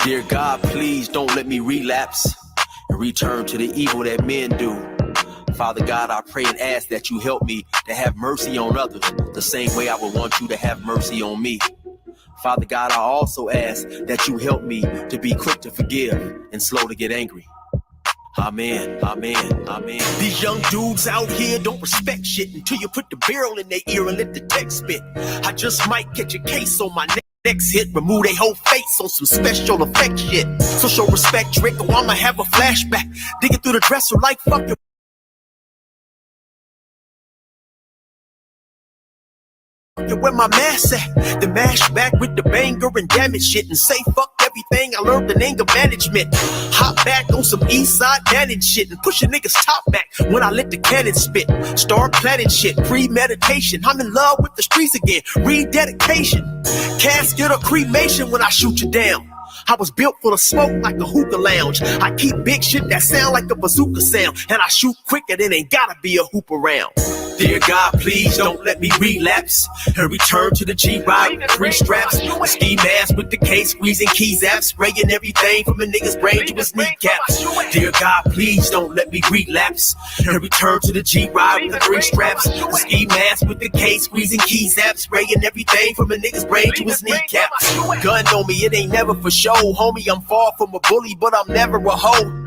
Dear God, please don't let me relapse and return to the evil that men do. Father God, I pray and ask that you help me to have mercy on others the same way I would want you to have mercy on me. Father God, I also ask that you help me to be quick to forgive and slow to get angry. Amen, amen, amen. These young dudes out here don't respect shit until you put the barrel in their ear and let the text spit. I just might catch a case on my next hit, remove their whole face on some special effect shit. So show respect, Drake, or I'ma have a flashback. Digging through the dresser like fuck your. Where my mask at? The mash back with the banger and damage shit and say fuck everything I learned in anger management. Hop back on some east side manage shit and push a nigga's top back when I let the cannon spit. Start planning shit, premeditation. I'm in love with the streets again, rededication. Casket or cremation when I shoot you down. I was built for the smoke like a hookah lounge. I keep big shit that sound like a bazooka sound, and I shoot quicker than ain't gotta be a hoop around. Dear God, please don't let me relapse and return to the G-Ride with 3 straps. A ski mask with the case, squeezing keys apps, spraying everything from a nigga's brain to his kneecaps. Dear God, please don't let me relapse and return to the G-Ride with 3 straps. A ski mask with the case, squeezing keys apps, spraying everything from a nigga's brain to his kneecaps. Gun on me, it ain't never for show, homie. I'm far from a bully, but I'm never a hoe.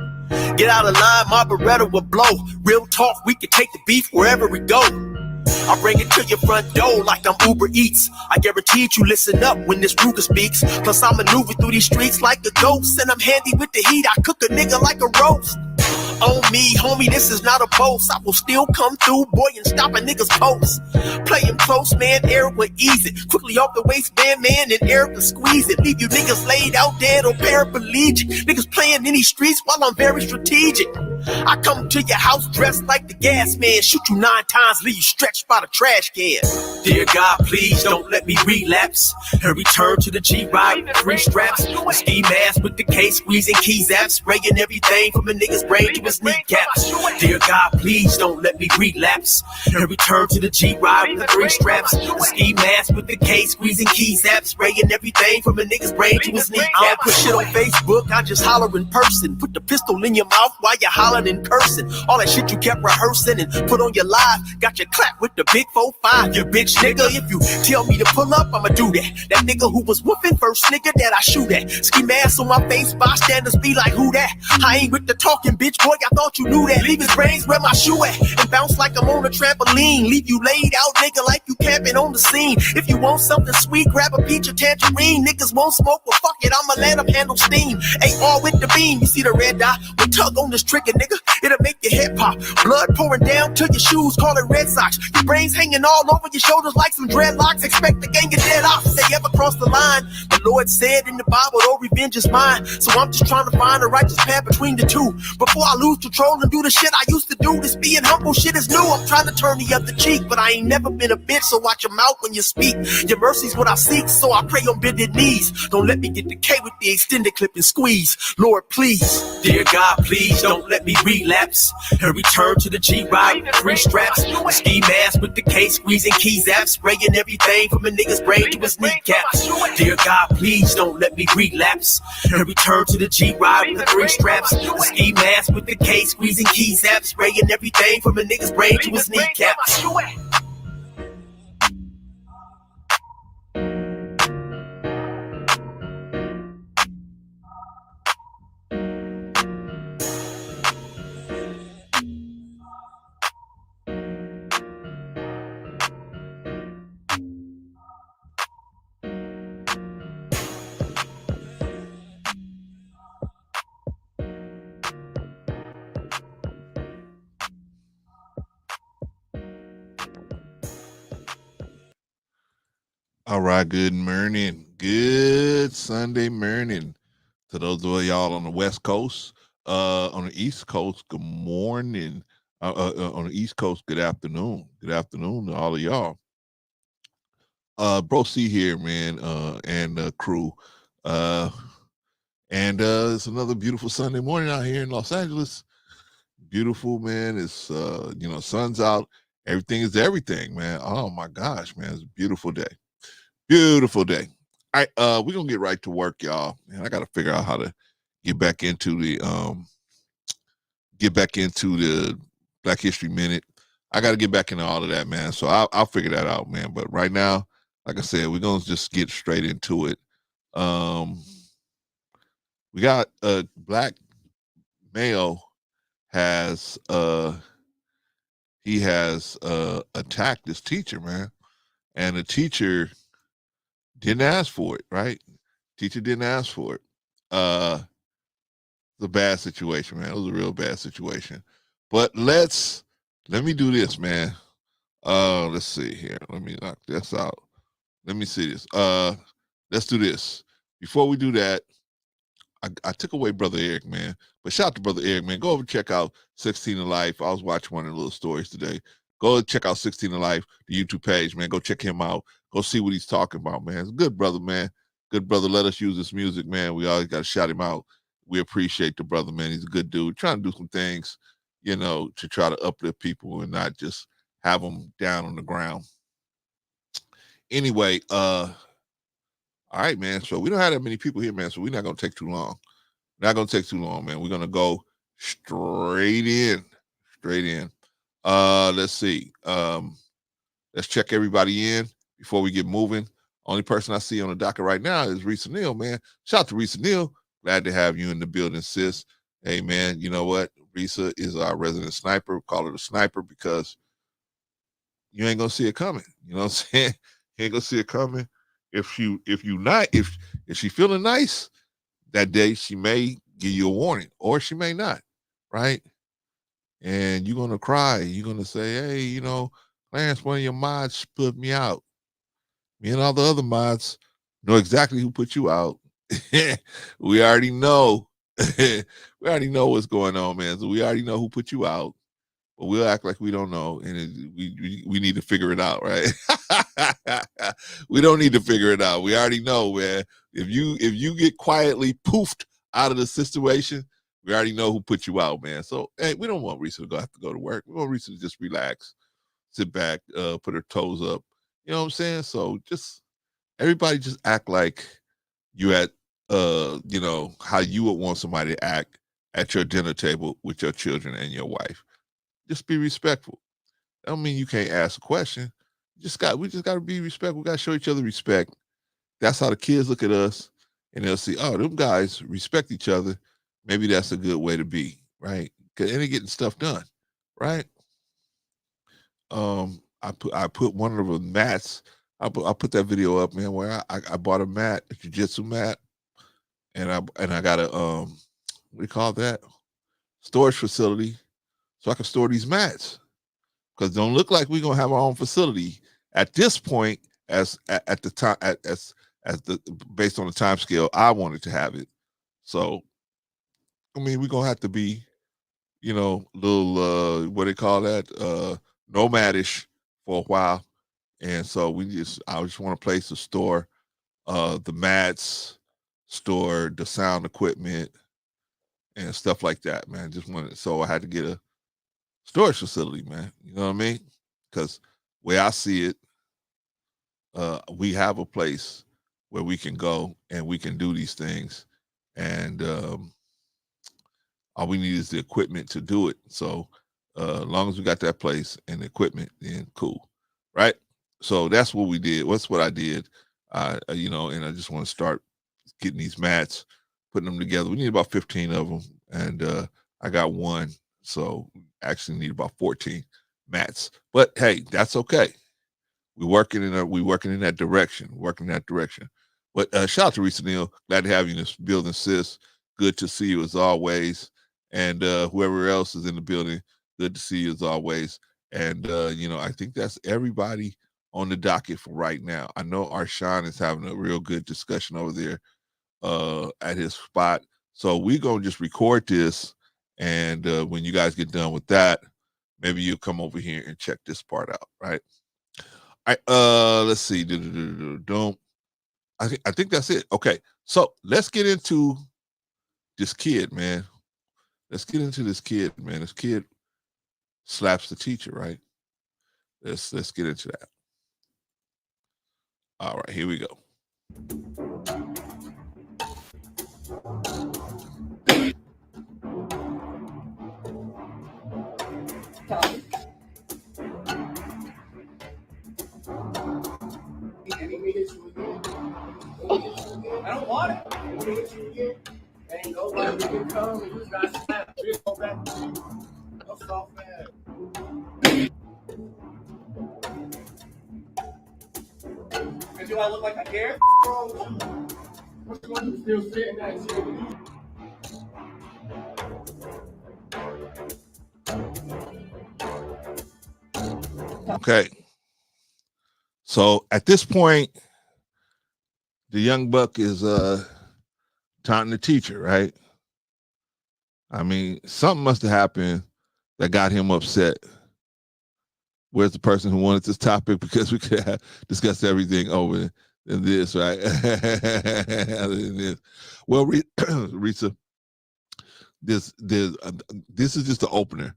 Get out of line, my Beretta will blow. Real talk, we can take the beef wherever we go. I bring it to your front door like I'm Uber Eats. I guarantee you listen up when this Ruger speaks. Plus I maneuver through these streets like a ghost, and I'm handy with the heat, I cook a nigga like a roast. On me, homie, this is not a boast. I will still come through, boy, and stop a nigga's post. Play him close, man, Eric will ease it. Quickly off the waistband, man, and Eric will squeeze it. Leave you niggas laid out dead or paraplegic. Niggas playing in these streets while I'm very strategic. I come to your house dressed like the gas man. Shoot you 9 times, leave you stretched by the trash can. Dear God, please don't let me relapse and return to the G-Ride with 3 straps. A ski mask with the case, squeezing keys apps, spraying everything from a nigga's brain to his kneecaps. Dear God, please don't let me relapse and return to the G-Ride with 3 straps. A ski mask with the case, squeezing keys apps, spraying everything from a nigga's brain to his kneecaps. I don't put shit on Facebook, I just holler in person. Put the pistol in your mouth while you holler and cursing. All that shit you kept rehearsing and put on your live, got your clap with the big 4-5. You bitch nigga, if you tell me to pull up, I'ma do that. That nigga who was whooping, first nigga that I shoot at. Ski mask on my face, bystanders be like, who that? I ain't with the talking, bitch boy, I thought you knew that. Leave his brains where my shoe at and bounce like I'm on a trampoline. Leave you laid out, nigga, like you camping on the scene. If you want something sweet, grab a peach or tangerine. Niggas won't smoke, well fuck it, I'ma let them handle steam. AR with the beam, you see the red dot? We tug on this trigger, nigga, it'll make your head pop. Blood pouring down to your shoes, call it Red Sox. Your brains hanging all over your shoulders like some dreadlocks. Expect the gang of dead ops. They ever cross the line? The Lord said in the Bible, oh, revenge is mine. So I'm just trying to find a righteous path between the two. Before I lose control and do the shit I used to do. This being humble shit is new. I'm trying to turn the other cheek, but I ain't never been a bitch, so watch your mouth when you speak. Your mercy's what I seek, so I pray on bended knees. Don't let me get the K with the extended clip and squeeze. Lord, please. Dear God, please don't let me relapse and return to the G-Ride with 3 straps. A ski mask with the case, squeezing keys apps, spraying everything from a nigga's brain to his kneecaps. Dear God, please don't let me relapse and return to the G-Ride with 3 straps. A ski mask with the case, squeezing keys apps, spraying everything from a nigga's brain to his kneecaps. All right, good morning. Good Sunday morning to those of y'all on the West Coast. On the East Coast, good morning. On the East Coast, good afternoon. Good afternoon to all of y'all. Bro C here, man, and crew. It's another beautiful Sunday morning out here in Los Angeles. Beautiful, man. It's sun's out. Everything is everything, man. Oh my gosh, man. It's a beautiful day. Beautiful day. All right, we're gonna get right to work, y'all. Man, I gotta figure out how to get back into the Black History Minute. I gotta get back into all of that, man. So I'll figure that out, man. But right now, like I said, we're gonna just get straight into it. Um, we got a black male has he has attacked this teacher, man, and the teacher didn't ask for it, right? Teacher didn't ask for it. It's a bad situation, man. It was a real bad situation. But let me do this, man. Let's see here. Let me knock this out. Let me see this. Let's do this. Before we do that, I took away Brother Eric, man. But shout out to Brother Eric, man. Go over and check out 16 in Life. I was watching one of the little stories today. Go check out 16 in Life, the YouTube page, man. Go check him out. Go see what he's talking about, man. It's a good brother, man. Good brother. Let us use this music, man. We always got to shout him out. We appreciate the brother, man. He's a good dude. Trying to do some things, to try to uplift people and not just have them down on the ground. Anyway, all right, man. So we don't have that many people here, man. So we're not gonna take too long. Not gonna take too long, man. We're gonna go straight in. Straight in. Let's see. Let's check everybody in before we get moving. Only person I see on the docket right now is Risa Neal, man. Shout out to Risa Neal. Glad to have you in the building, sis. Hey, man, you know what? Risa is our resident sniper. We call her the sniper because you ain't gonna see it coming. You know what I'm saying? You ain't gonna see it coming. If she feeling nice that day, she may give you a warning, or she may not, right? And you're gonna cry. You're gonna say, "Hey, Clarence, one of your mods put me out. Me and all the other mods know exactly who put you out. We already know. We already know what's going on, man. So we already know who put you out. But we'll act like we don't know, and we need to figure it out, right? We don't need to figure it out. We already know, man. If you get quietly poofed out of the situation, we already know who put you out, man. So hey, we don't want Risa to have to go to work. We want Risa to just relax, sit back, put her toes up. You know what I'm saying? So just everybody just act like you at how you would want somebody to act at your dinner table with your children and your wife. Just be respectful. I don't mean you can't ask a question. We just got to be respectful. We got to show each other respect. That's how the kids look at us, and they'll see, oh, them guys respect each other. Maybe that's a good way to be, right? Because they're getting stuff done, right? I put one of the mats. I put that video up, man, where I bought a mat, a jiu-jitsu mat, and I got a what do you call that? Storage facility, so I can store these mats. Because don't look like we're gonna have our own facility at this point, as at the time as the based on the time scale I wanted to have it. So I mean, we're gonna have to be, little what do they call that, nomadish for a while. And so I just want a place to store the mats, store the sound equipment and stuff like that, man. Just wanted, so I had to get a storage facility, man. You know what I mean? Because way I see it, we have a place where we can go and we can do these things, and all we need is the equipment to do it. So as long as we got that place and the equipment, then cool, right? So that's what we did. That's what I did. And I just want to start getting these mats, putting them together. We need about 15 of them, and I got one. So actually need about 14 mats. But hey, that's okay. We're working in that direction. Working in that direction. But shout out to Risa Neal. Glad to have you in this building, sis. Good to see you as always. And whoever else is in the building, good to see you as always. And I think that's everybody on the docket for right now. I know Arshawn is having a real good discussion over there at his spot. So we're gonna just record this, and when you guys get done with that, maybe you'll come over here and check this part out, right? All right, let's see. Don't I think that's it. Okay, so let's get into this kid, man. Let's get into this kid, man. This kid slaps the teacher, right? Let's get into that. All right, here we go. I don't want it. When he hits you again, ain't nobody can come and you got snap. Just go back to you. No soft man. Because do I look like I care? What you gonna do? Still sitting there and shit? Okay. So at this point, the young buck is taunting the teacher, right? I mean, something must have happened that got him upset. Where's the person who wanted this topic? Because we could have discussed everything over than this, right? Other than this. Well, Risa, this is just the opener.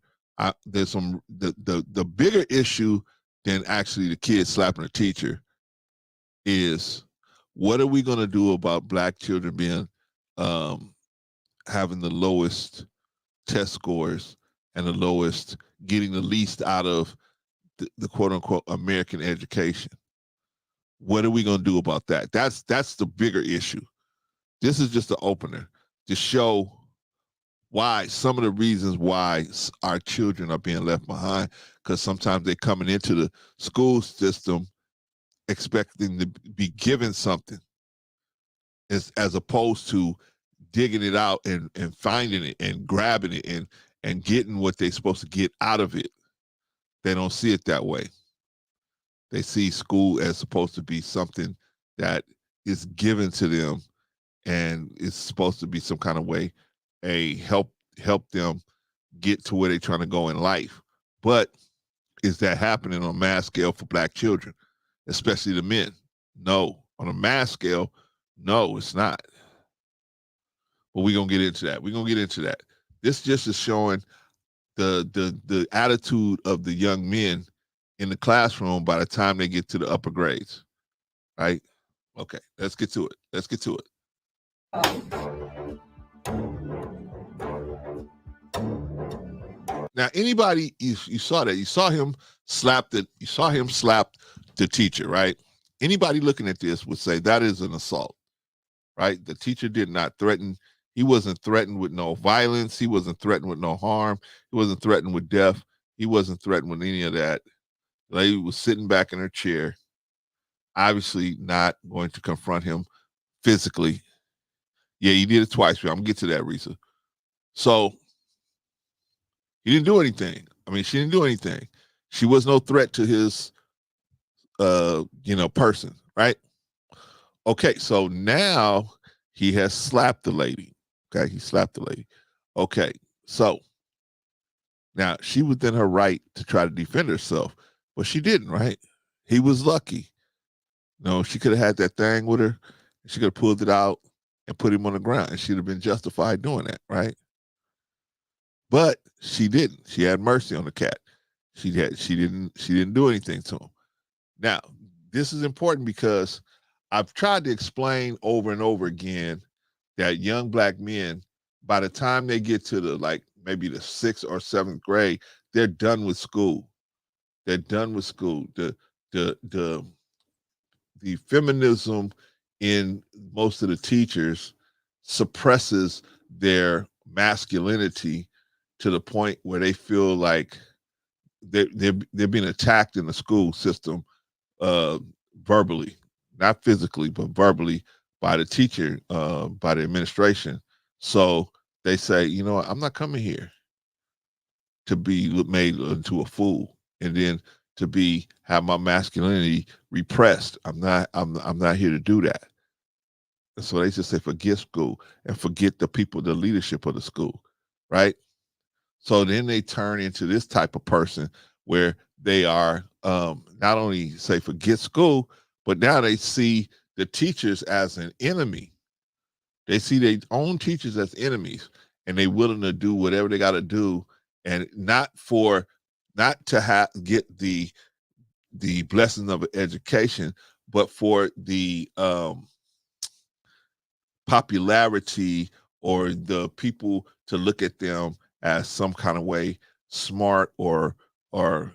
There's some the bigger issue than actually the kid slapping a teacher is what are we going to do about black children being having the lowest test scores and the lowest getting the least out of the quote unquote American education? What are we going to do about that? That's the bigger issue. This is just the opener to show why some of the reasons why our children are being left behind, because sometimes they're coming into the school system expecting to be given something as opposed to digging it out and finding it and grabbing it and getting what they're supposed to get out of it. They don't see it that way. They see school as supposed to be something that is given to them and it's supposed to be some kind of way a help them get to where they're trying to go in life. But is that happening on a mass scale for black children, especially the men? No. On a mass scale, no, it's not. But we're gonna get into that. We're gonna get into that. This just is showing the attitude of the young men in the classroom by the time they get to the upper grades. Right? Okay, let's get to it. Let's get to it. Now, anybody you saw that, you saw him slap the teacher, right? Anybody looking at this would say that is an assault, right? The teacher did not threaten. He wasn't threatened with no violence. He wasn't threatened with no harm. He wasn't threatened with death. He wasn't threatened with any of that. The lady was sitting back in her chair, obviously not going to confront him physically. Yeah, he did it twice. I'm gonna get to that, Risa. So he didn't do anything. I mean, she didn't do anything. She was no threat to his person, right? Okay, so now he has slapped the lady. Okay, he slapped the lady. Okay, so now she was in her right to try to defend herself, but she didn't, right? He was lucky. No, she could have had that thing with her. She could have pulled it out and put him on the ground, and she'd have been justified doing that, right? But she didn't. She had mercy on the cat. She didn't do anything to him. Now, this is important because I've tried to explain over and over again that young black men, by the time they get to maybe the 6th or 7th grade, they're done with school. They're done with school. The feminism in most of the teachers suppresses their masculinity to the point where they feel like they're being attacked in the school system verbally, not physically, but verbally by the teacher, by the administration. So they say, you know what, I'm not coming here to be made into a fool and then to have my masculinity repressed. I'm not here to do that. So they just say forget school and forget the people, the leadership of the school, right? So then they turn into this type of person where they are not only say forget school, but now they see the teachers as an enemy. They see their own teachers as enemies, and they willing to do whatever they got to do, and not to get the blessing of education, but for the popularity or the people to look at them as some kind of way smart or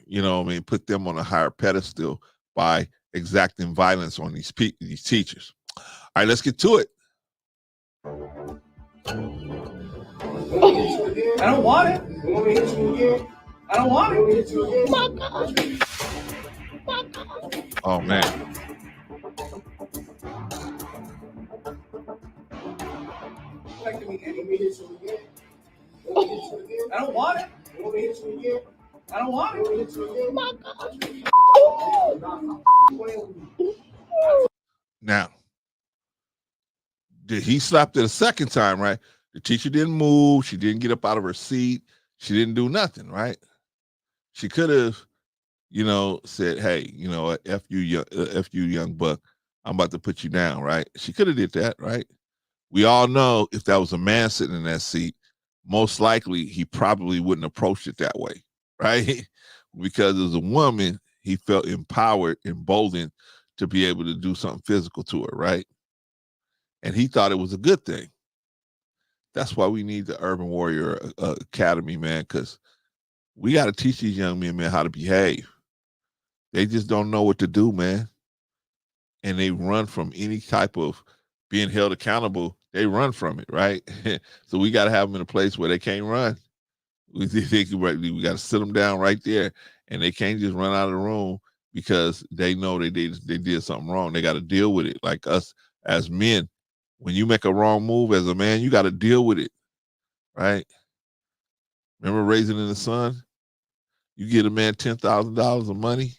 you know what I mean, put them on a higher pedestal by exacting violence on these teachers. All right, let's get to it. I don't want it. I don't want it. Oh man. I don't want it. I don't want it. Now, he slapped it a second time, right? The teacher didn't move. She didn't get up out of her seat. She didn't do nothing, right? She could have, you know, said, "Hey, you know what? F you, young buck. I'm about to put you down," right? She could have did that, right? We all know if that was a man sitting in that seat, most likely he probably wouldn't approach it that way, right? Because as a woman, he felt empowered, emboldened to be able to do something physical to her, right? And he thought it was a good thing. That's why we need the Urban Warrior Academy, man, because we got to teach these young men, man, how to behave. They just don't know what to do, man. And they run from any type of being held accountable. They run from it, right? So we got to have them in a place where they can't run. We got to sit them down right there, and they can't just run out of the room because they know they did something wrong. They got to deal with it. Like us as men, when you make a wrong move as a man, you got to deal with it, right? Remember Raising in the Sun? You get a man $10,000 of money,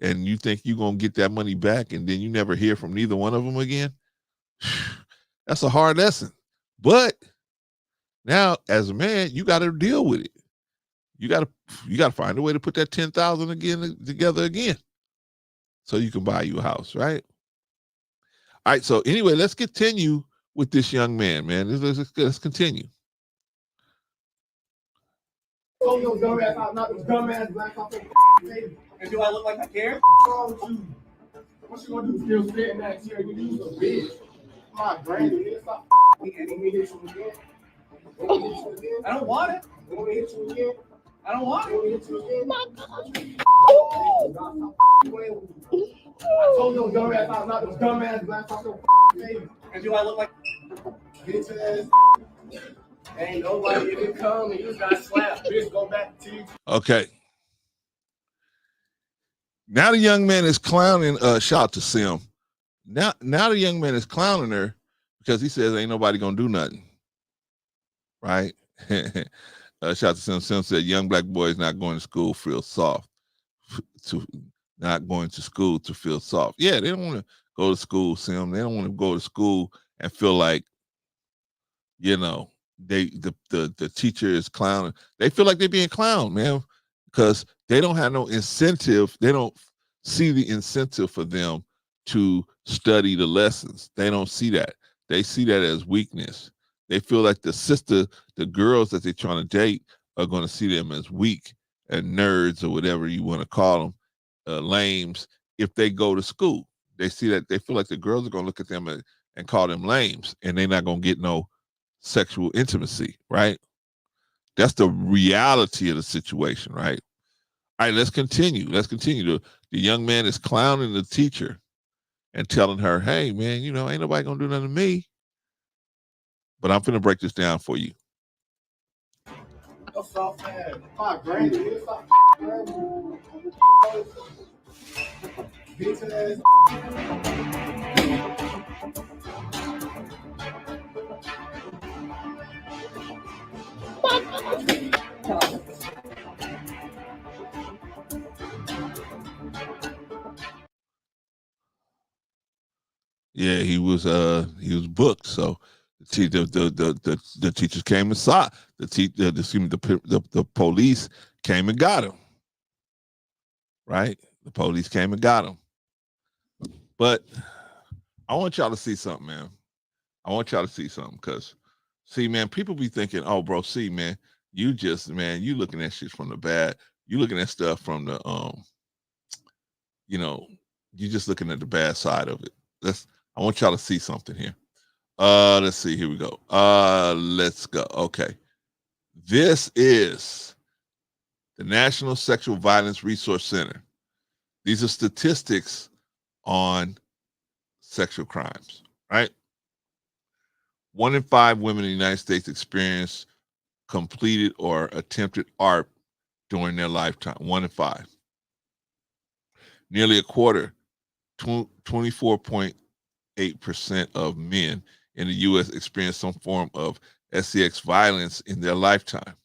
and you think you're going to get that money back, and then you never hear from neither one of them again. That's a hard lesson. But now, as a man, you got to deal with it. You got to find a way to put that 10,000 again together again, so you can buy you a house, right? All right. So anyway, let's continue with this young man, man. Let's continue. And do I look like I care? What you gonna do? Still sit in that chair? You use a bitch. My granny, stop me and me hit you again. I don't want it. I don't want it. I told your dumb ass I'm not those dumb ass black fucking baby. And do I look like bitch ass? Ain't nobody even come and you got slapped. Bitch, go back to you. Okay. Now the young man is clowning. Shout out to Sim. Now the young man is clowning her because he says ain't nobody gonna do nothing, right? Shout out to Sim. Sim said young black boys not going to school feel soft. Not going to school to feel soft. Yeah, they don't want to go to school, Sim. They don't want to go to school and feel like, you know, the teacher is clowning. They feel like they're being clowned, man, because they don't have no incentive. They don't see the incentive for them to study the lessons. They don't see that. They see that as weakness. They feel like the girls that they're trying to date are going to see them as weak and nerds or whatever you want to call them, lames, if they go to school. They see that, they feel like the girls are going to look at them and call them lames, and they're not going to get no sexual intimacy, right? That's the reality of the situation, right? All right, let's continue. The young man is clowning the teacher and telling her, hey, man, you know, ain't nobody going to do nothing to me. But I'm going to break this down for you. Yeah, he was booked. So the teachers came and saw the police came and got him. Right? The police came and got him. But I want y'all to see something, man. I want y'all to see something, because see, man, people be thinking, oh, bro, see, man, you looking at shit from the bad. You looking at stuff from the you know, you just looking at the bad side of it. I want y'all to see something here. Let's see. Here we go. Let's go. Okay. This is the National Sexual Violence Resource Center. These are statistics on sexual crimes, right? 1 in 5 women in the United States experience completed or attempted ARP during their lifetime. 1 in 5. Nearly a quarter, 24.8% of men in the U.S. experience some form of SCX violence in their lifetime.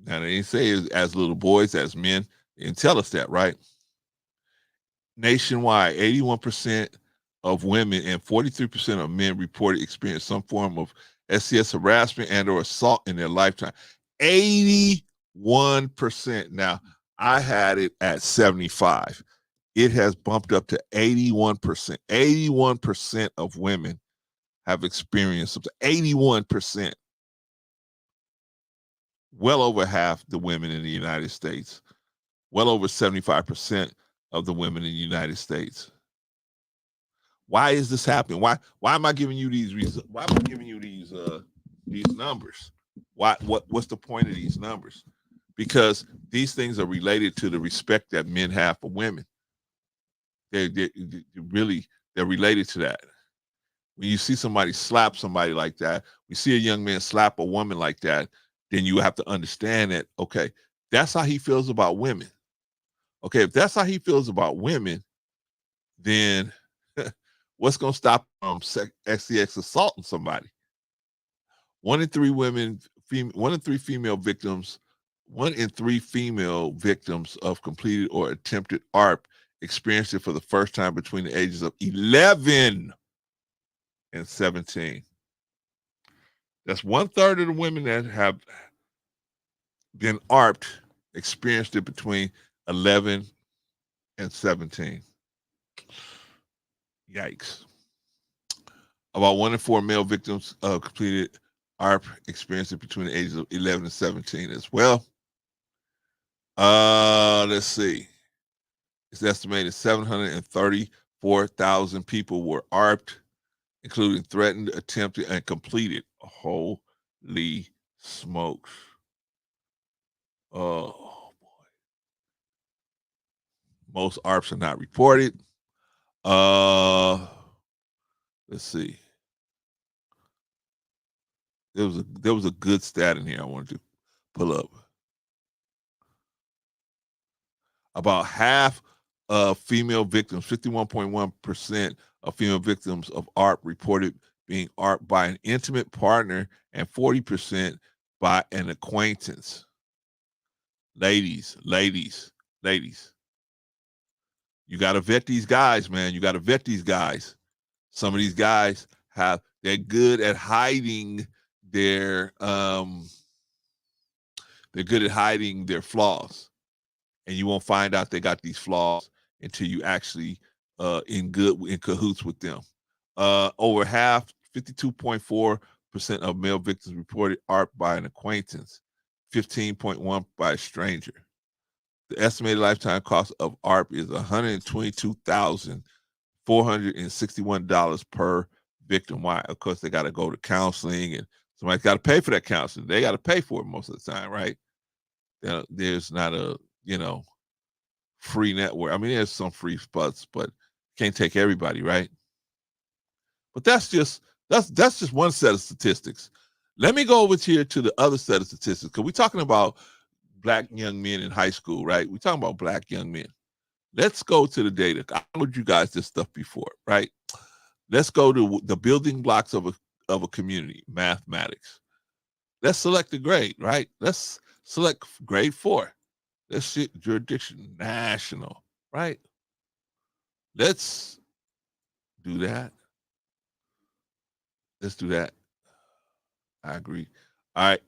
Now, they didn't say as little boys, as men, and tell us that, right? Nationwide, 81% of women and 43% of men reported experience some form of SCS harassment and or assault in their lifetime. 81%. Now, I had it at 75. It has bumped up to 81%. 81% of women have experienced something. 81%. Well over half the women in the United States. Well over 75% of the women in the United States. Why is this happening? Why am I giving you these reasons? Why am I giving you these numbers? What's the point of these numbers? Because these things are related to the respect that men have for women. They're related to that. When you see somebody slap somebody like that, we see a young man slap a woman like that, then you have to understand that, okay, that's how he feels about women. Okay, if that's how he feels about women, then what's going to stop him from SCX assaulting somebody? 1 in 3 women, 1 in 3 female victims, 1 in 3 female victims of completed or attempted ARP experienced it for the first time between the ages of 11 and 17. That's 1/3 of the women that have been ARPed experienced it between 11 and 17. Yikes. About 1 in 4 male victims of completed ARP experienced it between the ages of 11 and 17 as well. Let's see. It's estimated 734,000 people were ARPed, including threatened, attempted, and completed. Holy smokes. Oh, boy. Most ARPs are not reported. Let's see. There was a good stat in here I wanted to pull up. About half of female victims, 51.1% of female victims of ARP reported being ARP by an intimate partner and 40% by an acquaintance. Ladies, you got to vet these guys, man. You got to vet these guys. Some of these guys they're good at hiding they're good at hiding their flaws, and you won't find out they got these flaws until you actually in cahoots with them. Over half, 52.4% of male victims reported ARP by an acquaintance, 15.1% by a stranger. The estimated lifetime cost of ARP is $122,461 per victim. Why? Of course, they got to go to counseling, and somebody's got to pay for that counseling. They got to pay for it most of the time, right? There's not a free network. I mean, there's some free spots, but can't take everybody, right? But that's just one set of statistics. Let me go over here to the other set of statistics, because we're talking about Black young men in high school, right? We're talking about Black young men. Let's go to the data. I told you guys this stuff before, right? Let's go to the building blocks of a community, mathematics. Let's select a grade, right? Let's select grade 4. Let's hit jurisdiction, national, right? Let's do that. Let's do that. I agree. All right.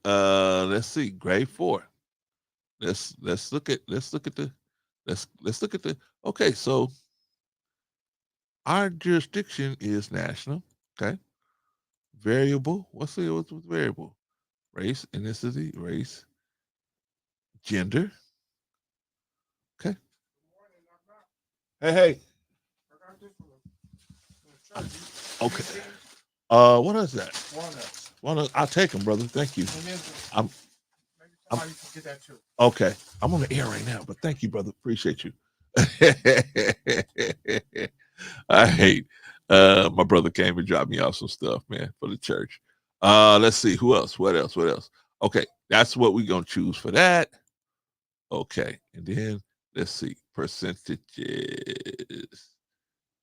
Let's see. Grade 4. Let's look at the. Okay, so our jurisdiction is national. Okay. Variable. What's variable? Race, ethnicity, race, gender. Okay. Hey. Okay. What is that? Well, I'll take them, brother. Thank you. I'm Somebody can get that too. okay. I'm on the air right now, but thank you, brother. Appreciate you. I hate my brother came and dropped me off some stuff, man, for the church. Let's see who else. What else? Okay, that's what we're gonna choose for that. Okay, and then let's see percentages.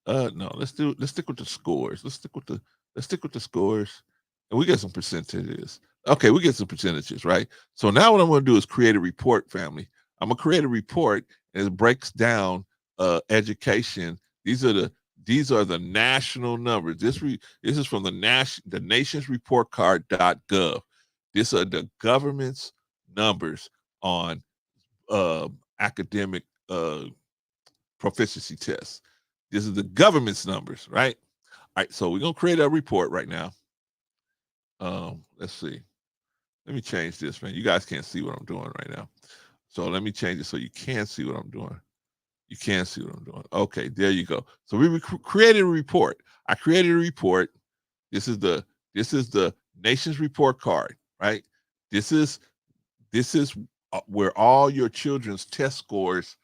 No, let's stick with the scores. Let's stick with the scores, and we get some percentages. Okay, we get some percentages, right? So now what I'm going to do is create a report, family. I'm gonna create a report, and it breaks down education. These are the national numbers. This is from the nation's report card.gov. These are the government's numbers on academic proficiency tests. This is the government's numbers, right? All right, so we're gonna create a report right now. Let's see. Let me change this, man. You guys can't see what I'm doing right now. So let me change it so you can see what I'm doing. You can see what I'm doing. Okay, there you go. So we created a report. I created a report. This is the nation's report card, right? This is where all your children's test scores,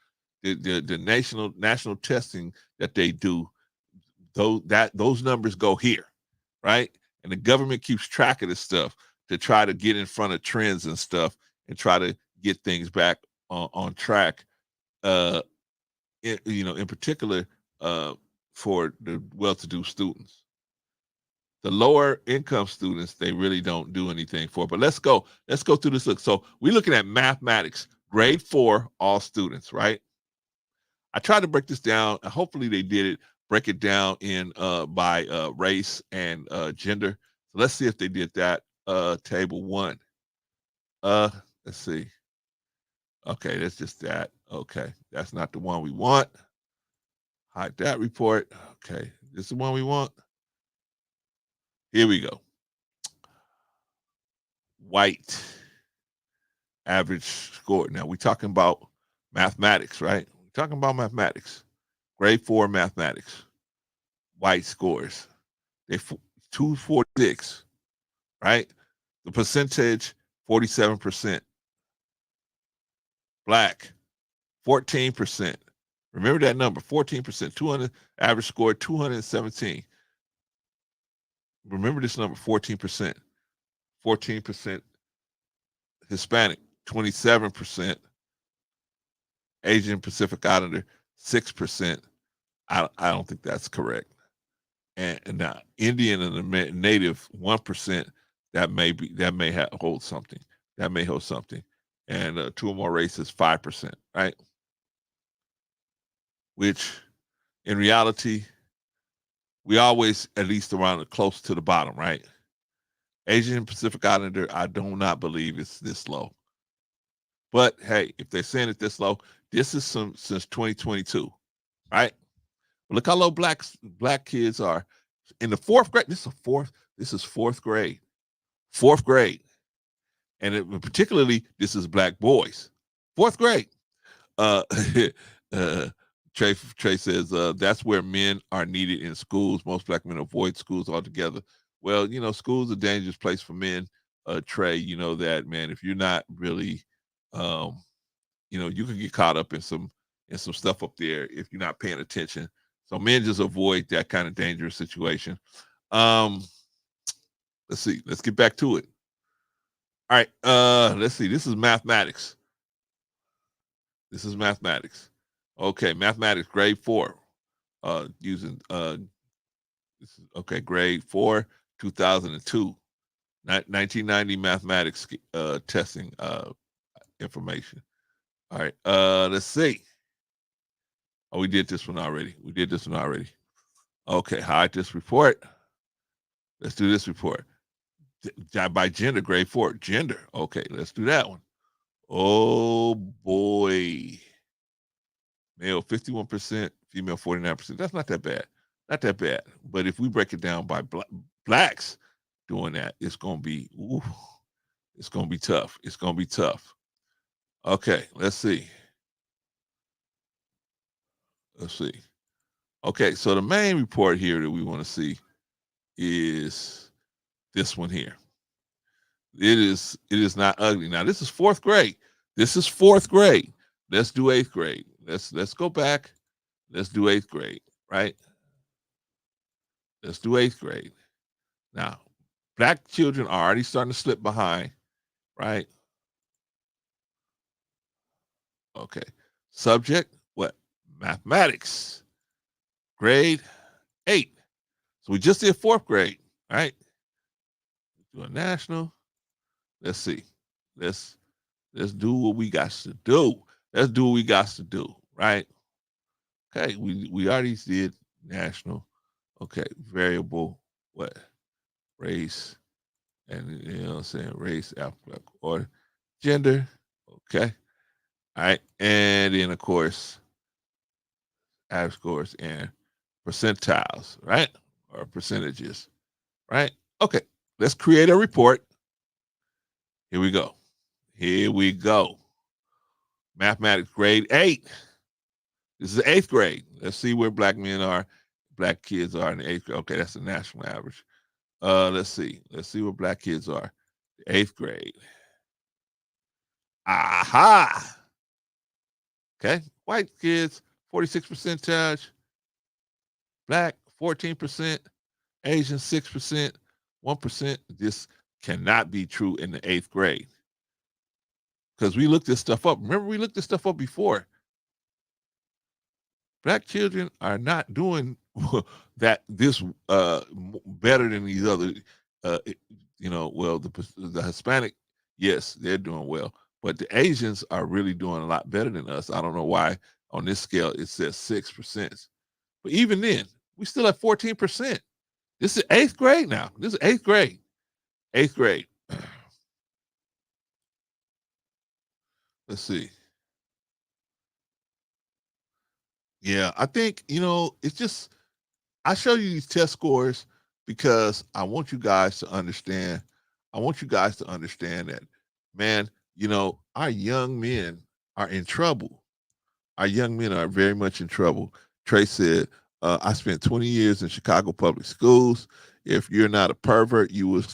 the national testing that they do, those numbers go here, right? And the government keeps track of this stuff to try to get in front of trends and stuff and try to get things back on track. In particular, for the well-to-do students. The lower income students, they really don't do anything for. But let's go through this look. So we're looking at mathematics, grade 4, all students, right? I tried to break this down, and hopefully they did it, break it down in by race and gender. So let's see if they did that. Table 1. Let's see. Okay, that's just that. Okay, that's not the one we want. Hide that report. Okay, this is the one we want. Here we go. White average score. Now we're talking about mathematics, right? We're talking about mathematics. Grade 4 mathematics. White scores. They 246, right? The percentage 47%. Black 14%. Remember that number, 14%. 200 average score 217. Remember this number, 14%. 14% Hispanic, 27%. Asian Pacific Islander, 6%. I don't think that's correct. And now Indian and the native, 1%. That may hold something. That may hold something. And 2 or more races, 5%. Right? Which, in reality, we always at least around close to the bottom, right? Asian Pacific Islander, I do not believe it's this low. But hey, if they're saying it this low, this is since 2022, right? Look how low black kids are in the 4th grade. This is 4th grade, 4th grade, and particularly this is black boys, 4th grade. Trey says that's where men are needed in schools. Most black men avoid schools altogether. Well, school's a dangerous place for men. Trey, you know that, man. If you're not really, you can get caught up in some stuff up there if you're not paying attention. So men just avoid that kind of dangerous situation. Let's see. Let's get back to it. All right. Let's see. This is mathematics. Okay, mathematics, grade 4. Using this is okay, grade 4, 2002, 1990 mathematics testing information. All right. Let's see. Oh, we did this one already. Okay, hide this report. Let's do this report. By gender, grade 4. Gender. Okay, let's do that one. Oh boy. Male 51%, female 49%. That's not that bad. But if we break it down by blacks doing that, it's gonna be tough. Okay, let's see. Okay, so the main report here that we want to see is this one here. It is not ugly. Now this is fourth grade. This is fourth grade. Let's do eighth grade. Let's go back. Let's do eighth grade, right? Let's do eighth grade. Now, black children are already starting to slip behind, right? Okay. Subject, what? Mathematics. Grade 8. So we just did fourth grade, right? Do a national. Let's see. Let's do what we got to do. Let's do what we got to do, right? Okay, we already did national. Okay, variable, what? Race, and you know what I'm saying? Race, alphabetical order, gender. Okay. All right. And then of course, average scores and percentiles, right? Or percentages, right? Okay. Let's create a report. Here we go. Here we go. Mathematics grade 8. This is eighth grade. Let's see where black men are, black kids are in the eighth grade. Okay, that's the national average. Let's see. Let's see where black kids are. Eighth grade. Aha. Okay. White kids, 46% charge. Black, 14%. Asian, 6%. 1%. This cannot be true in the eighth grade. Because we looked this stuff up. Remember, we looked this stuff up before. Black children are not doing this better than these other, well, the Hispanic, yes, they're doing well, but the Asians are really doing a lot better than us. I don't know why on this scale it says 6%, but even then, we still at 14%. This is eighth grade now. This is eighth grade. Eighth grade. Let's see. Yeah, I think, it's just, I show you these test scores because I want you guys to understand. I want you guys to understand that, man, our young men are in trouble. Our young men are very much in trouble. Trey said, I spent 20 years in Chicago public schools. If you're not a pervert, you will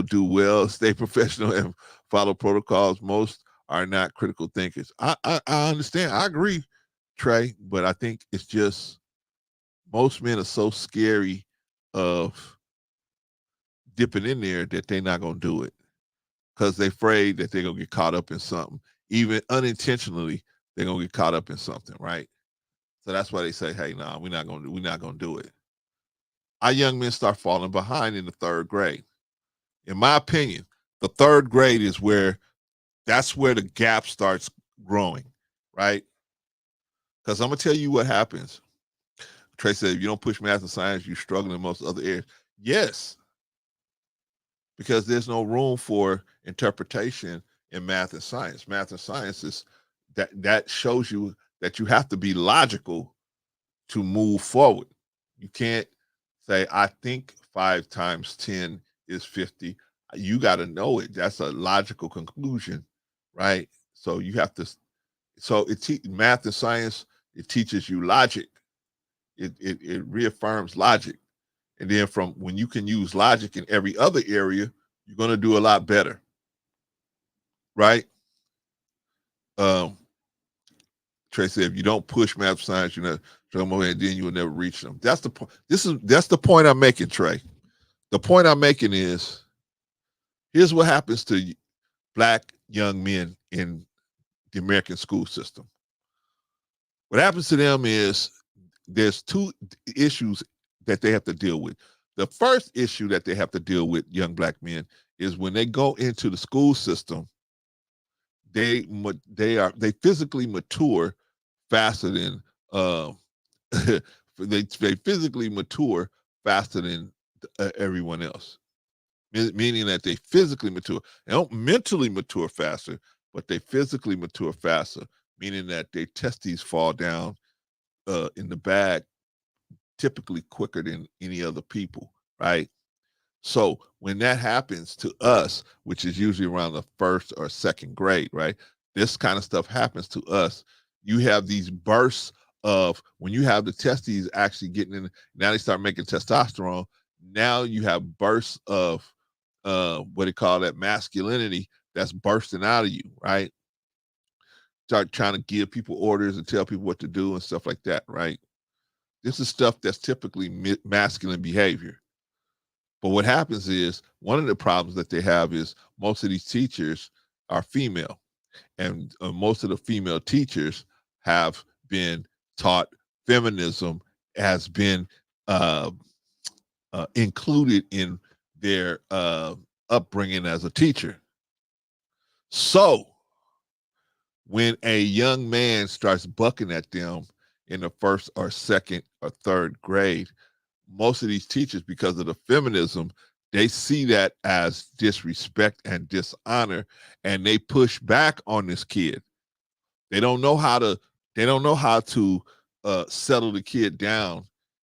do well. Stay professional and follow protocols. Most are not critical thinkers. I understand. I agree, Trey, but I think it's just most men are so scary of dipping in there that they're not going to do it because they're afraid that they're going to get caught up in something. Even unintentionally, they're going to get caught up in something, right? So that's why they say, hey, no, we're not going to do it. Our young men start falling behind in the third grade. In my opinion, the third grade is that's where the gap starts growing, right? Because I'm going to tell you what happens. Trey said, if you don't push math and science, you're struggling in most other areas. Yes, because there's no room for interpretation in math and science. Math and science is that shows you that you have to be logical to move forward. You can't say, I think 5 times 10 is 50. You got to know it. That's a logical conclusion, right? So you have to, math and science, it teaches you logic. It reaffirms logic. And then from when you can use logic in every other area, you're going to do a lot better. Right? Trey said, if you don't push math science, then you will never reach them. That's the point. That's the point I'm making, Trey. The point I'm making is, here's what happens to black young men in the American school system. What happens to them is there's 2 issues that they have to deal with. The first issue that they have to deal with, young black men, is when they go into the school system, they physically mature faster than they physically mature faster than everyone else. Meaning that they physically mature. They don't mentally mature faster, but they physically mature faster. Meaning that their testes fall down in the bag typically quicker than any other people, right? So when that happens to us, which is usually around the first or second grade, right? This kind of stuff happens to us. You have these bursts of, when you have the testes actually getting in, now they start making testosterone. Now you have bursts of what they call that masculinity that's bursting out of you, right? Start trying to give people orders and tell people what to do and stuff like that, right? This is stuff that's typically masculine behavior. But what happens is one of the problems that they have is most of these teachers are female, and most of the female teachers have been taught feminism has been included in their upbringing as a teacher. So when a young man starts bucking at them in the first or second or third grade, most of these teachers, because of the feminism, they see that as disrespect and dishonor, and they push back on this kid. They don't know how to settle the kid down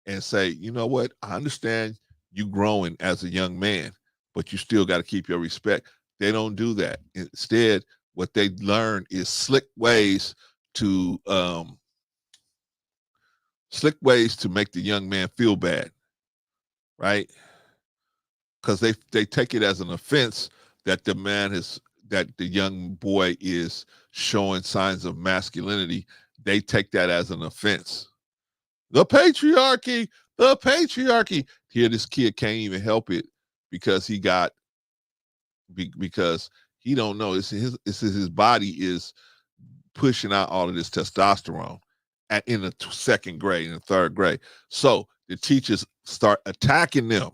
and say, you know what, I understand you growing as a young man, but you still got to keep your respect. They don't do that. Instead, what they learn is slick ways to make the young man feel bad, right? Because they take it as an offense that that the young boy is showing signs of masculinity. They take that as an offense. The patriarchy. Here, this kid can't even help it because he don't know. It's his body is pushing out all of this testosterone in the second grade, in the third grade. So the teachers start attacking them.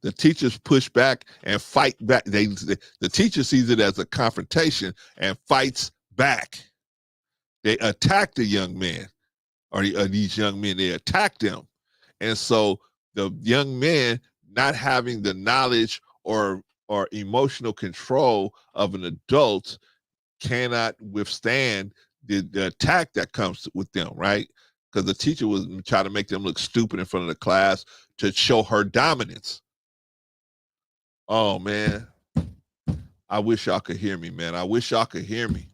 The teachers push back and fight back. The teacher sees it as a confrontation and fights back. They attack the young man or these young men. They attack them. And so the young man not having the knowledge or emotional control of an adult cannot withstand the attack that comes with them, right? Because the teacher was trying to make them look stupid in front of the class to show her dominance. Oh, man. I wish y'all could hear me, man. I wish y'all could hear me.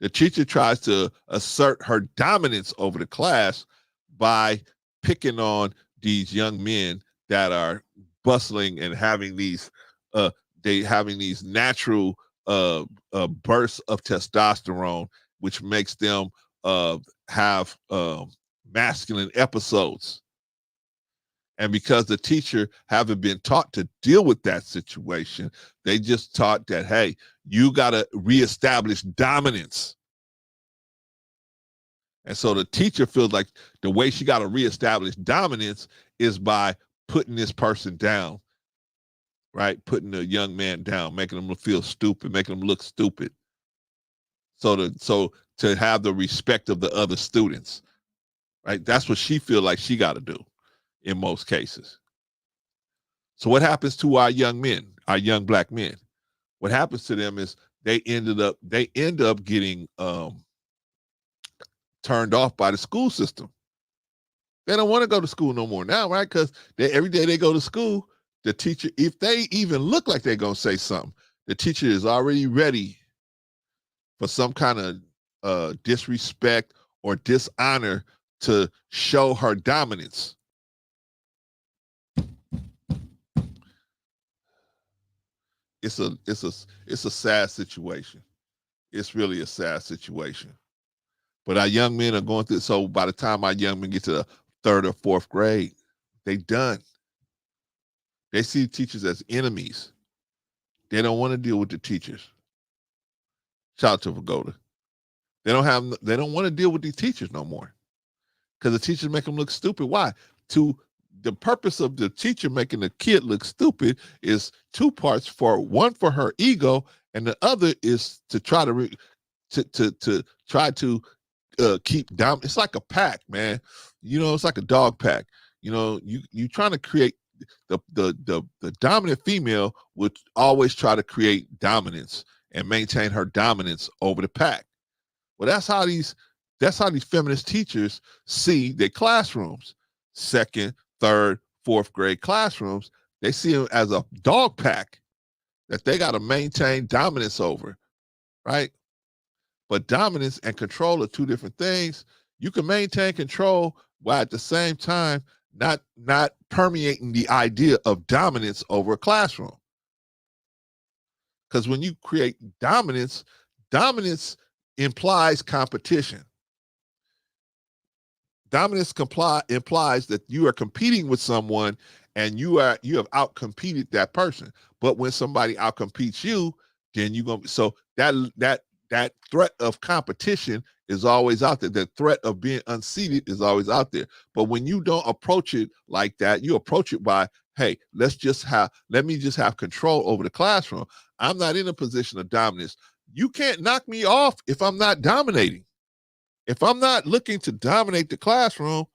The teacher tries to assert her dominance over the class by picking on these young men that are bustling and having these natural bursts of testosterone, which makes them have masculine episodes. And because the teacher haven't been taught to deal with that situation, they just taught that, hey, you got to reestablish dominance. And so the teacher feels like the way she got to reestablish dominance is by putting this person down, right? Putting the young man down, making them feel stupid, making them look stupid. So to have the respect of the other students, right? That's what she feels like she got to do in most cases. So what happens to our young men, our young black men? What happens to them is they end up getting turned off by the school system. They don't want to go to school no more now, right? Because every day they go to school, the teacher, if they even look like they're going to say something, the teacher is already ready for some kind of disrespect or dishonor to show her dominance. It's a sad situation. It's really a sad situation. But our young men are going through. So by the time our young men get to the third or fourth grade, they done. They see teachers as enemies. They don't want to deal with the teachers. Shout out to Vagoda. They don't want to deal with these teachers no more. Because the teachers make them look stupid. Why? The purpose of the teacher making the kid look stupid is two parts. One for her ego, and the other is to try to keep down. It's like a pack, man. It's like a dog pack. You trying to create the dominant female would always try to create dominance and maintain her dominance over the pack. Well, that's how these feminist teachers see their classrooms. Second, third, fourth grade classrooms, they see them as a dog pack that they got to maintain dominance over, right? But dominance and control are two different things. You can maintain control while at the same time not permeating the idea of dominance over a classroom. Because when you create dominance, dominance implies competition. Dominance implies that you are competing with someone and you have outcompeted that person. But when somebody outcompetes you, then you're gonna so that threat of competition is always out there. The threat of being unseated is always out there. But when you don't approach it like that, you approach it by, hey, let me just have control over the classroom. I'm not in a position of dominance. You can't knock me off if I'm not dominating. If I'm not looking to dominate the classroom,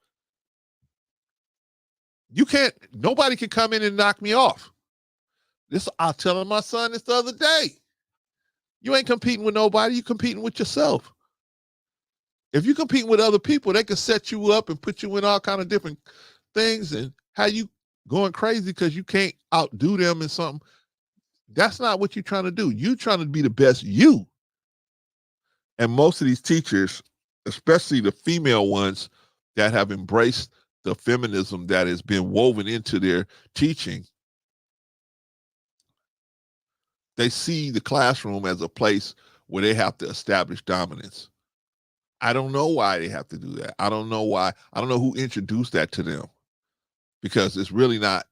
nobody can come in and knock me off. I was telling my son this the other day. You ain't competing with nobody, you're competing with yourself. If you're competing with other people, they can set you up and put you in all kind of different things and have you going crazy because you can't outdo them in something. That's not what you're trying to do. You're trying to be the best you. And most of these teachers, especially the female ones that have embraced the feminism that has been woven into their teaching, they see the classroom as a place where they have to establish dominance. I don't know why they have to do that. I don't know why. I don't know who introduced that to them, because that's really not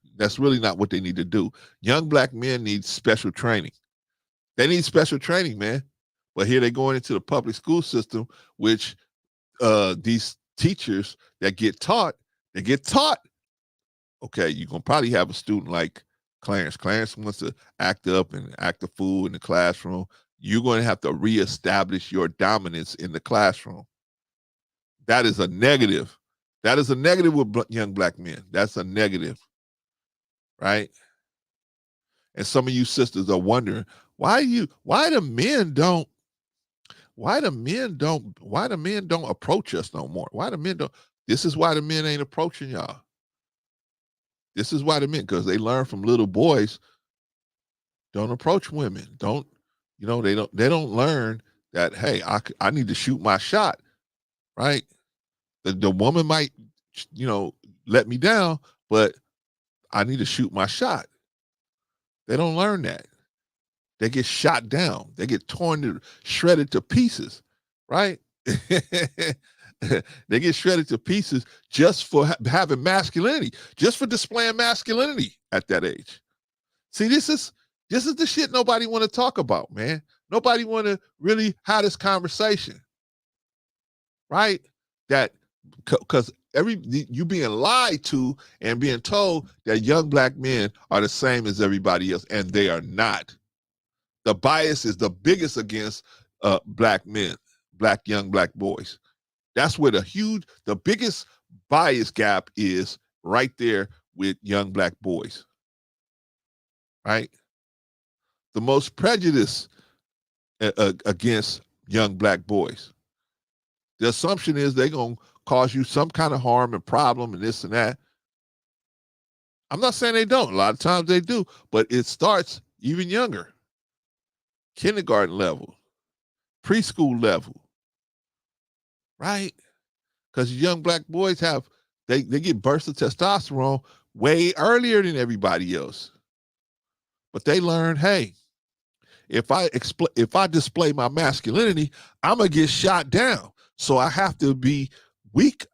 what they need to do. Young black men need special training. They need special training, man. But here they're going into the public school system, which these teachers that get taught, okay, you're going to probably have a student like Clarence. Clarence wants to act up and act a fool in the classroom. You're going to have to reestablish your dominance in the classroom. That is a negative. That is a negative with young black men. That's a negative, right? And some of you sisters are wondering, why the men don't approach us no more? Why the men don't? This is why the men ain't approaching y'all. This is why the men, because they learn from little boys, don't approach women. They don't learn that, hey, I need to shoot my shot, right? The woman might, let me down, but I need to shoot my shot. They don't learn that. They get shot down. They get shredded to pieces, right? They get shredded to pieces just for having masculinity, just for displaying masculinity at that age. See, this is the shit nobody want to talk about, man. Nobody want to really have this conversation, right? That because you being lied to and being told that young black men are the same as everybody else, and they are not. The bias is the biggest against black men, young black boys. That's where the biggest bias gap is, right there with young black boys, right? The most prejudice against young black boys. The assumption is they're going to cause you some kind of harm and problem and this and that. I'm not saying they don't. A lot of times they do, but it starts even younger. Kindergarten level, preschool level, right? Because young black boys they get bursts of testosterone way earlier than everybody else. But they learn, hey, if I display my masculinity, I'm gonna get shot down. So I have to be weak.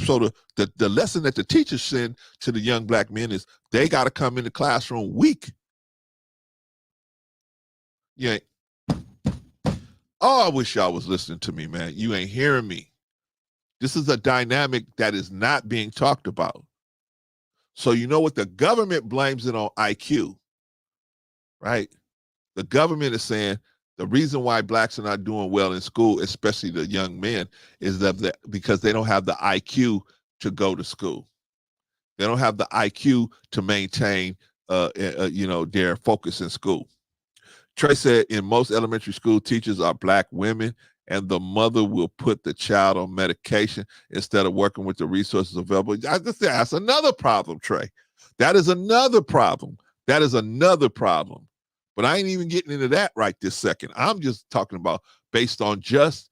So the lesson that the teachers send to the young black men is they got to come in the classroom weak. You ain't. Oh, I wish y'all was listening to me, man. You ain't hearing me. This is a dynamic that is not being talked about. So you know what? The government blames it on IQ, right? The government is saying the reason why blacks are not doing well in school, especially the young men, is that because they don't have the IQ to go to school. They don't have the IQ to maintain, their focus in school. Trey said in most elementary school, teachers are black women, and the mother will put the child on medication instead of working with the resources available. That's another problem, Trey. That is another problem. But I ain't even getting into that right this second. I'm just talking about based on just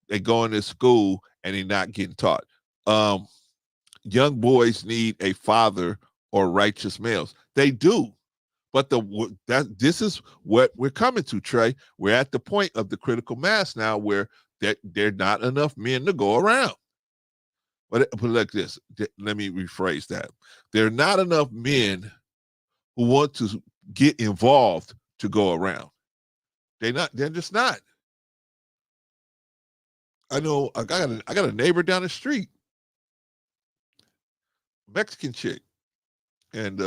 they going to school and they're not getting taught. Young boys need a father or righteous males. They do. But this is what we're coming to, Trey. We're at the point of the critical mass now where there are not enough men to go around. But like this, let me rephrase that. There are not enough men who want to get involved to go around. They're just not. I know I got a neighbor down the street, Mexican chick, and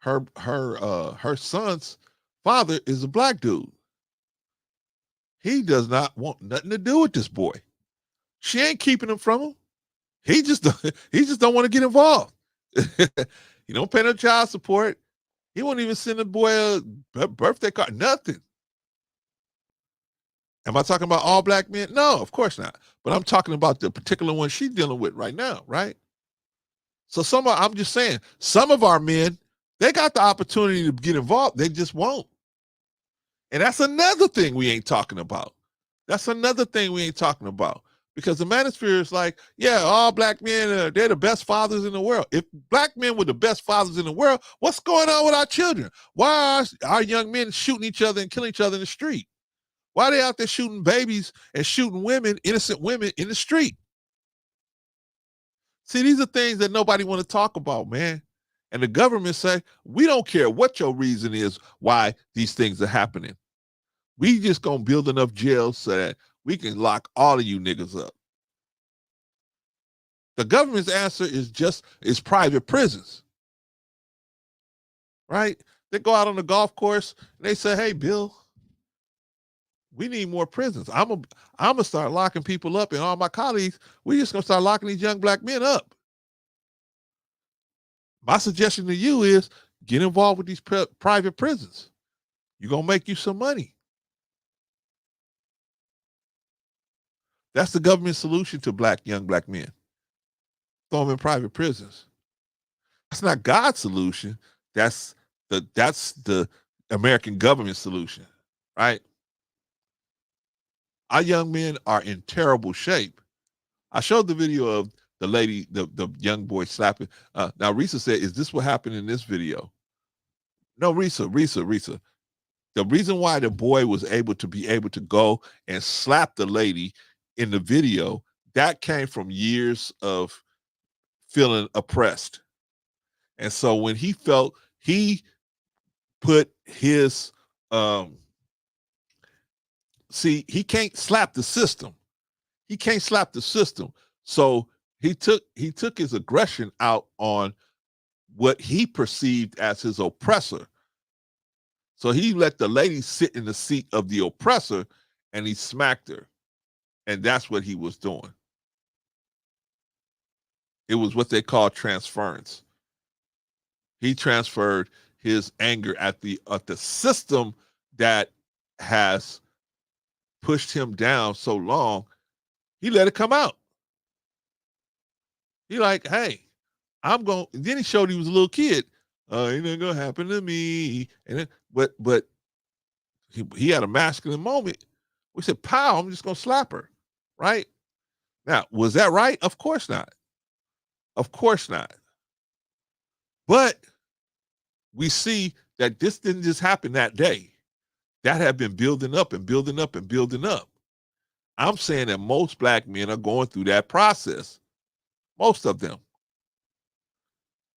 her son's father is a black dude. He does not want nothing to do with this boy. She ain't keeping him from him. He just don't want to get involved. He don't pay no child support. He won't even send the boy a birthday card, nothing. Am I talking about all black men? No, of course not. But I'm talking about the particular one she's dealing with right now, right? So I'm just saying, some of our men, they got the opportunity to get involved. They just won't. And that's another thing we ain't talking about. Because the manosphere is like, yeah, all black men, they're the best fathers in the world. If black men were the best fathers in the world, what's going on with our children? Why are our young men shooting each other and killing each other in the street? Why are they out there shooting babies and shooting women, innocent women in the street? See, these are things that nobody want to talk about, man. And the government say, we don't care what your reason is why these things are happening. We just gonna build enough jails so that we can lock all of you niggas up. The government's answer is private prisons. Right? They go out on the golf course and they say, hey, Bill, we need more prisons. I'm gonna start locking people up, and all my colleagues, we just gonna start locking these young black men up. My suggestion to you is get involved with these private prisons. You're gonna make you some money. That's the government solution to young black men. Throw them in private prisons. That's not God's solution. That's the American government solution, right? Our young men are in terrible shape. I showed the video of the lady, the young boy slapping. Now, Risa said, is this what happened in this video? No, Risa. The reason why the boy was able to go and slap the lady in the video, that came from years of feeling oppressed. And so when he felt, he put his, he can't slap the system. So he took his aggression out on what he perceived as his oppressor. So he let the lady sit in the seat of the oppressor and he smacked her. And that's what he was doing. It was what they call transference. He transferred his anger at the system that has pushed him down so long. He let it come out. He like, hey, then he showed he was a little kid. Ain't nothing gonna happen to me. And then, but he had a masculine moment. We said, pow, I'm just gonna slap her. Right? Now, was that right? Of course not. But we see that this didn't just happen that day. That had been building up. I'm saying that most black men are going through that process. Most of them.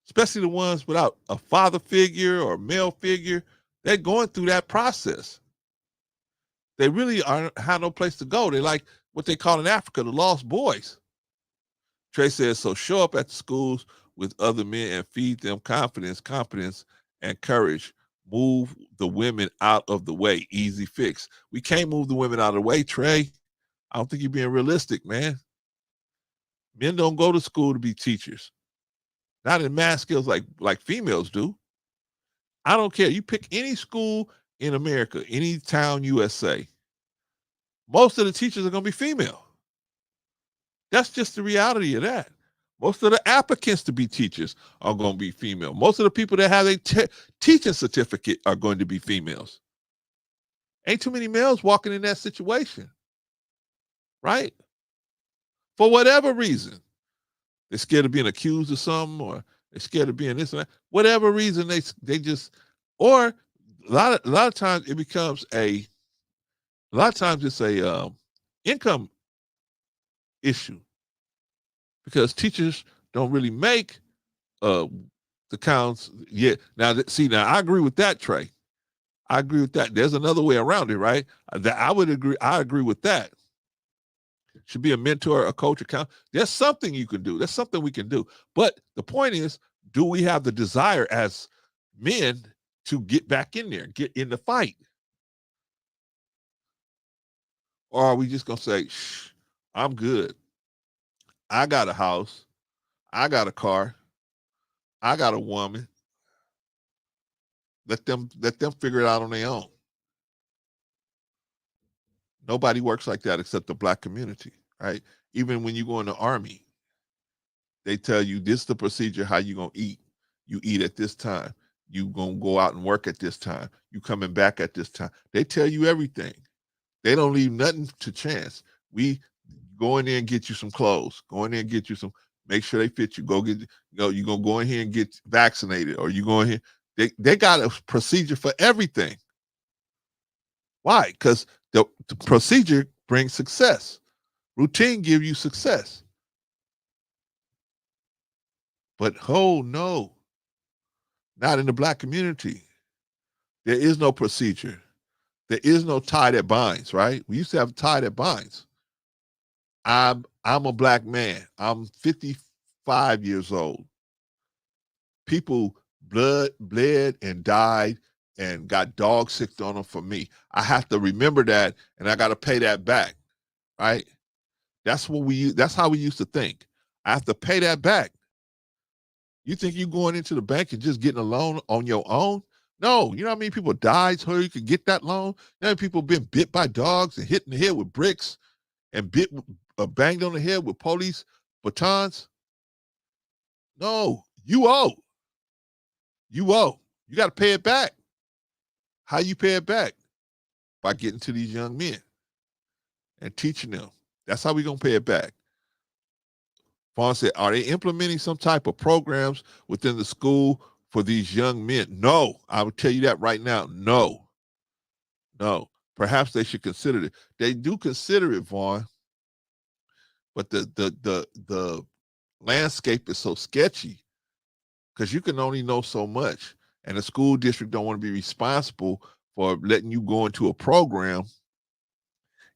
Especially the ones without a father figure or male figure, they're going through that process. They really have no place to go. They're like what they call in Africa, the lost boys. Trey says, so show up at the schools with other men and feed them confidence, and courage. Move the women out of the way. Easy fix. We can't move the women out of the way, Trey. I don't think you're being realistic, man. Men don't go to school to be teachers. Not in math skills like females do. I don't care. You pick any school in America, any town, USA. Most of the teachers are going to be female. That's just the reality of that. Most of the applicants to be teachers are going to be female. Most of the people that have a teaching certificate are going to be females. Ain't too many males walking in that situation. Right? For whatever reason. They're scared of being accused of something, or They're scared of being this and that. Whatever reason they just, or a lot of times it becomes a lot of times it's a income issue because teachers don't really make the counts yet. Now, now I agree with that, Trey. I agree with that. There's another way around it, right? That I would agree. I agree with that. Should be a mentor, a coach, account. There's something you can do. There's something we can do. But the point is, do we have the desire as men to get back in there, get in the fight? Or are we just gonna say, shh, I'm good. I got a house, I got a car, I got a woman. Let them figure it out on their own. Nobody works like that except the black community, right? Even when you go in the army, they tell you this is the procedure, how you gonna eat. You eat at this time. You gonna go out and work at this time. You coming back at this time. They tell you everything. They don't leave nothing to chance. We go in there and get you some clothes. Go in there and get you some, make sure they fit you. Go get, you're gonna go in here and get vaccinated, or you go in here. They got a procedure for everything. Why? Because the procedure brings success. Routine gives you success. But oh no, not in the black community. There is no procedure. There is no tie that binds, right? We used to have a tie that binds. I'm a black man. I'm 55 years old. People bled and died and got dog sick on them for me. I have to remember that, and I got to pay that back, right? That's how we used to think. I have to pay that back. You think you going into the bank and just getting a loan on your own? No, you know how many people died so you could get that loan? You know how many people been bit by dogs and hit in the head with bricks and banged on the head with police batons? No, you owe. You owe. You got to pay it back. How you pay it back? By getting to these young men and teaching them. That's how we going to pay it back. Vaughn said, are they implementing some type of programs within the school for these young men? No, I will tell you that right now. No. Perhaps they should consider it. They do consider it, Vaughn, but the landscape is so sketchy because you can only know so much, and the school district don't want to be responsible for letting you go into a program,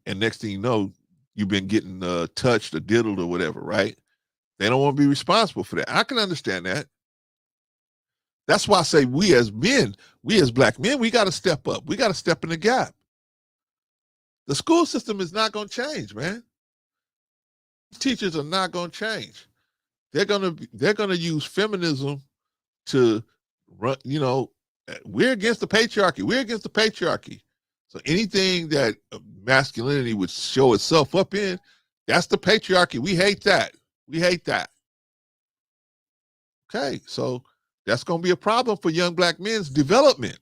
and next thing you know, you've been getting touched or diddled or whatever, right? They don't want to be responsible for that. I can understand that. That's why I say we as men, we as black men, we got to step up. We got to step in the gap. The school system is not going to change, man. Teachers are not going to change. They're going to use feminism to run, we're against the patriarchy. We're against the patriarchy. So anything that masculinity would show itself up in, that's the patriarchy. We hate that. We hate that. Okay, so that's going to be a problem for young black men's development,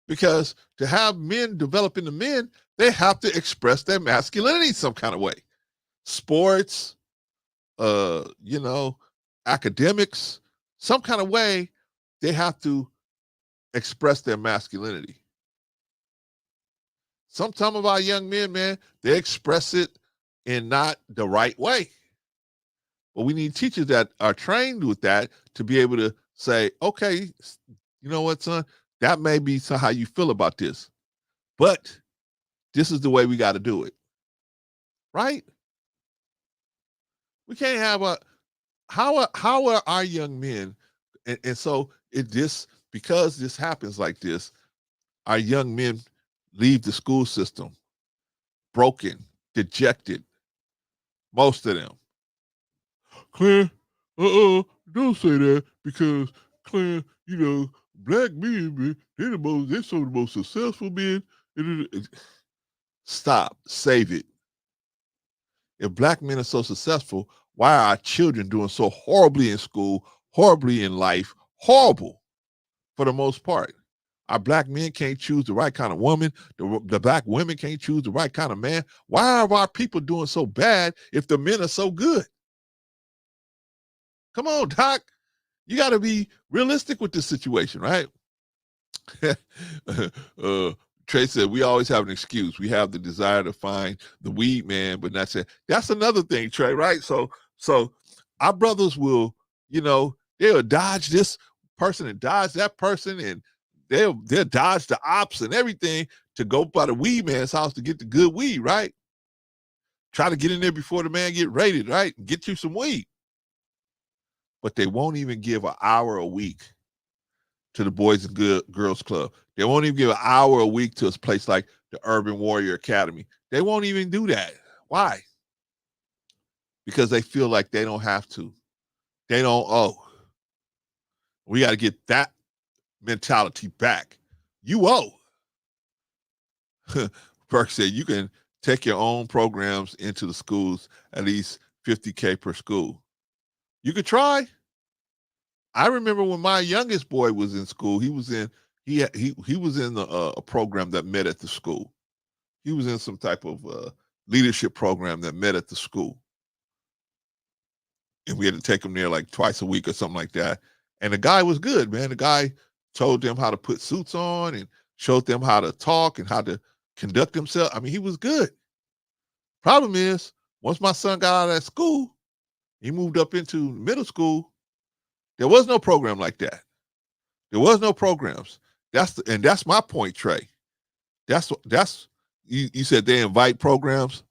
because to have men develop into men, they have to express their masculinity some kind of way. Sports, academics, some kind of way, they have to express their masculinity. Some of our young men, man, they express it in not the right way. But we need teachers that are trained with that to be able to say, okay, you know what, son, that may be how you feel about this, but this is the way we got to do it, right? We can't have how are our young men, and so because this happens like this, our young men leave the school system broken, dejected, most of them. Claire, don't say that, because Claire, black men, they're some of the most successful men. Stop, save it. If black men are so successful, why are our children doing so horribly in school, horribly in life, horrible for the most part? Our black men can't choose the right kind of woman. The black women can't choose the right kind of man. Why are our people doing so bad if the men are so good? Come on, Doc. You got to be realistic with this situation, right? Trey said, we always have an excuse. We have the desire to find the weed man, but not say that's another thing, Trey, right? So our brothers will, they'll dodge this person and dodge that person, and they'll dodge the ops and everything to go by the weed man's house to get the good weed, right? Try to get in there before the man get raided, right? Get you some weed. But they won't even give an hour a week to the Boys and Girls Club. They won't even give an hour a week to a place like the Urban Warrior Academy. They won't even do that. Why? Because they feel like they don't have to. They don't owe. We got to get that mentality back. You owe. Perk said you can take your own programs into the schools, at least $50K per school. You could try. I remember when my youngest boy was in school, he was in a program that met at the school. He was in some type of leadership program that met at the school. And we had to take him there like twice a week or something like that. And the guy was good, man. The guy told them how to put suits on and showed them how to talk and how to conduct himself. I mean, he was good. Problem is, once my son got out of that school, he moved up into middle school. There was no program like that. There was no programs. That's my point, Trey. That's you said they invite programs,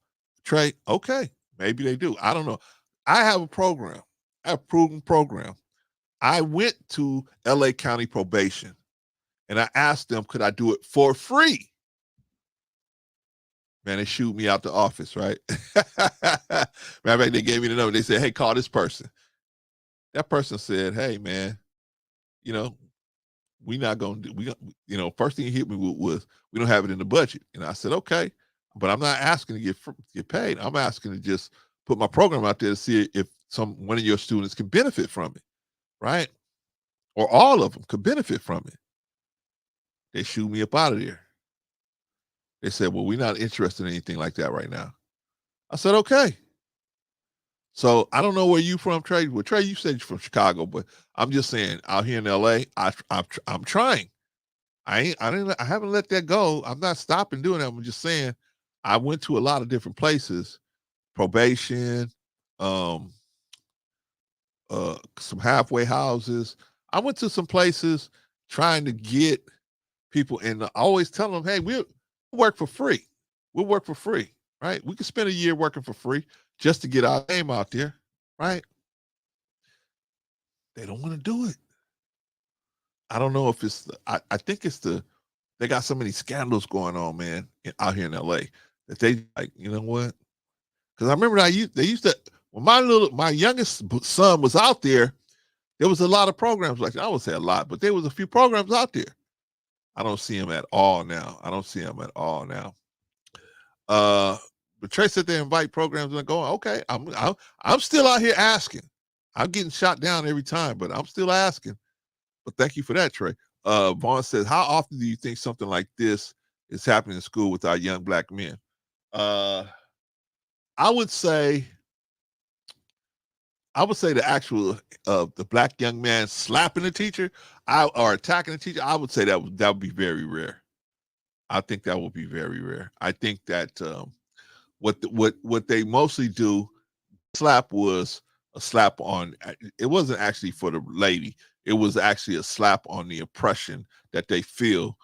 Trey. Okay, maybe they do. I don't know. I have a program. I have a proven program. I went to LA County Probation and I asked them, could I do it for free? Man, they shoot me out the office, right? Matter of fact, they gave me the number. They said, hey, call this person. That person said, hey, man, we not going to do, first thing he hit me with was, we don't have it in the budget. And I said, okay, but I'm not asking to get paid. I'm asking to just put my program out there to see if one of your students can benefit from it, right? Or all of them could benefit from it. They shoot me up out of there. They said, well, we're not interested in anything like that right now. I said, okay. So I don't know where you from, Trey. Well, Trey, you said you're from Chicago, but I'm just saying, out here in LA, I'm trying. I haven't let that go. I'm not stopping doing that. I'm just saying, I went to a lot of different places, probation, some halfway houses. I went to some places trying to get people, and I always tell them, hey, we'll work for free. We'll work for free, right? We can spend a year working for free just to get our name out there, right? They don't want to do it. I don't know if it's I think it's they got so many scandals going on, man, out here in LA that they like, you know what? Because I remember they used to, when my youngest son was out there was a lot of programs like that. I would say a lot, but there was a few programs out there. I don't see them at all now. But Trey said they invite programs and going, okay, I'm still out here asking. I'm getting shot down every time, but I'm still asking. But thank you for that, Trey. Vaughn says, how often do you think something like this is happening in school with our young black men? I would say the actual the black young man slapping the teacher or attacking the teacher, I would say that would be very rare. I think that would be very rare. I think that what they mostly do, slap was a slap on, it wasn't actually for the lady. It was actually a slap on the oppression that they feel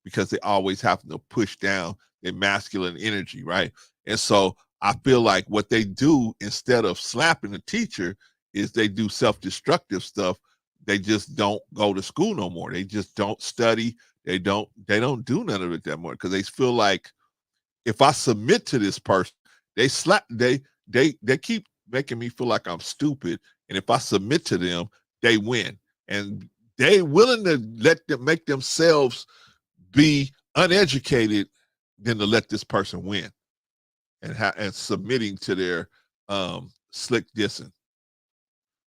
because they always have to push down their masculine energy, right? And so I feel like what they do instead of slapping the teacher is they do self-destructive stuff. They just don't go to school no more. They just don't study. They don't do none of it that more because they feel like if I submit to this person, they keep making me feel like I'm stupid. And if I submit to them, they win. And they willing to make themselves be uneducated than to let this person win and submitting to their slick dissing.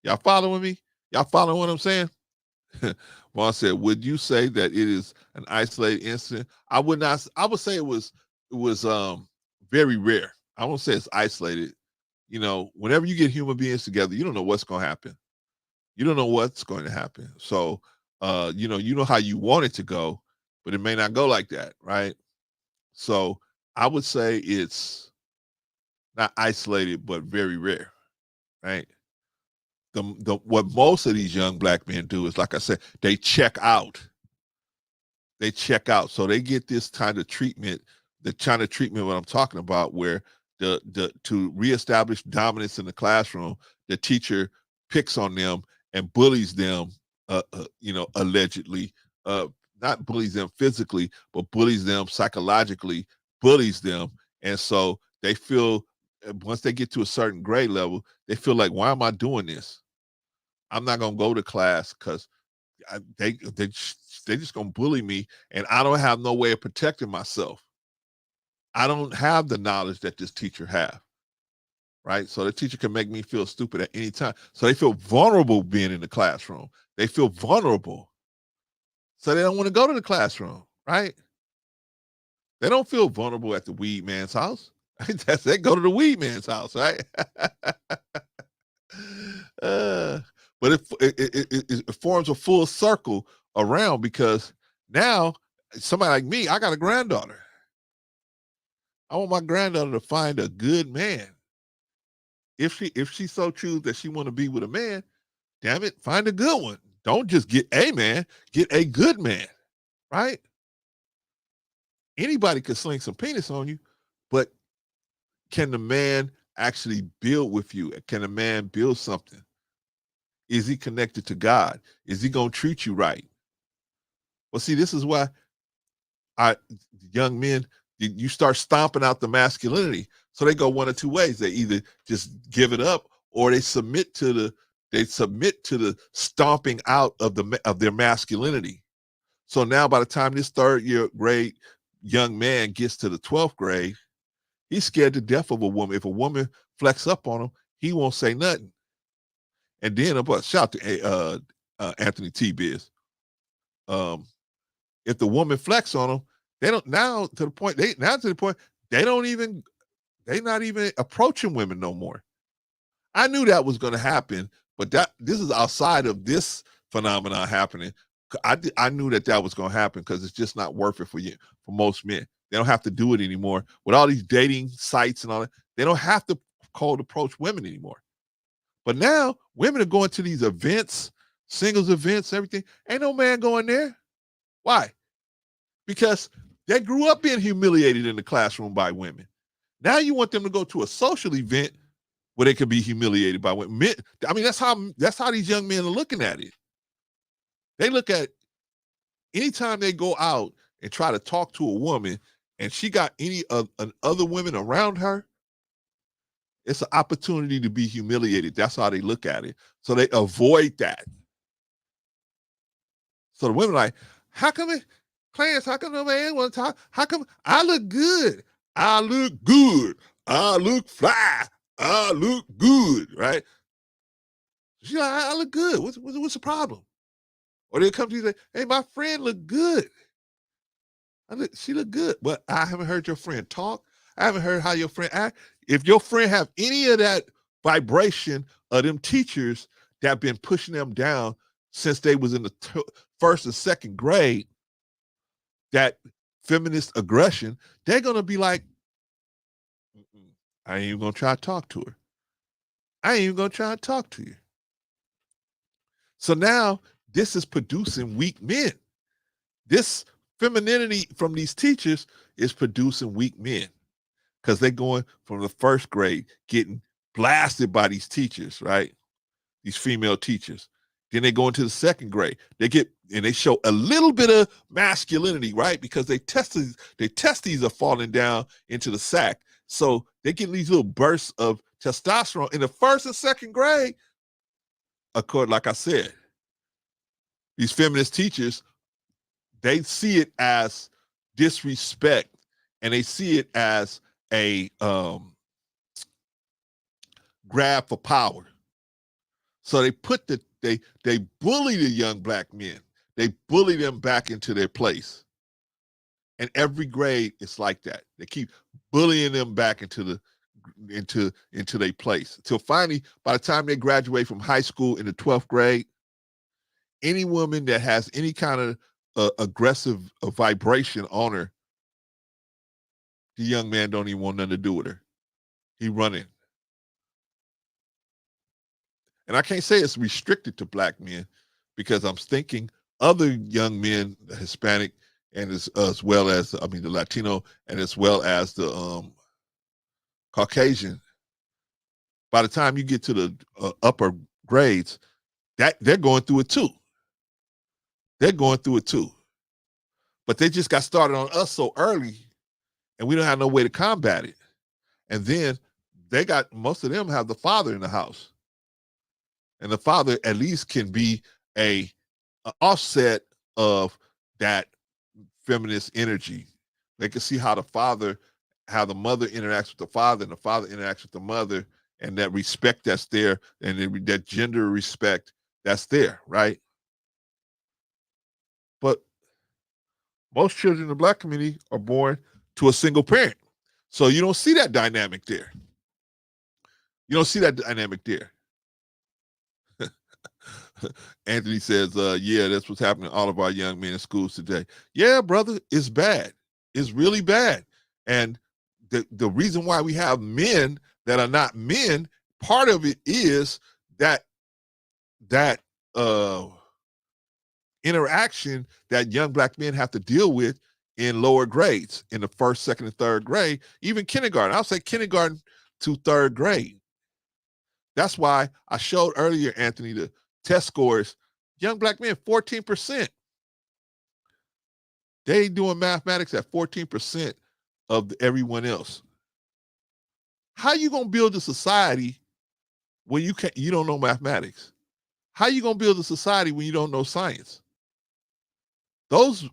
Y'all following me? Y'all following what I'm saying? Vaughn said, would you say that it is an isolated incident? I would not. I would say it was very rare. I won't say it's isolated. Whenever you get human beings together, you don't know what's going to happen. You don't know what's going to happen. So, you know how you want it to go, but it may not go like that, right? So I would say it's not isolated, but very rare, right? The what most of these young black men do is, like I said, they check out. They check out. So they get this kind of treatment, the kind of treatment what I'm talking about, where the to reestablish dominance in the classroom, the teacher picks on them and bullies them, allegedly, not bullies them physically, but bullies them psychologically, bullies them. And so they feel, once they get to a certain grade level, they feel like, why am I doing this? I'm not going to go to class because they just gonna bully me, and I don't have no way of protecting myself. I don't have the knowledge that this teacher have, right? So the teacher can make me feel stupid at any time. So they feel vulnerable being in the classroom. They feel vulnerable, so they don't want to go to the classroom, right? They don't feel vulnerable at the weed man's house. They go to the weed man's house, right? But it forms a full circle around, because now somebody like me, I got a granddaughter. I want my granddaughter to find a good man. If she so choose that she want to be with a man, damn it, find a good one. Don't just get a man, get a good man, right? Anybody could sling some penis on you, but can the man actually build with you? Can a man build something? Is he connected to God? Is he going to treat you right? Well, see, this is why young men, you start stomping out the masculinity. So they go one of two ways. They either just give it up, or they submit to the stomping out of their masculinity. So now by the time this third year grade young man gets to the 12th grade, he's scared to death of a woman. If a woman flex up on him, he won't say nothing. And then, shout to Anthony T. Biz. If the woman flex on them, they don't now to the point they're not even approaching women no more. I knew that was going to happen, but this is outside of this phenomenon happening. I knew that was going to happen, because it's just not worth it for most men. They don't have to do it anymore with all these dating sites and all that. They don't have to cold approach women anymore. But now women are going to these events, singles events, everything. Ain't no man going there. Why? Because they grew up being humiliated in the classroom by women. Now you want them to go to a social event where they could be humiliated by women. I mean, that's how these young men are looking at it. They look at anytime they go out and try to talk to a woman and she got any other women around her, it's an opportunity to be humiliated. That's how they look at it. So they avoid that. So the women are like, how come no man want to talk? How come I look good? I look good. I look fly. I look good, right? She's like, I look good. What's the problem? Or they'll come to you and say, hey, my friend look good. She look good. But I haven't heard your friend talk. I haven't heard how your friend act. If your friend have any of that vibration of them teachers that have been pushing them down since they was in the first and second grade, that feminist aggression, they're going to be like, I ain't even going to try to talk to her. I ain't even going to try to talk to you. So now this is producing weak men. This femininity from these teachers is producing weak men, because they're going from the first grade getting blasted by these teachers, right? These female teachers. Then they go into the second grade. They show a little bit of masculinity, right? Because their testes are falling down into the sack. So they get these little bursts of testosterone in the first and second grade. According, like I said, these feminist teachers, they see it as disrespect, and they see it as a grab for power. So they they bully the young black men. They bully them back into their place. And every grade it's like that. They keep bullying them back into the into their place. Till finally, by the time they graduate from high school in the 12th grade, any woman that has any kind of aggressive vibration on her, the young man don't even want nothing to do with her. He running. And I can't say it's restricted to black men, because I'm thinking other young men, the Hispanic, and as well as, the Latino, and as well as the Caucasian. By the time you get to the upper grades, that they're going through it too. They're going through it too. But they just got started on us so early, and we don't have no way to combat it. And then most of them have the father in the house. And the father at least can be a offset of that feminist energy. They can see how the mother interacts with the father, and the father interacts with the mother, and that respect that's there, and that gender respect that's there, right? But most children in the black community are born to a single parent. So you don't see that dynamic there. You don't see that dynamic there. Anthony says, yeah, that's what's happening to all of our young men in schools today. Yeah, brother, it's bad. It's really bad. And the reason why we have men that are not men, part of it is that interaction that young black men have to deal with in lower grades, in the first, second, and third grade, even kindergarten. I'll say kindergarten to third grade. That's why I showed earlier, Anthony, the test scores. Young black men, 14%. They doing mathematics at 14% of everyone else. How you gonna build a society when you don't know mathematics? How you gonna build a society when you don't know science? Those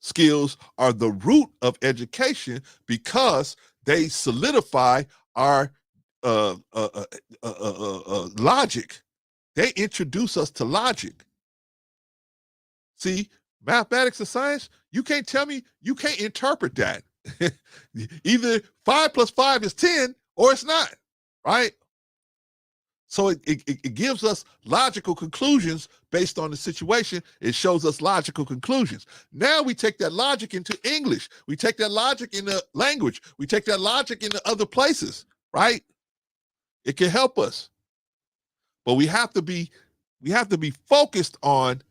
skills are the root of education, because they solidify our logic. They introduce us to logic. See, mathematics and science, you can't tell me, you can't interpret that. Either 5 plus 5 is 10 or it's not, right? So it gives us logical conclusions based on the situation. It shows us logical conclusions. Now we take that logic into English. We take that logic into language. We take that logic into other places, right? It can help us. But we have to be focused on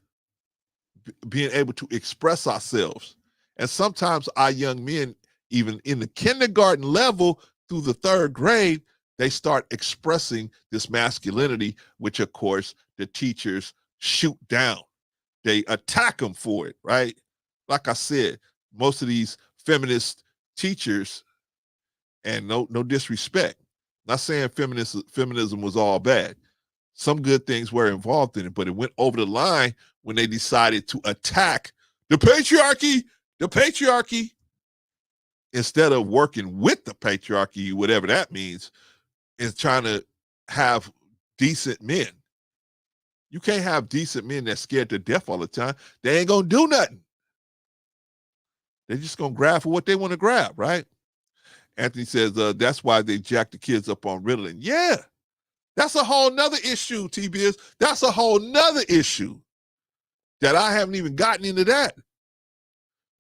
being able to express ourselves. And sometimes our young men, even in the kindergarten level through the third grade, they start expressing this masculinity, which of course the teachers shoot down. They attack them for it, right? Like I said, most of these feminist teachers, and no disrespect, not saying feminism was all bad. Some good things were involved in it, but it went over the line when they decided to attack the patriarchy, instead of working with the patriarchy, whatever that means, is trying to have decent men. You can't have decent men that's scared to death all the time. They ain't gonna do nothing. They're just gonna grab for what they want to grab, right? Anthony says, that's why they jack the kids up on Ritalin. Yeah, that's a whole nother issue, T-Biz. That's a whole nother issue that I haven't even gotten into that.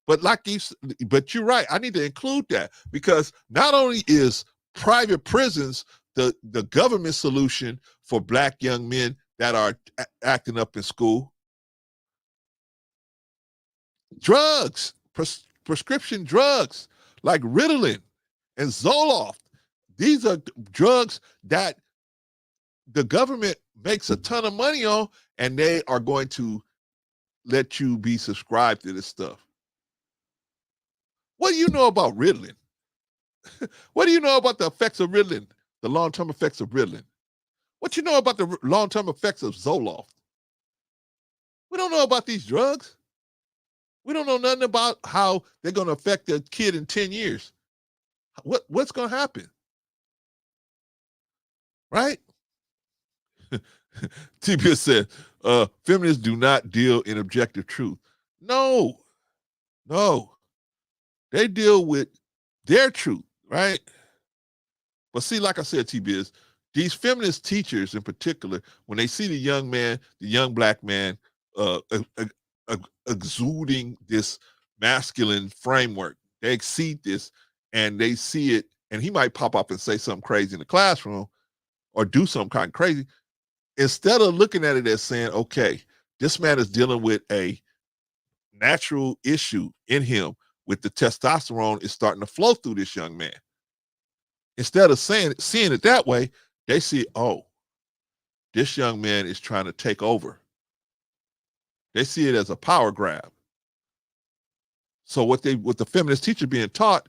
But you're right. I need to include that, because not only is private prisons the government solution for black young men that are acting up in school, drugs, prescription drugs like Ritalin and Zoloft, these are drugs that the government makes a ton of money on, and they are going to let you be subscribed to this stuff. What do you know about Ritalin? What do you know about the effects of Ritalin, the long-term effects of Ritalin? What you know about the long-term effects of Zoloft? We don't know about these drugs. We don't know nothing about how they're going to affect the kid in 10 years. What's going to happen? Right? TBS said, feminists do not deal in objective truth. No. They deal with their truth, right? But see, like I said, T-Biz, these feminist teachers in particular, when they see the young man, the young black man, uh, exuding this masculine framework, they exceed this and they see it, and he might pop up and say something crazy in the classroom or do something kind of crazy. Instead of looking at it as saying, okay, this man is dealing with a natural issue in him with the testosterone is starting to flow through this young man. Instead of seeing it that way, they see, oh, this young man is trying to take over. They see it as a power grab. So what the feminist teacher being taught,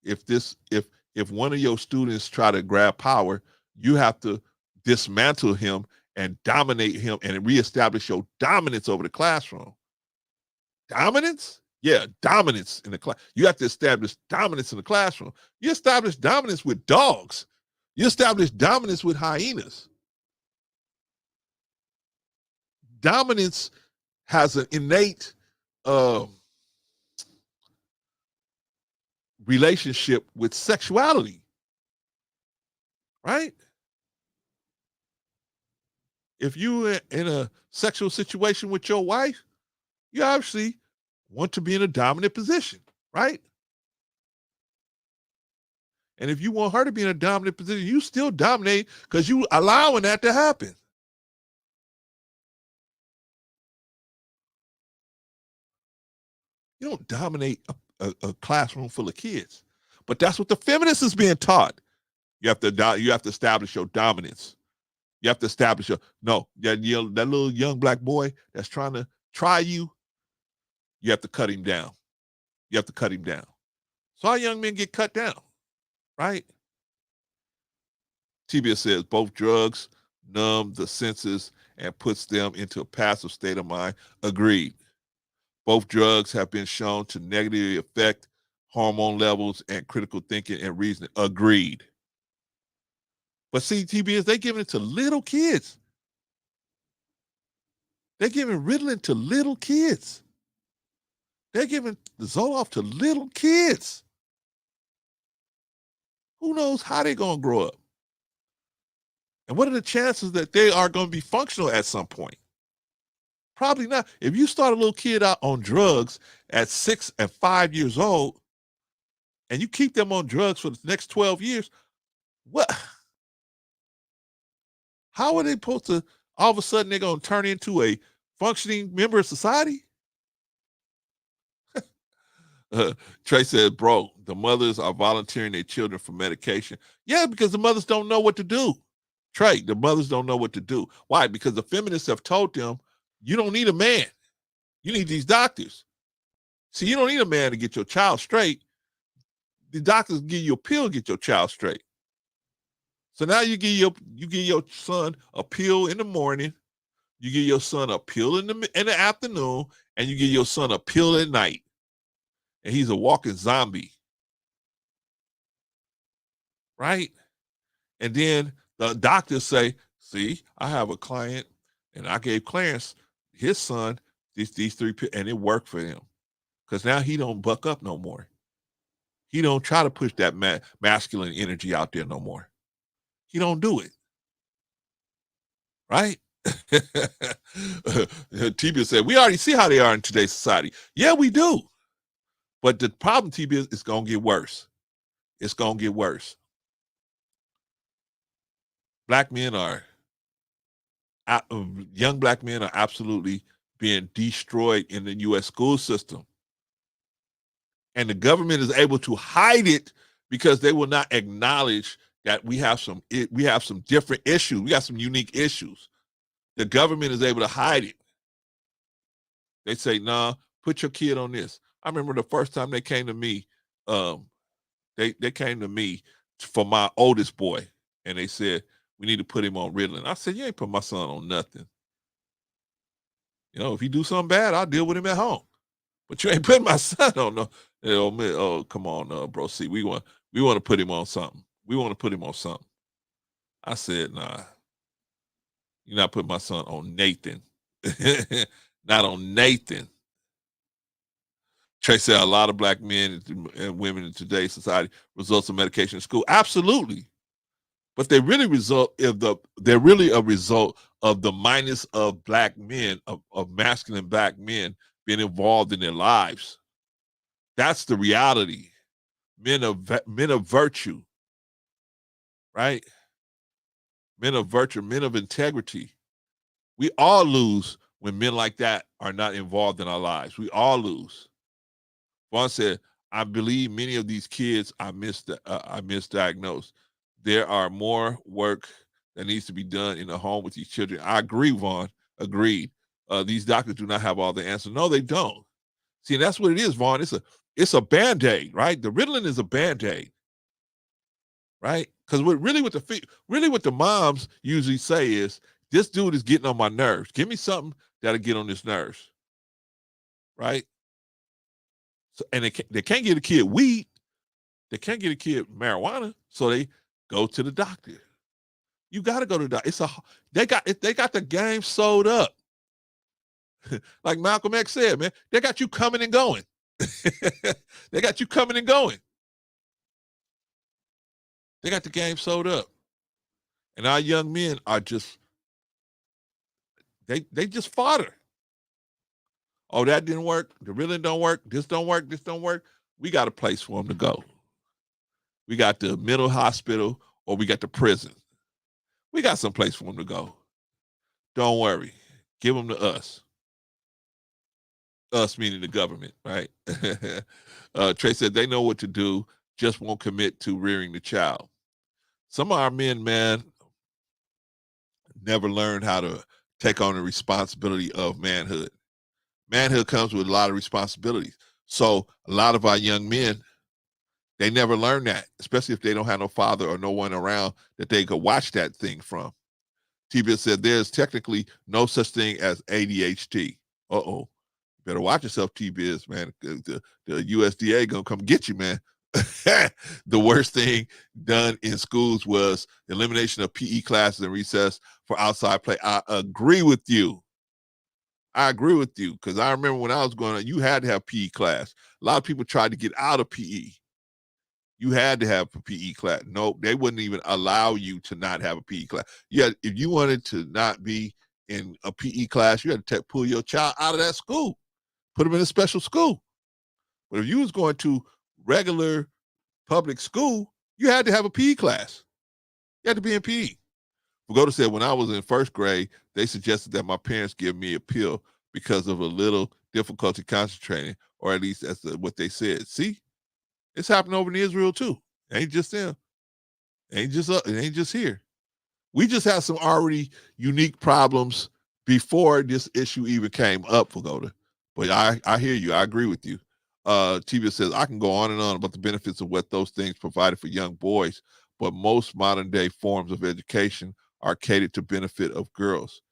if one of your students try to grab power, you have to dismantle him and dominate him and reestablish your dominance over the classroom. Dominance? Yeah, dominance in the class. You have to establish dominance in the classroom. You establish dominance with dogs. You establish dominance with hyenas. Dominance has an innate relationship with sexuality, right? If you're in a sexual situation with your wife, you obviously want to be in a dominant position, right? And if you want her to be in a dominant position, you still dominate because you allowing that to happen. You don't dominate a classroom full of kids. But that's what the feminist is being taught. You have to establish your dominance. You have to establish that little young black boy that's trying to try you, you have to cut him down. You have to cut him down. So our young men get cut down, right? TBS says both drugs numb the senses and puts them into a passive state of mind. Agreed. Both drugs have been shown to negatively affect hormone levels and critical thinking and reasoning. Agreed. But see, TBS, they giving it to little kids. They're giving Ritalin to little kids. They're giving the Zoloft to little kids. Who knows how they're going to grow up? And what are the chances that they are going to be functional at some point? Probably not. If you start a little kid out on drugs at 6 and 5 years old, and you keep them on drugs for the next 12 years, what? How are they supposed to, all of a sudden, they're going to turn into a functioning member of society? Trey said, bro, the mothers are volunteering their children for medication. Yeah, because the mothers don't know what to do. Trey, the mothers don't know what to do. Why? Because the feminists have told them, you don't need a man. You need these doctors. See, you don't need a man to get your child straight. The doctors give you a pill to get your child straight. So now you give your son a pill in the morning, you give your son a pill in the afternoon, and you give your son a pill at night. And he's a walking zombie. Right? And then the doctors say, see, I have a client and I gave Clarence, his son, these three pills, and it worked for him. Because now he don't buck up no more. He don't try to push that masculine energy out there no more. He don't do it. Right? TB said, we already see how they are in today's society. Yeah, we do. But the problem, TB, is it's going to get worse. It's going to get worse. Black men are, young black men are absolutely being destroyed in the U.S. school system. And the government is able to hide it because they will not acknowledge that we have some different issues. We got some unique issues. The government is able to hide it. They say, nah, put your kid on this. I remember the first time they came to me, they came to me for my oldest boy, and they said, we need to put him on Ritalin. I said, you ain't put my son on nothing. You know, if he do something bad, I'll deal with him at home. But you ain't putting my son on no. Oh, come on, bro. See, we want to put him on something. We want to put him on something. I said, nah. You're not putting my son on Nathan. Not on Nathan. Trey said a lot of black men and women in today's society results of medication in school. Absolutely. But they're really a result of the minus of black men, of masculine black men being involved in their lives. That's the reality. Men of virtue, right? Men of virtue, men of integrity. We all lose when men like that are not involved in our lives. We all lose. Vaughn said, I believe many of these kids I misdiagnosed. There are more work that needs to be done in the home with these children. I agree, Vaughn. Agreed. These doctors do not have all the answers. No, they don't. See, that's what it is, Vaughn. It's a Band-Aid, right? The Ritalin is a Band-Aid, right? Because what the moms usually say is, this dude is getting on my nerves. Give me something that'll get on his nerves, right? So, and they can't get a kid weed. They can't get a kid marijuana, so they go to the doctor. You got to go to the doctor. They got the game sold up. Like Malcolm X said, man, they got you coming and going. They got you coming and going. They got the game sold up. And our young men are just, they just fodder. Oh, that didn't work. The Ritalin don't work. This don't work. This don't work. We got a place for them to go. We got the mental hospital, or we got the prison. We got some place for them to go. Don't worry. Give them to us. Us meaning the government, right? Trey said they know what to do, just won't commit to rearing the child. Some of our men, man, never learned how to take on the responsibility of manhood. Manhood comes with a lot of responsibilities. So a lot of our young men, they never learn that, especially if they don't have no father or no one around that they could watch that thing from. T-Biz said there's technically no such thing as ADHD. Uh-oh. Better watch yourself, T-Biz, man. The USDA gonna come get you, man. The worst thing done in schools was the elimination of PE classes and recess for outside play. I agree with you. Because I remember when I was going on, you had to have PE class. A lot of people tried to get out of PE. You had to have a PE class. No, they wouldn't even allow you to not have a PE class. Yeah, if you wanted to not be in a PE class, you had to pull your child out of that school, put them in a special school. But if you was going to regular public school, you had to have a PE class. You had to be in PE. Pagoda said, when I was in first grade, they suggested that my parents give me a pill because of a little difficulty concentrating, or at least that's what they said. See, it's happening over in Israel too. It ain't just them. It ain't just here. We just have some already unique problems before this issue even came up, Pagoda. But I hear you. I agree with you. TV says, I can go on and on about the benefits of what those things provided for young boys, but most modern day forms of education are catered to benefit of girls.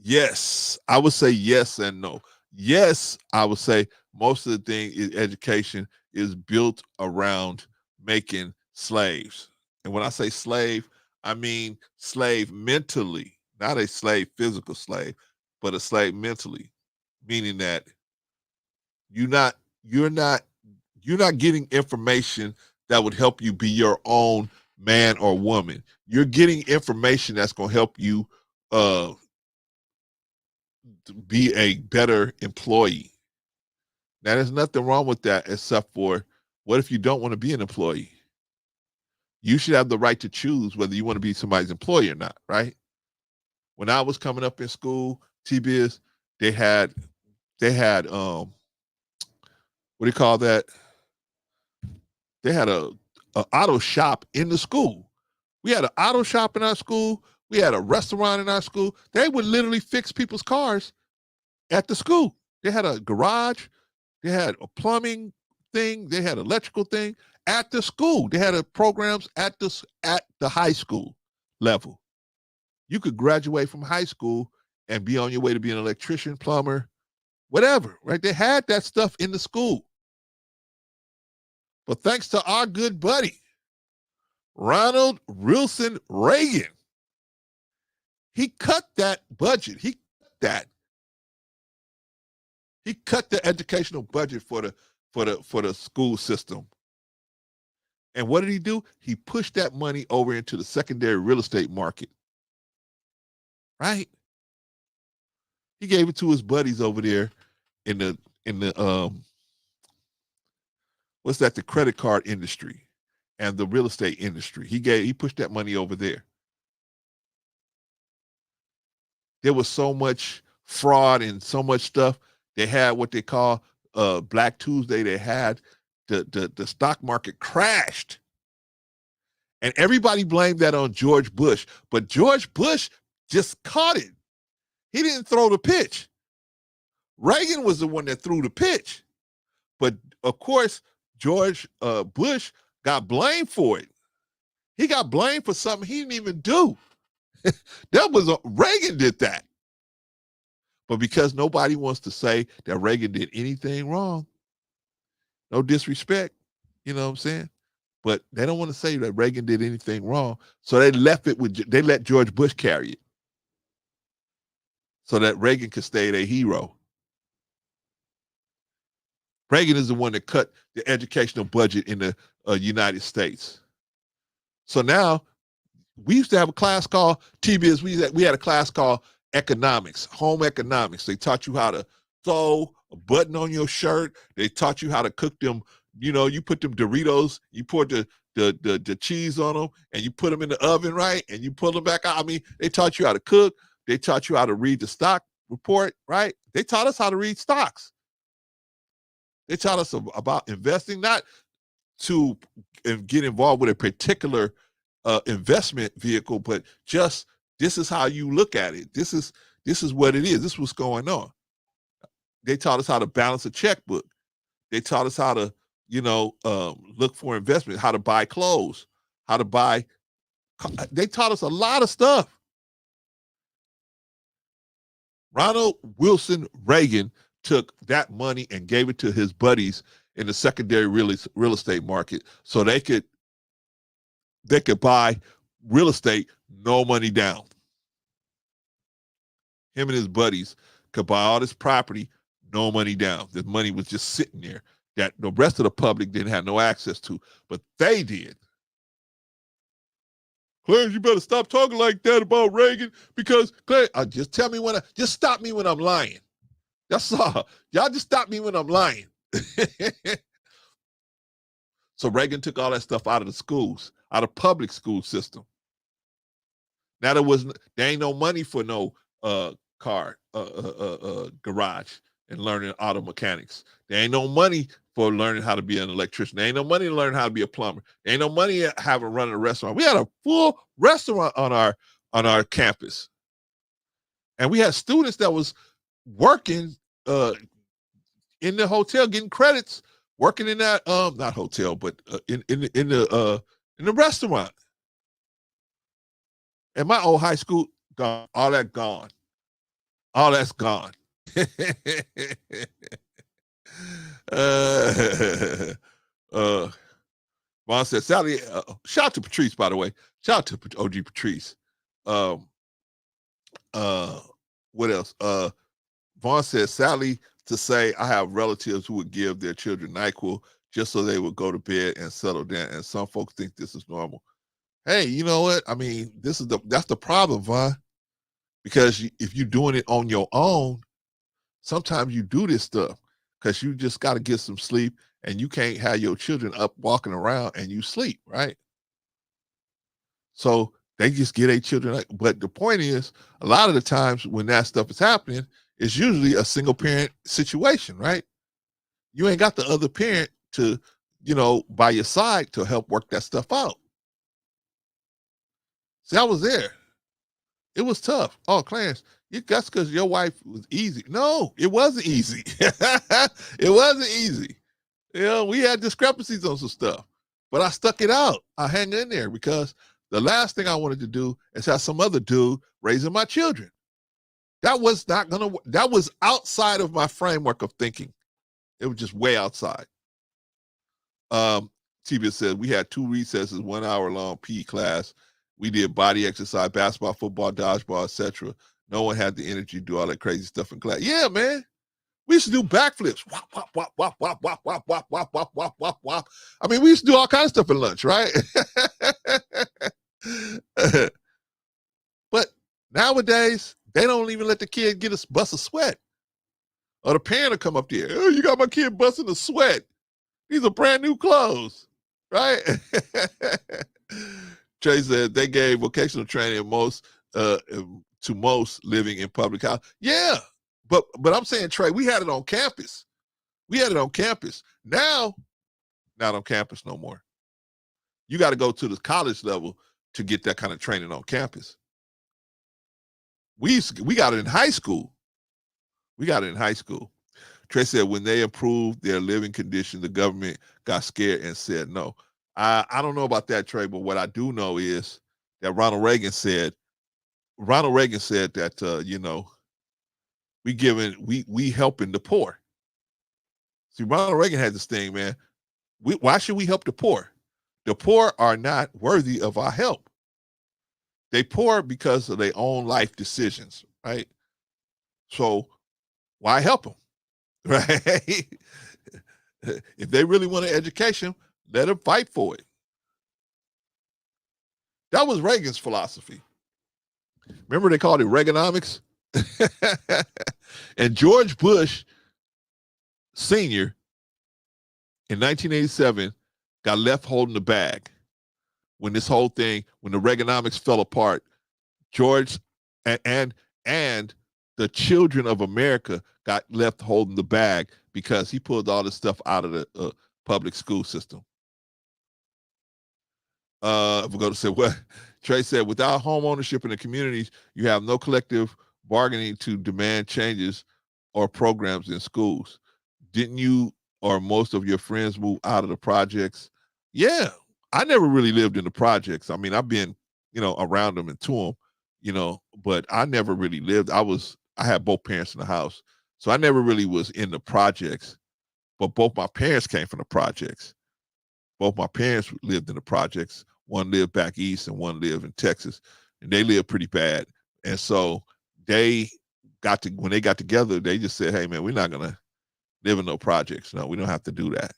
Yes, I would say yes and no. Yes, I would say most of the thing is education is built around making slaves. And when I say slave, I mean slave mentally, not a slave physical slave, but a slave mentally, meaning that you're not getting information that would help you be your own man or woman. You're getting information that's going to help you be a better employee. Now, there's nothing wrong with that, except for, what if you don't want to be an employee? You should have the right to choose whether you want to be somebody's employee or not, right? When I was coming up in school, T-Biz, they had what do you call that? They had a auto shop in the school. We had an auto shop in our school. We had a restaurant in our school. They would literally fix people's cars at the school. They had a garage. They had a plumbing thing. They had an electrical thing at the school. They had programs at the high school level. You could graduate from high school and be on your way to be an electrician, plumber, whatever, right? They had that stuff in the school. But thanks to our good buddy, Ronald Wilson Reagan, he cut that budget. He cut the educational budget for the school system. And what did he do? He pushed that money over into the secondary real estate market. Right? He gave it to his buddies over there in the what's that, the credit card industry and the real estate industry. He pushed that money over there. There was so much fraud and so much stuff. They had what they call Black Tuesday. They had the stock market crashed. And everybody blamed that on George Bush. But George Bush just caught it. He didn't throw the pitch. Reagan was the one that threw the pitch. But of course, George Bush got blamed for it. He got blamed for something he didn't even do. Reagan did that. But because nobody wants to say that Reagan did anything wrong, no disrespect, you know what I'm saying? But they don't want to say that Reagan did anything wrong. So they let George Bush carry it so that Reagan could stay their hero. Reagan is the one that cut the educational budget in the United States. So now we used to have a class called TBS. We had a class called economics, home economics. They taught you how to sew a button on your shirt. They taught you how to cook them. You know, you put them Doritos, you pour the cheese on them, and you put them in the oven, right? And you pull them back out. I mean, they taught you how to cook. They taught you how to read the stock report, right? They taught us how to read stocks. They taught us about investing, not to get involved with a particular investment vehicle, but just this is how you look at it. This is what it is. This is what's going on. They taught us how to balance a checkbook. They taught us how to, look for investment, how to buy clothes, how to buy. They taught us a lot of stuff. Ronald Wilson Reagan took that money and gave it to his buddies in the secondary real estate market so they could buy real estate, no money down. Him and his buddies could buy all this property, no money down. The money was just sitting there that the rest of the public didn't have no access to, but they did. Clarence, you better stop talking like that about Reagan because Clarence, just stop me when I'm lying. That's all. Y'all just stop me when I'm lying. So Reagan took all that stuff out of the schools, out of public school system. Now there ain't no money for no car garage and learning auto mechanics. There ain't no money for learning how to be an electrician. There ain't no money to learn how to be a plumber. There ain't no money to having running a restaurant. We had a full restaurant on our campus, and we had students that was working in the hotel, getting credits, working in that not hotel, but in the restaurant. And my old high school, gone, all that gone. All that's gone. Vaughn said, Sally, shout out to Patrice, by the way. Shout out to OG Patrice. What else? Vaughn said, Sally, to say I have relatives who would give their children NyQuil just so they would go to bed and settle down. And some folks think this is normal. Hey, you know what? I mean, that's the problem, Vaughn. Because if you're doing it on your own, sometimes you do this stuff because you just got to get some sleep and you can't have your children up walking around and you sleep, right? So they just get their children. But the point is, a lot of the times when that stuff is happening, it's usually a single parent situation, right? You ain't got the other parent to, by your side to help work that stuff out. See, I was there. It was tough. Oh, Clarence, that's because your wife was easy. No, it wasn't easy. It wasn't easy. We had discrepancies on some stuff, but I stuck it out. I hang in there because the last thing I wanted to do is have some other dude raising my children. That was that was outside of my framework of thinking. It was just way outside. Tibia said we had 2 recesses, 1 hour long PE class. We did body exercise, basketball, football, dodgeball, etc. No one had the energy to do all that crazy stuff in class. Yeah, man. We used to do backflips. Wop, wop, wop, wop, wop, wop, wop, wop, wop, wop, wop, wop, wop. I mean, we used to do all kinds of stuff at lunch, right? But nowadays, they don't even let the kid get a bust a sweat. Or the parent will come up there. Oh, you got my kid busting a sweat. These are brand new clothes, right? Trey said they gave vocational training to most living in public house. Yeah, but I'm saying, Trey, we had it on campus. We had it on campus. Now, not on campus no more. You got to go to the college level to get that kind of training on campus. We got it in high school. We got it in high school. Trey said when they improved their living conditions, the government got scared and said no. I don't know about that, Trey, but what I do know is that Ronald Reagan said that we helping the poor. See, Ronald Reagan had this thing, man. Why should we help the poor? The poor are not worthy of our help. They poor because of their own life decisions, right? So why help them, right? If they really want an education, let them fight for it. That was Reagan's philosophy. Remember they called it Reaganomics? And George Bush Sr. in 1987 got left holding the bag when this whole thing, when the Reaganomics fell apart. George and the children of America got left holding the bag because he pulled all this stuff out of the public school system. We're going to say what Trey said, without home ownership in the communities, you have no collective bargaining to demand changes or programs in schools. Didn't you or most of your friends move out of the projects? Yeah, I never really lived in the projects. I mean, I've been, around them and to them, but I never really lived. I had both parents in the house. So I never really was in the projects, but both my parents came from the projects. Both my parents lived in the projects. One lived back east and one lived in Texas, and they lived pretty bad. And so when they got together, they just said, hey man, we're not going to live in no projects. No, we don't have to do that.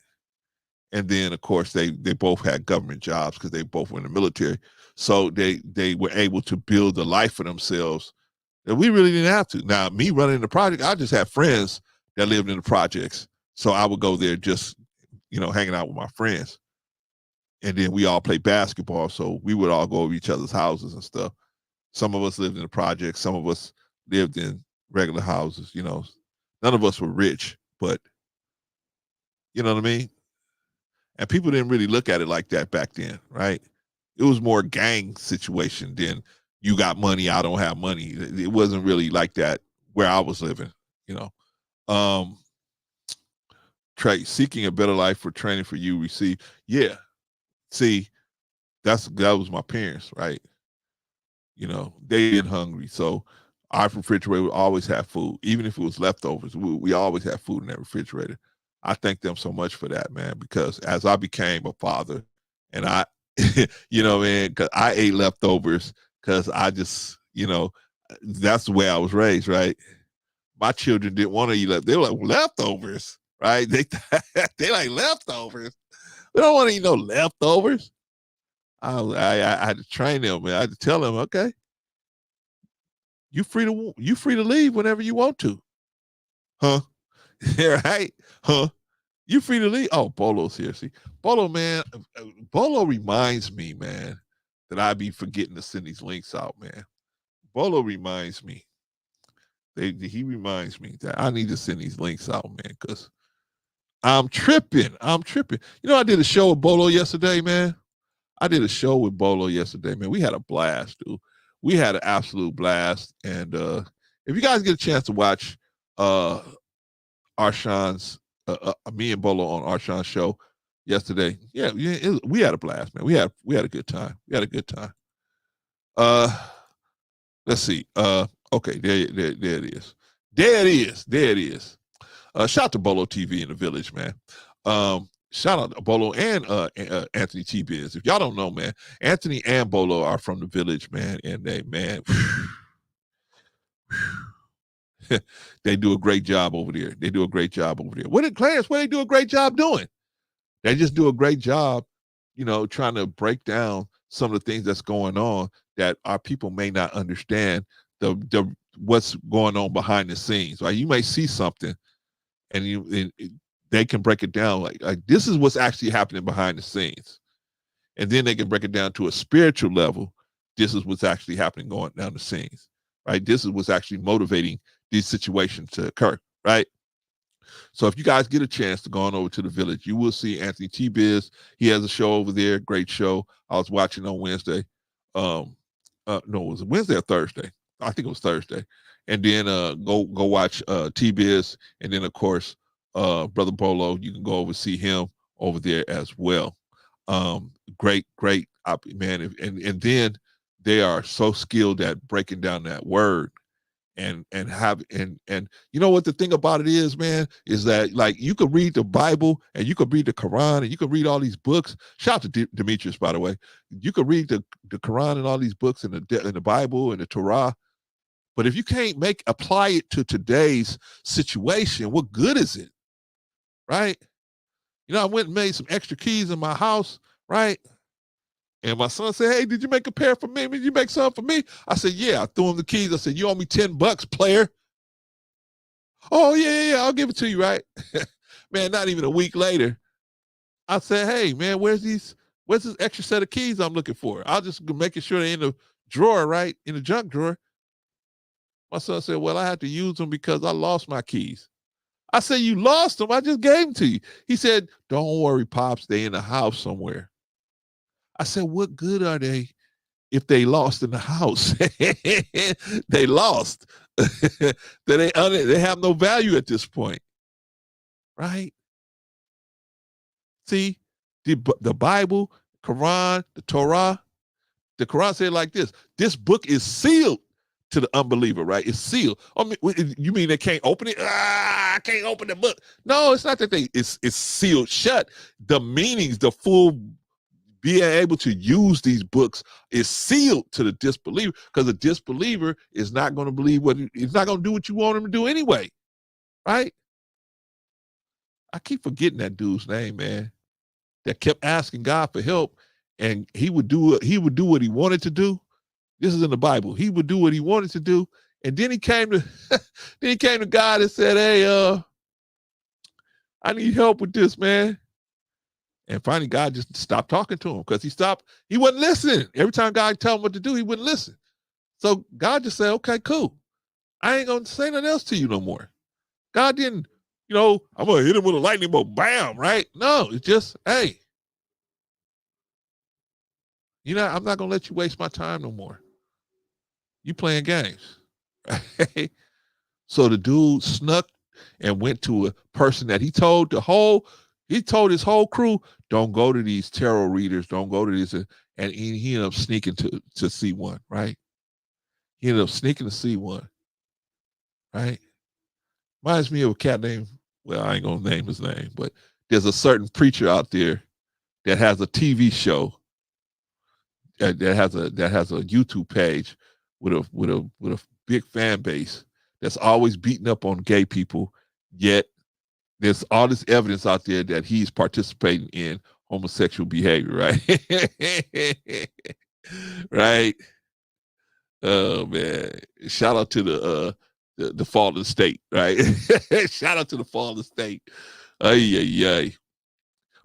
And then of course they both had government jobs because they both were in the military. So they were able to build a life for themselves that we really didn't have to. Now, me running the project, I just had friends that lived in the projects. So I would go there just, hanging out with my friends. And then we all played basketball. So we would all go over each other's houses and stuff. Some of us lived in the projects. Some of us lived in regular houses, None of us were rich, but you know what I mean? And people didn't really look at it like that back then, right? It was more gang situation than you got money, I don't have money. It wasn't really like that where I was living, Trey, seeking a better life for training for you receive. Yeah. See, that was my parents, right? They been hungry. So our refrigerator would always have food. Even if it was leftovers, we always had food in that refrigerator. I thank them so much for that, man, because as I became a father and I, man, because I ate leftovers because I just, that's the way I was raised, right? My children didn't want to eat leftovers. They were like, leftovers, right? They like leftovers. We don't want to eat no leftovers. I had to train them, man. I had to tell them, okay, you free to leave whenever you want to. Huh? Right? Huh? You free to leave? Oh, Bolo's here. See, Bolo, man. Bolo reminds me, man, that I be forgetting to send these links out, man. Bolo reminds me. He reminds me that I need to send these links out, man, because I'm tripping. I did a show with Bolo yesterday, man. Man. We had a blast, dude. We had an absolute blast. And if you guys get a chance to watch Arshawn's, me and Bolo on Arshawn's show yesterday, we had a blast, man. We had a good time. Let's see. Okay, there it is. There it is. Shout out to Bolo TV in the village, man. Shout out to Bolo and Anthony T. Biz. If y'all don't know, man, Anthony and Bolo are from the village, man. And they, man, They do a great job over there. They do a great job over there. What did Clarence? What they do a great job doing? They just do a great job, trying to break down some of the things that's going on that our people may not understand the what's going on behind the scenes. Right? You may see something, and they can break it down like this is what's actually happening behind the scenes, and then they can break it down to a spiritual level. This is what's actually happening going down the scenes. Right? This is what's actually motivating these situations to occur. Right? So if you guys get a chance to go on over to the village, you will see Anthony T. Biz. He has a show over there, great show. I was watching on Wednesday. No, it was Wednesday or Thursday. I think it was Thursday. And then go watch T. Biz. And then, of course, Brother Bolo, you can go over see him over there as well. Great, man. And then they are so skilled at breaking down that word. And you know what the thing about it is, man, is that like you could read the Bible and you could read the Quran and you could read all these books. Shout out to Demetrius, by the way. You could read the Quran and all these books in the Bible and the Torah, but if you can't apply it to today's situation, what good is it, right? I went and made some extra keys in my house, right? And my son said, "Hey, did you make a pair for me? Did you make some for me?" I said, "Yeah." I threw him the keys. I said, "You owe me $10, player." "Oh, yeah, I'll give it to you," right? Man, not even a week later, I said, "Hey, man, where's this extra set of keys I'm looking for?" I'll just making sure they're in the drawer, right? In the junk drawer. My son said, "Well, I had to use them because I lost my keys." I said, "You lost them? I just gave them to you." He said, "Don't worry, Pops. They in the house somewhere." I said, "What good are they if they lost in the house?" They lost. They have no value at this point, right? See, the Bible, Quran, the Torah, the Quran said like this: this book is sealed to the unbeliever, right? It's sealed. I mean, you mean they can't open it? I can't open the book. No, it's not that it's sealed shut. The meanings, the full being able to use these books is sealed to the disbeliever, because the disbeliever is not going to believe he's not going to do what you want him to do anyway, right? I keep forgetting that dude's name, man, that kept asking God for help, and he would do what he wanted to do. This is in the Bible. He would do what he wanted to do, and then he came to God and said, "Hey, I need help with this, man." And finally, God just stopped talking to him because he wasn't listening. Every time God told him what to do, he wouldn't listen. So God just said, "Okay, cool. I ain't going to say nothing else to you no more." God didn't, I'm going to hit him with a lightning bolt, bam, right? No, it's just, hey, I'm not going to let you waste my time no more. You playing games. Right? So the dude snuck and went to a person that he told his whole crew, "Don't go to these tarot readers. Don't go to these." And he ended up sneaking to see one, right? He ended up sneaking to see one, right? Reminds me of a cat named, well, I ain't going to name his name, but there's a certain preacher out there that has a TV show that has a YouTube page with a big fan base that's always beating up on gay people, yet there's all this evidence out there that he's participating in homosexual behavior, right? Right? Oh man! Shout out to the fallen state, right? Shout out to the fallen state. Ay.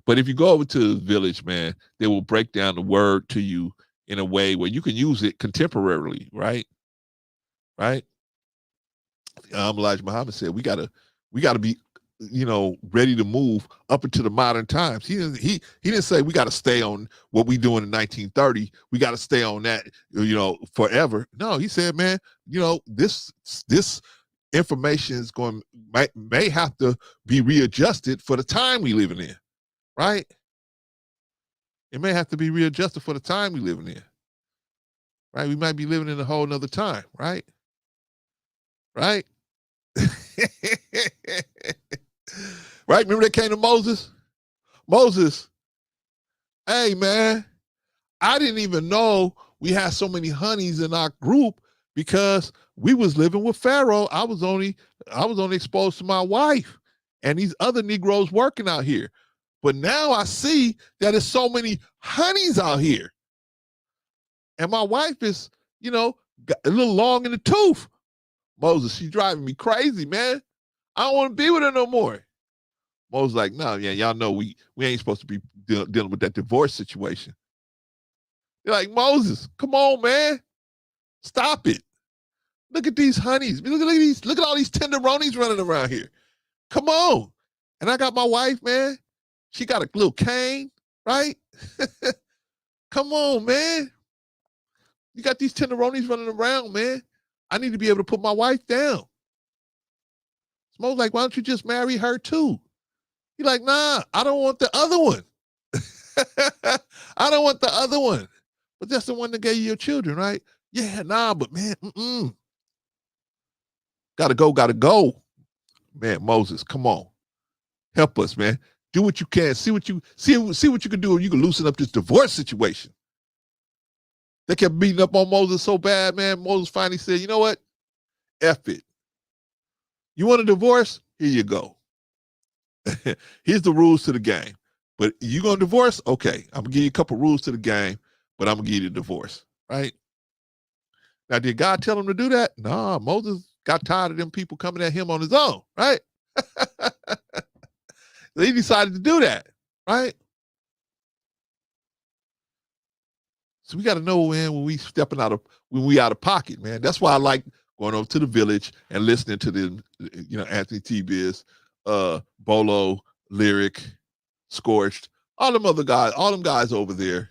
But if you go over to the village, man, they will break down the word to you in a way where you can use it contemporarily, right? Right? Elijah Muhammad said we gotta be ready to move up into the modern times. He didn't say we got to stay on what we doing in 1930. We got to stay on that, forever. No, he said, man, this information is may have to be readjusted for the time we living in, right? It may have to be readjusted for the time we living in, right? We might be living in a whole nother time, right? Right? Right? Remember they came to Moses? Moses, hey man, I didn't even know we had so many honeys in our group because we was living with Pharaoh. I was only exposed to my wife and these other Negroes working out here. But now I see that there's so many honeys out here. And my wife is, got a little long in the tooth. Moses, she's driving me crazy, man. I don't want to be with her no more. Moses like, no, yeah, y'all know we ain't supposed to be dealing with that divorce situation. They're like, Moses, come on, man. Stop it. Look at these honeys. Look at all these tenderonis running around here. Come on. And I got my wife, man. She got a little cane, right? Come on, man. You got these tenderonis running around, man. I need to be able to put my wife down. Smoke's like, why don't you just marry her too? He's like, nah, I don't want the other one. I don't want the other one. But that's the one that gave you your children, right? Yeah, nah, but man, Gotta go. Man, Moses, come on. Help us, man. Do what you can. See what you can do, and you can loosen up this divorce situation. They kept beating up on Moses so bad, man. Moses finally said, you know what? F it. You want a divorce? Here you go. Here's the rules to the game. But you gonna divorce? Okay, I'm gonna give you a couple rules to the game, but I'm gonna give you the divorce, right? Now, did God tell him to do that? No, Moses got tired of them people coming at him on his own, right? He decided to do that, right? So we got to know, man, when we out of pocket, man. That's why I like going over to the village and listening to them, Anthony T. Biz, Bolo, Lyric, Scorched, all them other guys, all them guys over there.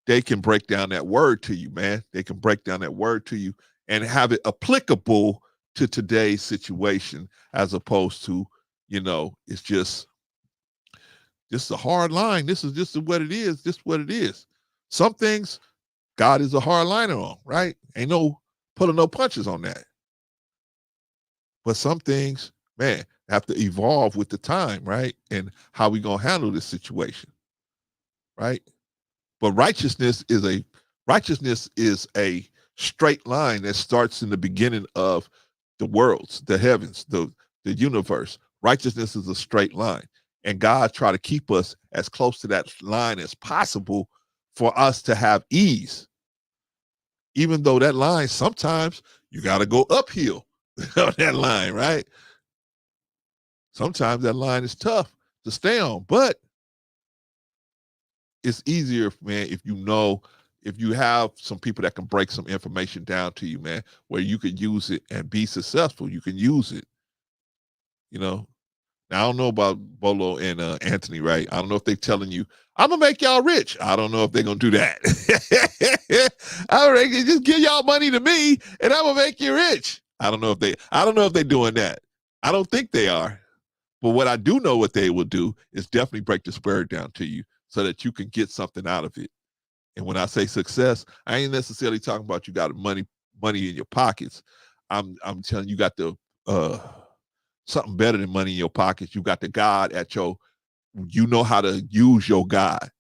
They can break down that word to you, man. They can break down that word to you and have it applicable to today's situation, as opposed to, it's just a hard line. This is just what it is. Just what it is. Some things God is a hard liner on, right? Ain't no pulling no punches on that. But some things, man, have to evolve with the time, right? And how we gonna handle this situation, right? But righteousness is a straight line that starts in the beginning of the worlds, the heavens, the universe. Righteousness is a straight line. And God try to keep us as close to that line as possible for us to have ease. Even though that line, sometimes you got to go uphill on that line, right? Sometimes that line is tough to stay on, but it's easier, man, if you have some people that can break some information down to you, man, where you can use it and be successful. You can use it, Now, I don't know about Bolo and Anthony, right? I don't know if they're telling you, I'm going to make y'all rich. I don't know if they're going to do that. I reckon just give y'all money to me and I'm going to make you rich. I don't know if they're doing that. I don't think they are. But what I do know what they will do is definitely break the word down to you so that you can get something out of it. And when I say success, I ain't necessarily talking about you got money in your pockets. I'm telling you got the something better than money in your pockets. You got the God you know how to use your God.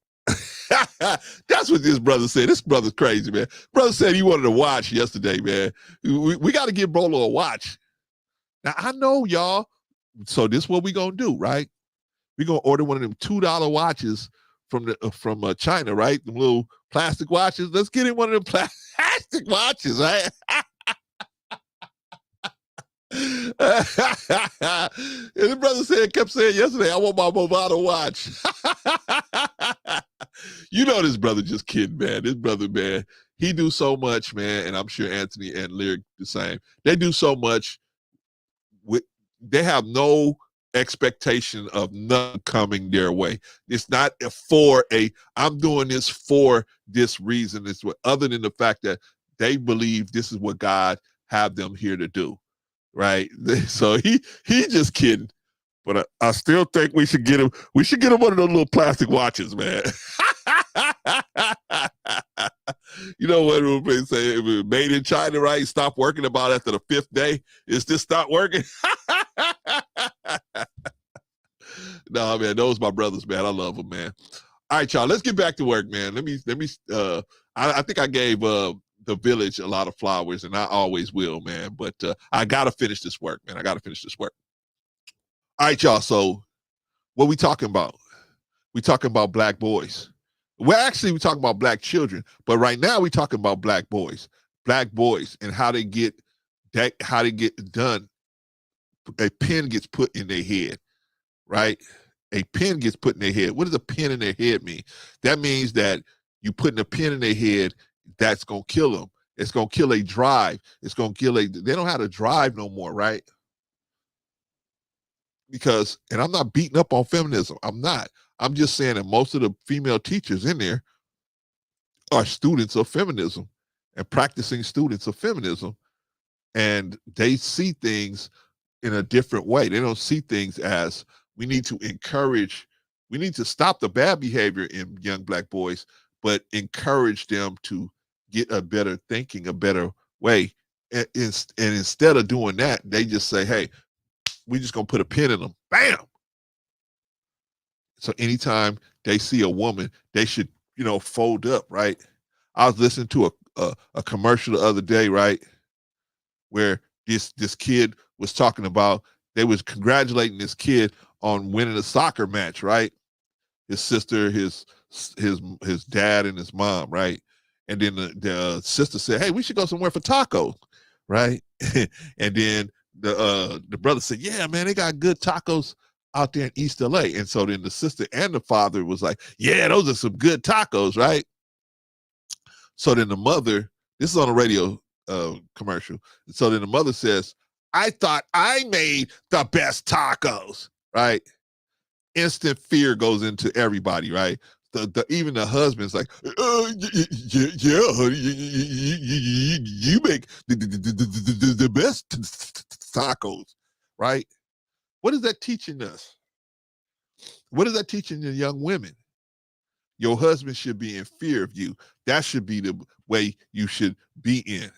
That's what this brother said. This brother's crazy, man. Brother said he wanted a watch yesterday, man. We got to give Bolo a watch. Now, I know, y'all. So this is what we going to do, right? We're going to order one of them $2 watches from China, right? Them little plastic watches. Let's get him one of them plastic watches, right? And the brother kept saying yesterday, I want my Movado watch. This brother just kidding, man. This brother, man, he do so much, man, and I'm sure Anthony and Lyric the same. They do so much. They have no expectation of nothing coming their way. It's not I'm doing this for this reason. It's other than the fact that they believe this is what God have them here to do. Right. So he just kidding. But I still think we should get him one of those little plastic watches, man. You know what they say? If it made in China, right? Stop working about after the 5th day. Is this stop working? No, man, those my brothers, man. I love them, man. All right, y'all. Let's get back to work, man. Let me. I think I gave the the village a lot of flowers, and I always will, man. But I gotta finish this work, man. I gotta finish this work. All right, y'all. So what we talking about? We talking about black boys. Well, actually, we talking about black children, but right now we talking about black boys and how they get done. A pen gets put in their head, right? A pen gets put in their head. What does a pen in their head mean? That means that you putting a pen in their head, that's gonna kill them. It's gonna kill a drive. It's gonna kill they don't know how to drive no more, right? Because, and I'm not beating up on feminism. I'm not. I'm just saying that most of the female teachers in there are students of feminism and practicing students of feminism. And they see things in a different way. They don't see things as we need to encourage, we need to stop the bad behavior in young black boys, but encourage them to get a better thinking, a better way. And instead of doing that, they just say, hey, we just gonna put a pin in them. Bam. So anytime they see a woman, they should, fold up, right? I was listening to a commercial the other day, right, where this kid was talking about, they was congratulating this kid on winning a soccer match, right? His sister, his dad, and his mom, right? And then the sister said, hey, we should go somewhere for tacos, right? And then the brother said, yeah, man, they got good tacos out there in East LA. And so then the sister and the father was like, yeah, those are some good tacos, right? So then the mother, this is on a radio commercial. So then the mother says, I thought I made the best tacos, right? Instant fear goes into everybody, right? Even the husband's like, yeah, honey, you make the best tacos, right? What is that teaching us? What is that teaching the young women? Your husband should be in fear of you. That should be the way you should be in.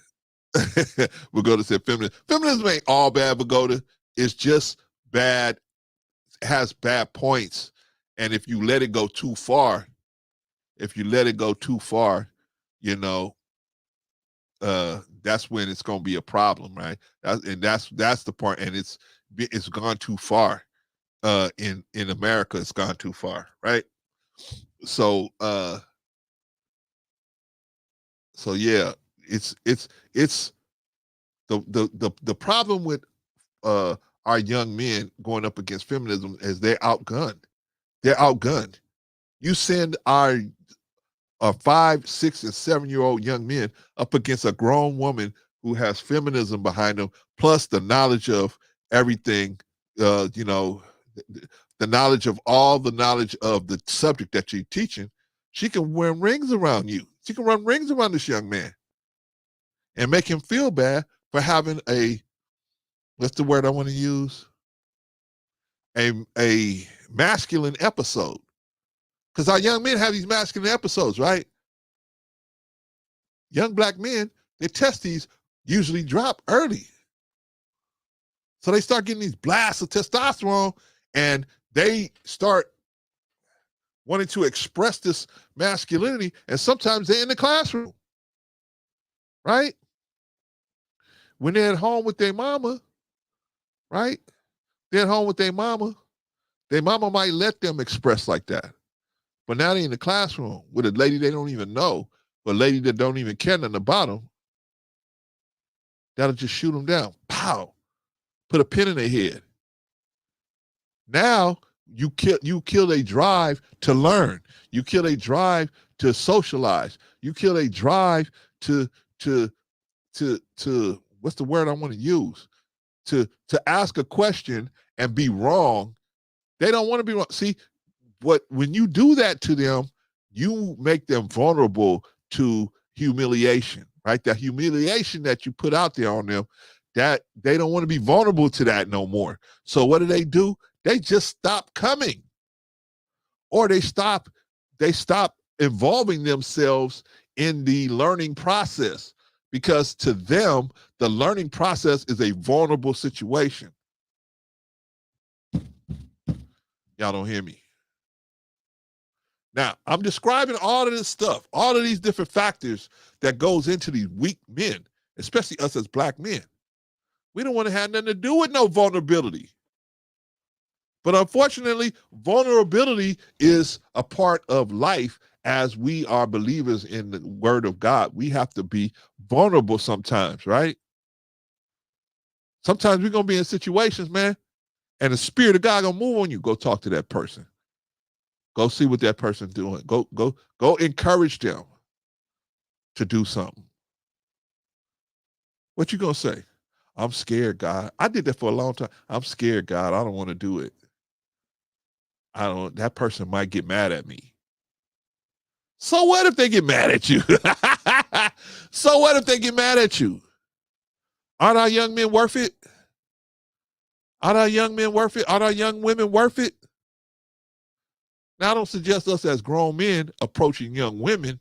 Pagoda said feminism. Feminism ain't all bad, Pagoda. It's just bad, has bad points. And if you let it go too far, that's when it's going to be a problem, right? That's the part. And it's gone too far. In America, it's gone too far, right? So yeah, it's the problem with our young men going up against feminism is they're outgunned. You send our 5, 6, and 7-year-old young men up against a grown woman who has feminism behind them, plus the knowledge of everything, the knowledge of all the knowledge of the subject that you're teaching. She can wear rings around you. She can run rings around this young man and make him feel bad for having what's the word I want to use? A masculine episode. Because our young men have these masculine episodes, right? Young black men, their testes usually drop early. So they start getting these blasts of testosterone and they start wanting to express this masculinity, and sometimes they're in the classroom, right? When they're at home with their mama, right? They're at home with their mama might let them express like that. But now they're in the classroom with a lady they don't even know, but a lady that don't even care nothing about them. That'll just shoot them down. Pow! Put a pin in their head. Now you kill a drive to learn. You kill a drive to socialize. You kill a drive to what's the word I want to use? To ask a question and be wrong. They don't want to be wrong. See, when you do that to them, you make them vulnerable to humiliation, right? That humiliation that you put out there on them, that they don't want to be vulnerable to that no more. So what do? They just stop coming. Or they stop involving themselves in the learning process, because to them, the learning process is a vulnerable situation. Y'all don't hear me. Now, I'm describing all of this stuff, all of these different factors that goes into these weak men, especially us as black men. We don't want to have nothing to do with no vulnerability. But unfortunately, vulnerability is a part of life as we are believers in the word of God. We have to be vulnerable sometimes, right? Sometimes we're going to be in situations, man, and the Spirit of God going to move on you. Go talk to that person. Go see what that person's doing. Go encourage them to do something. What you going to say? I'm scared, God. I did that for a long time. I'm scared, God. I don't want to do it. That person might get mad at me. So what if they get mad at you? So what if they get mad at you? Aren't our young men worth it? Aren't our young men worth it? Aren't our young women worth it? Now, I don't suggest us as grown men approaching young women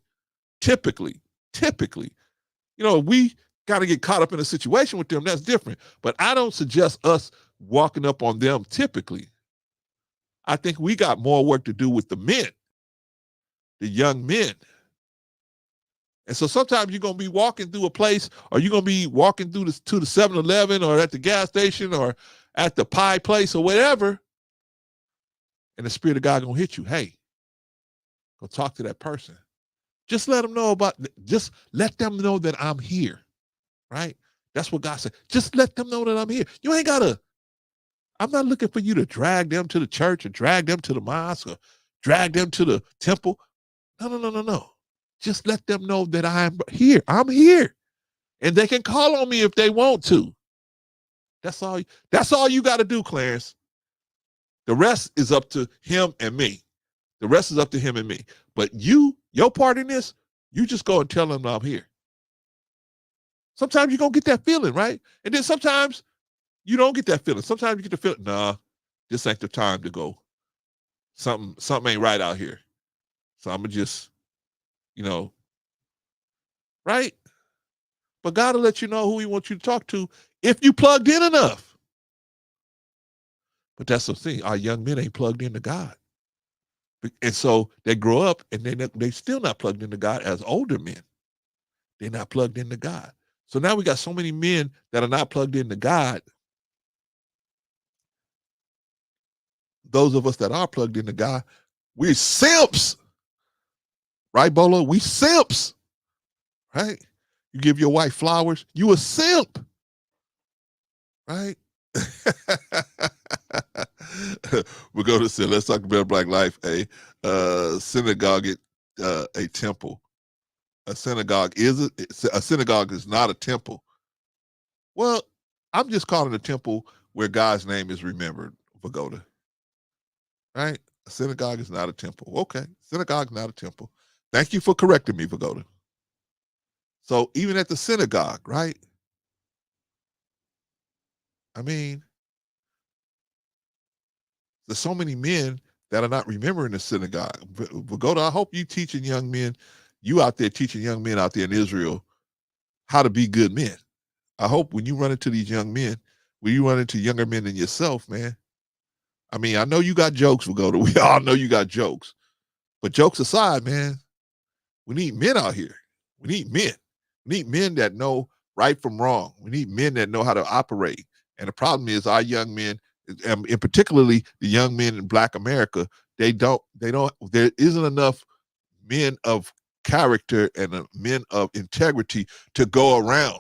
typically. We got to get caught up in a situation with them. That's different. But I don't suggest us walking up on them typically. I think we got more work to do with the men, the young men. And so sometimes you're going to be walking through a place, or you're going to be walking through to the 7-Eleven or at the gas station or at the pie place or whatever, and the Spirit of God going to hit you. Hey, go talk to that person. Just let them know that I'm here, right? That's what God said. Just let them know that I'm here. You ain't got to, I'm not looking for you to drag them to the church or drag them to the mosque or drag them to the temple. No. Just let them know that I'm here. I'm here. And they can call on me if they want to. That's all you got to do, Clarence. The rest is up to him and me. The rest is up to him and me. But your part in this, you just go and tell them I'm here. Sometimes you're going to get that feeling, right? And then sometimes you don't get that feeling. Sometimes you get the feeling, nah, this ain't the time to go. Something ain't right out here. So I'm going to just, right? But God will let you know who he wants you to talk to if you plugged in enough. But that's the thing. Our young men ain't plugged into God. And so they grow up and they still not plugged into God as older men. They're not plugged into God. So now we got so many men that are not plugged into God. Those of us that are plugged into God, we're simps. Right, Bolo? We simps. Right? You give your wife flowers, you a simp. Right? We'll go to sin. Let's talk about Black life. A synagogue, a temple. A synagogue is not a temple. Well, I'm just calling a temple where God's name is remembered, Vagoda. Right? A synagogue is not a temple. Okay. Synagogue is not a temple. Thank you for correcting me, Vagoda. So even at the synagogue, right? I mean, there's so many men that are not remembering the synagogue. Vagoda, I hope you teaching young men, you out there teaching young men out there in Israel how to be good men. I hope when you run into these young men, when you run into younger men than yourself, man. I mean, I know you got jokes, Vagoda. We all know you got jokes. But jokes aside, man, we need men out here. We need men. We need men that know right from wrong. We need men that know how to operate. And the problem is our young men, and particularly the young men in Black America, there isn't enough men of character and men of integrity to go around.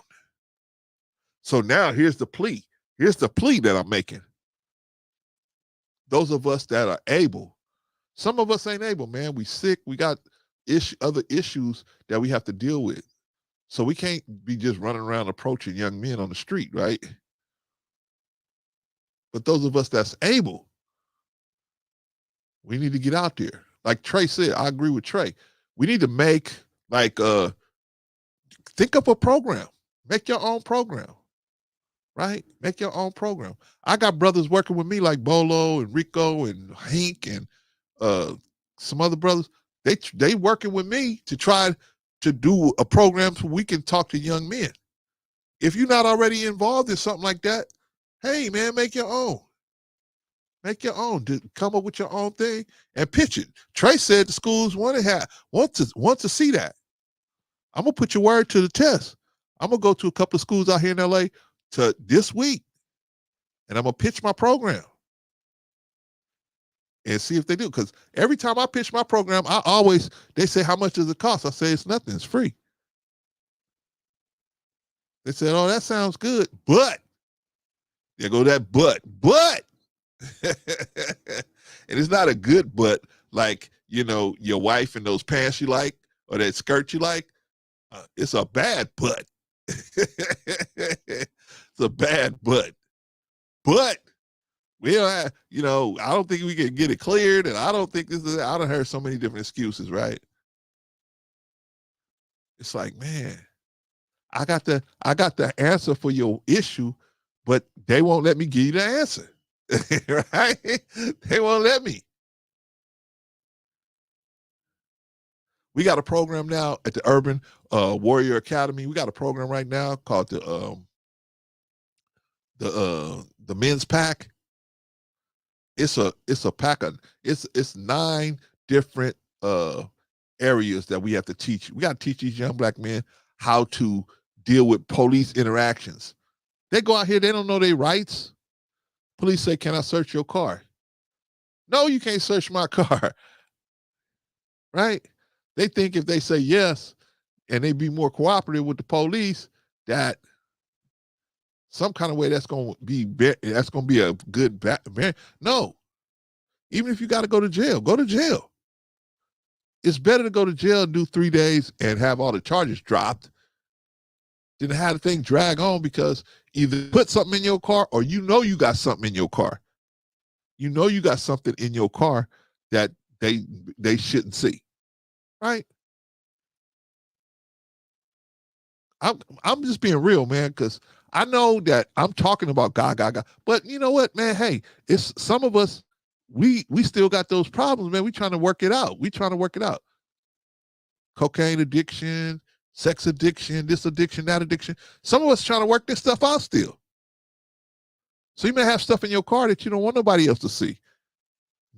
So now here's the plea. Here's the plea that I'm making. Those of us that are able, some of us ain't able, man. We sick. We got other issues that we have to deal with. So we can't be just running around approaching young men on the street, right? But those of us that's able, we need to get out there. Like Trey said, I agree with Trey. We need to make think up a program. Make your own program, right? Make your own program. I got brothers working with me like Bolo and Rico and Hank and some other brothers. They working with me to try to do a program so we can talk to young men. If you're not already involved in something like that, hey man, make your own. Make your own. Come up with your own thing and pitch it. Trey said the schools want to see that. I'm gonna put your word to the test. I'm gonna go to a couple of schools out here in LA to this week, and I'm gonna pitch my program and see if they do. Because every time I pitch my program, they say, how much does it cost? I say it's nothing, it's free. They said, oh, that sounds good, but there go that but. And it's not a good but, like, your wife in those pants you like or that skirt you like. It's a bad butt. It's a bad butt. But we don't have, I don't think we can get it cleared, and I don't think I done heard so many different excuses, right? It's like, man, I got the answer for your issue, but they won't let me give you the answer. Right? They won't let me. We got a program now at the Urban Warrior Academy. We got a program right now called the men's pack. It's a pack of it's 9 different areas that we have to teach. We got to teach these young black men how to deal with police interactions. They go out here, they don't know their rights. Police say, "Can I search your car?" No, you can't search my car. Right? They think if they say yes and they be more cooperative with the police, that some kind of way that's going to be a good no. Even if you got to go to jail, go to jail. It's better to go to jail and do 3 days and have all the charges dropped than to have the thing drag on, because either put something in your car or you got something in your car. You got something in your car that they shouldn't see. Right? I'm just being real, man, because I know that I'm talking about God. But you know what, man? Hey, it's some of us, we still got those problems, man. We trying to work it out. Cocaine addiction, sex addiction, this addiction, that addiction. Some of us trying to work this stuff out still. So you may have stuff in your car that you don't want nobody else to see.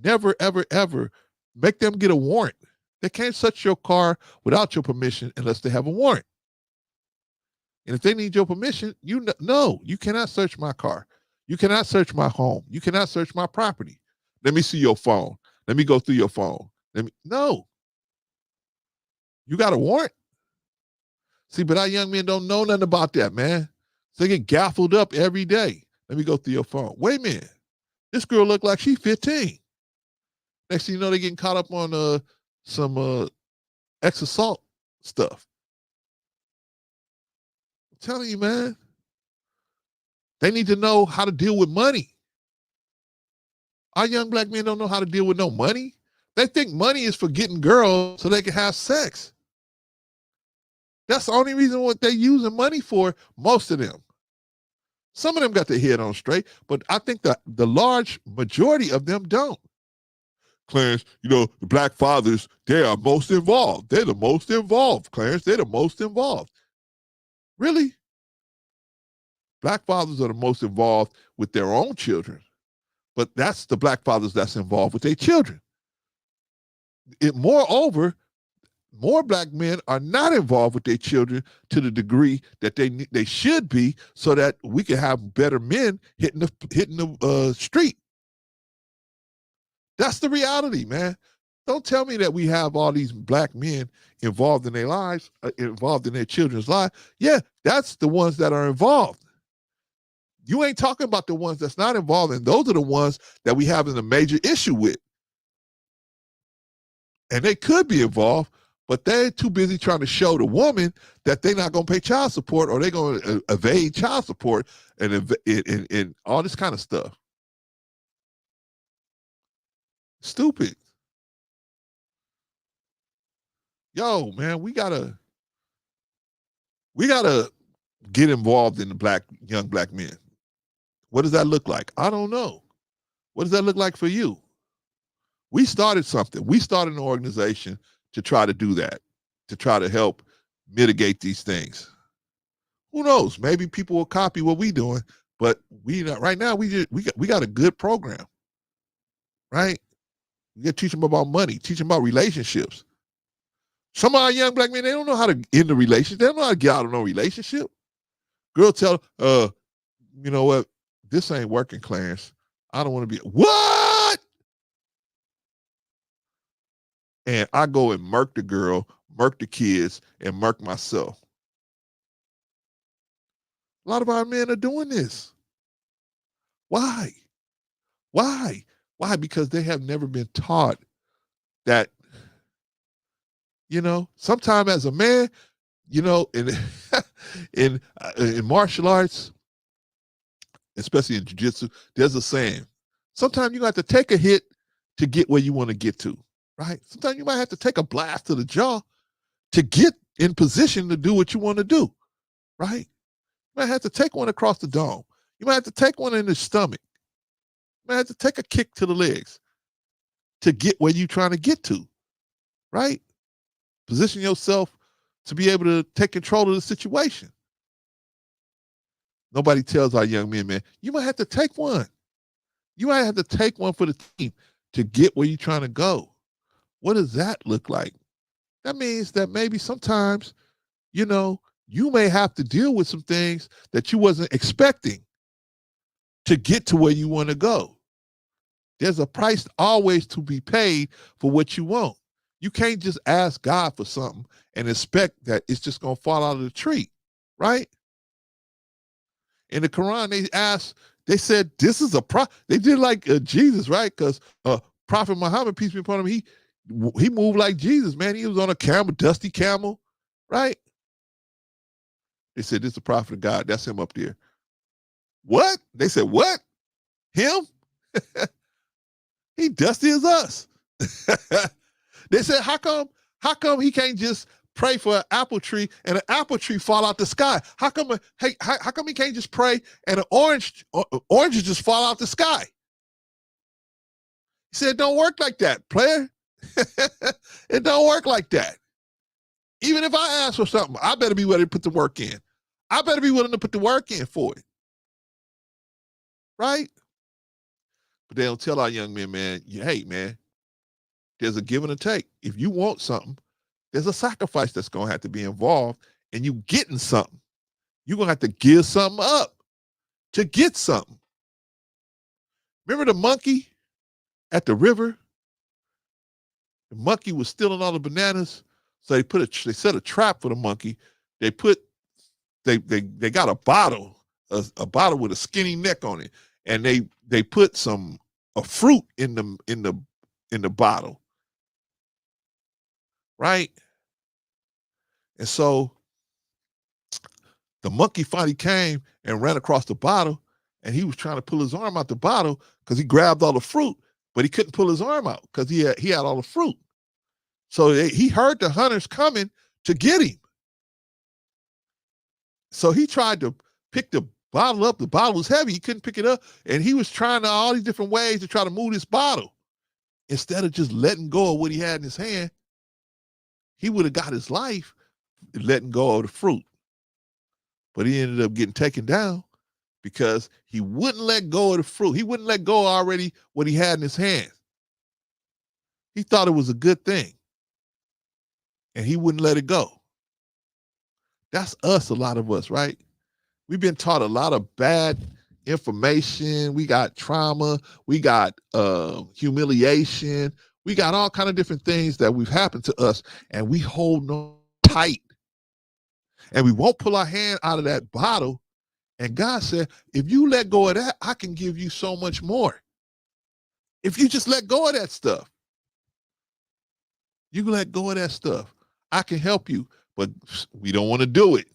Never, ever, ever make them get a warrant. They can't search your car without your permission unless they have a warrant. And if they need your permission, you cannot search my car. You cannot search my home. You cannot search my property. Let me see your phone. Let me go through your phone. No. You got a warrant. See, but our young men don't know nothing about that, man. So they get gaffled up every day. Let me go through your phone. Wait a minute. This girl look like she's 15. Next thing you know, they're getting caught up on some ex assault stuff. I'm telling you, man. They need to know how to deal with money. Our young black men don't know how to deal with no money. They think money is for getting girls so they can have sex. That's the only reason what they're using money for, most of them. Some of them got their head on straight, but I think the large majority of them don't. Clarence, the black fathers, they are most involved. They're the most involved, Clarence. They're the most involved. Really? Black fathers are the most involved with their own children, but that's the black fathers that's involved with their children. Moreover, more black men are not involved with their children to the degree that they should be, so that we can have better men hitting the street. That's the reality, man. Don't tell me that we have all these black men involved in their lives, involved in their children's lives. Yeah, that's the ones that are involved. You ain't talking about the ones that's not involved, and those are the ones that we having a major issue with. And they could be involved, but they're too busy trying to show the woman that they're not going to pay child support, or they're going to evade child support and all this kind of stuff. Stupid. Yo, man, we gotta get involved in the young black men. What does that look like? I don't know. What does that look like for you? We started something. We started an organization to try to do that, to try to help mitigate these things. Who knows? Maybe people will copy what we're doing, but right now we got a good program. right? You got to teach them about money, teach them about relationships. Some of our young black men, they don't know how to end a relationship. They don't know how to get out of no relationship. Girl tell, you know what? This ain't working, Clarence. I don't want to be, what? And I go and murk the girl, murk the kids, and murk myself. A lot of our men are doing this. Why? Why? Why? Because they have never been taught that, you know, sometime as a man, you know, in martial arts, especially in jiu-jitsu, there's a saying. Sometimes you have to take a hit to get where you want to get to, right? Sometimes you might have to take a blast to the jaw to get in position to do what you want to do, right? You might have to take one across the dome. You might have to take one in the stomach. You might have to take a kick to the legs to get where you're trying to get to, right? Position yourself to be able to take control of the situation. Nobody tells our young men, man, you might have to take one. You might have to take one for the team to get where you're trying to go. What does that look like? That means that maybe sometimes, you know, you may have to deal with some things that you wasn't expecting to get to where you want to go. There's a price always to be paid for what you want. You can't just ask God for something and expect that it's just going to fall out of the tree, right? In the Quran, they said, this is a prophet. They did like Jesus, right? Because Prophet Muhammad, peace be upon him, he moved like Jesus, man. He was on a camel, dusty camel, right? They said, this is the prophet of God. That's him up there. What? They said, what? Him? He dusty as us. They said, how come he can't just pray for an apple tree and an apple tree fall out the sky? How come he can't just pray and an oranges just fall out the sky? He said, it don't work like that, player. It don't work like that. Even if I ask for something, I better be willing to put the work in. I better be willing to put the work in for it. Right? But they don't tell our young men, man, hey, man, there's a give and a take. If you want something, there's a sacrifice that's going to have to be involved in you getting something. You're going to have to give something up to get something. Remember the monkey at the river? The monkey was stealing all the bananas. So they set a trap for the monkey. They got a bottle with a skinny neck on it. And they put a fruit in the bottle. Right? And so the monkey finally came and ran across the bottle, and he was trying to pull his arm out the bottle because he grabbed all the fruit, but he couldn't pull his arm out because he had all the fruit. So he heard the hunters coming to get him. So he tried to pick the bottle up. The bottle was heavy. He couldn't pick it up, and he was trying all these different ways to try to move this bottle. Instead of just letting go of what he had in his hand, he would have got his life letting go of the fruit. But he ended up getting taken down because he wouldn't let go of the fruit. He wouldn't let go already what he had in his hands. He thought it was a good thing, and he wouldn't let it go. That's us, a lot of us, right? We've been taught a lot of bad information. We got trauma. We got humiliation. We got all kind of different things that we've happened to us, and we hold on tight. And we won't pull our hand out of that bottle. And God said, if you let go of that, I can give you so much more. If you just let go of that stuff, you can let go of that stuff. I can help you, but we don't want to do it.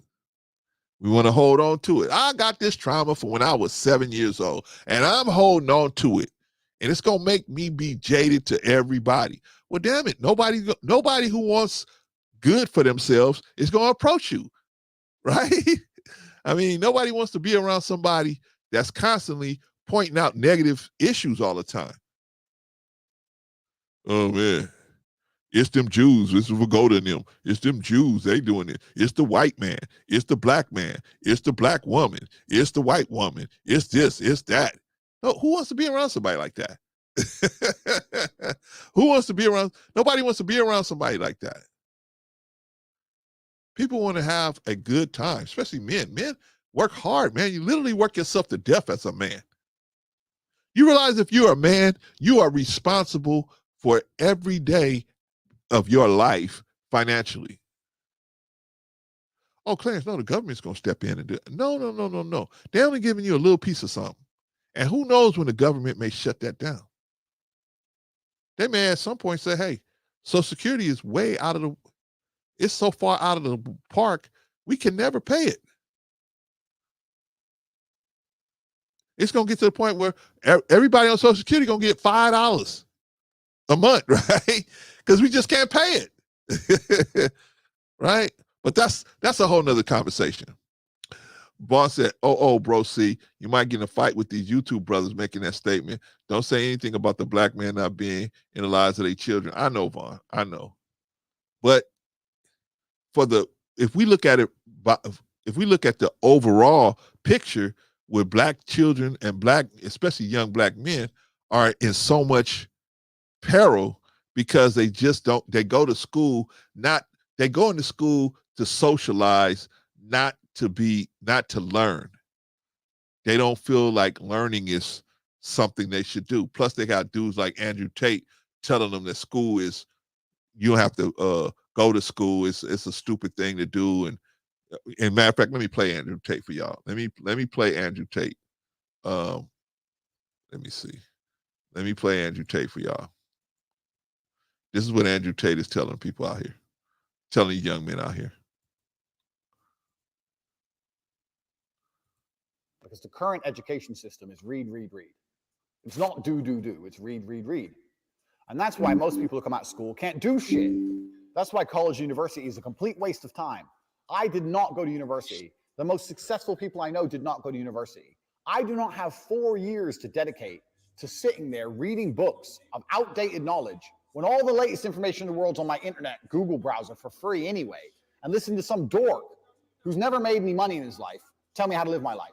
We want to hold on to it. I got this trauma from when I was 7 years old, and I'm holding on to it. And it's going to make me be jaded to everybody. Well, damn it. Nobody who wants good for themselves is going to approach you, right? I mean, nobody wants to be around somebody that's constantly pointing out negative issues all the time. Oh, man. It's them Jews. This is Vagoda and them. It's them Jews. They doing it. It's the white man. It's the black man. It's the black woman. It's the white woman. It's this. It's that. No, who wants to be around somebody like that? Who wants to be around? Nobody wants to be around somebody like that. People want to have a good time, especially men. Men work hard, man. You literally work yourself to death as a man. You realize if you're a man, you are responsible for every day of your life financially. Oh, Clarence, no, the government's going to step in and do it. No. They're only giving you a little piece of something. And who knows when the government may shut that down. They may at some point say, hey, Social Security is way out of the, it's so far out of the park, we can never pay it. It's going to get to the point where everybody on Social Security going to get $5 a month, right? Because we just can't pay it, right? But that's a whole nother conversation. Boss said, oh, bro, see, you might get in a fight with these YouTube brothers making that statement. Don't say anything about the black man not being in the lives of their children. I know, Vaughn, I know. But if we look at the overall picture, where black children and especially young black men are in so much peril because they go to school, they go into school to socialize, not to learn. They don't feel like learning is something they should do. Plus they got dudes like Andrew Tate telling them that school is, you don't have to go to school. It's a stupid thing to do. And matter of fact, let me play Andrew Tate for y'all. Let me play Andrew Tate. Let me see. Let me play Andrew Tate for y'all. This is what Andrew Tate is telling people out here, telling young men out here. Because the current education system is read, read, read. It's not do, do, do. It's read, read, read. And that's why most people who come out of school can't do shit. That's why college, university is a complete waste of time. I did not go to university. The most successful people I know did not go to university. I do not have 4 years to dedicate to sitting there reading books of outdated knowledge when all the latest information in the world's on my internet Google browser for free anyway, and listen to some dork who's never made any money in his life tell me how to live my life.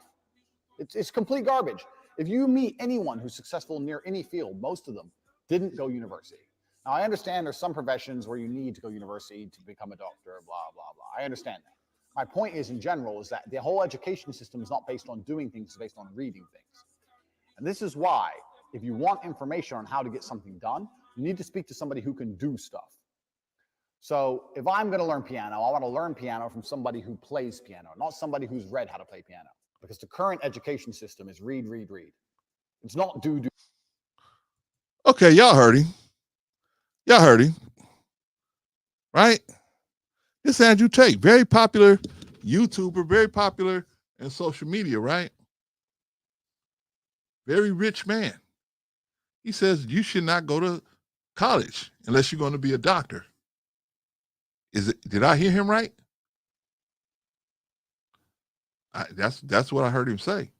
It's complete garbage. If you meet anyone who's successful near any field, most of them didn't go university. Now, I understand there's some professions where you need to go university to become a doctor, blah, blah, blah. I understand that. My point is, in general, is that the whole education system is not based on doing things, it's based on reading things. And this is why, if you want information on how to get something done, you need to speak to somebody who can do stuff. So if I'm going to learn piano, I want to learn piano from somebody who plays piano, not somebody who's read how to play piano. Because the current education system is read, read, read. It's not do, do. Okay, y'all heard him. Y'all heard him. Right? This Andrew Tate, very popular YouTuber, very popular in social media, right? Very rich man. He says you should not go to college unless you're going to be a doctor. Did I hear him right? That's what I heard him say.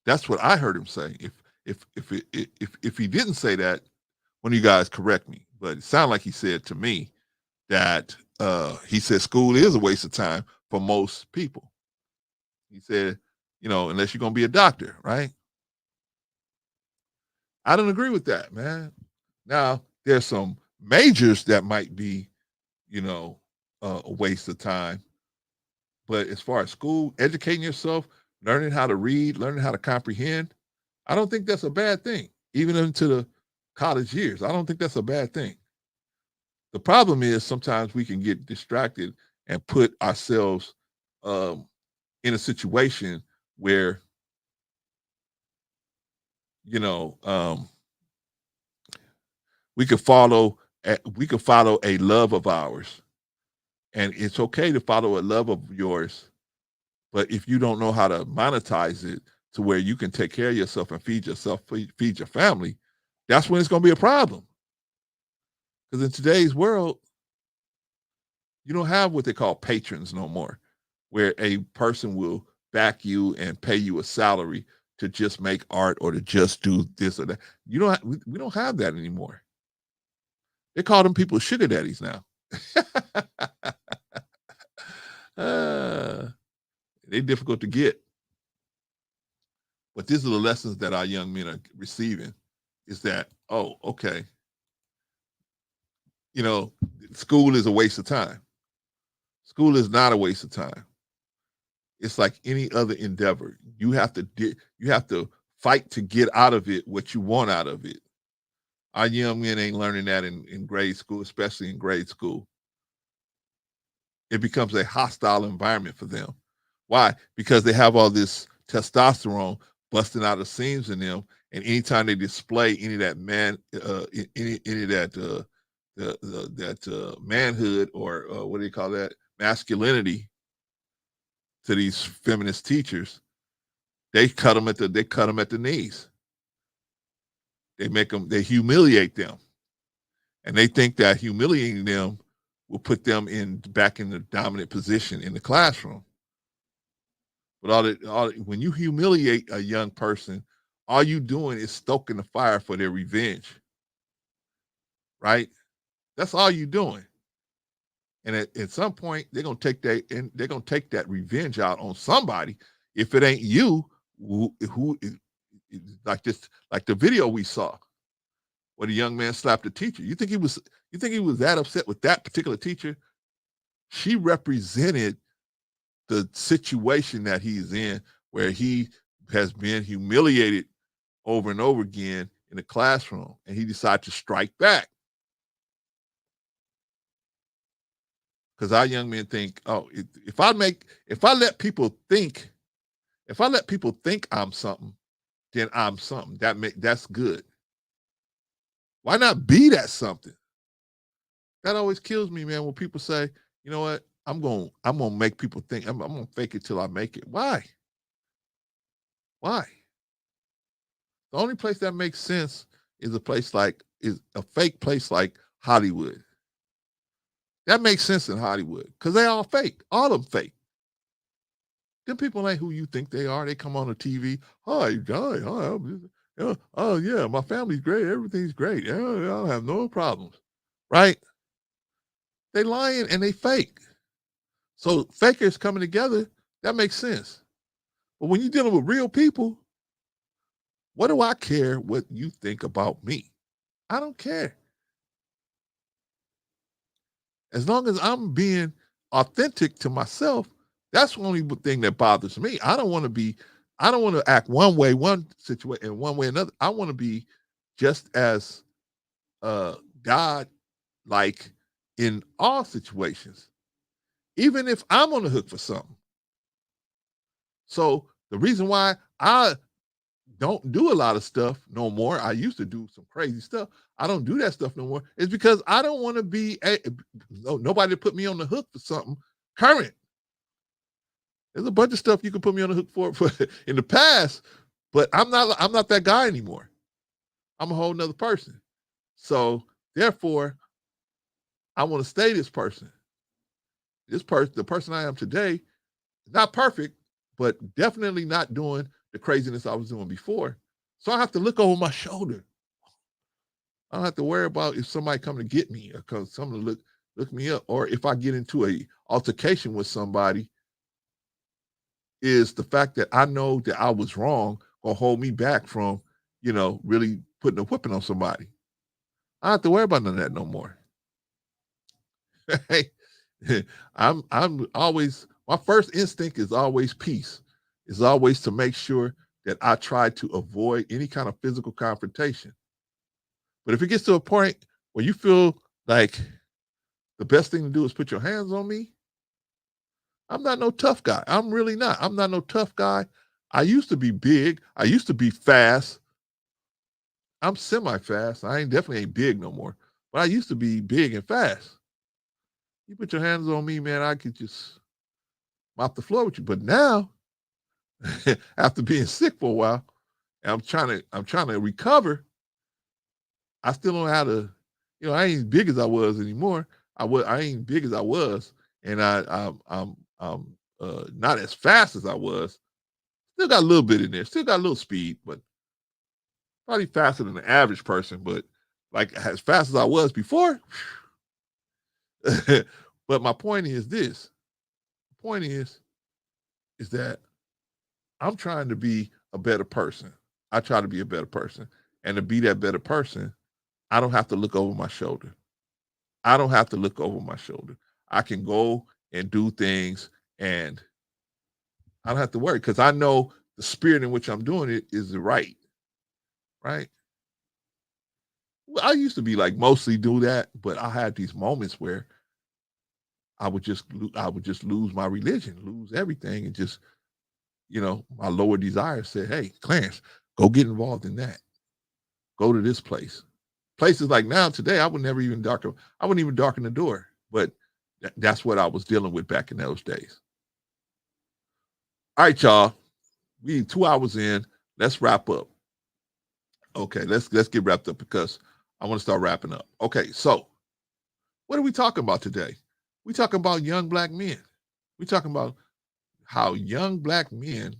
That's what I heard him say. If he didn't say that, one of you guys correct me. But it sounded like he said to me that he said school is a waste of time for most people. He said, unless you're going to be a doctor, right? I don't agree with that, man. Now, there's some majors that might be, a waste of time. But as far as school, educating yourself, learning how to read, learning how to comprehend, I don't think that's a bad thing. Even into the college years, I don't think that's a bad thing. The problem is sometimes we can get distracted and put ourselves in a situation where, we could follow a love of ours. And it's okay to follow a love of yours. But if you don't know how to monetize it to where you can take care of yourself and feed yourself, feed your family, that's when it's going to be a problem. Because in today's world, you don't have what they call patrons no more, where a person will back you and pay you a salary to just make art or to just do this or that. We don't have that anymore. They call them people sugar daddies now. They're difficult to get. But these are the lessons that our young men are receiving. is that, oh, okay, you know, school is a waste of time. School is not a waste of time. It's like any other endeavor. You have to fight to get out of it what you want out of it. Our young men ain't learning that in grade school, especially in grade school. It becomes a hostile environment for them. Why? Because they have all this testosterone busting out the seams in them, and anytime they display any of that any of that manhood or what do you call that, masculinity to these feminist teachers, they cut them at the knees. They humiliate them, and they think that humiliating them will put them back in the dominant position in the classroom. But when you humiliate a young person, all you doing is stoking the fire for their revenge, right? That's all you doing. And at some point, they're gonna take that revenge out on somebody. If it ain't you, who like the video we saw, where the young man slapped the teacher. You think he was that upset with that particular teacher? She represented the situation that he's in, where he has been humiliated over and over again in the classroom, and he decided to strike back. Because our young men think, oh, if I let people think I'm something, then I'm something. That's good. Why not be that something? That always kills me, man, when people say, you know what, I'm gonna make people think, I'm gonna fake it till I make it. Why? Why? The only place that makes sense is a fake place like Hollywood. That makes sense in Hollywood because they all fake. All of them fake. Them people ain't who you think they are. They come on the TV. Hi, oh yeah, my family's great. Everything's great. Yeah, I don't have no problems. Right? They lying and they fake. So fakers coming together, that makes sense. But when you're dealing with real people, what do I care what you think about me? I don't care. As long as I'm being authentic to myself, that's the only thing that bothers me. I don't want to act one way, one situation, and one way another. I want to be just as God like in all situations, even if I'm on the hook for something. So the reason why I don't do a lot of stuff no more, I used to do some crazy stuff. I don't do that stuff no more. Is because I don't want to be nobody to put me on the hook for something current. There's a bunch of stuff you can put me on the hook for in the past, but I'm not that guy anymore. I'm a whole nother person. So therefore, I want to stay this person. The person I am today, not perfect, but definitely not doing the craziness I was doing before. So I have to look over my shoulder. I don't have to worry about if somebody come to get me or because someone look me up, or if I get into a altercation with somebody, is the fact that I know that I was wrong or hold me back from, really putting a whipping on somebody. I don't have to worry about none of that no more. Hey, I'm always, my first instinct is always peace. Is always to make sure that I try to avoid any kind of physical confrontation. But if it gets to a point where you feel like the best thing to do is put your hands on me, I'm not no tough guy. I'm really not. I'm not no tough guy. I used to be big. I used to be fast. I'm semi-fast. I definitely ain't big no more. But I used to be big and fast. You put your hands on me, man, I could just mop the floor with you. But now, after being sick for a while, and I'm trying to recover. I still don't know how to, I ain't as big as I was anymore. I ain't big as I was, and I'm not as fast as I was. Still got a little bit in there. Still got a little speed, but probably faster than the average person. But like as fast as I was before. But my point is this. The point is that I'm trying to be a better person. I try to be a better person. And to be that better person, I don't have to look over my shoulder. I don't have to look over my shoulder. I can go and do things and I don't have to worry because I know the spirit in which I'm doing it is the right. Right. Well, I used to be like mostly do that, but I had these moments where I would just lose my religion, lose everything, and just my lower desire said, "Hey, Clarence, go get involved in that. Go to this place." Places like now today, I would never even darken. I wouldn't even darken the door, but that's what I was dealing with back in those days. All right, y'all. We 2 hours in. Let's wrap up. Okay, let's get wrapped up because I want to start wrapping up. Okay, so what are we talking about today? We talking about young black men. We talking about how young black men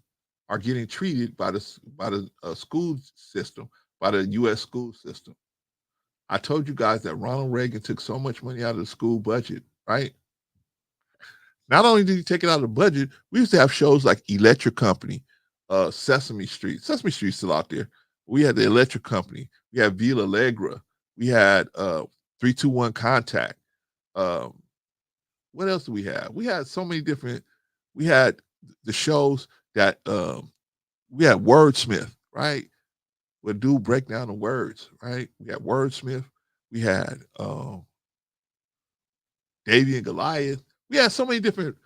are getting treated by the school system, by the U.S. school system. I told you guys that Ronald Reagan took so much money out of the school budget, right? Not only did he take it out of the budget, we used to have shows like Electric Company, Sesame Street. Sesame Street's still out there. We had the Electric Company. We had Vila Allegra. We had 321 Contact. What else do we have? We had so many different. We had the shows that we had Wordsmith, right? Where dude break down the words, right? We had Wordsmith. We had Davy and Goliath. We had so many different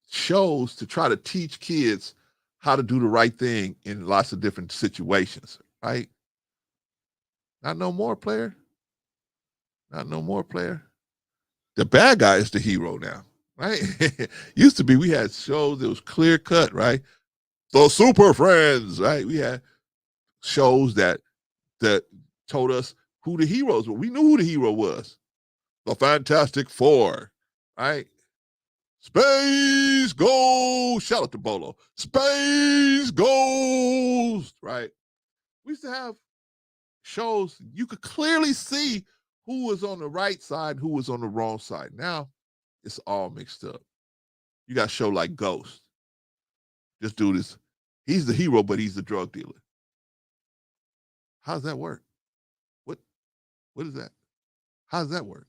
shows to try to teach kids how to do the right thing in lots of different situations, right? Not no more, player. Not no more, player. The bad guy is the hero now, right? Used to be we had shows that was clear cut, right? The Super Friends, right? We had shows that told us who the heroes were. We knew who the hero was. The Fantastic Four, right? Space Ghost. Shout out to Bolo. Space Ghost, right? We used to have shows you could clearly see who was on the right side, who was on the wrong side. Now it's all mixed up. You got a show like Ghost. This dude he's the hero, but he's the drug dealer. How does that work? What is that? How does that work?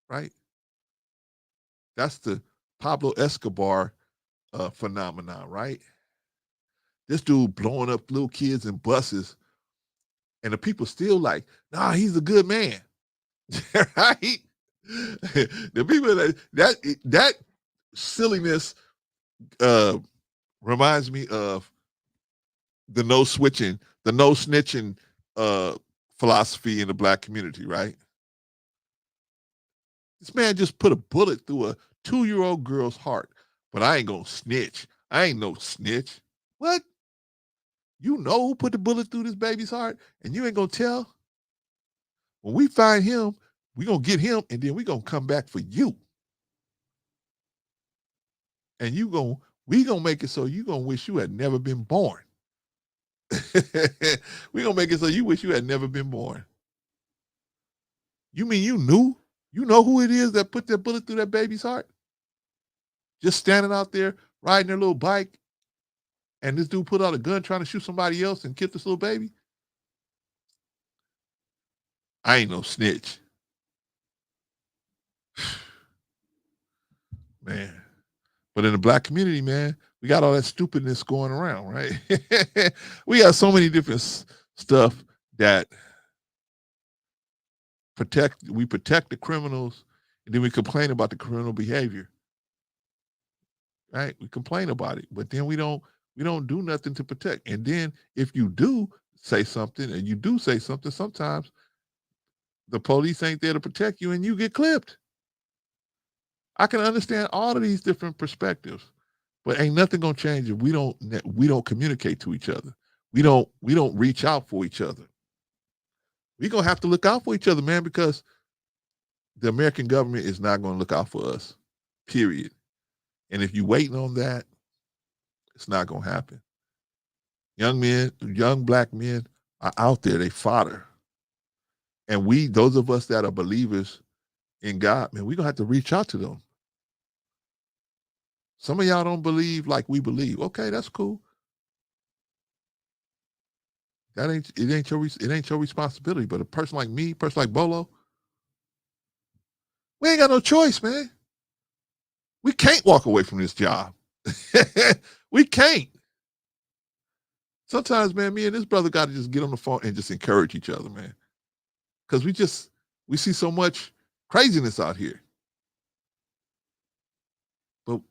Right? That's the Pablo Escobar phenomenon, right? This dude blowing up little kids in buses, and the people still like, nah, he's a good man. Right? The people that silliness reminds me of the no switching, the no snitching philosophy in the black community, right? This man just put a bullet through a 2-year-old girl's heart, but I ain't gonna snitch. I ain't no snitch. What? You know who put the bullet through this baby's heart, and you ain't gonna tell? When we find him, we gonna get him, and then we gonna come back for you. And we gonna make it so you gonna wish you had never been born. We gonna make it so you wish you had never been born. You mean you knew? You know who it is that put that bullet through that baby's heart? Just standing out there riding their little bike, and this dude put out a gun trying to shoot somebody else and kill this little baby? I ain't no snitch. Man. But in the black community, man, we got all that stupidness going around, right? We got so many different stuff that we protect the criminals, and then we complain about the criminal behavior. Right? We complain about it, but then we don't do nothing to protect. And then if you do say something, and you do say something, sometimes the police ain't there to protect you and you get clipped. I can understand all of these different perspectives, but ain't nothing gonna change if we don't communicate to each other. We don't reach out for each other. We're gonna have to look out for each other, man, because the American government is not gonna look out for us. Period. And if you're waiting on that, it's not gonna happen. Young black men are out there, they fodder. And those of us that are believers in God, man, we're gonna have to reach out to them. Some of y'all don't believe like we believe. Okay, that's cool. it ain't your responsibility. But a person like me, a person like Bolo, we ain't got no choice, man. We can't walk away from this job. We can't. Sometimes, man, me and this brother got to just get on the phone and just encourage each other, man. Because we see so much craziness out here.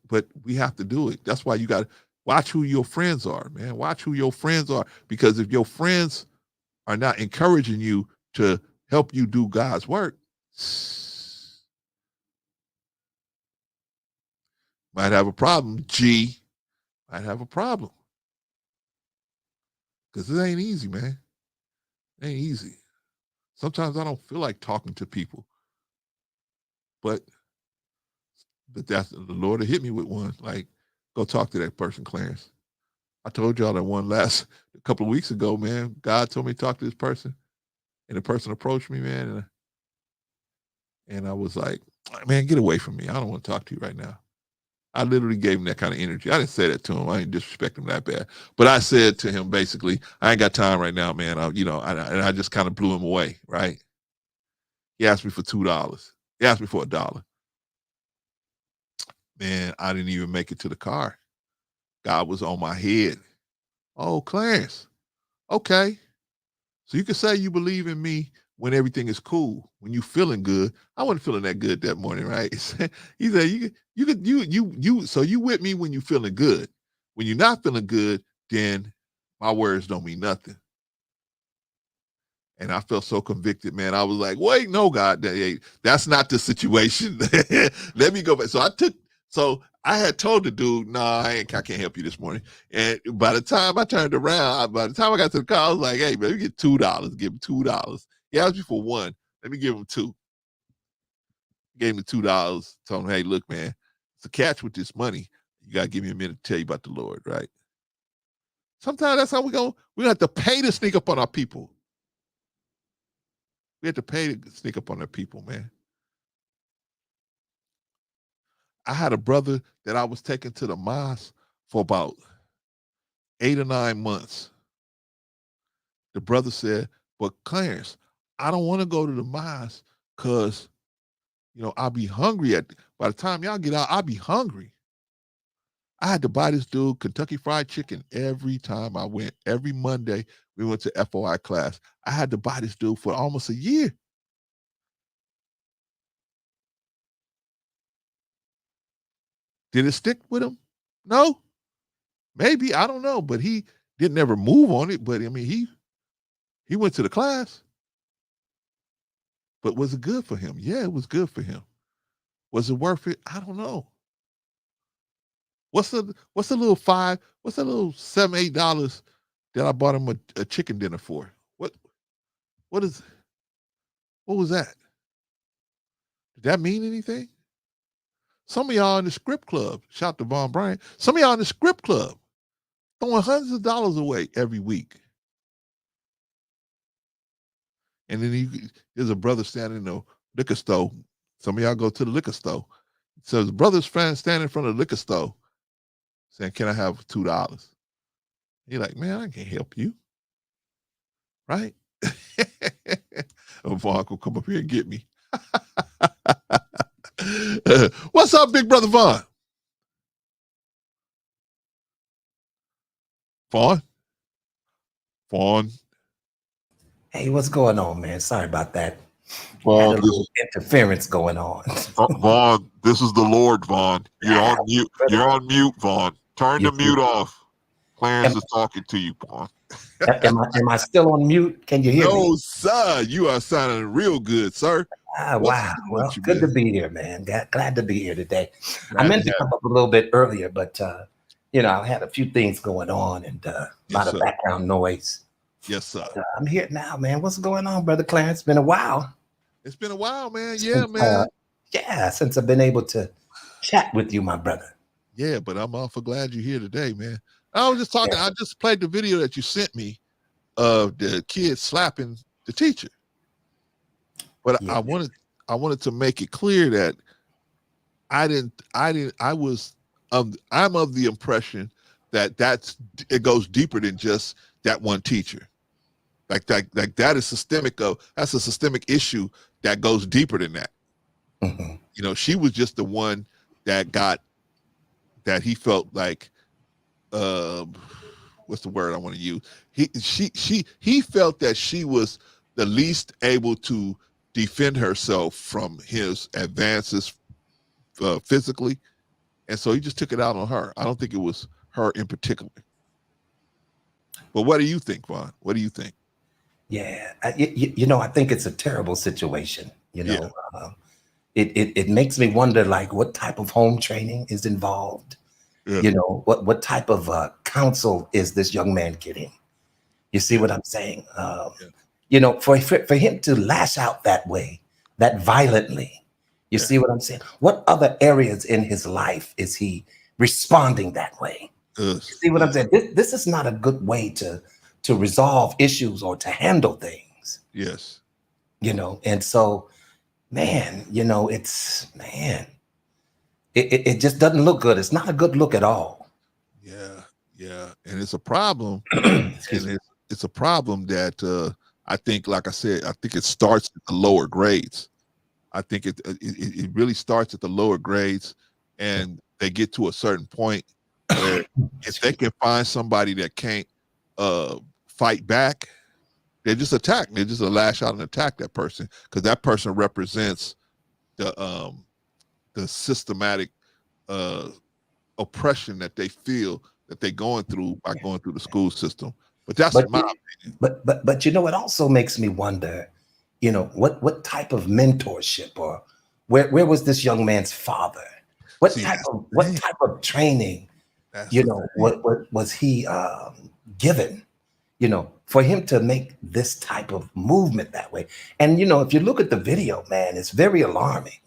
But we have to do it. That's why you got to watch who your friends are, man. Watch who your friends are. Because if your friends are not encouraging you to help you do God's work, might have a problem. Might have a problem. Because it ain't easy, man. It ain't easy. Sometimes I don't feel like talking to people. But that's the Lord hit me with one. Like, go talk to that person, Clarence. I told y'all that one a couple of weeks ago, man. God told me to talk to this person. And the person approached me, man. And I was like, man, get away from me. I don't want to talk to you right now. I literally gave him that kind of energy. I didn't say that to him. I didn't disrespect him that bad. But I said to him, basically, I ain't got time right now, man. And I just kind of blew him away, right? He asked me for $2. He asked me for $1. Man, I didn't even make it to the car. God was on my head. Oh, Clarence. Okay. So you can say you believe in me when everything is cool, when you feeling good. I wasn't feeling that good that morning, right? He said, so you with me when you feeling good. When you're not feeling good, then my words don't mean nothing. And I felt so convicted, man. I was like, wait, no, God, that's not the situation. Let me go back. So I had told the dude, no, I can't help you this morning. And by the time I turned around, by the time I got to the car, I was like, hey, man, let me get $2. Give him $2. He asked me for $1. Let me give him $2. Gave him $2. Told him, hey, look, man, it's a catch with this money. You got to give me a minute to tell you about the Lord, right? Sometimes that's how we go. We have to pay to sneak up on our people. We have to pay to sneak up on our people, man. I had a brother that I was taking to the mosque for about 8 or 9 months. The brother said, but Clarence, I don't want to go to the mosque because, I'll be hungry. By the time y'all get out, I'll be hungry. I had to buy this dude Kentucky Fried Chicken every time I went. Every Monday we went to FOI class. I had to buy this dude for almost a year. Did it stick with him? No. Maybe, I don't know, but he didn't ever move on it. But I mean, he went to the class. But was it good for him? Yeah, it was good for him. Was it worth it? I don't know. What's the little $7, $8 that I bought him a chicken dinner for? What was that? Did that mean anything? Some of y'all in the script club, shout to Von Bryant, some of y'all in the script club throwing hundreds of dollars away every week. And then there's a brother standing in the liquor store. Some of y'all go to the liquor store. So the brother's friend standing in front of the liquor store saying, can I have $2? You're like, man, I can't help you. Right? Vaughn will come up here and get me. What's up, big brother Vaughn? Vaughn. Hey, what's going on, man? Sorry about that. Vaughn, had a little interference going on. Vaughn, this is the Lord, Vaughn. You're on mute. You're on mute, Vaughn. Turn the mute off. Clarence is talking to you, Vaughn. Am I still on mute? Can you hear me? No, sir. You are sounding real good, sir. Wow. Well, good to be here, man. Glad to be here today. I meant to come up a little bit earlier, but I had a few things going on and a lot of background noise. Yes, sir. But, I'm here now, man. What's going on, brother Clarence? It's been a while. It's been a while, man. Yeah, man. Since I've been able to chat with you, my brother. Yeah, but I'm awful glad you're here today, man. I was just talking. I just played the video that you sent me of the kid slapping the teacher. But I wanted to make it clear that I'm of the impression that it goes deeper than just that one teacher. Like that is systemic. That's a systemic issue that goes deeper than that. Mm-hmm. You know, she was just the one that he felt like, what's the word I want to use? He felt that she was the least able to defend herself from his advances physically, and so he just took it out on her. I don't think it was her in particular. But what do you think, Vaughn? What do you think? Yeah, you know, I think it's a terrible situation. You know, it makes me wonder, like, what type of home training is involved. Yeah. You know, what type of counsel is this young man getting? You see what I'm saying? You know, for him to lash out that way, that violently, you see what I'm saying? What other areas in his life is he responding that way? You see what I'm saying? This is not a good way to resolve issues or to handle things. Yes. You know, and so, man, you know, it just doesn't look good. It's not a good look at all. Yeah. And it's a problem. It's a problem that I think, like I said, I think it starts at the lower grades. I think it really starts at the lower grades, and they get to a certain point where if they can find somebody that can't fight back, they just attack. They just lash out and attack that person, because that person represents the systematic oppression that they feel that they're going through by going through the school system. But that's my opinion. But you know, it also makes me wonder, you know, what type of mentorship, or where was this young man's father? What type of training, you know, what was he given, you know, for him to make this type of movement that way? And, you know, if you look at the video, man, it's very alarming.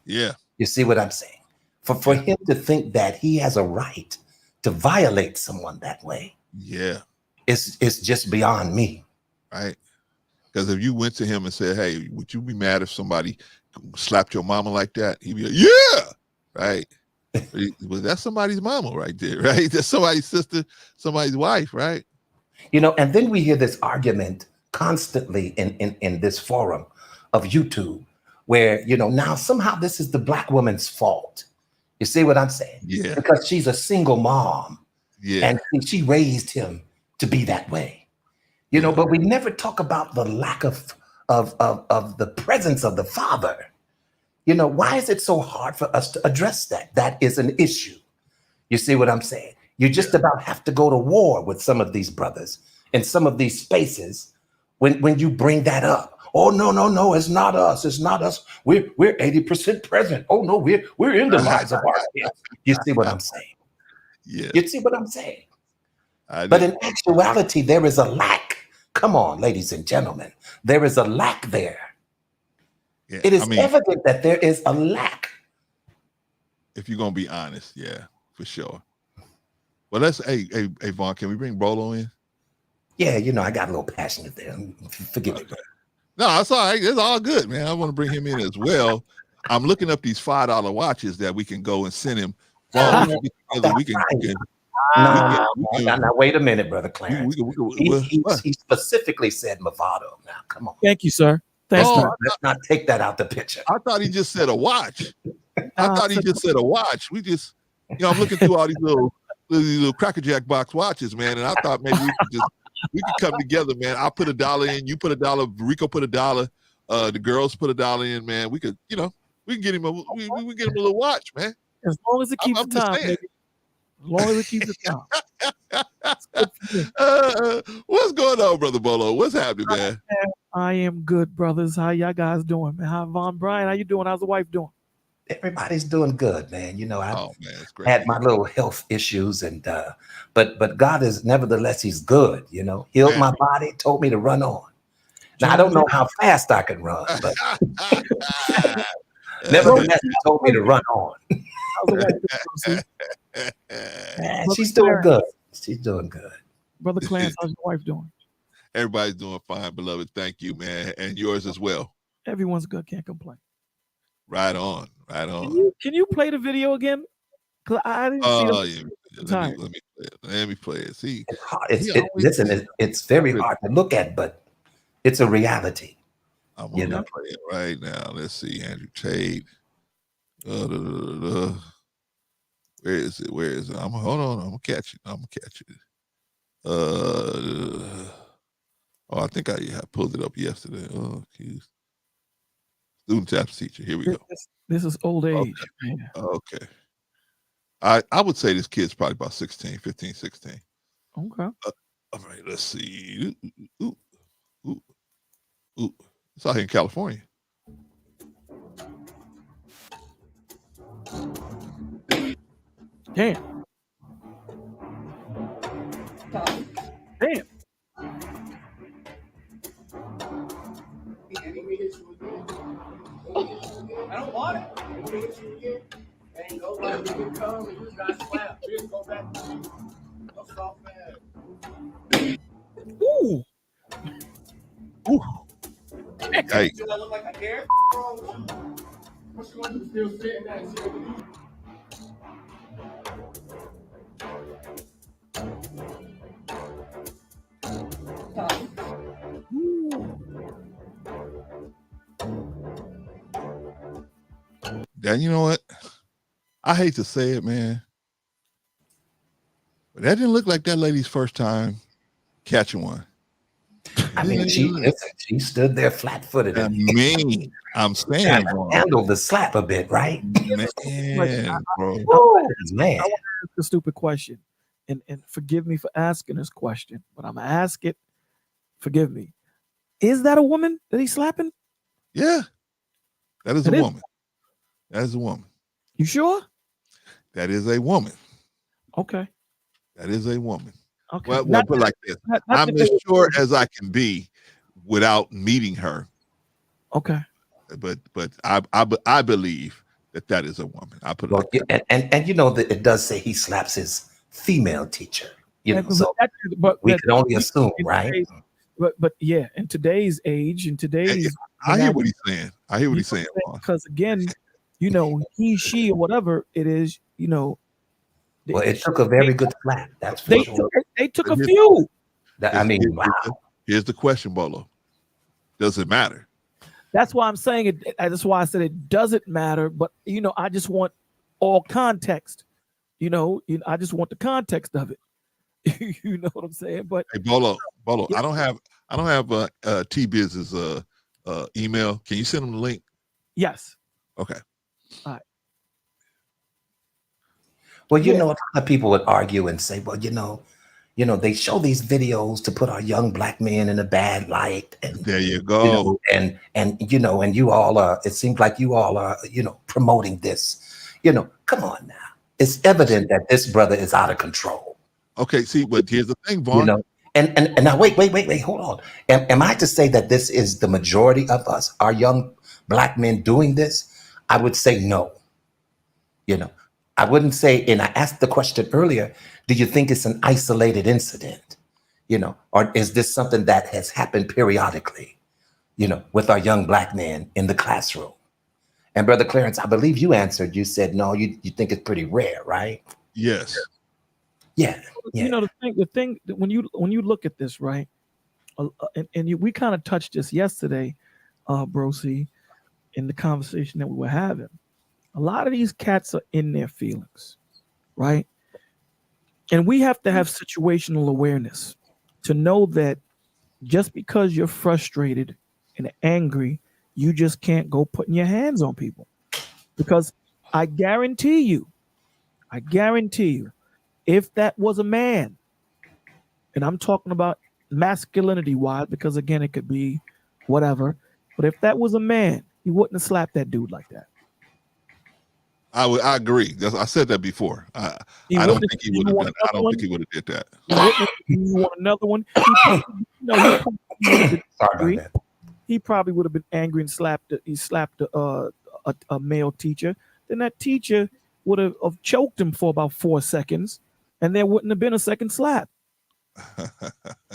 Yeah. You see what I'm saying? For him to think that he has a right to violate someone that way. Yeah. It's just beyond me. Right. Because if you went to him and said, hey, would you be mad if somebody slapped your mama like that? He'd be like, yeah. Right. But that's somebody's mama right there, right? That's somebody's sister, somebody's wife, right? You know, and then we hear this argument constantly in this forum of YouTube, where, you know, now somehow this is the Black woman's fault. You see what I'm saying? Yeah. Because she's a single mom. Yeah. And she raised him to be that way. You know, but we never talk about the lack of the presence of the father. You know, why is it so hard for us to address that? That is an issue. You see what I'm saying? You just about have to go to war with some of these brothers in some of these spaces when you bring that up. Oh, no, it's not us. It's not us. We're 80% present. Oh, no, we're in the lives of our kids. You see what I'm saying? Yeah. You see what I'm saying? But in actuality, there is a lack. Come on, ladies and gentlemen. There is a lack there. Yeah, it is evident that there is a lack. If you're going to be honest, yeah, for sure. Well, let's, hey, Vaughn, can we bring Bolo in? Yeah, you know, I got a little passionate there. Forgive me. No, it's all right. It's all good, man. I want to bring him in as well. I'm looking up these $5 watches that we can go and send him. Vaughn, Now, wait a minute, Brother Clarence. He specifically said Movado. Now, come on. Thank you, sir. Thanks. Let's not take that out the picture. I thought he just said a watch. We just, you know, I'm looking through all these little Cracker Jack box watches, man, and I thought maybe we could come together, man. I'll put $1 in, you put $1, Rico put $1, the girls put $1 in, man. We could, you know, we can get him a little watch, man. As long as it keeps the time, baby. As long as it keeps the time. What's going on, Brother Bolo? What's happening, man? I am good, brothers. How y'all guys doing, man? Hi, Von Brian. How you doing? How's the wife doing? Everybody's doing good, man. You know, I had my little health issues, and but God is nevertheless, He's good. You know, healed my body, told me to run on. Now I don't know how fast I can run, but nevertheless, He told me to run on. Man, she's doing good. She's doing good. Brother Clarence, how's your wife doing? Everybody's doing fine, beloved. Thank you, man, and yours as well. Everyone's good. Can't complain. Right on, right on. Can you play the video again? Cause I didn't see Let me play it. See, listen, it's very hard to look at, but It's a reality. I'm You gonna know, play it right now. Let's see, Andrew Tate. Da, da, da, da. Where is it? Where is it? Hold on. I'm gonna catch it. I'm gonna catch it. Oh, I think I pulled it up yesterday. Oh, geez. Student chapter teacher. Here we go. This is old Okay. age, man. Okay. I would say this kid's probably about 16, 15, 16. Okay. All right, let's see. Ooh, ooh, ooh. It's out here in California. Damn. Damn. I don't want it. When we hit you again, ain't nobody can come and you got slapped. Just go back to you. No soft man. Ooh. Ooh. Hey, Do I look like I care? What you gonna do? Still sit in that chair with you? Dan, you know what? I hate to say it, man, but that didn't look like that lady's first time catching one. I mean, she stood there flat-footed I and mean, I'm saying, bro. handled the slap a bit, right? Man, bro. Man, I want to ask a stupid question, and forgive me for asking this question, but I'm gonna ask it. Forgive me. Is that a woman that he's slapping? Yeah, that is a It is? woman. That is a woman. You sure? That is a woman. Okay. That is a woman. Okay. Well, put it like this. not I'm that as they- sure as I can be without meeting her. Okay. But I believe that is a woman. I put it well, like that. and you know that it does say he slaps his female teacher. You know, so we can only assume, right? But yeah, in today's age, in today's, I hear what he's saying. I hear what he's saying. because again, he, she, or whatever it is, Well, it took a very good slap. That's for they sure. they took a few. I mean, wow. Here's the question, Bolo. Does it matter? That's why I'm saying it. That's why I said it doesn't matter. But I just want all context. I just want the context of it. You know what I'm saying? But Hey, Bolo, Yeah. I don't have T-Biz's email. Can you send him the link? yes, Okay. Well, a lot of people would argue and say, well, they show these videos to put our young black men in a bad light. And there you go. And you all are, it seems like you all are, promoting this. Come on now. It's evident that this brother is out of control. Okay, see, but here's the thing, Vaughn. And now wait, hold on. Am I to say that this is the majority of us, our young black men doing this? I would say no. I wouldn't say, and I asked the question earlier, do you think it's an isolated incident? Or is this something that has happened periodically, with our young black men in the classroom? And Brother Clarence, I believe you answered, you said, no, you think it's pretty rare, right? Yes. Yeah. The thing when you look at this, right, we kind of touched this yesterday, Brosi, in the conversation that we were having. A lot of these cats are in their feelings, right? And we have to have situational awareness to know that just because you're frustrated and angry, you just can't go putting your hands on people. Because I guarantee you, if that was a man, and I'm talking about masculinity wise, because again, it could be whatever, but if that was a man, he wouldn't have slapped that dude like that. I agree. I said that before. I don't think he would have done it. I don't think he would have did that. You want another one? He probably would have been angry and slapped a male teacher. Then that teacher would have choked him for about 4 seconds, and there wouldn't have been a second slap.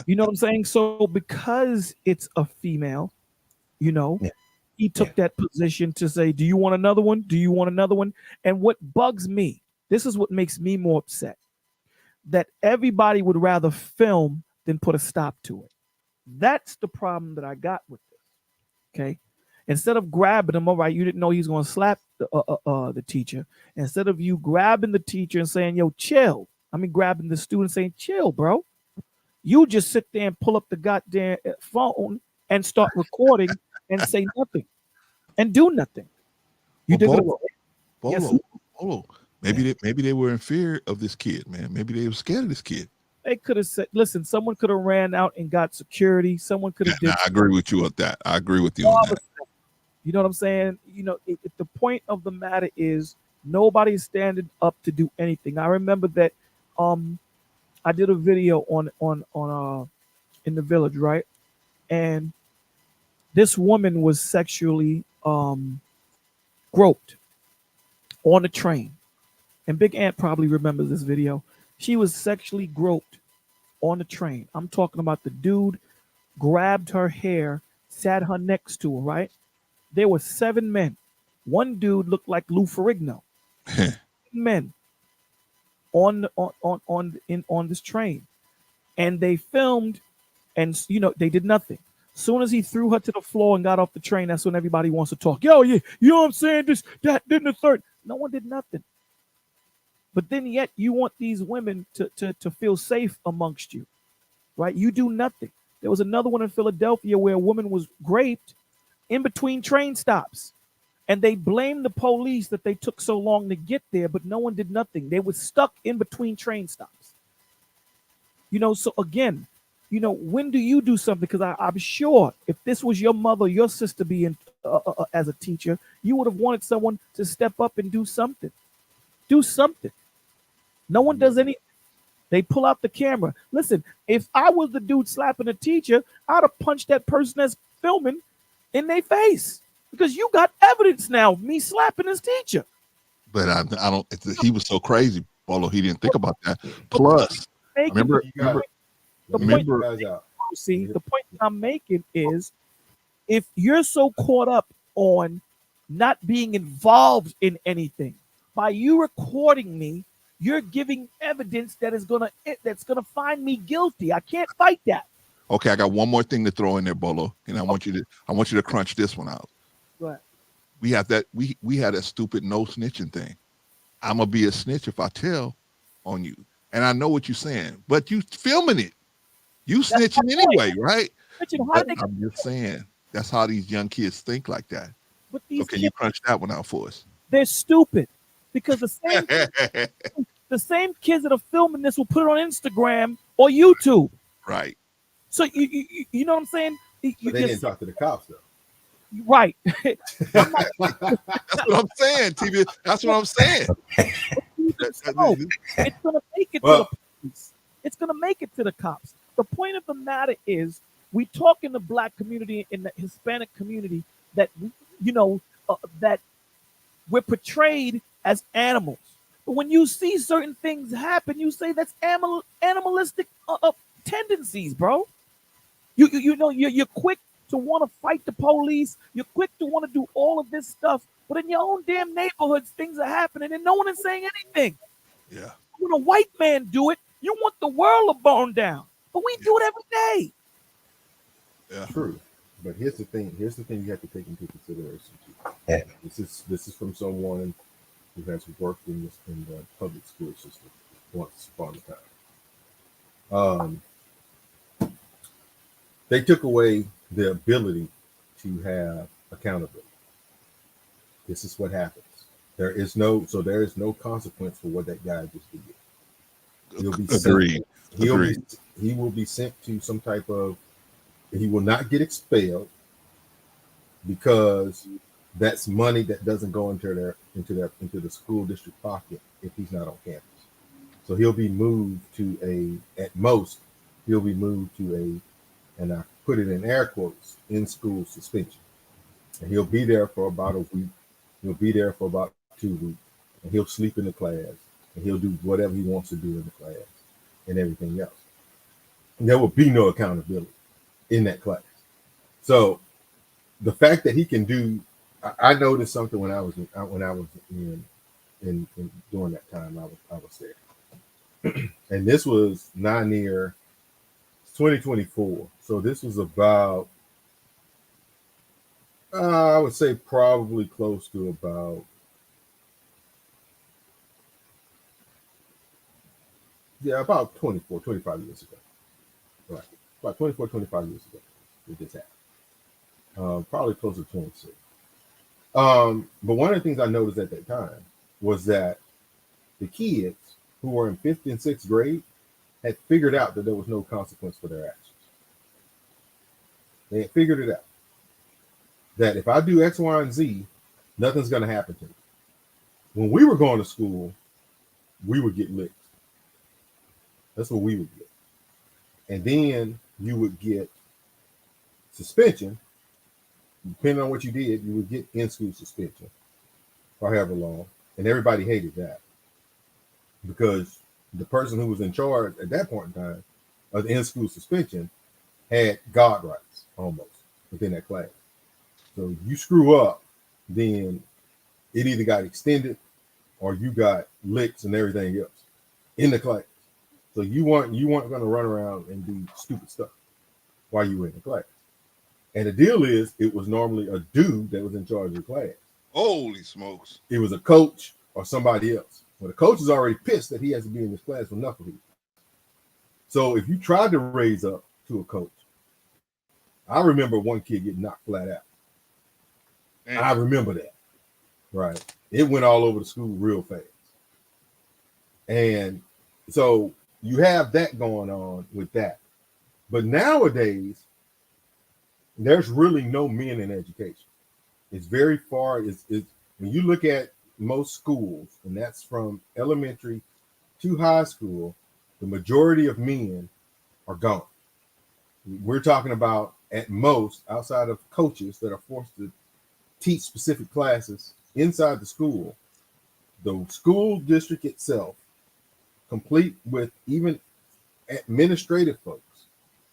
You know what I'm saying? So because it's a female, he took that position to say, do you want another one? Do you want another one? And what bugs me, this is what makes me more upset, that everybody would rather film than put a stop to it. That's the problem that I got with this. Okay. Instead of grabbing him, all right, you didn't know he's going to slap the teacher. Instead of you grabbing the teacher and saying, yo, chill. I mean, grabbing the student saying, chill, bro. You just sit there and pull up the goddamn phone and start recording and say nothing and do nothing. You Well, did Bolo, Yes, Bolo. Maybe they were in fear of this kid, man. Maybe they were scared of this kid. they could have said, listen, someone could have ran out and got security. Someone could have did. I agree with you on that. I agree with you on that. You know what I'm saying? You know, the point of the matter is nobody's standing up to do anything. I remember that I did a video on in the village, right? And this woman was sexually groped on a train. And Big Ant probably remembers this video. She was sexually groped on the train. I'm talking about the dude grabbed her hair, sat her next to her, right? There were 7 men. One dude looked like Lou Ferrigno. Men on this train. And they filmed, and you know, they did nothing. Soon as he threw her to the floor and got off the train, that's when everybody wants to talk. Yo, yeah, you know what I'm saying? This, that, didn't the third. No one did nothing. But then yet you want these women to feel safe amongst you, right? You do nothing. There was another one in Philadelphia where a woman was raped in between train stops. And they blamed the police that they took so long to get there, but no one did nothing. They were stuck in between train stops. You know, so again, you know, when do you do something? Because I'm sure if this was your mother, your sister being as a teacher, you would have wanted someone to step up and do something. Do something. No one does anything. They pull out the camera. Listen, if I was the dude slapping a teacher, I'd have punched that person that's filming in their face because you got evidence now of me slapping his teacher. But I don't. He was so crazy, Bolo. He didn't think about that. Plus, remember. The point I'm making is if you're so caught up on not being involved in anything, by you recording me, you're giving evidence that's gonna find me guilty. I can't fight that. Okay, I got one more thing to throw in there, Bolo, and I want you to crunch this one out. Right. We had that stupid no snitching thing. I'm gonna be a snitch if I tell on you, and I know what you're saying, but you filming it. You snitching anyway, right? I'm just saying that's how these young kids think like that. So can you crunch that one out for us? They're stupid because the same kids that are filming this will put it on Instagram or YouTube. Right. So you know what I'm saying? But they didn't talk to the cops though. Right. That's what I'm saying, TV. That's what I'm saying. It's gonna make it to the police. It's gonna make it to the cops. The point of the matter is, we talk in the Black community, in the Hispanic community, that that we're portrayed as animals. But when you see certain things happen, you say that's animalistic tendencies, bro. You're quick to want to fight the police. You're quick to want to do all of this stuff. But in your own damn neighborhoods, things are happening and no one is saying anything. Yeah. When a white man do it, you want the world to burn down. But we do it every day. Yeah. True. But here's the thing you have to take into consideration too. Yeah. This is from someone who has worked in the public school system once upon a time. They took away the ability to have accountability. This is what happens. There is no consequence for what that guy just did. He'll be Agreed. He will be sent to some type of. He will not get expelled because that's money that doesn't go into the school district pocket if he's not on campus. So he'll be moved to at most and I put it in air quotes, in school suspension. And he'll be there for about a week. He'll be there for about 2 weeks. And he'll sleep in the class. And he'll do whatever he wants to do in the class and everything else. And there will be no accountability in that class. So the fact that he can do, I noticed something when I was in during that time I was there. And this was nigh near 2024. So this was about, I would say probably close to about, about 24, 25 years ago. Right. About 24, 25 years ago. It just happened. Probably closer to 26. But one of the things I noticed at that time was that the kids who were in 5th and 6th grade had figured out that there was no consequence for their actions. They had figured it out. That if I do X, Y, and Z, nothing's going to happen to me. When we were going to school, we would get licked. That's what we would get. And then you would get suspension. Depending on what you did, you would get in-school suspension for however long. And everybody hated that because the person who was in charge at that point in time of the in-school suspension had God rights almost within that class. So you screw up, then it either got extended or you got licks and everything else in the class. So you weren't going to run around and do stupid stuff while you were in the class. And the deal is, it was normally a dude that was in charge of the class. Holy smokes! It was a coach or somebody else. Well, the coach is already pissed that he has to be in this class for knucklehead. So if you tried to raise up to a coach, I remember one kid getting knocked flat out. Damn. I remember that. Right. It went all over the school real fast. And so you have that going on with that. But nowadays, there's really no men in education. It's very far. It's when you look at most schools, and that's from elementary to high school, the majority of men are gone. We're talking about, at most, outside of coaches that are forced to teach specific classes inside the school, the school district itself, complete with even administrative folks,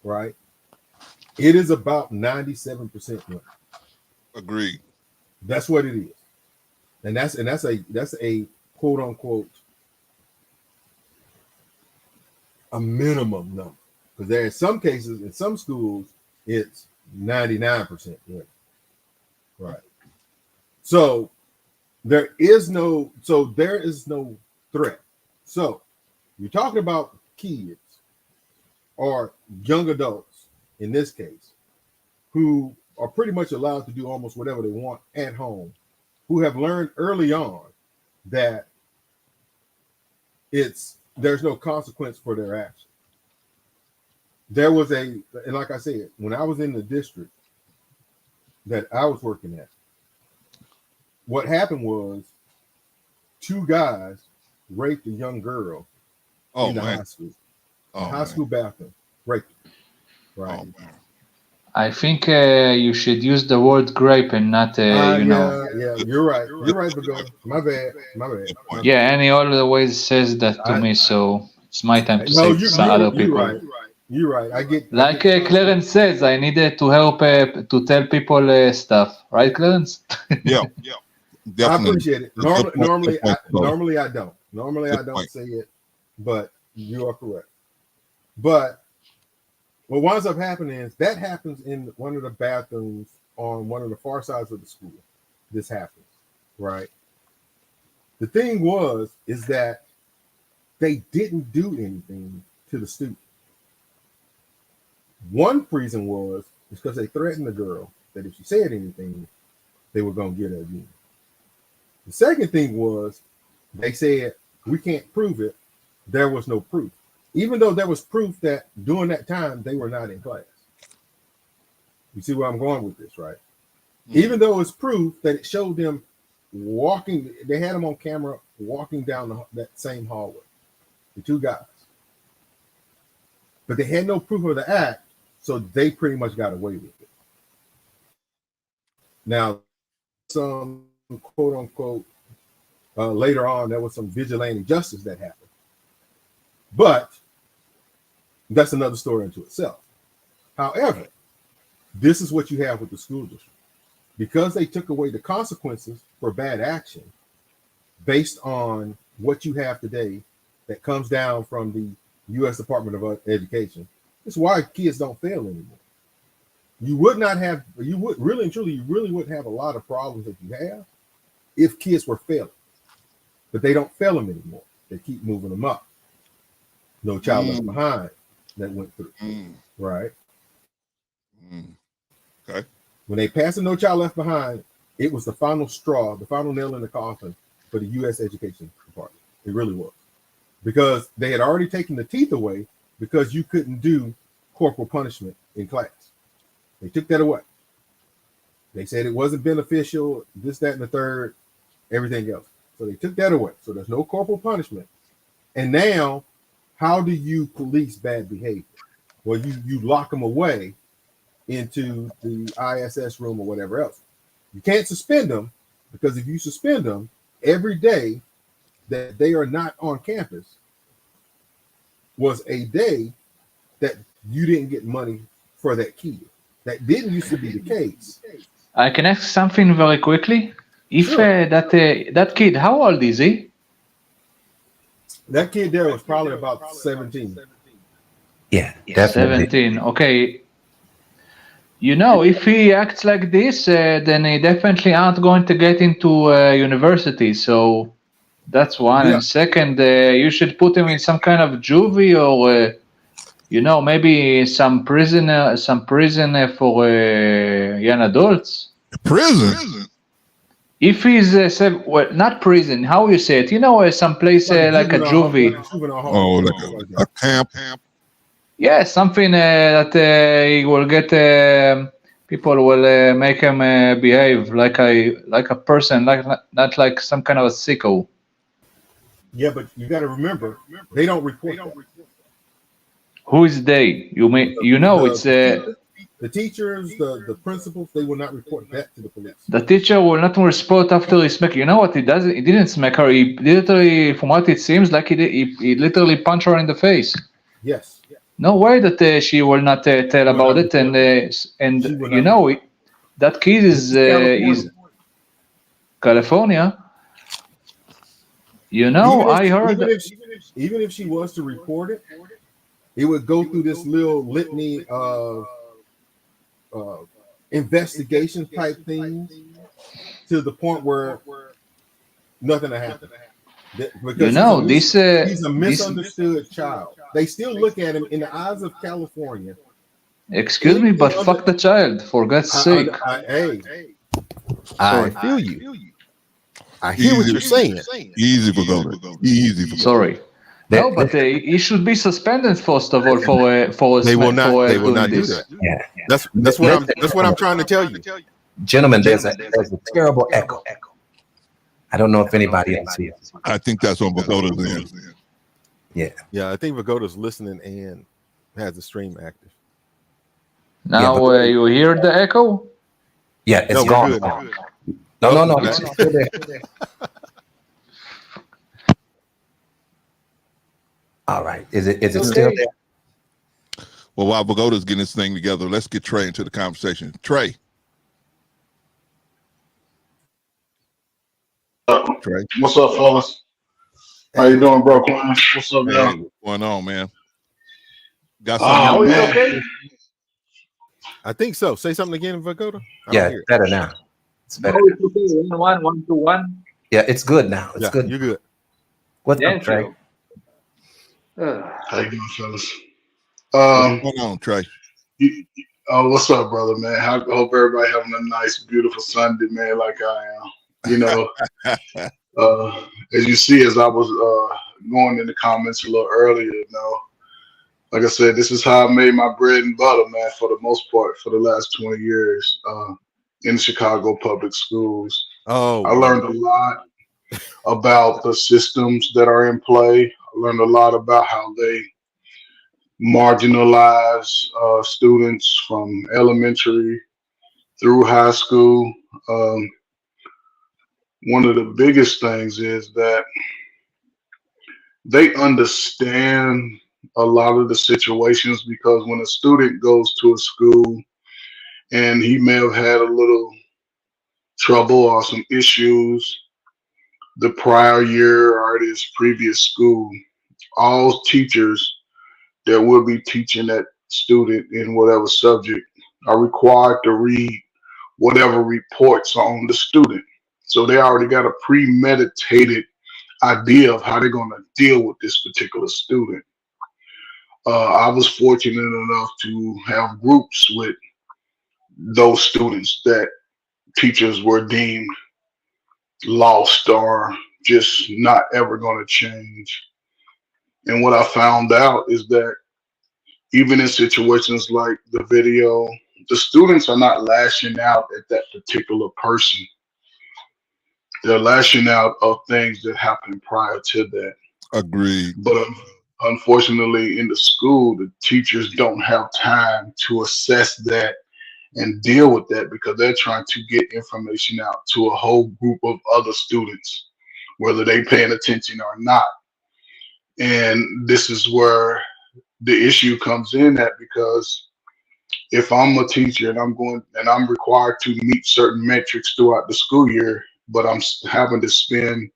right? It is about 97% women. Agreed. That's what it is. And that's a quote unquote a minimum number. Because there are some cases in some schools it's 99% women. Right. So there is no threat. So you're talking about kids or young adults in this case who are pretty much allowed to do almost whatever they want at home, who have learned early on that there's no consequence for their action. There was and like I said, when I was in the district that I was working at, what happened was 2 guys raped a young girl in the high school. High school bathroom. Raped her. Right. Oh, man. I think you should use the word grape and not, Yeah, you're right. You're right, Bago. My bad. Yeah, and he always says that to me, so it's my time to say it to some other people. Right. You're right. I get Like Clarence says, I needed to help to tell people stuff, right, Clarence? Yeah, definitely. I appreciate it. Normally I don't. Normally Good I don't point. say it, but you are correct. But what winds up happening is that happens in one of the bathrooms on one of the far sides of the school. This happens, right? The thing is that they didn't do anything to the student. One reason is because they threatened the girl that if she said anything, they were going to get her again. The second thing was they said, we can't prove it. There was no proof. Even though there was proof that during that time they were not in class. You see where I'm going with this, right? Mm-hmm. Even though it's proof that it showed them walking, they had them on camera walking down that same hallway, the 2 guys. But they had no proof of the act, so they pretty much got away with it. Now, some quote unquote, later on, there was some vigilante justice that happened. But that's another story into itself. However, this is what you have with the school district. Because they took away the consequences for bad action based on what you have today that comes down from the U.S. Department of Education It's why kids don't fail anymore. You would not have, you would really and truly, you really wouldn't have a lot of problems that you have if kids were failing. But they don't fail them anymore. They keep moving them up. No Child Left Behind that went through, right? Okay. When they passed the No Child Left Behind, it was the final straw, the final nail in the coffin for the U.S. education department. It really was. Because they had already taken the teeth away because you couldn't do corporal punishment in class. They took that away. They said it wasn't beneficial, this, that, and the third, everything else. So they took that away. So there's no corporal punishment. And now, how do you police bad behavior? Well, you lock them away into the ISS room or whatever else. You can't suspend them, because if you suspend them every day that they are not on campus was a day that you didn't get money for that kid. That didn't used to be the case. I can ask something very quickly. If Sure. that kid, how old is he? That kid there was probably about 17. Yeah, definitely. 17. Okay. You know, if he acts like this, then he definitely aren't going to get into university. So that's one. Yeah. And second, you should put him in some kind of juvie or, maybe some prison for young adults. Prison. If he's not prison, how you say it? Some place like a juvie. Oh, like a camp. Yeah, something that he will get. People will make him behave like a person, not like some kind of a sicko. Yeah, but you got to remember, they don't report that. Who is they? It's the teachers, the principals. They will not report that to the police. the teacher will not respond after he smack. You know what he does? He didn't smack her. He literally, from what it seems like, he literally punched her in the face. Yes. No way that she will not tell about it, and that kid is California. I heard even if she was to report it, it would go through this little litany of investigation type things to the point where nothing will happen. Because he's a misunderstood child. They still look at him in the eyes of California. Excuse me, but fuck the child, for God's sake. I feel you. I hear what you're saying. Easy for go. Easy for go. Sorry. No, but he should be suspended first of all for They will not. They will doing not do this. that. Yeah, that's what I'm trying to tell you, gentlemen. There's a terrible echo. I don't know if anybody else hears. I think that's on Vagoda's end. Yeah. I think Vagoda's listening and has the stream active. Now you hear the echo? Yeah, it's gone. No. It's still there. All right. Is it still there? Well, while Vagoda's getting this thing together, let's get Trey into the conversation. Trey. Trey. What's up, fellas? How you doing, bro? What's up, y'all? Hey, what's going on, man? Got something? Okay? I think so. Say something again, Vagoda. Yeah, it's better now. It's better. 1, 2, 1. Yeah, it's good now. It's good. You're good. What's up, Trey? How you doing, fellas? What's going on, Trey? What's up, brother, man? I hope everybody having a nice, beautiful Sunday, man, like I am. As you see, as I was going in the comments a little earlier, like I said, this is how I made my bread and butter, man, for the most part, for the last 20 years in Chicago public schools. Oh, I learned a lot about the systems that are in play. I learned a lot about how they marginalize students from elementary through high school. One of the biggest things is that they understand a lot of the situations, because when a student goes to a school and he may have had a little trouble or some issues the prior year or at his previous school, all teachers that will be teaching at student in whatever subject are required to read whatever reports on the student. So they already got a premeditated idea of how they're going to deal with this particular student. I was fortunate enough to have groups with those students that teachers were deemed lost or just not ever going to change. And what I found out is that even in situations like the video, the students are not lashing out at that particular person. They're lashing out of things that happened prior to that. Agreed. But unfortunately, in the school, the teachers don't have time to assess that and deal with that because they're trying to get information out to a whole group of other students, whether they paying attention or not. And this is where the issue comes in at, because if I'm a teacher and I'm required to meet certain metrics throughout the school year, but I'm having to spend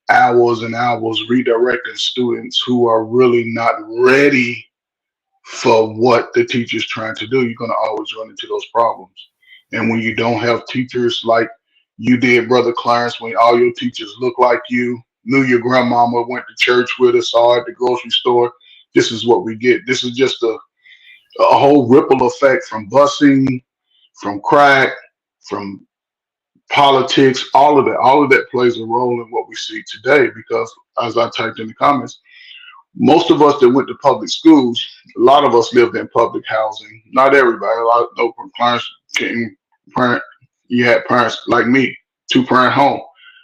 hours and hours redirecting students who are really not ready for what the teacher's trying to do, you're going to always run into those problems. And when you don't have teachers like you did, Brother Clarence, when all your teachers look like you, knew your grandmama, went to church with us, saw at the grocery store, this is what we get. This is just a whole ripple effect from busing, from crack, from politics, all of that plays a role in what we see today. Because as I typed in the comments, most of us that went to public schools, a lot of us lived in public housing. Not everybody. A lot of no parents you had parents like me, 2-parent home,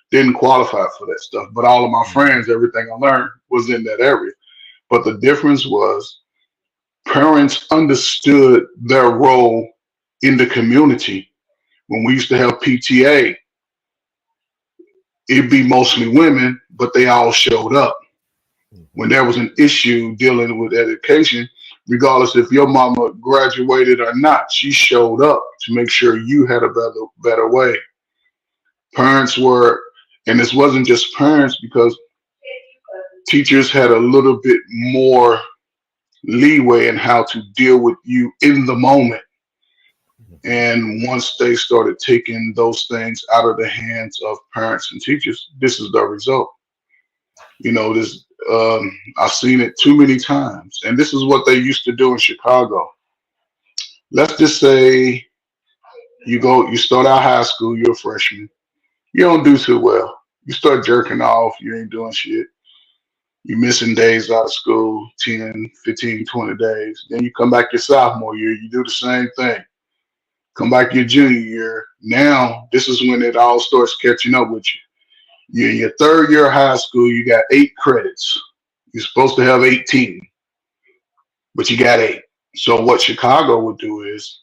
didn't qualify for that stuff. But all of my friends, everything I learned was in that area. But the difference was parents understood their role in the community. When we used to have PTA, it'd be mostly women, but they all showed up. When there was an issue dealing with education, regardless if your mama graduated or not, she showed up to make sure you had a better way. Parents were, and this wasn't just parents, because teachers had a little bit more leeway in how to deal with you in the moment. And once they started taking those things out of the hands of parents and teachers, this is the result. You know, this I've seen it too many times. And this is what they used to do in Chicago. Let's just say you start out high school, you're a freshman. You don't do too well. You start jerking off, you ain't doing shit. You're missing days out of school, 10, 15, 20 days. Then you come back your sophomore year, you do the same thing. Come back your junior year. Now, this is when it all starts catching up with you. You're in your third year of high school, you got 8 credits. You're supposed to have 18, but you got 8. So what Chicago would do is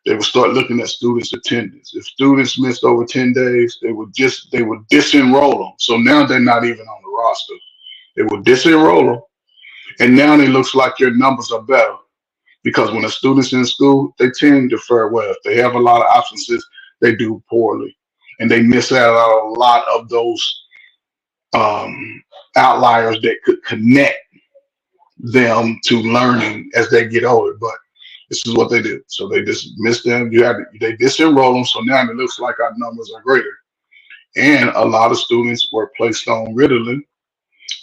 they would start looking at students' attendance. If students missed over 10 days, they would disenroll them. So now they're not even on the roster. They would disenroll them, and now it looks like your numbers are better. Because when a student's in school, they tend to fare well. If they have a lot of absences, they do poorly. And they miss out on a lot of those outliers that could connect them to learning as they get older. But this is what they do. So they dismiss them. They disenroll them. So now it looks like our numbers are greater. And a lot of students were placed on Ritalin,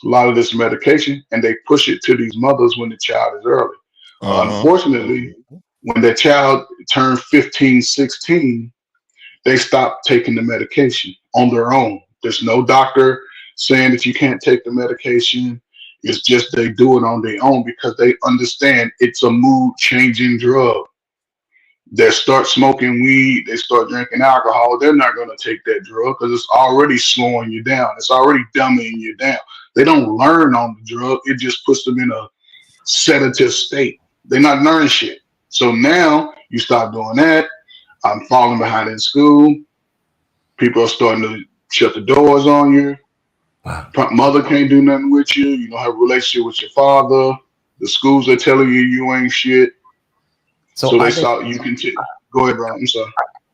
a lot of this medication, and they push it to these mothers when the child is early. Unfortunately, when the child turned 15, 16, they stop taking the medication on their own. There's no doctor saying that you can't take the medication. It's just they do it on their own because they understand it's a mood-changing drug. They start smoking weed, they start drinking alcohol, they're not going to take that drug because it's already slowing you down. It's already dumbing you down. They don't learn on the drug. It just puts them in a sedative state. They're not learning shit. So now you stop doing that. I'm falling behind in school. People are starting to shut the doors on you. Wow. Mother can't do nothing with you. You don't have a relationship with your father. The schools are telling you you ain't shit. So they saw you continue. Go ahead, bro. I'm sorry.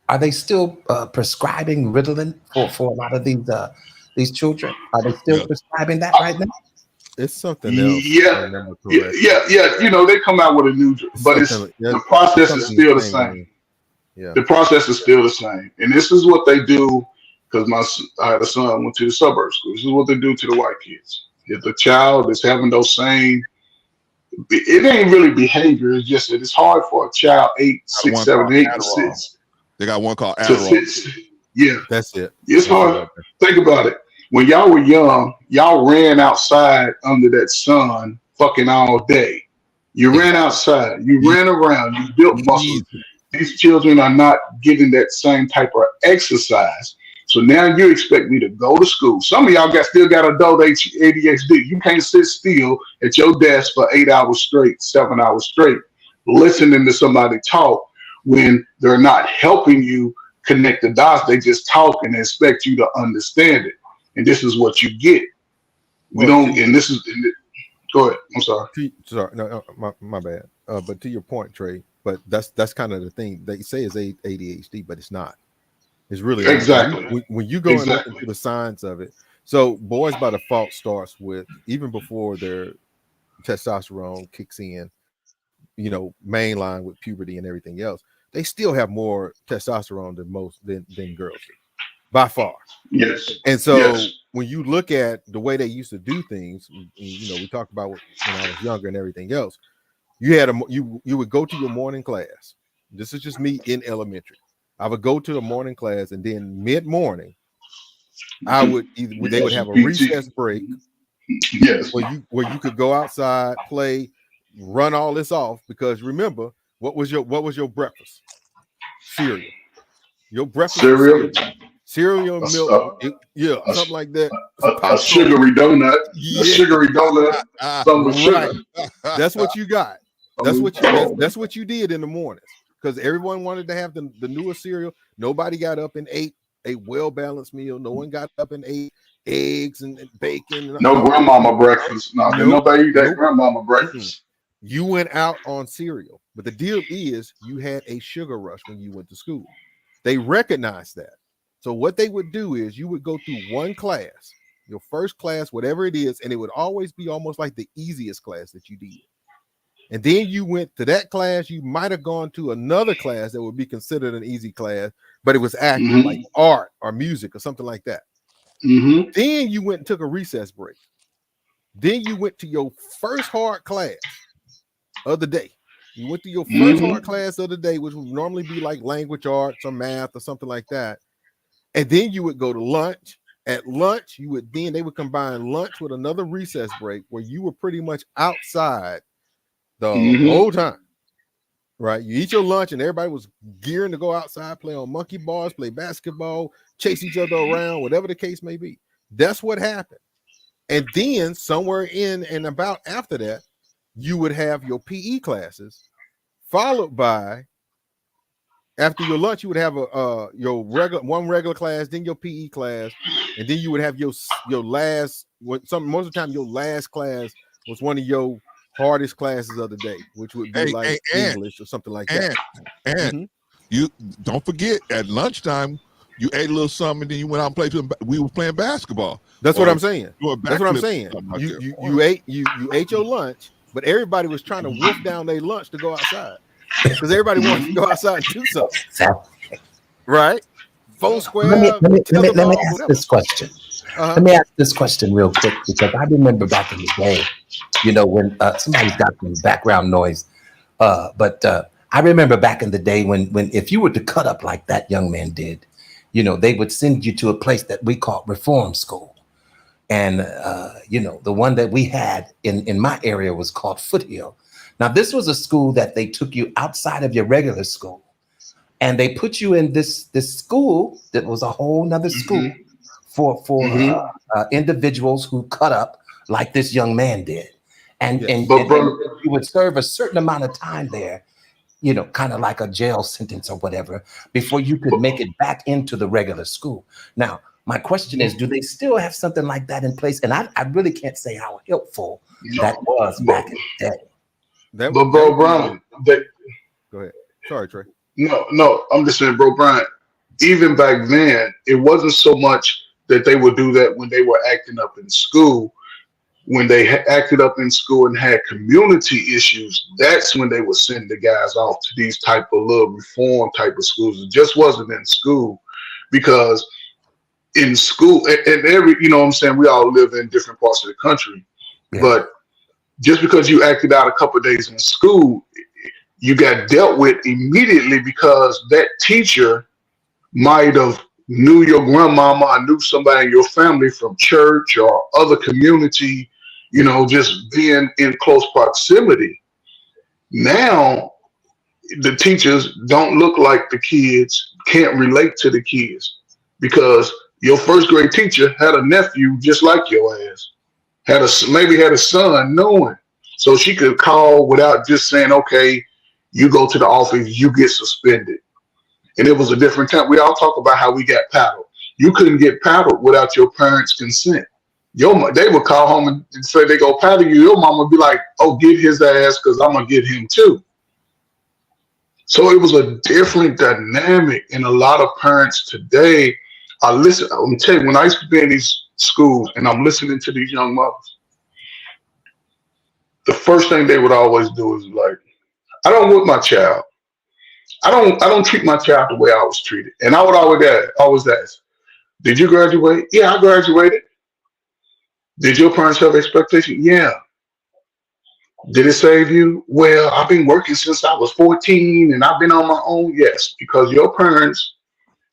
Are they still prescribing Ritalin for a lot of these children? Are they still prescribing that right now? It's something else. If I Yeah, remember yeah, correctly. yeah. You know, they come out with a new, but Something. the It's process is something the still the same same. vein. Yeah. The process is still the same, and this is what they do. Because I had a son went to the suburb school. This is what they do to the white kids. If the child is having those same, it ain't really behavior. It's just that it's hard for a child 8, Got 6, one 7, called 8 to sit. Adderall. They got one called To Adderall. sit. Yeah, That's it. it's That's it hard. right there. Think about it. When y'all were young, y'all ran outside under that sun fucking all day. You ran outside. You ran around. You built muscles. Easy. These children are not getting that same type of exercise. So now you expect me to go to school. Some of y'all still got adult ADHD. You can't sit still at your desk for 8 hours straight, 7 hours straight, listening to somebody talk when they're not helping you connect the dots. They just talk and expect you to understand it. And this is what you get. We Well, don't, and this is, go ahead. I'm sorry. sorry, no, my bad. But to your point, Trey. But that's kind of the thing they say is ADHD, but it's not. It's really not. Exactly. When you go and look Exactly. into the science of it, so boys by default starts with even before their testosterone kicks in, mainline with puberty and everything else, they still have more testosterone than girls do, by far. Yes. And so Yes. when you look at the way they used to do things, we talked about when I was younger and everything else. You had you would go to your morning class. This is just me in elementary. I would go to a morning class, and then mid-morning, I would they would have a recess break. Yes. where you could go outside, play, run all this off. Because remember, what was your breakfast? Cereal. Your breakfast was Cereal. cereal, A, milk, a, something like that. a sugary donut. Yeah. A sugary donut. Some with Right. sugar. That's what you got. That's what you did in the mornings, because everyone wanted to have the newest cereal. Nobody got up and ate a well-balanced meal. No one got up and ate eggs and bacon. No grandmama breakfast. No, did nobody eat that grandmama breakfast. You went out on cereal. But the deal is you had a sugar rush when you went to school. They recognized that. So what they would do is you would go through one class, your first class, whatever it is, and it would always be almost like the easiest class that you did. And then you went to that class. You might have gone to another class that would be considered an easy class, but it was active, like art or music or something like that. Then you went and took a recess break. Then you went to your first hard class of the day. You went to your first hard class of the day, which would normally be like language arts or math or something like that. And then you would go to lunch. At lunch, they would combine lunch with another recess break where you were pretty much outside the whole time, right? You eat your lunch and everybody was gearing to go outside, play on monkey bars, play basketball, chase each other around, whatever the case may be. That's what happened. And then somewhere in and about after that, you would have your PE classes, followed by, after your lunch, you would have your regular class, then your PE class, and then you would have your last. Most of the time, your last class was one of your hardest classes of the day, which would be English or something like that. And you don't forget, at lunchtime, you ate a little something, and then you went out and played. We were playing basketball. That's what I'm saying. That's what I'm saying. You ate your lunch, but everybody was trying to wolf down their lunch to go outside, because everybody wanted to go outside and do something. Right? Foursquare. Let me ask this question. Let me ask this question real quick, because I remember back in the day, when somebody's got some background noise, but I remember back in the day when if you were to cut up like that young man did, they would send you to a place that we called reform school. And, the one that we had in my area was called Foothill. Now, this was a school that they took you outside of your regular school, and they put you in this school that was a whole nother school for individuals who cut up like this young man did. And you would serve a certain amount of time there, kind of like a jail sentence or whatever, before you could make it back into the regular school. Now, my question is, do they still have something like that in place? And I really can't say how helpful that was back in the day. But Bro Brian, go ahead. Sorry, Trey. No, I'm just saying, Bro Brian, even back then, it wasn't so much that they would do that when they were acting up in school. when they acted up in school and had community issues, that's when they would send the guys off to these type of little reform type of schools. It just wasn't in school, because in school, and every, you know what I'm saying, we all live in different parts of the country, Yeah. but just because you acted out a couple of days in school, you got dealt with immediately, because that teacher might have knew your grandmama or knew somebody in your family from church or other community, you know, just being in close proximity. Now, the teachers don't look like the kids, can't relate to the kids, because your first grade teacher had a nephew just like your ass, maybe had a son knowing, so she could call without just saying, okay, you go to the office, you get suspended. And it was a different time. We all talk about how we got paddled. You couldn't get paddled without your parents' consent. They would call home and say they go paddle you. Your mom would be like, oh, get his ass, because I'm going to get him too. So it was a different dynamic. And a lot of parents today, I'm telling you, when I used to be in these schools and I'm listening to these young mothers, the first thing they would always do is like, I don't whip my child. I don't treat my child the way I was treated. And I would always ask, did you graduate? Yeah, I graduated. Did your parents have expectations? Yeah. Did it save you? Well, I've been working since I was 14 and I've been on my own. Yes, because your parents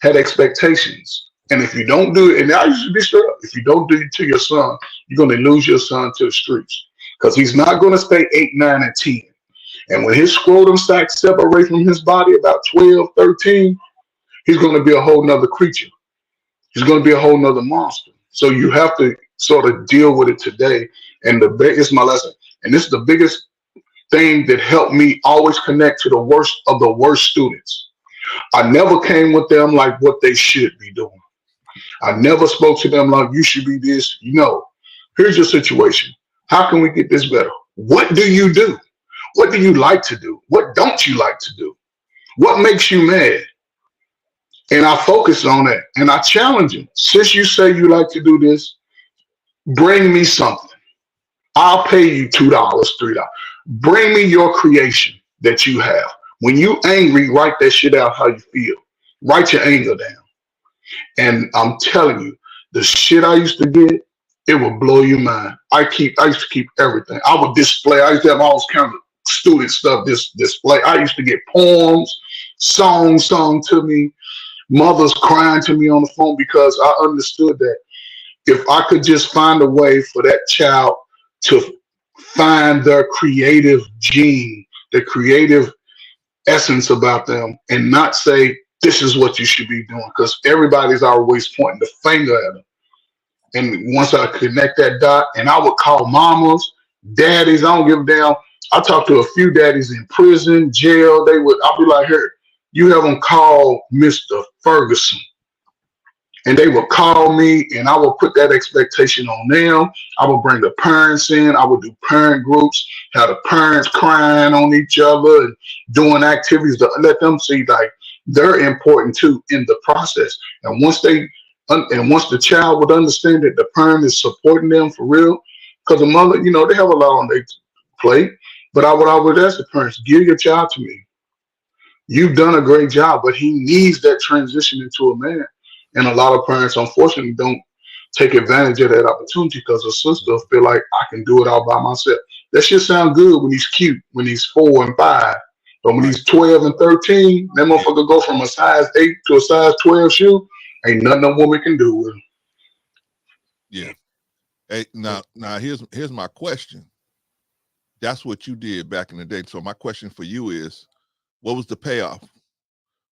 had expectations. And if you don't do it, and I used to be straight up, if you don't do it to your son, you're going to lose your son to the streets, because he's not going to stay 8, 9, and 10. And when his scrotum sac separates from his body about 12, 13, he's going to be a whole nother creature. He's going to be a whole nother monster. So you have to sort of deal with it today. And it's my lesson. And this is the biggest thing that helped me always connect to the worst of the worst students. I never came with them like what they should be doing. I never spoke to them like, you should be this. You know, here's your situation. How can we get this better? What do you do? What do you like to do? What don't you like to do? What makes you mad? And I focus on that. And I challenge him. Since you say you like to do this, bring me something. I'll pay you $2, $3. Bring me your creation that you have. When you angry, write that shit out how you feel. Write your anger down. And I'm telling you, the shit I used to get, it would blow your mind. I used to keep everything. I would display. I used to have all kind of student stuff display. I used to get poems, songs sung to me, mothers crying to me on the phone, because I understood that if I could just find a way for that child to find their creative gene, the creative essence about them, and not say, this is what you should be doing, because everybody's always pointing the finger at them. And once I connect that dot, and I would call mamas, daddies, I don't give a damn. I talked to a few daddies in prison, jail. I'll be like, here, you have them call Mr. Ferguson. And they would call me, and I would put that expectation on them. I would bring the parents in. I would do parent groups, have the parents crying on each other and doing activities to let them see like they're important too in the process. And once the child would understand that the parent is supporting them for real, because the mother, you know, they have a lot on their plate. But I would always ask the parents, give your child to me. You've done a great job, but he needs that transition into a man. And a lot of parents, unfortunately, don't take advantage of that opportunity, because a sister feel like, I can do it all by myself. That shit sound good when he's cute, when he's 4 and 5. But when he's 12 and 13, that motherfucker go from a size 8 to a size 12 shoe. Ain't nothing a woman can do with him. Yeah. Hey, now here's my question. That's what you did back in the day. So my question for you is, what was the payoff?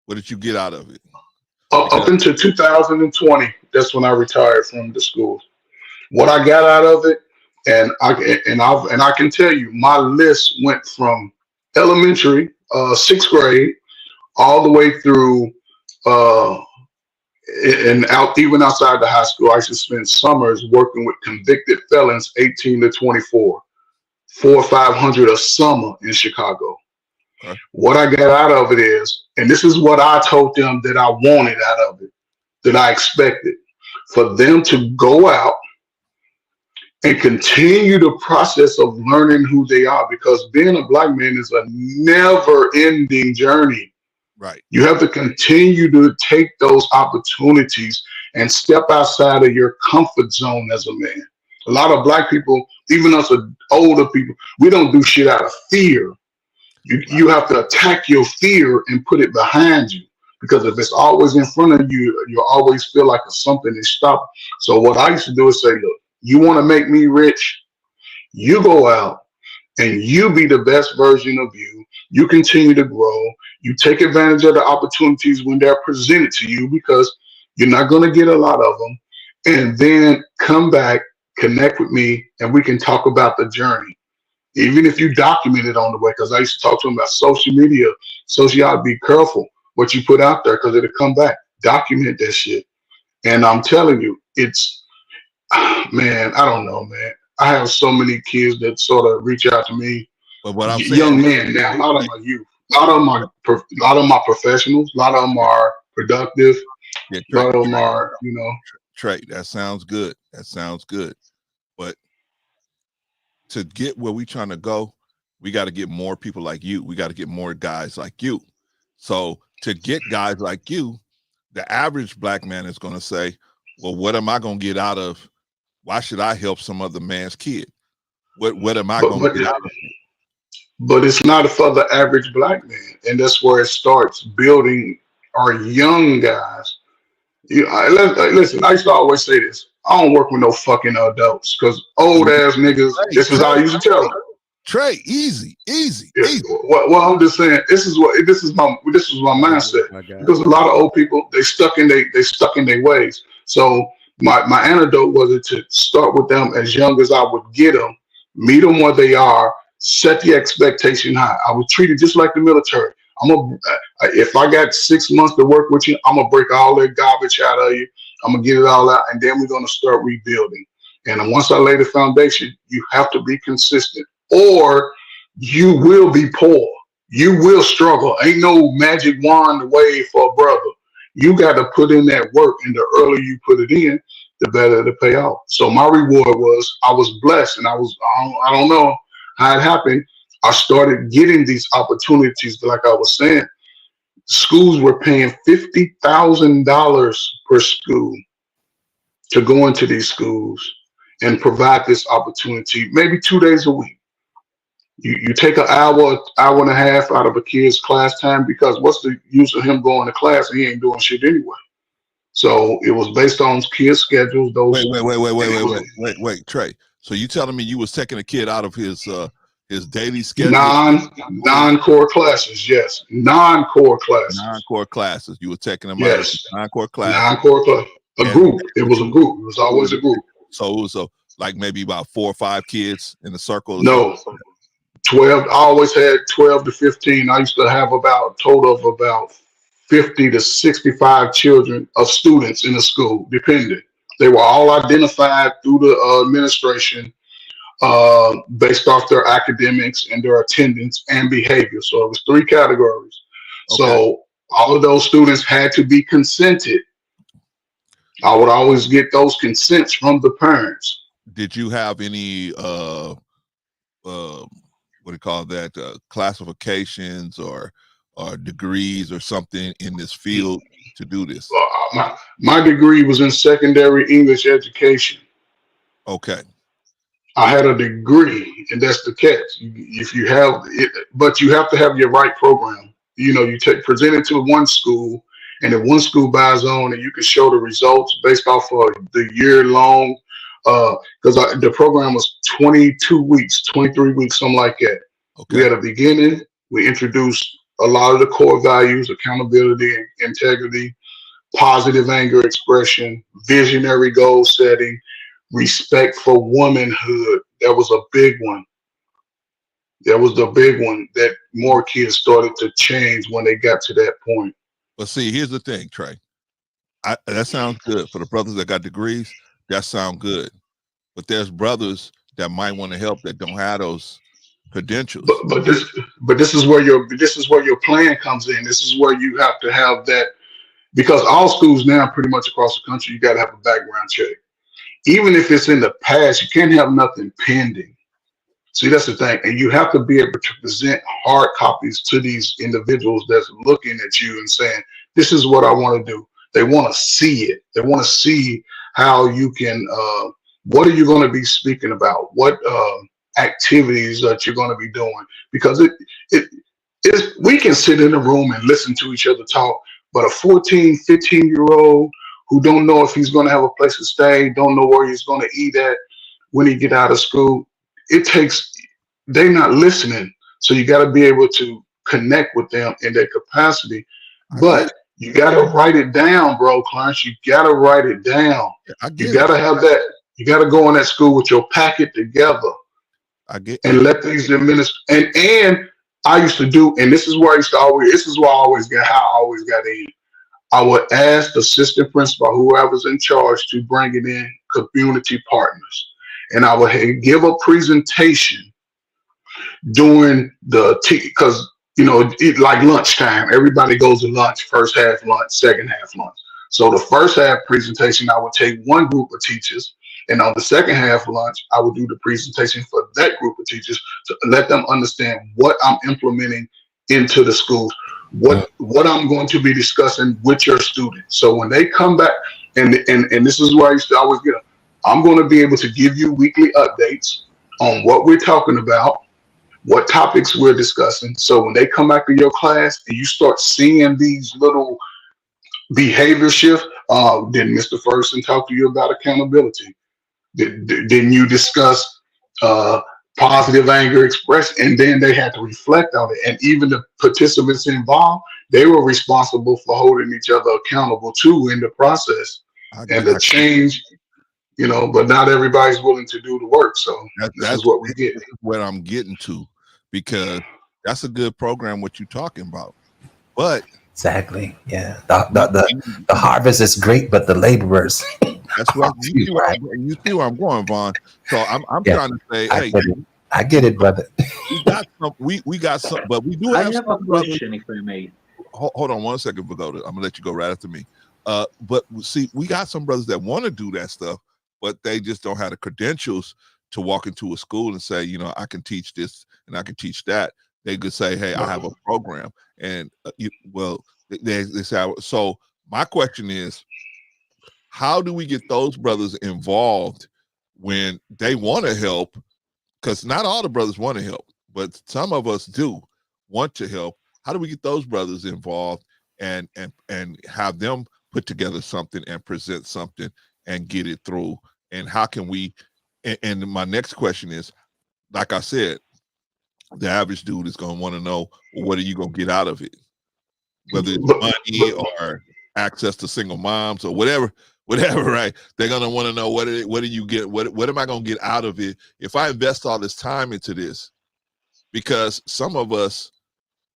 What did you get out of it? Up until 2020, that's when I retired from the school. What I got out of it, and I can tell you, my list went from elementary, 6th grade, all the way through, even outside the high school. I used to spend summers working with convicted felons, 18 to 24, 400 or 500 a summer in Chicago. Okay. What I got out of it is, and this is what I told them that I wanted out of it, that I expected, for them to go out and continue the process of learning who they are, because being a black man is a never ending journey. Right. You have to continue to take those opportunities and step outside of your comfort zone as a man. A lot of black people, even us older people, we don't do shit out of fear. You have to attack your fear and put it behind you. Because if it's always in front of you, you always feel like it's something is stopping. So what I used to do is say, look, you want to make me rich? You go out and you be the best version of you. You continue to grow. You take advantage of the opportunities when they're presented to you, because you're not going to get a lot of them. And then come back, connect with me, and we can talk about the journey. Even if you document it on the way, because I used to talk to them about social media. So you got to be careful what you put out there, because it'll come back. Document that shit. And I'm telling you, it's, man, I don't know, man. I have so many kids that sort of reach out to me. But what I'm Young saying, men now, a lot of my youth, a lot of my professionals, a lot of them are productive. yeah, A lot of them are, Trey, that sounds good. That sounds good. But to get where we trying to go, we got to get more people like you. We got to get more guys like you. So to get guys like you, the average black man is going to say, well, what am I going to get out of? Why should I help some other man's kid? What am I going to get out of it? But it's not for the average black man. And that's where it starts, building our young guys. Listen, I used to always say this. I don't work with no fucking adults, because old ass niggas, this is how I used to tell them. Trey, easy. Yeah. Well, I'm just saying, this is my mindset. Because a lot of old people, they stuck in their ways. So my antidote was to start with them as young as I would get them, meet them where they are, set the expectation high. I was treated just like the military. If I got 6 months to work with you, I'm gonna break all that garbage out of you. I'm gonna get it all out, and then we're gonna start rebuilding. And once I lay the foundation, you have to be consistent, or you will be poor. You will struggle. Ain't no magic wand wave for a brother. You got to put in that work, and the earlier you put it in, the better the payoff. So my reward was, I was blessed, and I don't know how it happened. I started getting these opportunities, like I was saying. Schools were paying $50,000 per school to go into these schools and provide this opportunity, maybe 2 days a week. You take an hour and a half out of a kid's class time, because what's the use of him going to class and he ain't doing shit anyway? So it was based on kids' schedules. Wait, Trey. So you telling me you was taking a kid out of his daily schedule? Non-core classes, yes. Non-core classes. Non-core classes. You were taking them out of non-core classes. Non-core class. A group. It was a group. It was always a group. So it was like maybe about 4 or 5 kids in the circle. No, 12. I always had 12 to 15. I used to have about a total of about 50 to 65 children of students in the school, depending. They were all identified through the administration based off their academics and their attendance and behavior. So it was 3 categories. Okay. So all of those students had to be consented. I would always get those consents from the parents. Did you have any what do you call that, classifications or degrees or something in this field to do this? My degree was in secondary English education. Okay. I had a degree, and that's the catch. If you have it, but you have to have your right program. You present it to one school, and if one school buys on, and you can show the results based off of the year-long, because the program was 22 weeks, 23 weeks, something like that. Okay. We had a beginning. We introduced a lot of the core values: accountability, integrity, positive anger expression, visionary goal setting, respect for womanhood. That was a big one. That was the big one that more kids started to change when they got to that point. But see, here's the thing, Trey. That sounds good for the brothers that got degrees. That sounds good. But there's brothers that might want to help that don't have those credentials. But this is where your plan comes in. This is where you have to have that, because all schools now, pretty much across the country, you got to have a background check. even if it's in the past, you can't have nothing pending. See, that's the thing. And you have to be able to present hard copies to these individuals that's looking at you and saying, this is what I want to do. They want to see it. They want to see how you can, what are you going to be speaking about? What activities that you're going to be doing? Because we can sit in a room and listen to each other talk, but a 14, 15-year-old who don't know if he's going to have a place to stay, don't know where he's going to eat at when he get out of school, they're not listening. So you got to be able to connect with them in their capacity. But you got to write it down, bro, Clarence. You got to write it down. You got to have that. You got to go in that school with your packet together. And let these administrators, and I used to do, and this is where this is why I always got in. I would ask the assistant principal, whoever's in charge, to bring it in community partners. And I would give a presentation during because, like lunchtime, everybody goes to lunch, first half lunch, second half lunch. So the first half presentation, I would take one group of teachers, and on the second half lunch, I would do the presentation for that group of teachers to let them understand what I'm implementing into the schools, what I'm going to be discussing with your students. So when they come back, and this is where I used to always get them, I'm going to be able to give you weekly updates on what we're talking about, what topics we're discussing. So when they come back to your class and you start seeing these little behavior shifts, did Mr. Ferguson talk to you about accountability? Didn't you discuss positive anger express? And then they had to reflect on it. And even the participants involved, they were responsible for holding each other accountable too in the process. And the change, but not everybody's willing to do the work. So that's what we get. What I'm getting to, because that's a good program, what you're talking about. But exactly, yeah, the harvest is great, but the laborers. That's what you see where I'm going, Vaughn. So I'm trying to say, hey, I get it, brother. We got some, but we do have a question, if I may. Hold on 1 second, Pagoda. I'm gonna let you go right after me. But see, we got some brothers that want to do that stuff, but they just don't have the credentials to walk into a school and say, I can teach this and I can teach that. They could say, hey, I have a program, and they say. So my question is, how do we get those brothers involved when they want to help? Because not all the brothers want to help, but some of us do want to help. How do we get those brothers involved and have them put together something and present something and get it through? And how can we? And my next question is, like I said, the average dude is going to want to know, well, what are you going to get out of it? Whether it's money or access to single moms or whatever, right? They're going to want to know, what do you get? What am I going to get out of it if I invest all this time into this? Because some of us,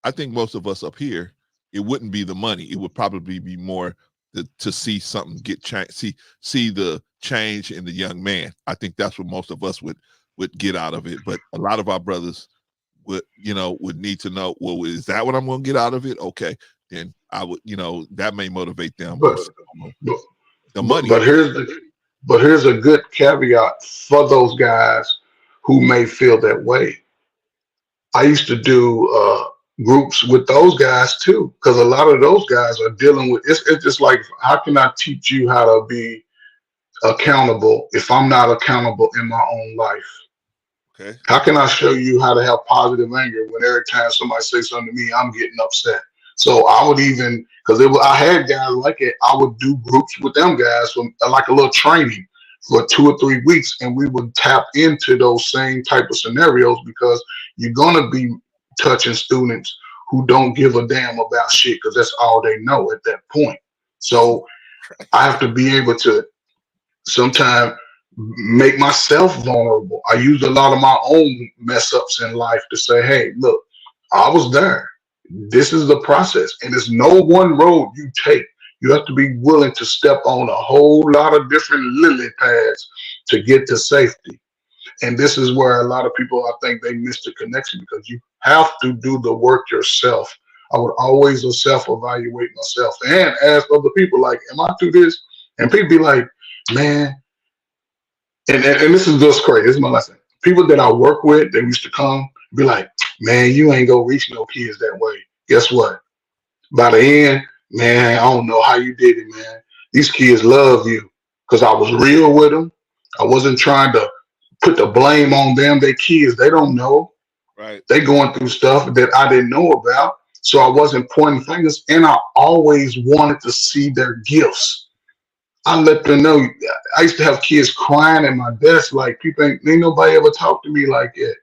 I think most of us up here, it wouldn't be the money. It would probably be more to see something get changed, see the change in the young man. I think that's what most of us would get out of it. But a lot of our brothers would need to know, well, is that what I'm going to get out of it? Okay, then I would, that may motivate them. The money. But here's a good caveat for those guys who may feel that way. I used to do groups with those guys too, because a lot of those guys are dealing with it's just like, how can I teach you how to be accountable if I'm not accountable in my own life? Okay. How can I show you how to have positive anger when every time somebody says something to me, I'm getting upset? So I would even, because I had guys like it, I would do groups with them guys from like a little training for 2 or 3 weeks, and we would tap into those same type of scenarios, because you're gonna be touching students who don't give a damn about shit, because that's all they know at that point. So I have to be able to sometimes make myself vulnerable. I use a lot of my own mess ups in life to say, hey, look, I was there. This is the process, and there's no one road you take. You have to be willing to step on a whole lot of different lily pads to get to safety. And this is where a lot of people, I think, they miss the connection, because you have to do the work yourself. I would always self-evaluate myself and ask other people, like, am I do this? And people be like, man, And this is just crazy. This is my lesson. People that I work with, they used to come be like, man, you ain't gonna reach no kids that way. Guess what? By the end, man, I don't know how you did it, man. These kids love you because I was real with them. I wasn't trying to put the blame on them. They kids, they don't know. Right. They going through stuff that I didn't know about. So I wasn't pointing fingers, and I always wanted to see their gifts. I let them know. I used to have kids crying at my desk, like people ain't nobody ever talked to me like that.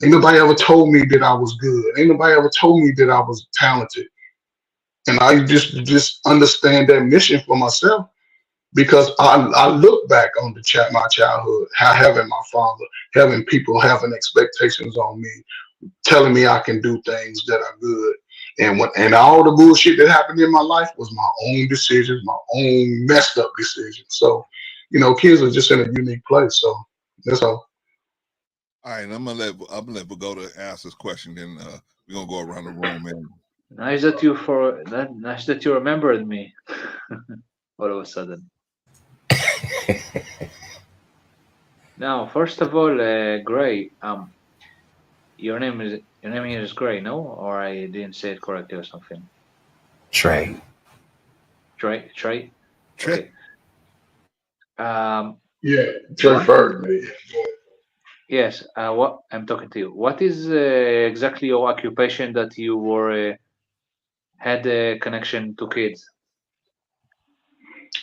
Ain't nobody ever told me that I was good. Ain't nobody ever told me that I was talented. And I just understand that mission for myself because I look back on my childhood, how having my father, having people having expectations on me, telling me I can do things that are good. And all the bullshit that happened in my life was my own decisions, my own messed up decisions. So, kids are just in a unique place. So that's all. All right, I'm gonna let Pagoda ask this question, then we're gonna go around the room and Nice that you remembered me. All of a sudden. Now, first of all, Gray, your name here is Gray, no? Or I didn't say it correctly or something. Trey. Trey. Trey. Okay. Yeah, Trey Ferg. Yes. What I'm talking to you. What is exactly your occupation that you were had a connection to kids?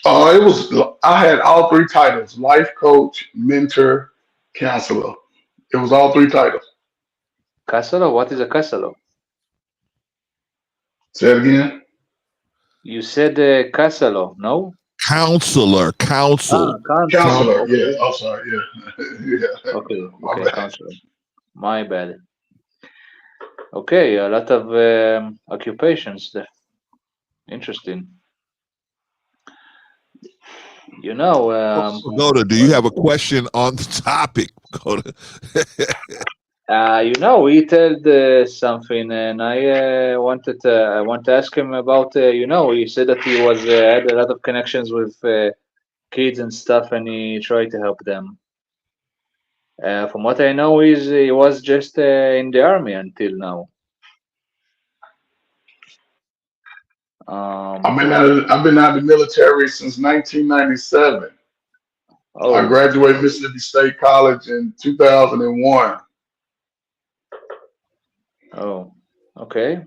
I had all three titles: life coach, mentor, counselor. It was all three titles. Casalo? What is a casalo? Say it again. You said casalo, no? counselor, counsel. Counselor. Okay. Yeah. I'm sorry. Yeah. Yeah. Okay. My Okay. bad. Counselor. My bad. Okay. A lot of occupations there. Interesting. You know, Pagoda, do you have a question on the topic, Pagoda? he told something, and I want to ask him about. He said that he was had a lot of connections with kids and stuff, and he tried to help them. From what I know, he was just in the army until now. I've been out of the military since 1997. I Oh, graduated Mississippi State College in 2001. oh, okay.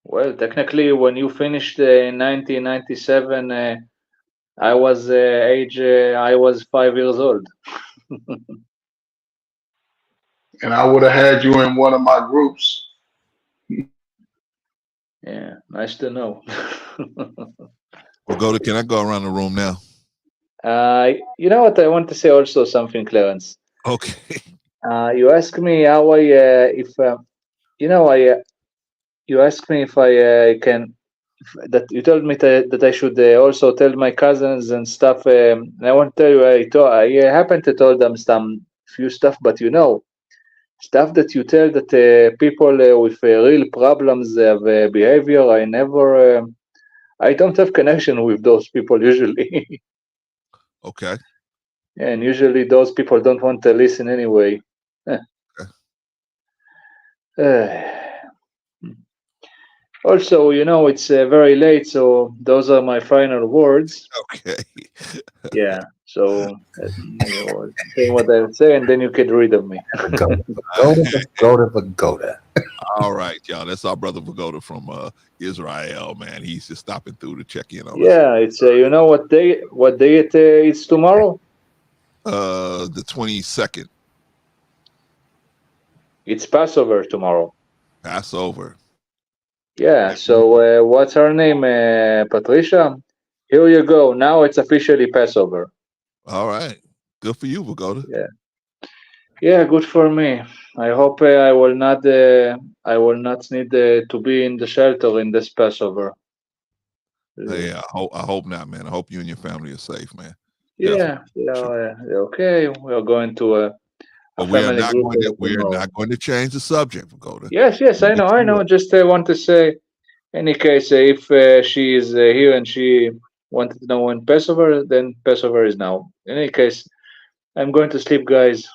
Well, technically, when you finished in 1997, I was I was 5 years old. And I would have had you in one of my groups. Yeah, nice to know. Pagoda, can I go around the room now? You know what? I want to say also something, Clarence. Okay. You asked me how I if you asked me if I can that you told me that I should also tell my cousins and stuff. And I want to tell you, I happened to tell them some few stuff, but stuff that you tell that people with real problems of behavior, I don't have connection with those people usually. Okay. And usually those people don't want to listen anyway. Also, it's very late, so those are my final words. Okay. Yeah. So, say what I say, and then you can read of me. Pagoda. All right, y'all. That's our brother Pagoda from Israel, man. He's just stopping through to check in on us. Yeah, it's what day it is tomorrow? The 22nd. It's Passover tomorrow. Passover. Yeah. So what's her name? Patricia. Here you go. Now it's officially Passover. All right. Good for you, Pagoda. Yeah. Yeah, good for me. I hope I will not need to be in the shelter in this Passover. Yeah, I hope not, man. I hope you and your family are safe, man. Yeah, okay. We are going to a but we are family not group going to tomorrow. not going to change the subject, Pagoda. Yes, I know. Just want to say, any case, if she is here and she wanted to know when Passover, then Passover is now. In any case, I'm going to sleep, guys.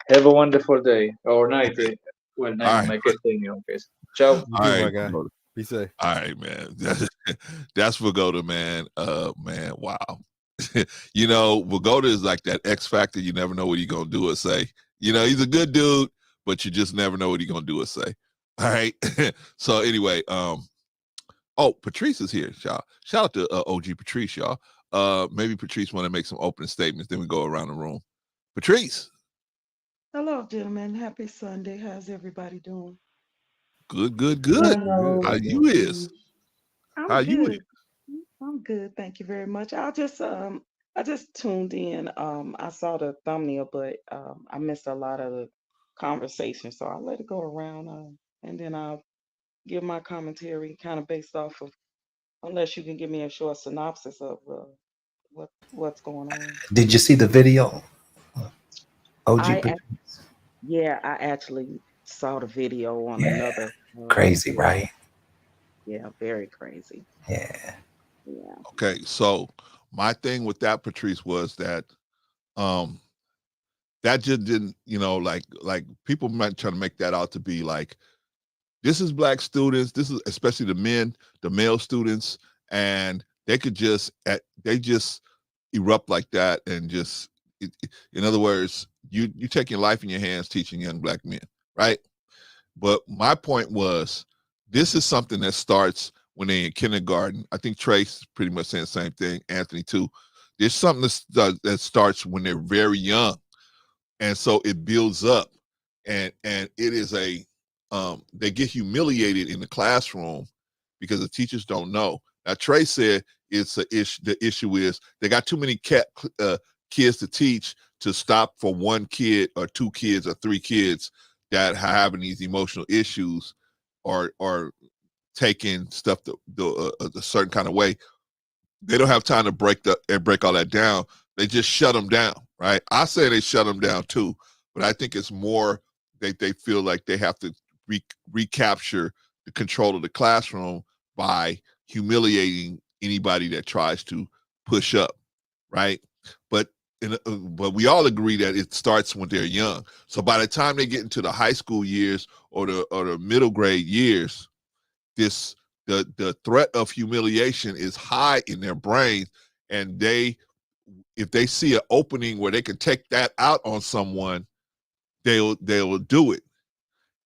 Have a wonderful day or night. Okay. Well, All night in right. my case, in your case. Ciao. You All too, my right. guy. Pagoda. Be safe. All right, man. That's Pagoda, man. Man, wow. Pagoda is like that X factor. You never know what he's gonna do or say. He's a good dude, but you just never know what he's gonna do or say. All right. So anyway, oh, Patrice is here, y'all. Shout out to OG Patrice, y'all. Maybe Patrice want to make some opening statements, then we go around the room. Patrice, Hello, gentlemen. Happy Sunday. How's everybody doing? good, good, Good. good. We good. How How Hello. you you doing? is? How I'm you is? good. I'm good. Thank you very much. I just tuned in. I saw the thumbnail, but I missed a lot of the conversation, so I'll let it go around, and then I'll give my commentary kind of based off of, unless you can give me a short synopsis of what's going on. Did you see the video, OG? I ac- yeah, I actually saw the video on Yeah, another. crazy, Yeah, right? yeah, very crazy. Yeah. Yeah. Okay, so my thing with that, Patrice, was that um that just didn't, like people might try to make that out to be like this is black students, this is especially the men, the male students, and they just erupt like that and just in other words, you take your life in your hands teaching young black men, right? But my point was, this is something that starts when they're in kindergarten. I think Trace pretty much saying the same thing. Anthony too. There's something that starts when they're very young, and so it builds up, and it is they get humiliated in the classroom because the teachers don't know. Now Trace said it's a issue. The issue is they got too many kids to teach to stop for one kid or two kids or three kids that are having these emotional issues or taking stuff a certain kind of way. They don't have time to break all that down. They just shut them down, right? I say they shut them down too, but I think it's more they feel like they have to recapture the control of the classroom by humiliating anybody that tries to push up, right? But but we all agree that it starts when they're young. So by the time they get into the high school years or the middle grade years, this the threat of humiliation is high in their brains, and if they see an opening where they can take that out on someone, they'll do it.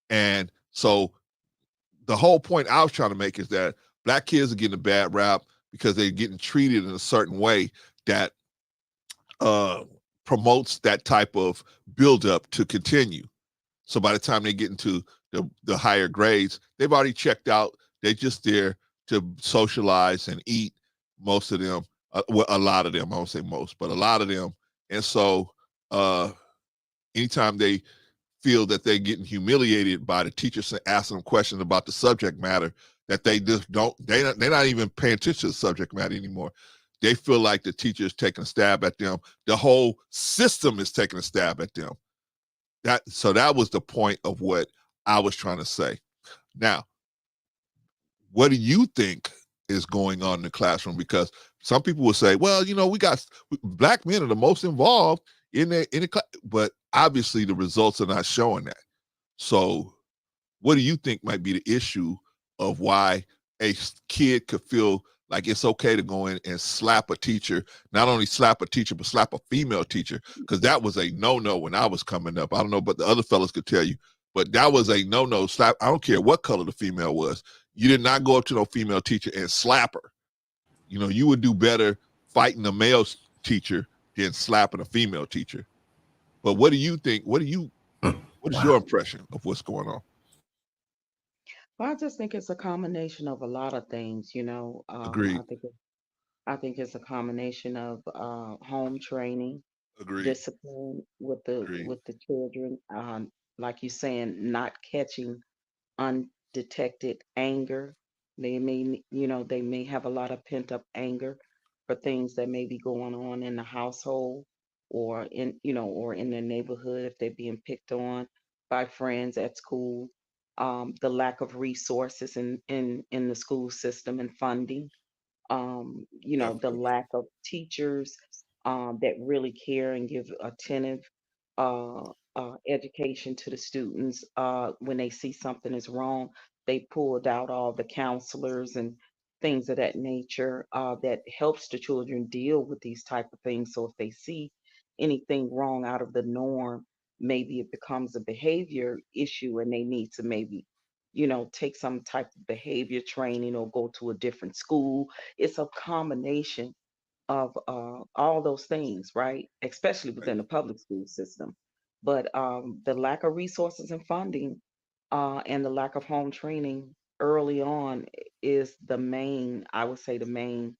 And so the whole point I was trying to make is that black kids are getting a bad rap because they're getting treated in a certain way that uh, promotes that type of buildup to continue. So by the time they get into the higher grades, they've already checked out. They're just there to socialize and eat. Most of them, well, a lot of them. I won't say most, but a lot of them. And so, anytime they feel that they're getting humiliated by the teachers asking them questions about the subject matter, that they just don't, they're not even paying attention to the subject matter anymore. They feel like the teacher is taking a stab at them. The whole system is taking a stab at them. That was the point of what I was trying to say. Now, what do you think is going on in the classroom? Because some people will say, well, we got black men are the most involved in the class, but obviously the results are not showing that. So what do you think might be the issue of why a kid could feel like it's okay to go in and slap a teacher, not only slap a teacher, but slap a female teacher? Because that was a no-no when I was coming up. I don't know, but the other fellas could tell you, but that was a no-no slap. I don't care what color the female was. You did not go up to no female teacher and slap her. You would do better fighting a male teacher than slapping a female teacher. But what do you think? What is your Wow. impression of what's going on? Well, I just think it's a combination of a lot of things, you know. Agreed. I think it's a combination of home training, Agreed. discipline with the Agreed. children, like you saying, not catching undetected anger. They may have a lot of pent up anger for things that may be going on in the household or or in their neighborhood if they're being picked on by friends at school. The lack of resources in the school system and funding. The Definitely. lack of teachers that really care and give attentive uh, education to the students. When they see something is wrong, they pulled out all the counselors and things of that nature that helps the children deal with these type of things. So if they see anything wrong out of the norm, maybe it becomes a behavior issue and they need to maybe take some type of behavior training or go to a different school. It's a combination of all those things, right? Especially Right. within the public school system. But the lack of resources and funding and the lack of home training early on is the main, I would say, the main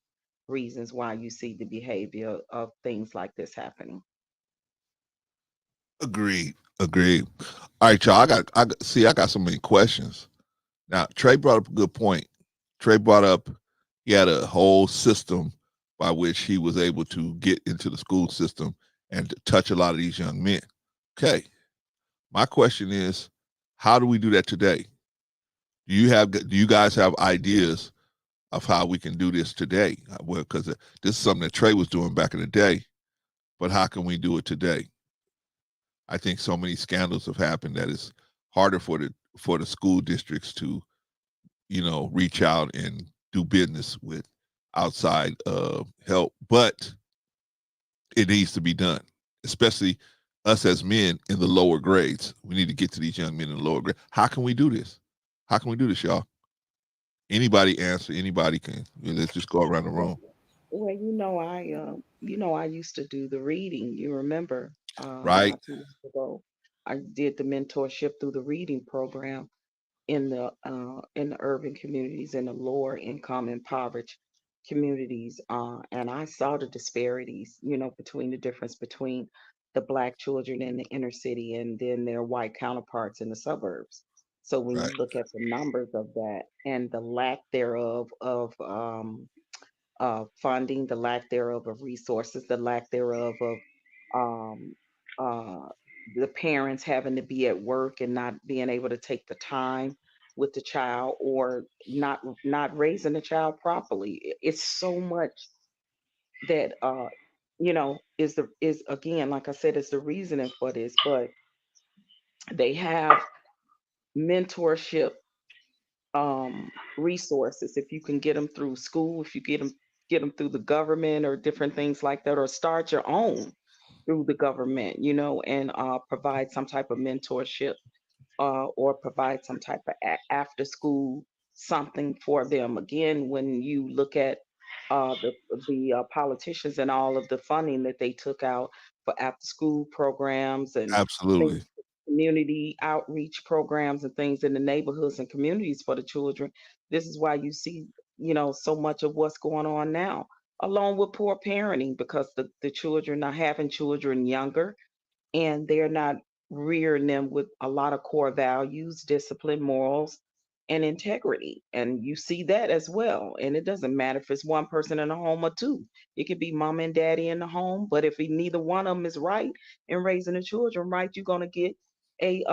reasons why you see the behavior of things like this happening. Agreed. Agreed. All right, y'all. I got so many questions. Now, Trey brought up a good point. Trey brought up he had a whole system by which he was able to get into the school system and to touch a lot of these young men. Okay. My question is, how do we do that today? Do you guys have ideas of how we can do this today? Well, because this is something that Trey was doing back in the day, but how can we do it today? I think so many scandals have happened that it's harder for the school districts to reach out and do business with outside help, but it needs to be done, especially us as men in the lower grades. We need to get to these young men in the lower grade. How can we do this? How can we do this, y'all? Anybody answer? Anybody can. Let's just go around the Well, room. well, I used to do the reading. You remember, Right? not too long ago, I did the mentorship through the reading program in the urban communities, in the lower income impoverished communities, and I saw the disparities, between the difference between the black children in the inner city and then their white counterparts in the suburbs. So when Right. you look at the numbers of that and the lack thereof of funding, the lack thereof of resources, the lack thereof of um, uh, the parents having to be at work and not being able to take the time with the child or not raising the child properly. It's so much that is again, like I said, is the reasoning for this. But they have mentorship resources if you can get them through school, if you get them through the government or different things like that, or start your own through the government, and provide some type of mentorship or provide some type of after school something for them. Again, when you look at the politicians and all of the funding that they took out for after school programs and things, Absolutely. community outreach programs and things in the neighborhoods and communities for the children, this is why you see, so much of what's going on now, along with poor parenting, because the children are having children younger and they're not rearing them with a lot of core values, discipline, morals, and integrity. And you see that as well. And it doesn't matter if it's one person in the home or two. It could be mom and daddy in the home, but if neither one of them is right in raising the children right, you're going to get a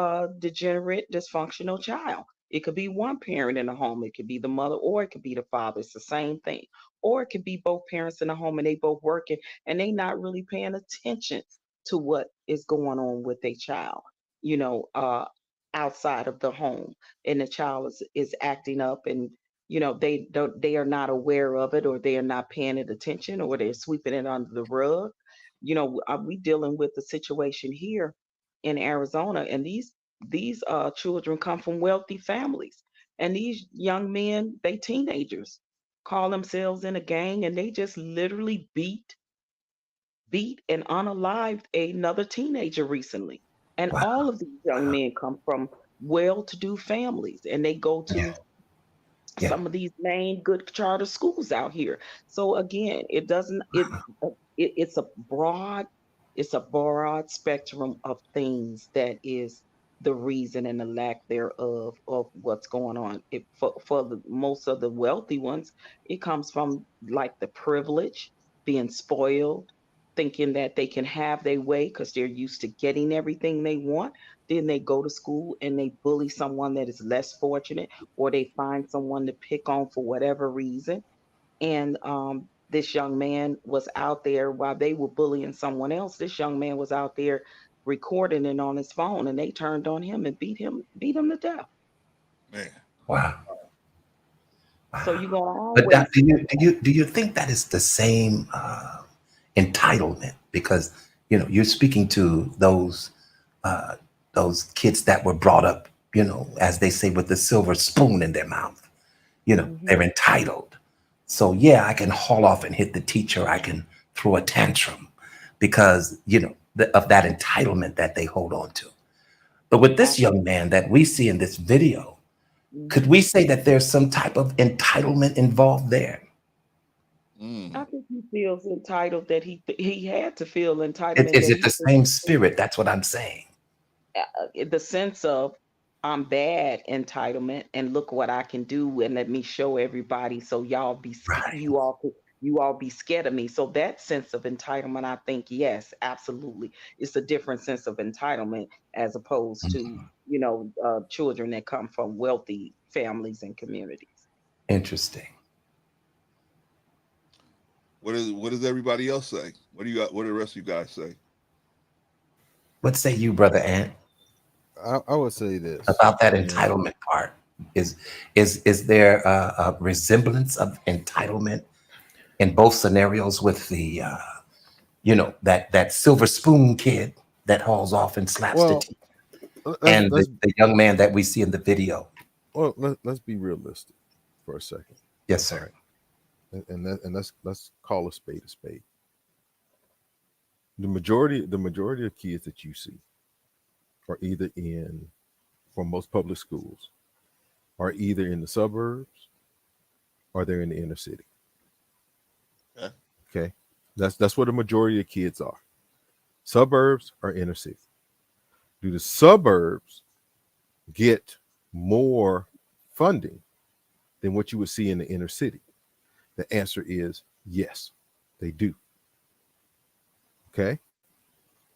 degenerate, dysfunctional child. It could be one parent in the home. It could be the mother, or it could be the father. It's the same thing. Or it could be both parents in the home and they both working and they not really paying attention to what is going on with a child, you know, uh, outside of the home, and the child is acting up, and they are not aware of it, or they are not paying it attention, or they're sweeping it under the rug. We dealing with the situation here in Arizona, and these children come from wealthy families, and these young men, they teenagers, call themselves in a gang, and they just literally beat and unalived another teenager recently. And Wow. all of these young Wow. men come from well-to-do families, and they go Yeah. to Yeah. some of these main good charter schools out here. So again, it doesn't it's a broad spectrum of things that is the reason and the lack thereof of what's going on. For the most of the wealthy ones, it comes from like the privilege, being spoiled, thinking that they can have their way because they're used to getting everything they want. Then they go to school and they bully someone that is less fortunate, or they find someone to pick on for whatever reason, and this young man was out there while they were bullying someone else. This young man was out there recording it on his phone, and they turned on him and beat him to death. Man. Wow. So you're gonna But always do you think that is the same entitlement? Because you're speaking to those kids that were brought up, as they say, with the silver spoon in their mouth. They're entitled. So yeah, I can haul off and hit the teacher. I can throw a tantrum because of that entitlement that they hold on to. But with this young man that we see in this video, could we say that there's some type of entitlement involved there? I think he feels entitled that he had to feel entitlement Is that it he the same spirit? That's what I'm saying. the sense of I'm bad entitlement and look what I can do and let me show everybody so y'all be Right. you all be scared of me. So that sense of entitlement, I think, yes, absolutely, it's a different sense of entitlement as opposed to children that come from wealthy families and communities. Interesting. What does everybody else say? What do the rest of you guys say? What say you, Brother Ant, I would say this about that and entitlement part? Is there a resemblance of entitlement in both scenarios with the that silver spoon kid that hauls off and slaps the well, teeth, and let's the young man that we see in the video? let's be realistic for a second. Yes, All sir. right, and let's call a spade a spade. The majority of kids that you see are either from most public schools, are either in the suburbs or they're in the inner city. Yeah. Okay, that's where the majority of kids are. Suburbs or inner city. Do the suburbs get more funding than what you would see in the inner city? The answer is yes, they do. Okay.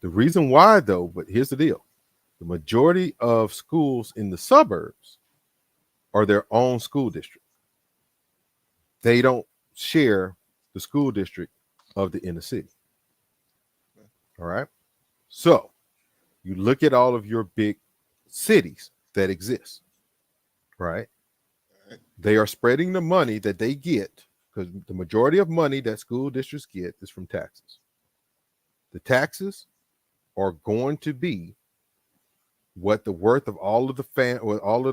The reason why, though, but here's the deal: the majority of schools in the suburbs are their own school district. They don't share the school district of the inner city. All right. So you look at all of your big cities that exist, right? They are spreading the money that they get, because the majority of money that school districts get is from taxes. The taxes are going to be what the worth of all of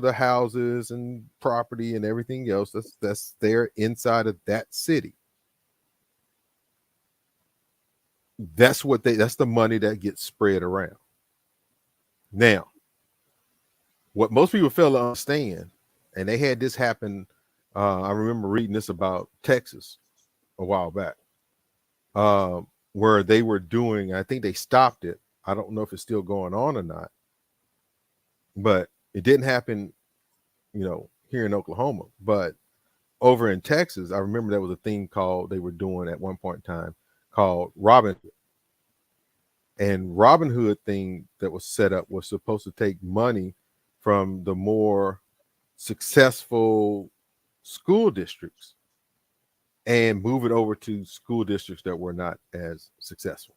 the houses and property and everything else that's there inside of that city. That's the money that gets spread around. Now, what most people fail to understand, and they had this happen, I remember reading this about Texas a while back, where they were doing, I think they stopped it. I don't know if it's still going on or not, but it didn't happen, here in Oklahoma. But over in Texas, I remember there was a thing they were doing at one point in time called Robin Hood. And Robin Hood thing that was set up was supposed to take money from the more successful school districts and move it over to school districts that were not as successful.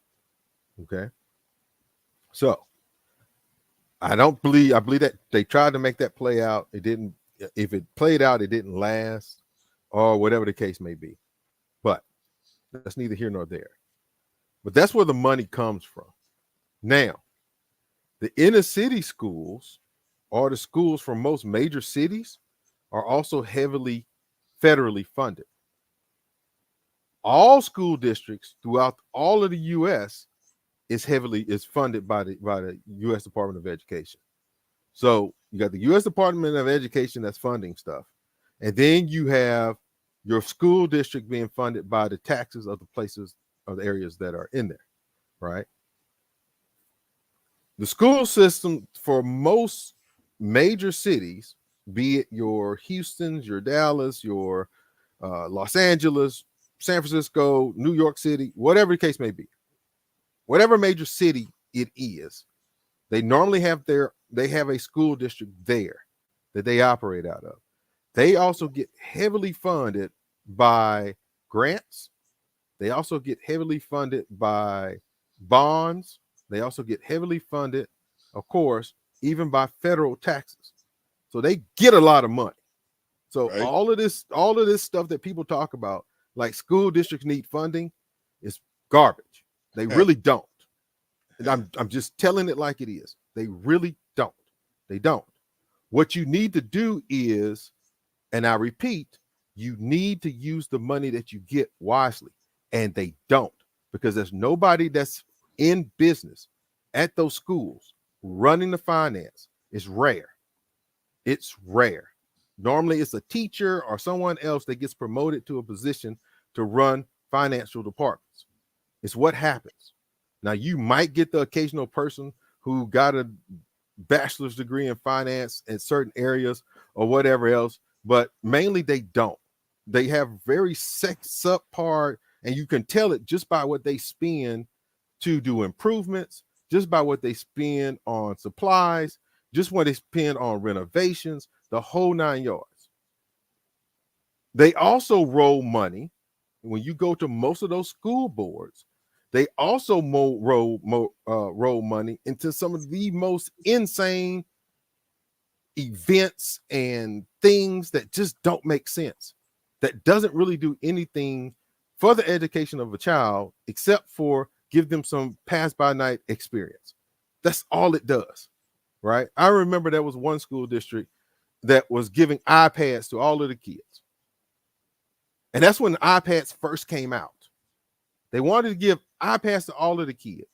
Okay. So I believe that they tried to make that play out. It didn't. If it played out, it didn't last, or whatever the case may be. But that's neither here nor there. But that's where the money comes from. Now, the inner city schools, or the schools from most major cities, are also heavily federally funded. All school districts throughout all of the U.S. is funded by the U.S. Department of Education. So you got the U.S. Department of Education that's funding stuff, and then you have your school district being funded by the taxes of the places of the areas that are in there, right? The school system for most major cities, be it your Houstons, your Dallas, your Los Angeles, San Francisco, New York City, whatever the case may be, whatever major city it is, they normally have a school district there that they operate out of. They also get heavily funded by grants They also get heavily funded by bonds. They also get heavily funded, of course, even by federal taxes. So they get a lot of money. So Right. all of this stuff that people talk about, like school districts need funding, is garbage. They really don't. And I'm just telling it like it is. They really don't. They don't. What you need to do is, and I repeat, you need to use the money that you get wisely. And they don't, because there's nobody that's in business at those schools running the finance. It's rare. It's rare. Normally it's a teacher or someone else that gets promoted to a position to run financial departments. It's what happens. Now, you might get the occasional person who got a bachelor's degree in finance in certain areas or whatever else, but mainly they don't. They have very subpar, and you can tell it just by what they spend to do improvements, just by what they spend on supplies, just what they spend on renovations, the whole 9 yards. They also roll money. When you go to most of those school boards, they also roll money into some of the most insane events and things that just don't make sense, that doesn't really do anything for the education of a child except for give them some pass by night experience. That's all it does, right? I remember there was one school district that was giving iPads to all of the kids. And that's when the iPads first came out. They wanted to give iPads to all of the kids.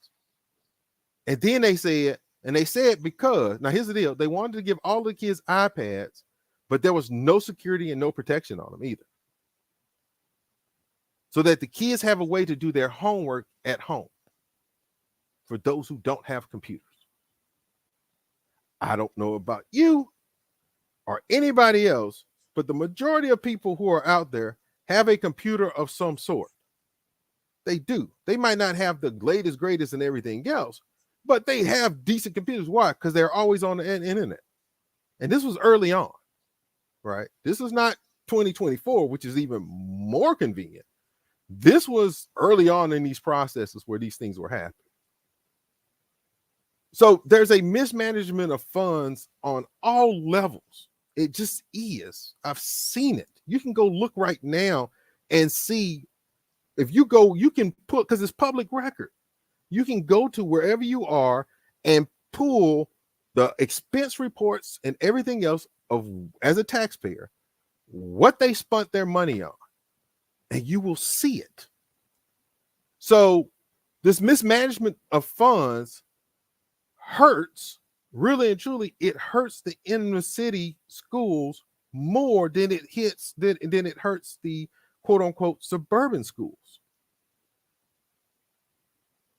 And then they said because, now here's the deal, they wanted to give all the kids iPads, but there was no security and no protection on them either. So that the kids have a way to do their homework at home for those who don't have computers. I don't know about you or anybody else, but the majority of people who are out there have a computer of some sort. They do. They might not have the latest, greatest, and everything else, but they have decent computers. Why? Because they're always on the internet. And this was early on, right? This is not 2024, which is even more convenient. This was early on in these processes where these things were happening. So there's a mismanagement of funds on all levels. It just is. I've seen it. You can go look right now and see. If you go, you can put, because it's public record, you can go to wherever you are and pull the expense reports and everything else of, as a taxpayer, what they spent their money on, and you will see it. So this mismanagement of funds hurts, really and truly, it hurts the inner city schools more than it hurts the quote unquote suburban schools.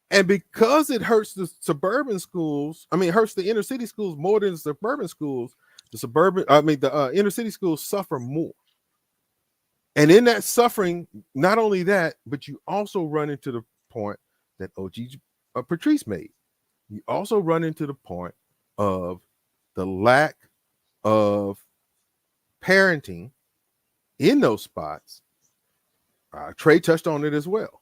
And because it hurts the suburban schools, it hurts the inner city schools more than the suburban schools, the inner city schools suffer more. And in that suffering, not only that, but you also run into the point that OG Patrice made. You also run into the point of the lack of parenting in those spots. Trey touched on it as well.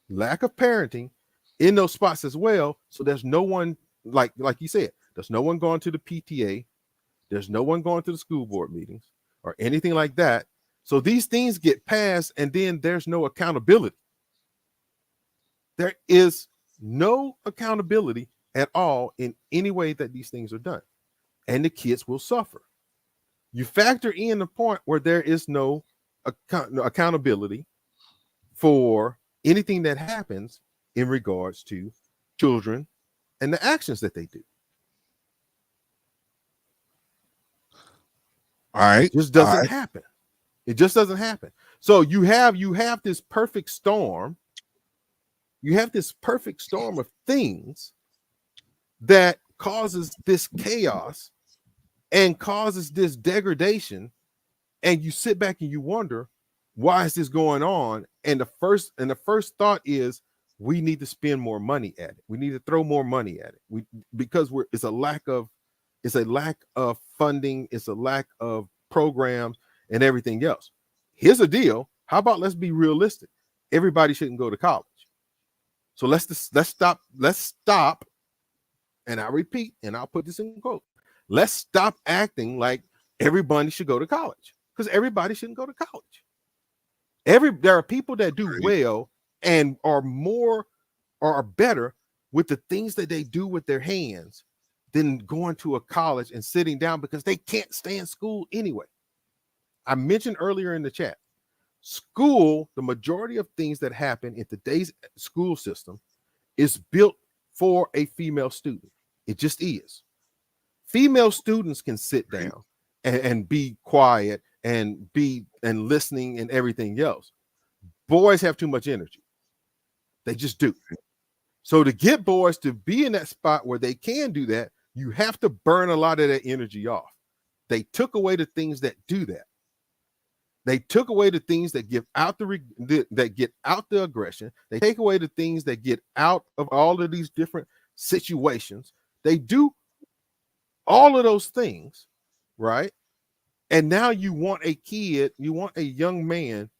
Lack of parenting in those spots as well. So there's no one, like you said, there's no one going to the PTA. There's no one going to the school board meetings or anything like that. So these things get passed and then there's no accountability. There is no accountability at all in any way that these things are done. And the kids will suffer. You factor in the point where there is no accountability for anything that happens in regards to children and the actions that they do. All right. It just doesn't happen. It just doesn't happen. So you have this perfect storm. You have this perfect storm of things that causes this chaos and causes this degradation. And you sit back and you wonder, why is this going on? And the first thought is, we need to spend more money at it. We need to throw more money at it. Because it's a lack of funding, it's a lack of programs and everything else. Here's a deal. How about let's be realistic? everybody shouldn't go to college. So let's stop, and I repeat, and I'll put this in quote. Let's stop acting like everybody should go to college, because everybody shouldn't go to college. There are people that do well and are more or are better with the things that they do with their hands than going to a college and sitting down, because they can't stay in school anyway. I mentioned earlier in the chat, school, the majority of things that happen in today's school system is built for a female student. It just is. Female students can sit down and be quiet and listening and everything else. Boys have too much energy. They just do. So to get boys to be in that spot where they can do that, you have to burn a lot of that energy off. They took away the things that do that. They took away the things that give out that get out the aggression. They take away the things that get out of all of these different situations. They do all of those things, right? And now you want a kid, you want a young man,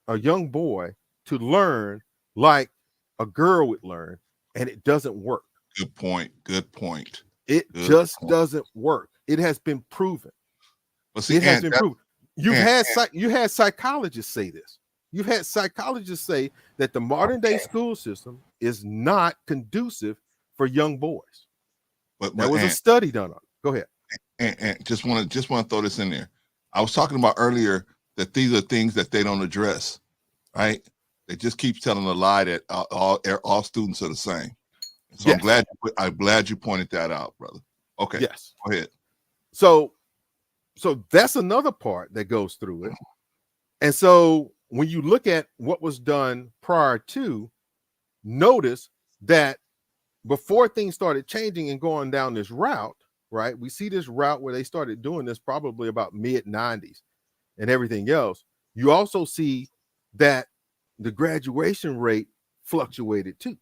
a young boy to learn like a girl would learn, and it doesn't work. Good point. Good point. It just doesn't work. It has been proven. Well, see, it has been proven. You had psychologists say this. You've had psychologists say that the modern day school system is not conducive for young boys. But there was a study done on it. Go ahead. And just want to throw this in there. I was talking about earlier that these are things that they don't address, right? They just keep telling a lie that all students are the same. So yes. I'm glad you pointed that out, brother. Okay. Yes. Go ahead. So that's another part that goes through it. And so when you look at what was done prior to, notice that before things started changing and going down this route, right? We see this route where they started doing this probably about mid-90s and everything else. You also see that the graduation rate fluctuated too.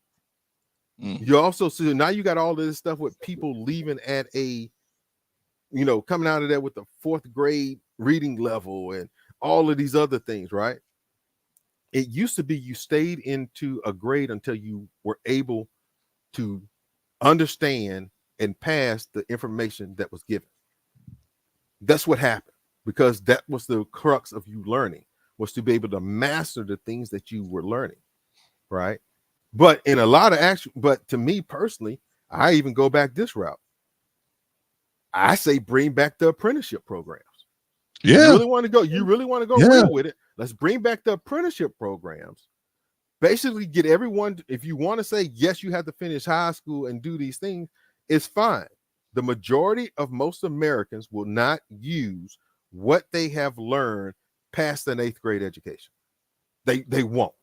You also see now you got all of this stuff with people leaving at coming out of there with the 4th grade reading level and all of these other things, right? It used to be you stayed into a grade until you were able to understand and pass the information that was given. That's what happened, because that was the crux of you learning, was to be able to master the things that you were learning, right? But in a lot of but to me personally, I even go back this route. I say bring back the apprenticeship programs. Yeah. You really want to go real with it. Let's bring back the apprenticeship programs. Basically get everyone, if you want to say, yes, you have to finish high school and do these things, it's fine. The majority of most Americans will not use what they have learned past an 8th grade education. They won't.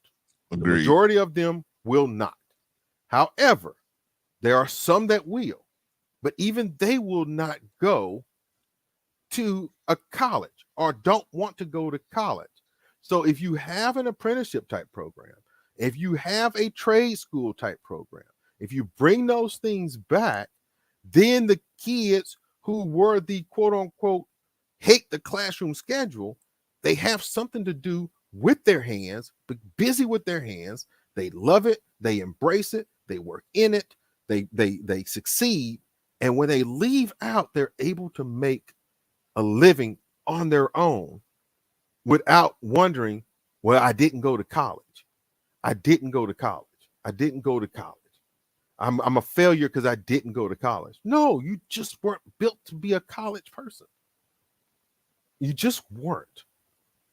Agreed. The majority of them will not. However, there are some that will, but even they will not go to a college or don't want to go to college. So if you have an apprenticeship type program, if you have a trade school type program, if you bring those things back, then the kids who were the quote unquote hate the classroom schedule, they have something to do with their hands, but busy with their hands. They love it. They embrace it. They work in it. They succeed. And when they leave out, they're able to make a living on their own without wondering, well, I didn't go to college. I didn't go to college. I didn't go to college. I'm a failure because I didn't go to college. No, you just weren't built to be a college person. You just weren't.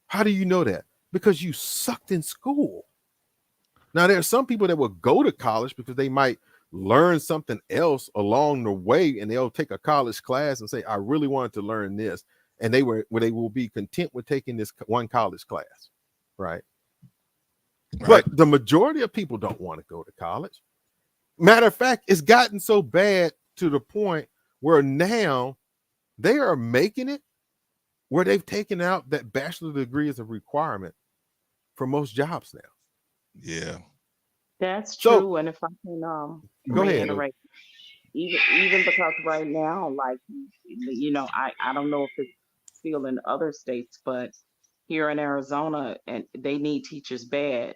How do you know that? Because you sucked in school. Now, there are some people that will go to college because they might learn something else along the way, and they'll take a college class and say, I really wanted to learn this. And they will be content with taking this one college class, right? But the majority of people don't want to go to college. Matter of fact, it's gotten so bad to the point where now they are making it where they've taken out that bachelor degree as a requirement for most jobs now. Yeah, that's true. And if I can go ahead. reiterate, even because right now, like I don't know if it's still in other states, but here in Arizona, and they need teachers bad.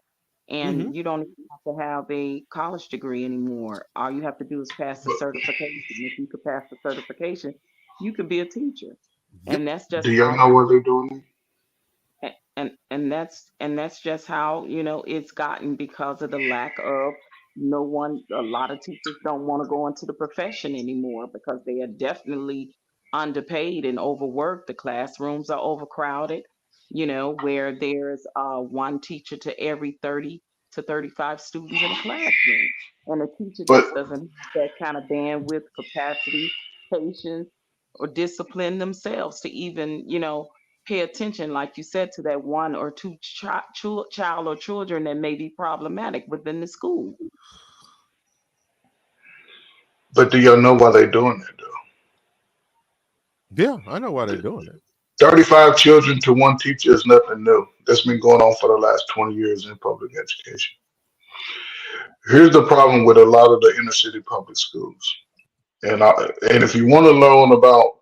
and you don't even have to have a college degree anymore. All you have to do is pass the certification. If you could pass the certification, you could be a teacher. Yep. And that's just Do y'all how know what they're doing? and that's just how it's gotten because of the lack of no one. A lot of teachers don't want to go into the profession anymore because they are definitely underpaid and overworked. The classrooms are overcrowded, where there's one teacher to every 30 to 35 students in a classroom, and a teacher But just doesn't have that kind of bandwidth, capacity, patience, or discipline themselves to even pay attention, like you said, to that one or two child or children that may be problematic within the school. do y'all know why they're doing that though? Yeah, I know why they're doing it. 35 children to one teacher is nothing new. That's been going on for the last 20 years in public education. Here's the problem with a lot of the inner city public schools. And if you want to learn about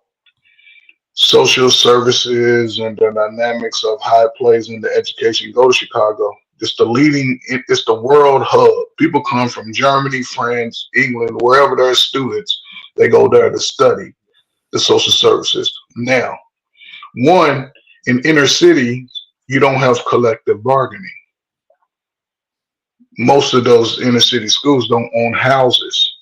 social services and the dynamics of how it plays into education, go to Chicago. It's the world hub. People come from Germany, France, England, wherever there's students, they go there to study the social service system. Now, one, in inner city, you don't have collective bargaining. Most of those inner city schools don't own houses.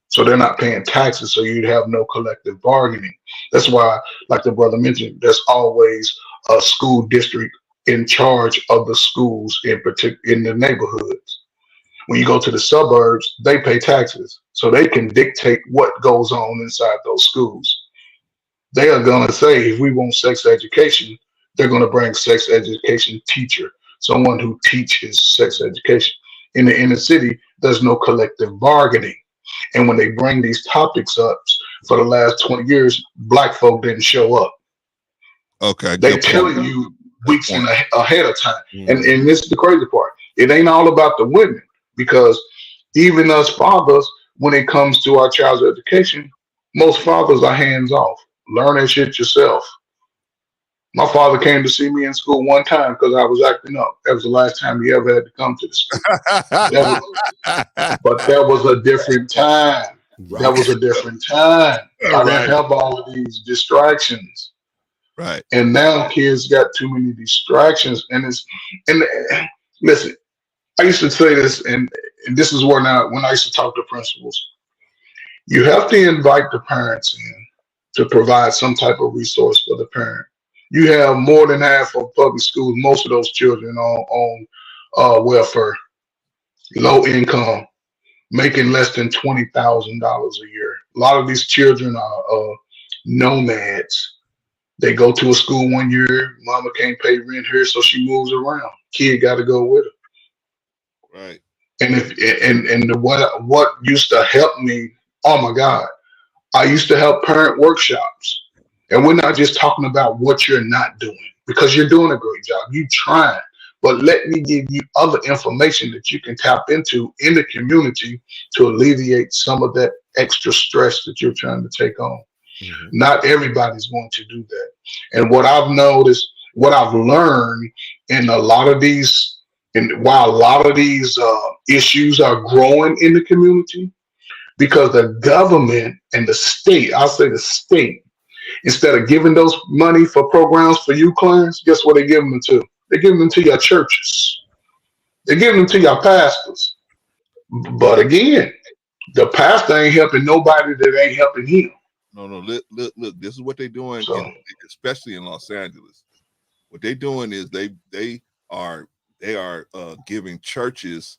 So they're not paying taxes, so you'd have no collective bargaining. That's why, like the brother mentioned, there's always a school district in charge of the schools in the neighborhoods. When you go to the suburbs, they pay taxes, so they can dictate what goes on inside those schools. They are going to say, if we want sex education, they're going to bring sex education teacher, someone who teaches sex education. In the inner city, there's no collective bargaining. And when they bring these topics up for the last 20 years, black folk didn't show up. Okay, They good telling point. you Good weeks point. ahead of time. And this is the crazy part. It ain't all about the women, because even us fathers, when it comes to our child's education, most fathers are hands off. Learn that shit yourself. My father came to see me in school one time because I was acting up. That was the last time he ever had to come to the school. But that was a different time. That was a different time. I didn't have all of these distractions. Right. And now kids got too many distractions. And listen, I used to say this, and this is when I used to talk to principals. You have to invite the parents in to provide some type of resource for the parent. You have more than half of public schools, most of those children on welfare, low income, making less than $20,000 a year. A lot of these children are nomads. They go to a school one year, mama can't pay rent here, so she moves around. Kid got to go with her. Right. And what used to help me, oh my God, I used to help parent workshops. And we're not just talking about what you're not doing, because you're doing a great job. You trying. But let me give you other information that you can tap into in the community to alleviate some of that extra stress that you're trying to take on. Mm-hmm. Not everybody's going to do that. And what I've noticed, what I've learned in a lot of these, and while a lot of these issues are growing in the community, because the government and the state, I'll say the state, instead of giving those money for programs for you clients, guess what they give them to? They give them to your churches. They give them to your pastors. But again, the pastor ain't helping nobody that ain't helping him. No. Look. This is what they're doing, especially in Los Angeles. What they're doing is they are giving churches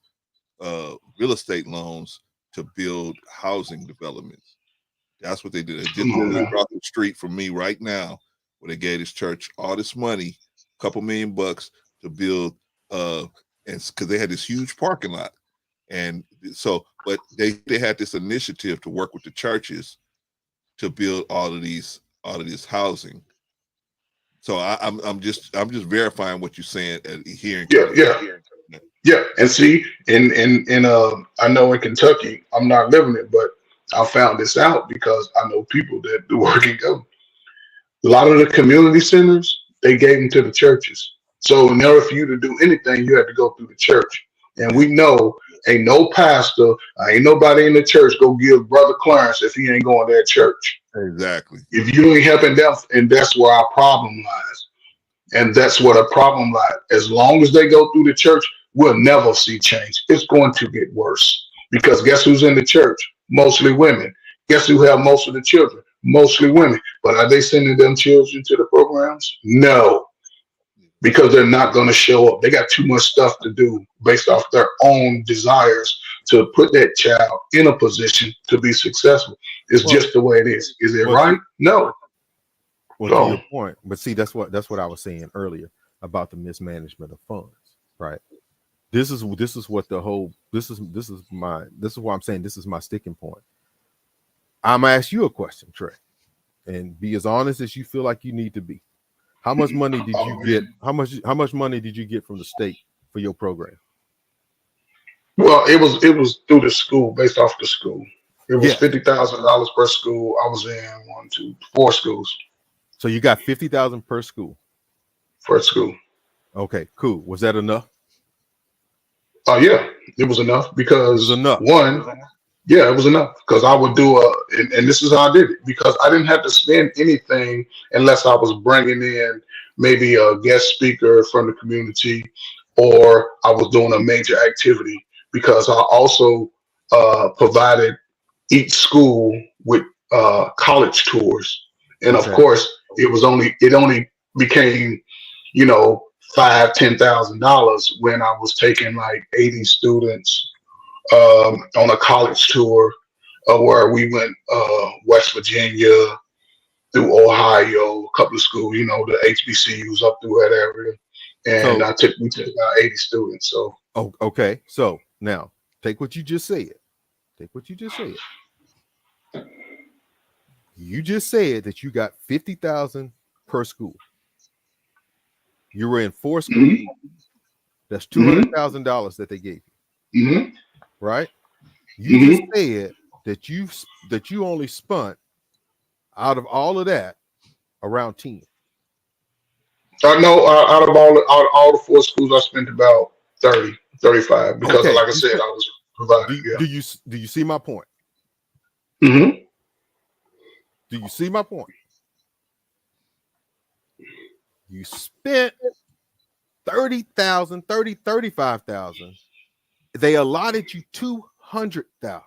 real estate loans to build housing developments. That's what they did. They just across the street from me right now, where they gave this church all this money, a couple $1 million to build, and because they had this huge parking lot, and so, but they had this initiative to work with the churches to build all of this housing. So I'm just verifying what you're saying here in Kentucky. Yeah, and see, in I know in Kentucky, I'm not living it, but I found this out because I know people that do work in government. A lot of the community centers, they gave them to the churches. So in order for you to do anything, you had to go through the church. And we know ain't no pastor, ain't nobody in the church go give Brother Clarence if he ain't going to that church. Exactly. If you ain't helping them, and that's where our problem lies. And that's where the problem lies. As long as they go through the church, we'll never see change. It's going to get worse. Because guess who's in the church? Mostly women. Guess who have most of the children? Mostly women. But are they sending them children to the programs? No. Because they're not going to show up. They got too much stuff to do based off their own desires to put that child in a position to be successful. It's just the way it is. Is it right? No. Well, to your point, but see, that's what I was saying earlier about the mismanagement of funds, right? This is what the whole this is why I'm saying this is my sticking point. I'm gonna ask you a question, Trey, and be as honest as you feel like you need to be. How much money did you get? How much money did you get from the state for your program? Well, it was through the school, based off the school. It was $50,000 per school. I was in 4 schools. So you got $50,000 per school. Per school. Okay, cool. Was that enough? Oh yeah, it was enough because it was enough. It was enough because I would do and this is how I did it because I didn't have to spend anything unless I was bringing in maybe a guest speaker from the community or I was doing a major activity because I also provided each school with college tours. And of course, it only became, $5,000-$10,000 when I was taking like 80 students on a college tour where we went West Virginia through Ohio, a couple of schools, the HBCUs up through that area, and we took about 80 students. So okay, so now take what you just said. You just said that you got $50,000 per school. You were in 4 schools. Mm-hmm. That's $200,000 that they gave you. Mm-hmm. Right? You just said that you only spent out of all of that around 10. No, out of all the 4 schools, I spent about 30, 35 because, like I said, I was providing. Do you see my point? Mm-hmm. Do you see my point? You spent $35,000. They allotted you $200,000.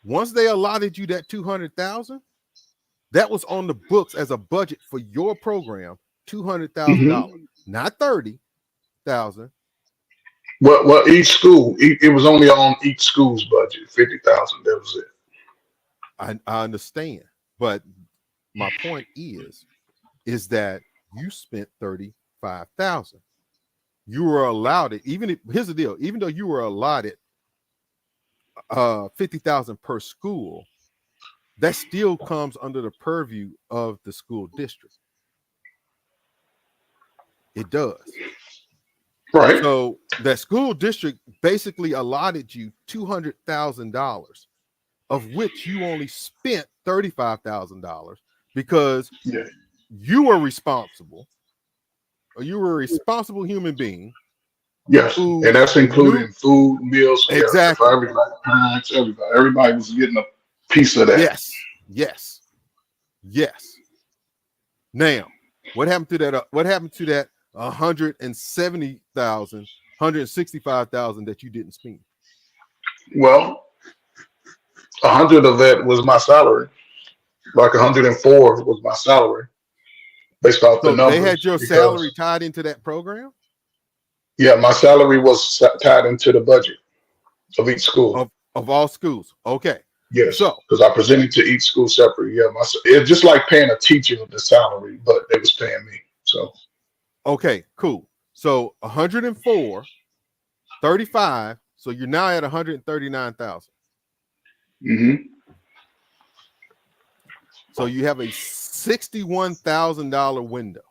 Once they allotted you that $200,000, that was on the books as a budget for your program, $200,000, not $30,000. Well, each school, it was only on each school's budget, $50,000. That was it. I understand, but my point is that you spent $35,000. You were allowed it. Here's the deal. Even though you were allotted $50,000 per school, that still comes under the purview of the school district. It does. Right. So that school district basically allotted you $200,000, of which you only spent $35,000 because you were responsible. Or you were a responsible human being. Yes, and that's including food, meals, exactly. For everybody, parents, everybody. Everybody was getting a piece of that. Yes. Now, what happened to that? What happened to that $170,000, $165,000 that you didn't spend? Well, 100 of that was my salary. Like 104 was my salary. Based off the numbers. They had your salary tied into that program? Yeah, my salary was tied into the budget of each school. Of all schools. Okay. Yes. So because I presented to each school separately. Yeah, it's just like paying a teacher the salary, but they was paying me. So okay, cool. So 104, 35. So you're now at 139,000. Mm-hmm. So you have a $61,000 window.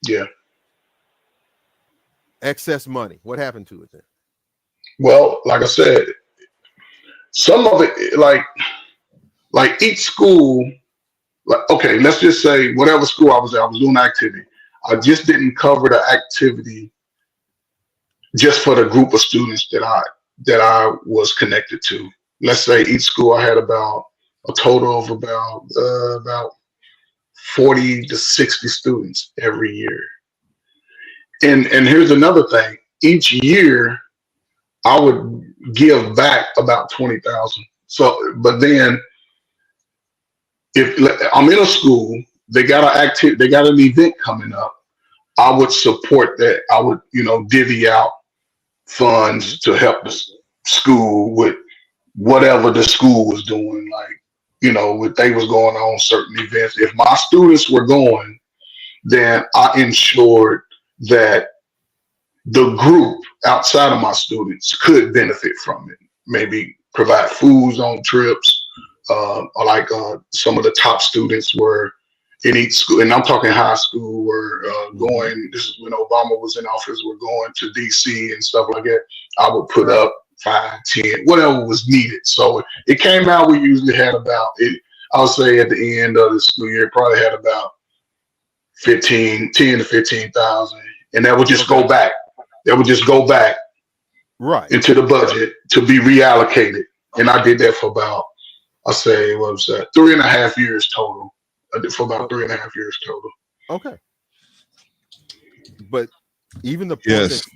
Yeah. Excess money. What happened to it then? Well, like I said, some of it, like each school, okay, let's just say whatever school I was at, I was doing activity. I just didn't cover the activity just for the group of students that I was connected to. Let's say each school I had about a total of about 40 to 60 students every year. And here's another thing. Each year I would give back about 20,000. So, but then if I'm in a school, they got an event coming up, I would support that. I would, divvy out funds to help the school with whatever the school was doing. Like, if they was going on certain events. If my students were going, then I ensured that the group outside of my students could benefit from it. Maybe provide foods on trips. Or like some of the top students were in each school, and I'm talking high school, were going. This is when Obama was in office. We're going to DC and stuff like that. I would put up 5, 10, whatever was needed. So it came out. We usually had about it. I would say at the end of the school year, probably had about 10 to 15,000, and that would just go back. That would just go back into the budget to be reallocated. And I did that for about, I say, what was that? 3.5 years total. I did for about 3.5 years total. Okay. But even the point Yes.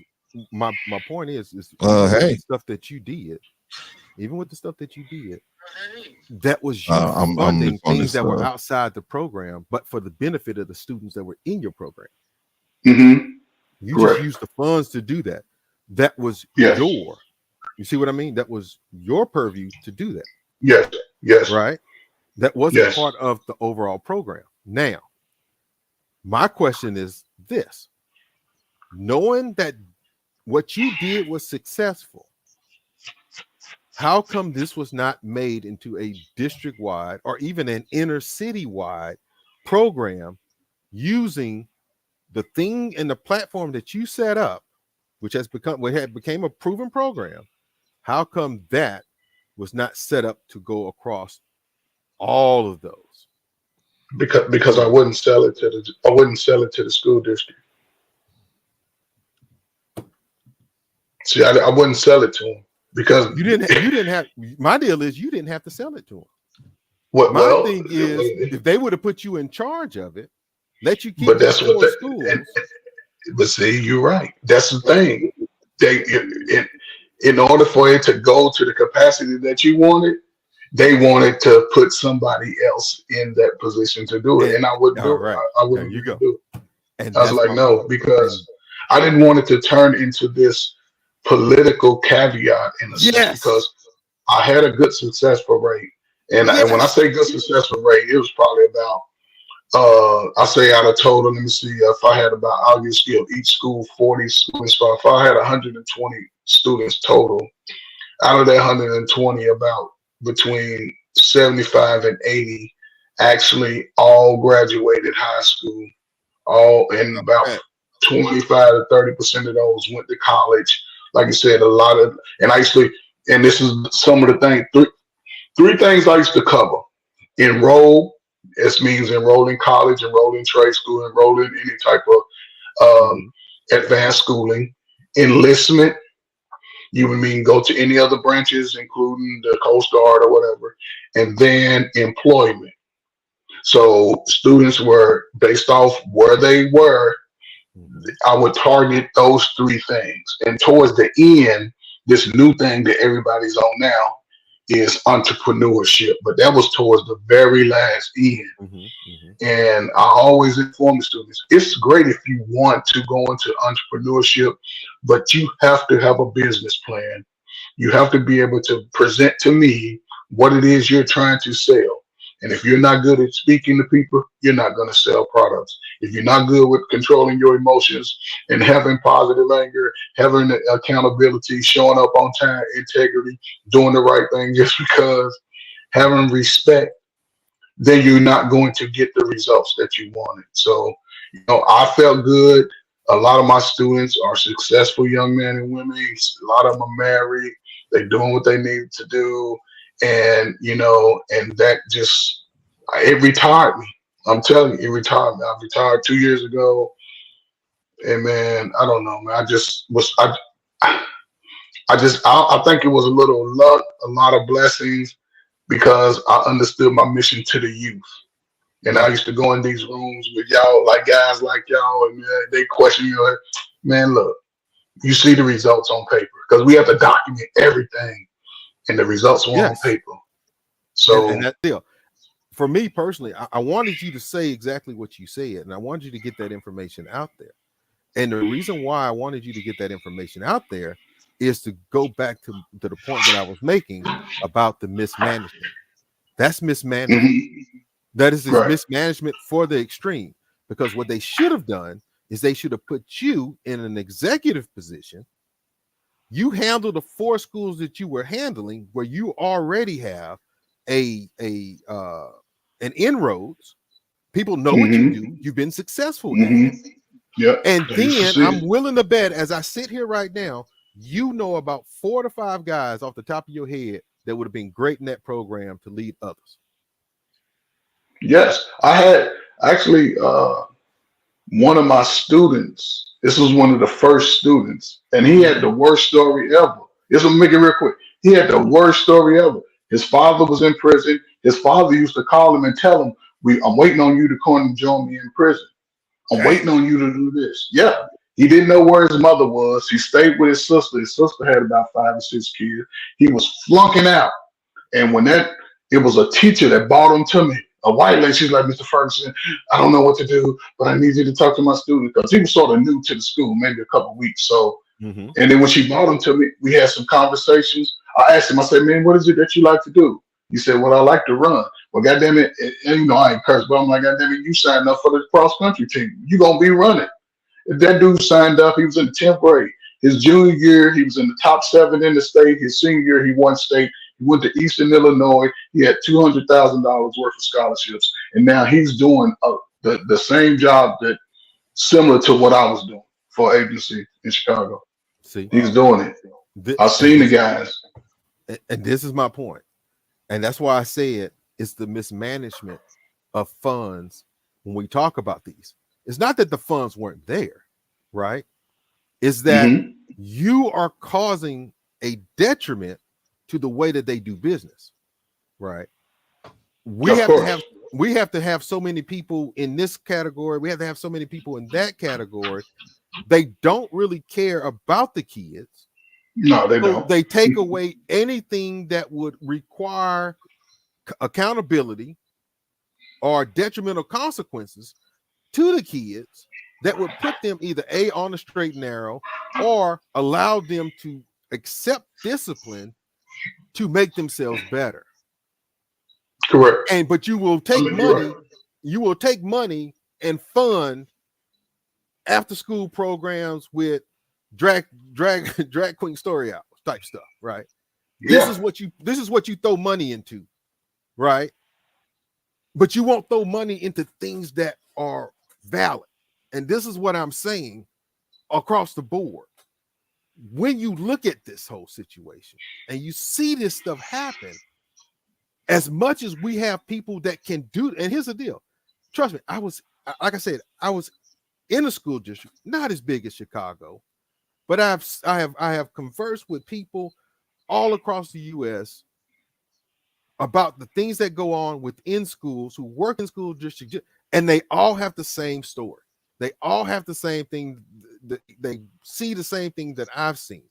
my point is hey. the stuff that you did, even with the stuff that you did, that was you I'm funding on things this, that were outside the program, but for the benefit of the students that were in your program. Mm-hmm. You Correct. just used the funds to do that. That was Yes. you see what I mean? That was your purview to do that. Yes. Yes. Right? That wasn't Yes. part of the overall program. Now, my question is this: knowing that what you did was successful, how come this was not made into a district-wide or even an inner city-wide program using the thing and the platform that you set up, which became a proven program? How come that was not set up to go across all of those? Because I wouldn't sell it to the school district. See, I wouldn't sell it to them because you didn't have. My deal is you didn't have to sell it to them. My thing is, if they would have put you in charge of it, let you keep. But that's what schools. But see, you're right. That's the thing. In order for it to go to the capacity that you wanted, they wanted to put somebody else in that position to do it, and I wouldn't do it. I wouldn't do it. And I was like, no, because I didn't want it to turn into this political caveat in a sense, because I had a good successful rate, and when I say good successful rate, it was probably about I say out of total, let me see, if I had about, I'll just give each school 40 students. So if I had 120 students total, out of that 120, about between 75 and 80 actually all graduated high school. And about 25 to 30% of those went to college. Like you said, a lot of, and this is some of the things, three things I used to cover: enroll. This means enroll in college, enroll in trade school, enroll in any type of advanced schooling. Enlistment, you would mean go to any other branches, including the Coast Guard or whatever. And then employment. So students were based off where they were. I would target those three things. And towards the end, this new thing that everybody's on now is entrepreneurship, but that was towards the very last end. And I always inform the students, it's great if you want to go into entrepreneurship, but you have to have a business plan. You have to be able to present to me what it is you're trying to sell. And if you're not good at speaking to people, you're not going to sell products. If you're not good with controlling your emotions and having positive anger, having accountability, showing up on time, integrity, doing the right thing just because, having respect, then you're not going to get the results that you wanted. So, I felt good. A lot of my students are successful young men and women. A lot of them are married. They're doing what they need to do. And, and that just, it retired me. I'm telling you, it retired me. I retired 2 years ago. And man, I don't know, man. I think it was a little luck, a lot of blessings, because I understood my mission to the youth. And I used to go in these rooms with y'all, like guys like y'all, and man, they question you, like, man, look, you see the results on paper, because we have to document everything, and the results were on Yes. paper. And So that deal. For me personally, I wanted you to say exactly what you said, and I wanted you to get that information out there. And the reason why I wanted you to get that information out there is to go back to the point that I was making about the mismanagement. That's mismanagement. mhm, That is this right. mismanagement for the extreme. Because what they should have done is they should have put you in an executive position. You handle the 4 schools that you were handling, where you already have an inroads. People know what you Mhm, do. You've been successful at it. mhm. Yep. And I used to then see I'm it. willing to bet, as I sit here right now, you know about 4 to 5 guys off the top of your head that would have been great in that program to lead others. Yes, I had actually one of my students. This was one of the first students, and he had the worst story ever. This will make it real quick. He had the worst story ever. His father was in prison. His father used to call him and tell him, I'm waiting on you to come and join me in prison. I'm Damn. waiting on you to do this." Yeah. He didn't know where his mother was. He stayed with his sister. His sister had about 5 or 6 kids. He was flunking out. And when it was a teacher that brought him to me, a white lady. She's like, "Mr. Ferguson, I don't know what to do, but I need you to talk to my student," because he was sort of new to the school, maybe a couple of weeks. So, Mm-hmm. and then when she brought him to me, we had some conversations. I asked him, I said, "Man, what is it that you like to do?" He said, "Well, I like to run." Well, goddamn it, and you know I ain't cursed, but I'm like, "Goddamn it, you signed up for the cross country team. You gonna be running." That dude signed up. He was in the 10th grade. His junior year, he was in the top 7 in the state. His senior year, he won state. He went to Eastern Illinois. He had $200,000 worth of scholarships, and now he's doing the same job that similar to what I was doing for agency in Chicago. See, He's doing it. I've and seen the guys. this is my point, and that's why I said it's the mismanagement of funds when we talk about these. It's not that the funds weren't there, right? Is that Mm-hmm. you are causing a detriment to the way that they do business, right? We Of have course. to have so many people in this category. We have to have so many people in that category. They don't really care about the kids. No, they So don't. they take away anything that would require accountability or detrimental consequences to the kids that would put them either A, on the straight and narrow, or allow them to accept discipline to make themselves better. Correct. But you will take You're money, right. you will take money and fund after school programs with drag queen story hours type stuff, right? This Yeah. is what you throw money into, right? But you won't throw money into things that are valid. And this is what I'm saying across the board. When you look at this whole situation and you see this stuff happen, as much as we have people that can do, and here's the deal. Trust me, like I said, I was in a school district, not as big as Chicago, but I have conversed with people all across the US about the things that go on within schools, who work in school districts, and they all have the same story. They all have the same thing. They see the same thing that I've seen,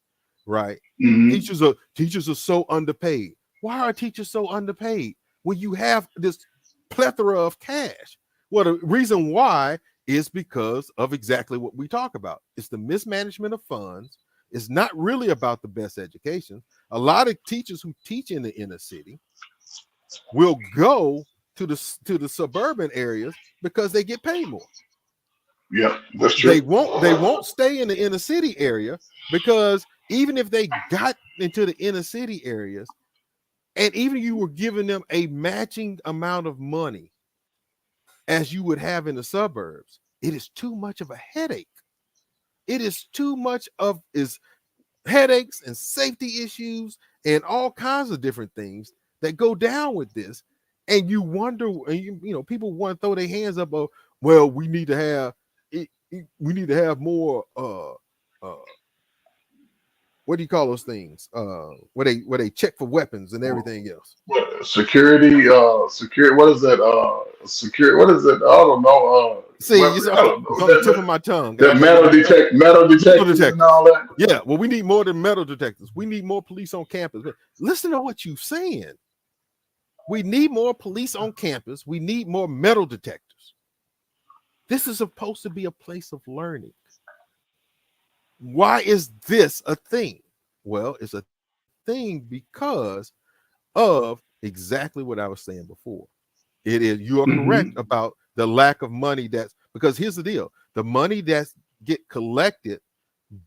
right? Mm-hmm. Teachers are so underpaid. Why are teachers so underpaid when you have this plethora of cash? Well, the reason why is because of exactly what we talk about. It's the mismanagement of funds. It's not really about the best education. A lot of teachers who teach in the inner city will go to the suburban areas because they get paid more. Yeah, that's They true. won't stay in the inner city area, because even if they got into the inner city areas, and even if you were giving them a matching amount of money as you would have in the suburbs, it is too much of a headache. It is too much of headaches and safety issues and all kinds of different things that go down with this. And you wonder, and you know, people want to throw their hands up. Well, we need to have more what do you call those things? Where they check for weapons and everything else. What, security, security. What is that? Security. What is it? I don't know. See, Weapon, it's I on don't know. the tip of my tongue. That metal detectors and all that. Yeah, well, we need more than metal detectors. We need more police on campus. But listen to what you're saying. We need more police on campus. We need more metal detectors. This is supposed to be a place of learning. Why is this a thing? Well, it's a thing because of exactly what I was saying before. It is, you are correct about the lack of money. That's because here's the deal: the money that's get collected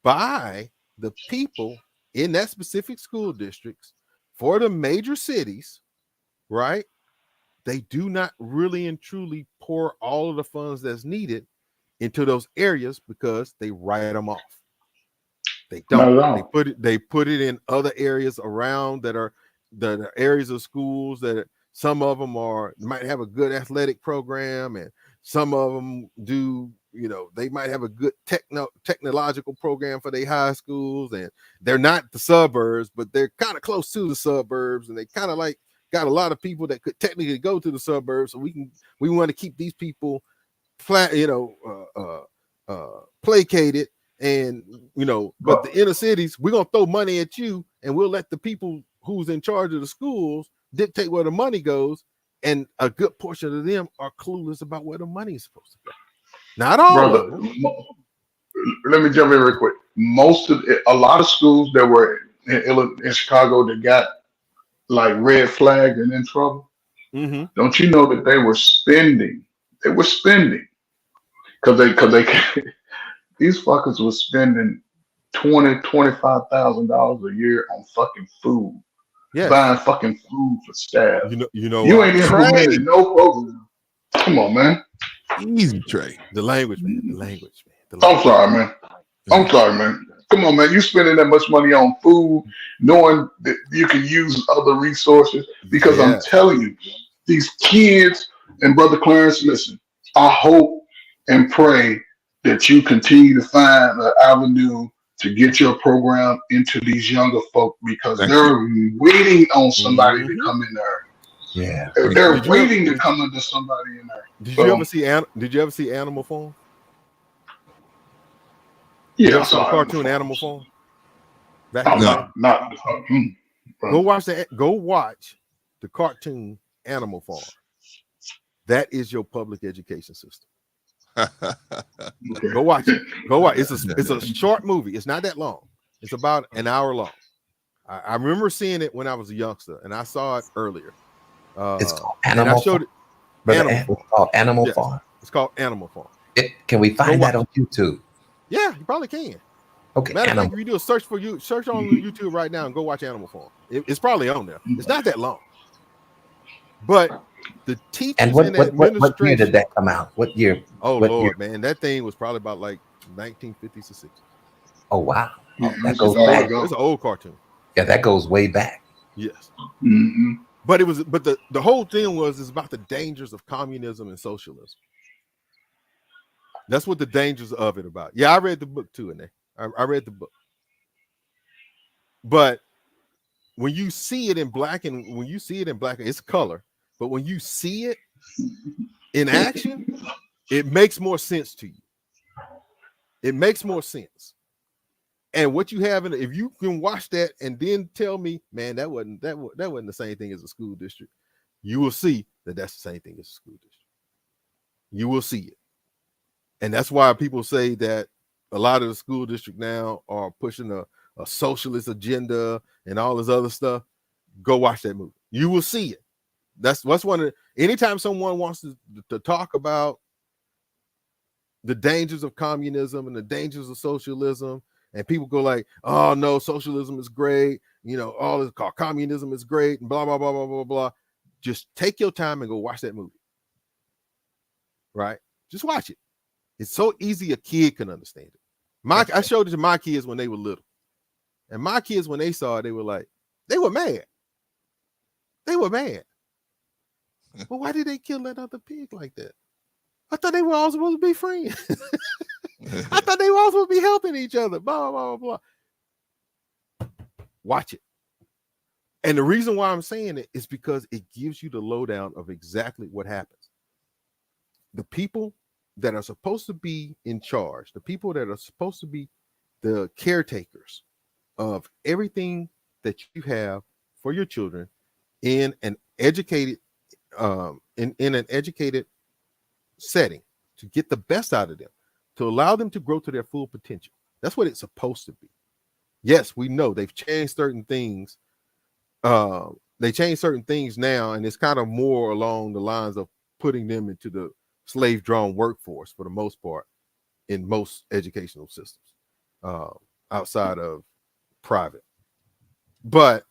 by the people in that specific school districts for the major cities, right? They do not really and truly pour all of the funds that's needed into those areas because they write them off. They don't. They put it in other areas around that are the areas of schools that some of them might have a good athletic program, and some of them do. They might have a good technological program for their high schools, and they're not the suburbs, but they're kind of close to the suburbs, and they kind of like got a lot of people that could technically go to the suburbs. So we want to keep these people placated. And but the inner cities, we're gonna throw money at you, and we'll let the people who's in charge of the schools dictate where the money goes. And a good portion of them are clueless about where the money is supposed to go. Not all of them. Let me jump in real quick. A lot of schools that were in Chicago that got like red flagged and in trouble. Don't you know that they were spending? They were spending because they these fuckers were spending $25,000 a year on fucking food. Yes. Buying fucking food for staff. You ain't implemented no program. Come on, man. Easy, Trey. The language, man. I'm sorry, man. Come on, man. You spending that much money on food, knowing that you can use other resources. Because I'm telling you, these kids, and Brother Clarence, listen, I hope and pray that you continue to find an avenue to get your program into these younger folk, because they're waiting on somebody to come in there. Yeah, they're waiting to come into somebody in there. Did you ever see Animal Farm? Yeah, I saw the cartoon Animal Farm. Go watch the cartoon Animal Farm. That is your public education system. Go watch it. It's a short movie. It's not that long. It's about an hour long. I remember seeing it when I was a youngster, and I saw it earlier. It's called Animal Farm. It's called Animal Farm. It's called Animal Farm. Can we find that on YouTube? Yeah, you probably can. Okay. Matter of fact, if you do a search on YouTube right now and go watch Animal Farm, it's probably on there. It's not that long. But the teachers and what year did that come out? What year? Oh, Lord, man. That thing was probably about like 1950s or 60s. Oh, wow. That goes back. It's an old cartoon. Yeah, that goes way back. Yes. But the whole thing is about the dangers of communism and socialism. That's what the dangers of it about. Yeah, I read the book too in there. I read the book. But when you see it in black it's color. But when you see it in action, it makes more sense to you. It makes more sense. And what you have if you can watch that and then tell me, man, that wasn't the same thing as a school district, you will see that that's the same thing as a school district. You will see it. And that's why people say that a lot of the school district now are pushing a socialist agenda and all this other stuff. Go watch that movie. You will see it. That's one of anytime someone wants to talk about the dangers of communism and the dangers of socialism, and people go like, oh no, socialism is great, all this called communism is great, and blah blah blah blah blah blah. Just take your time and go watch that movie. Right? Just watch it. It's so easy a kid can understand it. I showed it to my kids when they were little. And my kids, when they saw it, they were mad. They were mad. Well, why did they kill that other pig like that? I thought they were all supposed to be friends. I thought they were all supposed to be helping each other. Blah, blah, blah, blah. Watch it. And the reason why I'm saying it is because it gives you the lowdown of exactly what happens. The people that are supposed to be in charge, the people that are supposed to be the caretakers of everything that you have for your children in an educated in an educated setting to get the best out of them, to allow them to grow to their full potential. That's what it's supposed to be. Yes, we know they've changed certain things. They changed certain things now, and it's kind of more along the lines of putting them into the slave-drawn workforce for the most part in most educational systems outside of private. But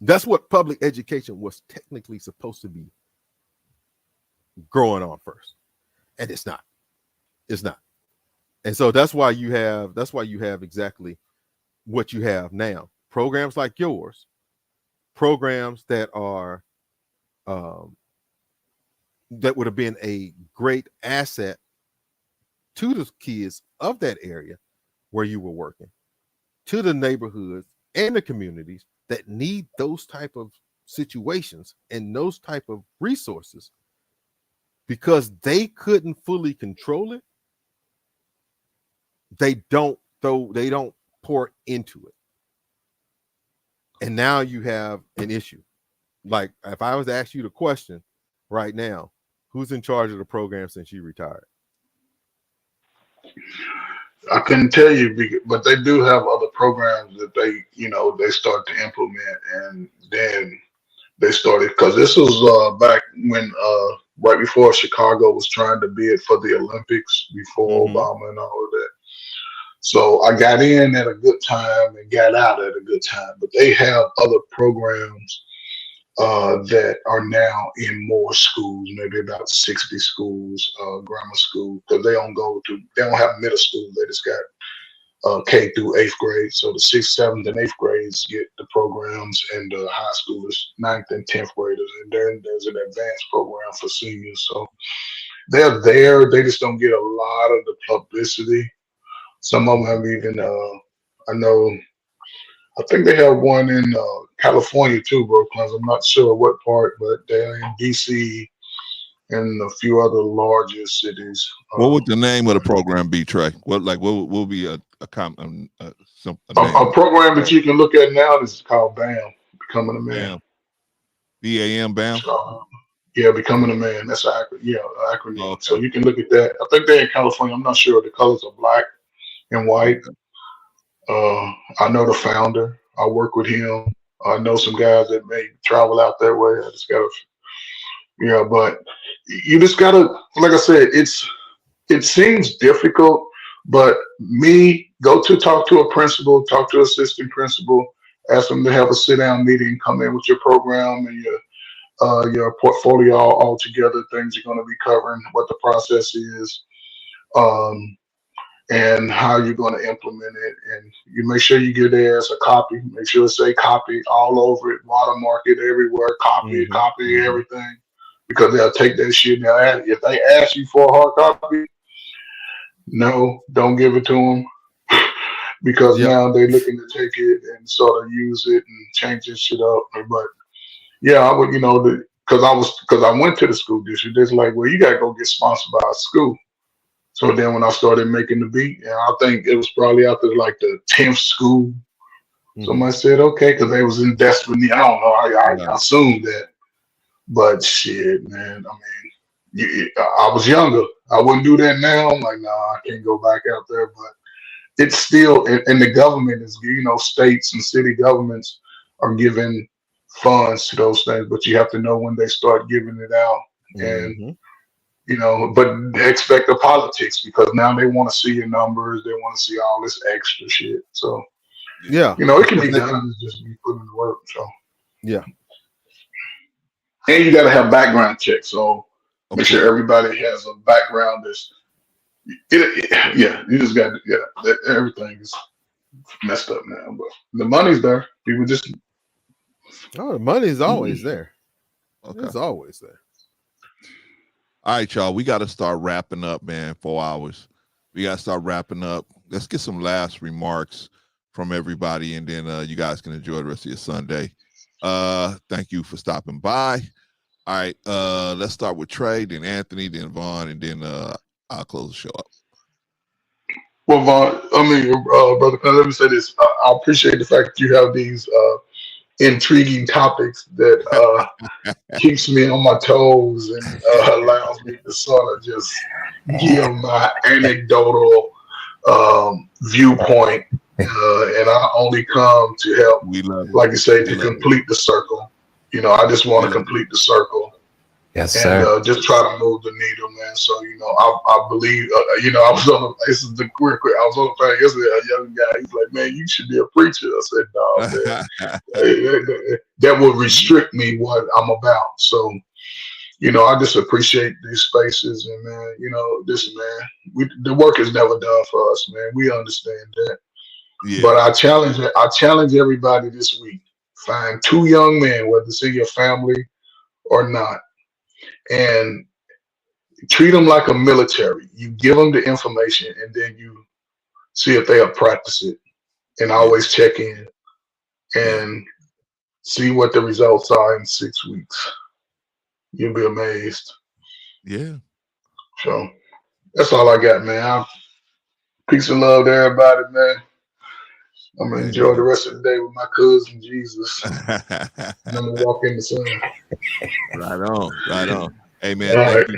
that's what public education was technically supposed to be growing on first, and it's not. It's not. And so that's why you have exactly what you have now. Programs like yours, programs that are that would have been a great asset to the kids of that area where you were working, to the neighborhoods and the communities that need those type of situations and those type of resources, because they couldn't fully control it. They don't pour into it. And now you have an issue. Like, if I was to ask you the question right now, who's in charge of the program since you retired? I couldn't tell you, but they do have other programs that they start to implement, and then they started, because this was back when right before Chicago was trying to bid for the Olympics, before Obama and all of that. So I got in at a good time and got out at a good time. But they have other programs that are now in more schools, maybe about 60 schools, grammar school, because they don't have middle school. They just got K through 8th grade. So the 6th, 7th, and 8th grades get the programs, and the high schoolers, 9th and 10th graders. And then there's an advanced program for seniors. So they're there. They just don't get a lot of the publicity. Some of them have even, I think they have one in California too, Brooklyn. I'm not sure what part, but they're in DC and a few other larger cities. What would the name of the program be, Trey? What will be a program that you can look at now is called BAM, Becoming a Man. BAM, BAM? Yeah, Becoming a Man. That's an acronym. Oh, okay. So you can look at that. I think they're in California. I'm not sure. The colors are black and white. I know the founder. I work with him. I know some guys that may travel out that way. I just gotta, but you just gotta, like I said, it seems difficult, but go to talk to a principal, talk to assistant principal, ask them to have a sit down meeting, come in with your program and your portfolio all together, things you're going to be covering, what the process is. And how you're going to implement it, and you make sure you get there as a copy. Make sure it say copy all over it, watermark it everywhere, copy everything, because they'll take that shit. Now, if they ask you for a hard copy, no, don't give it to them, because now they're looking to take it and sort of use it and change this shit up. But yeah, I would, because I went to the school district. It's like, well, you got to go get sponsored by a school. So then when I started making the beat, and I think it was probably after like the 10th school, somebody said, okay, because they was in desperate need. I don't know. I assumed that. But shit, man, I mean, I was younger. I wouldn't do that now. I'm like, nah, I can't go back out there. But it's still, and the government is, states and city governments are giving funds to those things, but you have to know when they start giving it out. And but they expect the politics, because now they want to see your numbers. They want to see all this extra shit. So, it can be done. It's just be put in the work. So, and you got to have background checks. So, make sure everybody has a background. You just got everything is messed up now. But the money's there. People just. Oh, the money is always there. Okay. It's always there. All right, y'all. We got to start wrapping up, man. 4 hours. We got to start wrapping up. Let's get some last remarks from everybody, and then you guys can enjoy the rest of your Sunday. Thank you for stopping by. All right, let's start with Trey, then Anthony, then Vaughn, and then I'll close the show up. Well, Vaughn, Brother Penn, let me say this. I appreciate the fact that you have these intriguing topics that keeps me on my toes and allows me to sort of just give my anecdotal viewpoint. And I only come to help, like you say, to complete the circle. I just want to complete the circle. Yes, sir. And just try to move the needle, man. So, I believe, I was on this is the quick. I was on the phone yesterday, a young guy, he's like, man, you should be a preacher. I said, no, man. That would restrict me what I'm about. So, I just appreciate these spaces. And, man, listen, man, the work is never done for us, man. We understand that. Yeah. But I challenge everybody this week. Find 2 young men, whether it's in your family or not, and treat them like a military. You give them the information, and then you see if they'll practice it, and always check in and see what the results are in 6 weeks. You'll be amazed. Yeah. So that's all I got, man. Peace and love to everybody, man. I'm gonna enjoy the rest of the day with my cousin Jesus. And I'm gonna walk in the sun. Right on. Hey, man, thank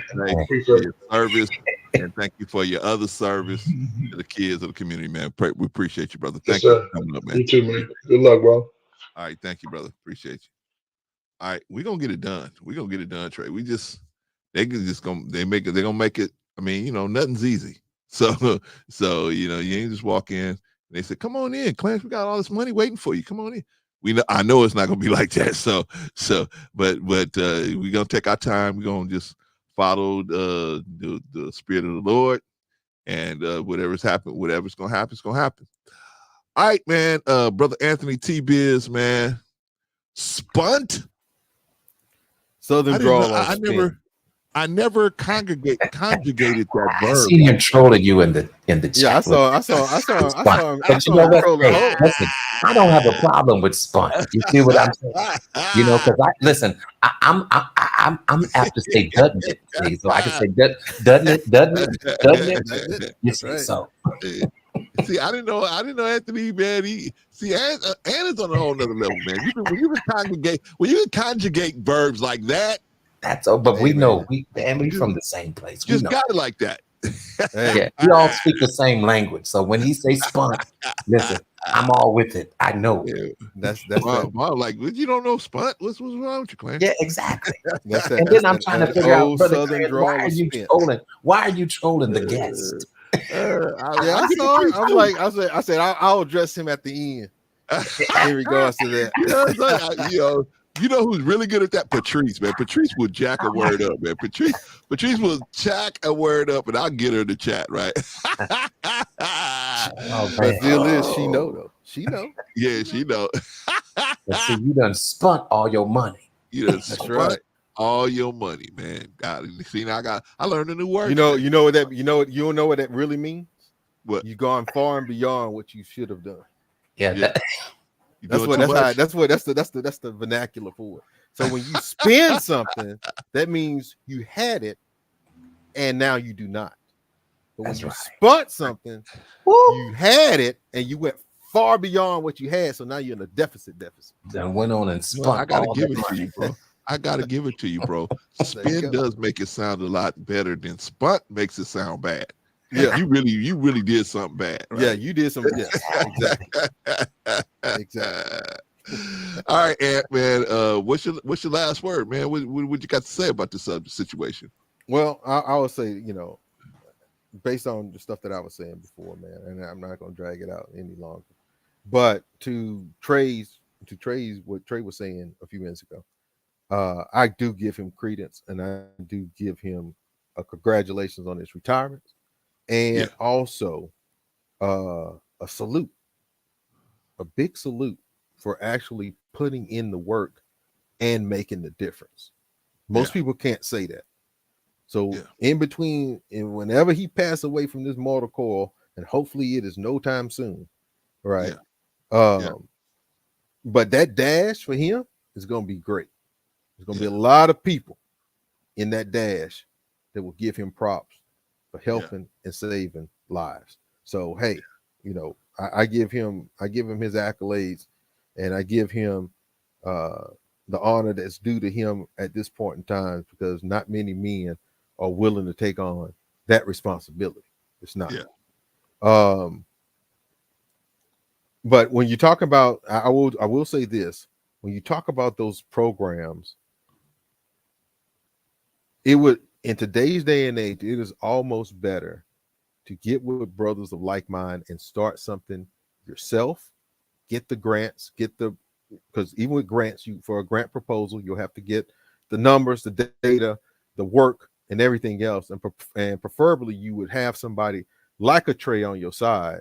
you for your service, and thank you for your other service to the kids of the community, man. We appreciate you, brother. Thank you for coming up, man. You too, man. Good luck, bro. All right, thank you, brother. Appreciate you. All right, we're gonna get it done. Trey. They're gonna make it. I mean, nothing's easy. So you ain't just walk in and they say, come on in, Clarence, we got all this money waiting for you. Come on in. I know it's not gonna be like that. But we're gonna take our time. We're gonna just follow the spirit of the Lord, and whatever's gonna happen, it's gonna happen. All right, man. Brother Anthony T. Biz, man. Spunt. Southern drawl. I never conjugated that verb. I seen him trolling you in the chat. Yeah, I saw him. But you know what? Listen, I don't have a problem with Spunt. You see what I'm saying? Because I'm apt to say doesn't it? See? So I can say doesn't it? You see, so. See, I didn't know Anthony, man. Anna's on a whole nother level, man. When you can conjugate verbs like that. That's all, but we know we from the same place. Just got it like that. Yeah, we all speak the same language. So when he say Spunt, listen, I'm all with it. I know. Yeah. That's I'm like, you don't know Spunt? What's wrong with you, Clarence? Yeah, exactly. And then I'm trying to figure out, brother Clarence, why are you trolling? Why are you trolling the guest? I saw it. I said I'll address him at the end in regards to that. You know who's really good at that? Patrice, man. Patrice will jack a word up, man. Patrice will jack a word up, and I'll get her to chat, right? The deal is, she know though. She know. Yeah, she know. See, you done spunt all your money. You done spunt all your money, man. God, see, now I learned a new word. You don't know what that really means? What? You gone far and beyond what you should have done. Yeah. That's the vernacular for it. So when you spend something, that means you had it and now you do not. But when you spunt something, you had it and you went far beyond what you had. So now you're in a deficit. Then went on and spun. I gotta give it to you, bro. I gotta give it to you, bro. Spin does make it sound a lot better than spunt makes it sound bad. Yeah, you really did something bad. Right? Yeah, you did something. Yes, exactly. All right, Ant, man. What's your last word, man? What you got to say about this situation? Well, I would say, based on the stuff that I was saying before, man, and I'm not going to drag it out any longer. But to Trey's what Trey was saying a few minutes ago, I do give him credence, and I do give him a congratulations on his retirement. And also a salute, a big salute for actually putting in the work and making the difference. Most people can't say that. So in between, and whenever he passes away from this mortal coil, and hopefully it is no time soon, right? But that dash for him is going to be great. There's going to be a lot of people in that dash that will give him props for helping and saving lives. So hey, you know, I give him his accolades, and I give him the honor that's due to him at this point in time, because not many men are willing to take on that responsibility. It's not. But when you talk about, I will say this: when you talk about those programs, it would, in today's day and age, it is almost better to get with brothers of like mind and start something yourself. Get the grants, because even with grants, you, for a grant proposal, you'll have to get the numbers, the data, the work, and everything else. And preferably you would have somebody like a Trey on your side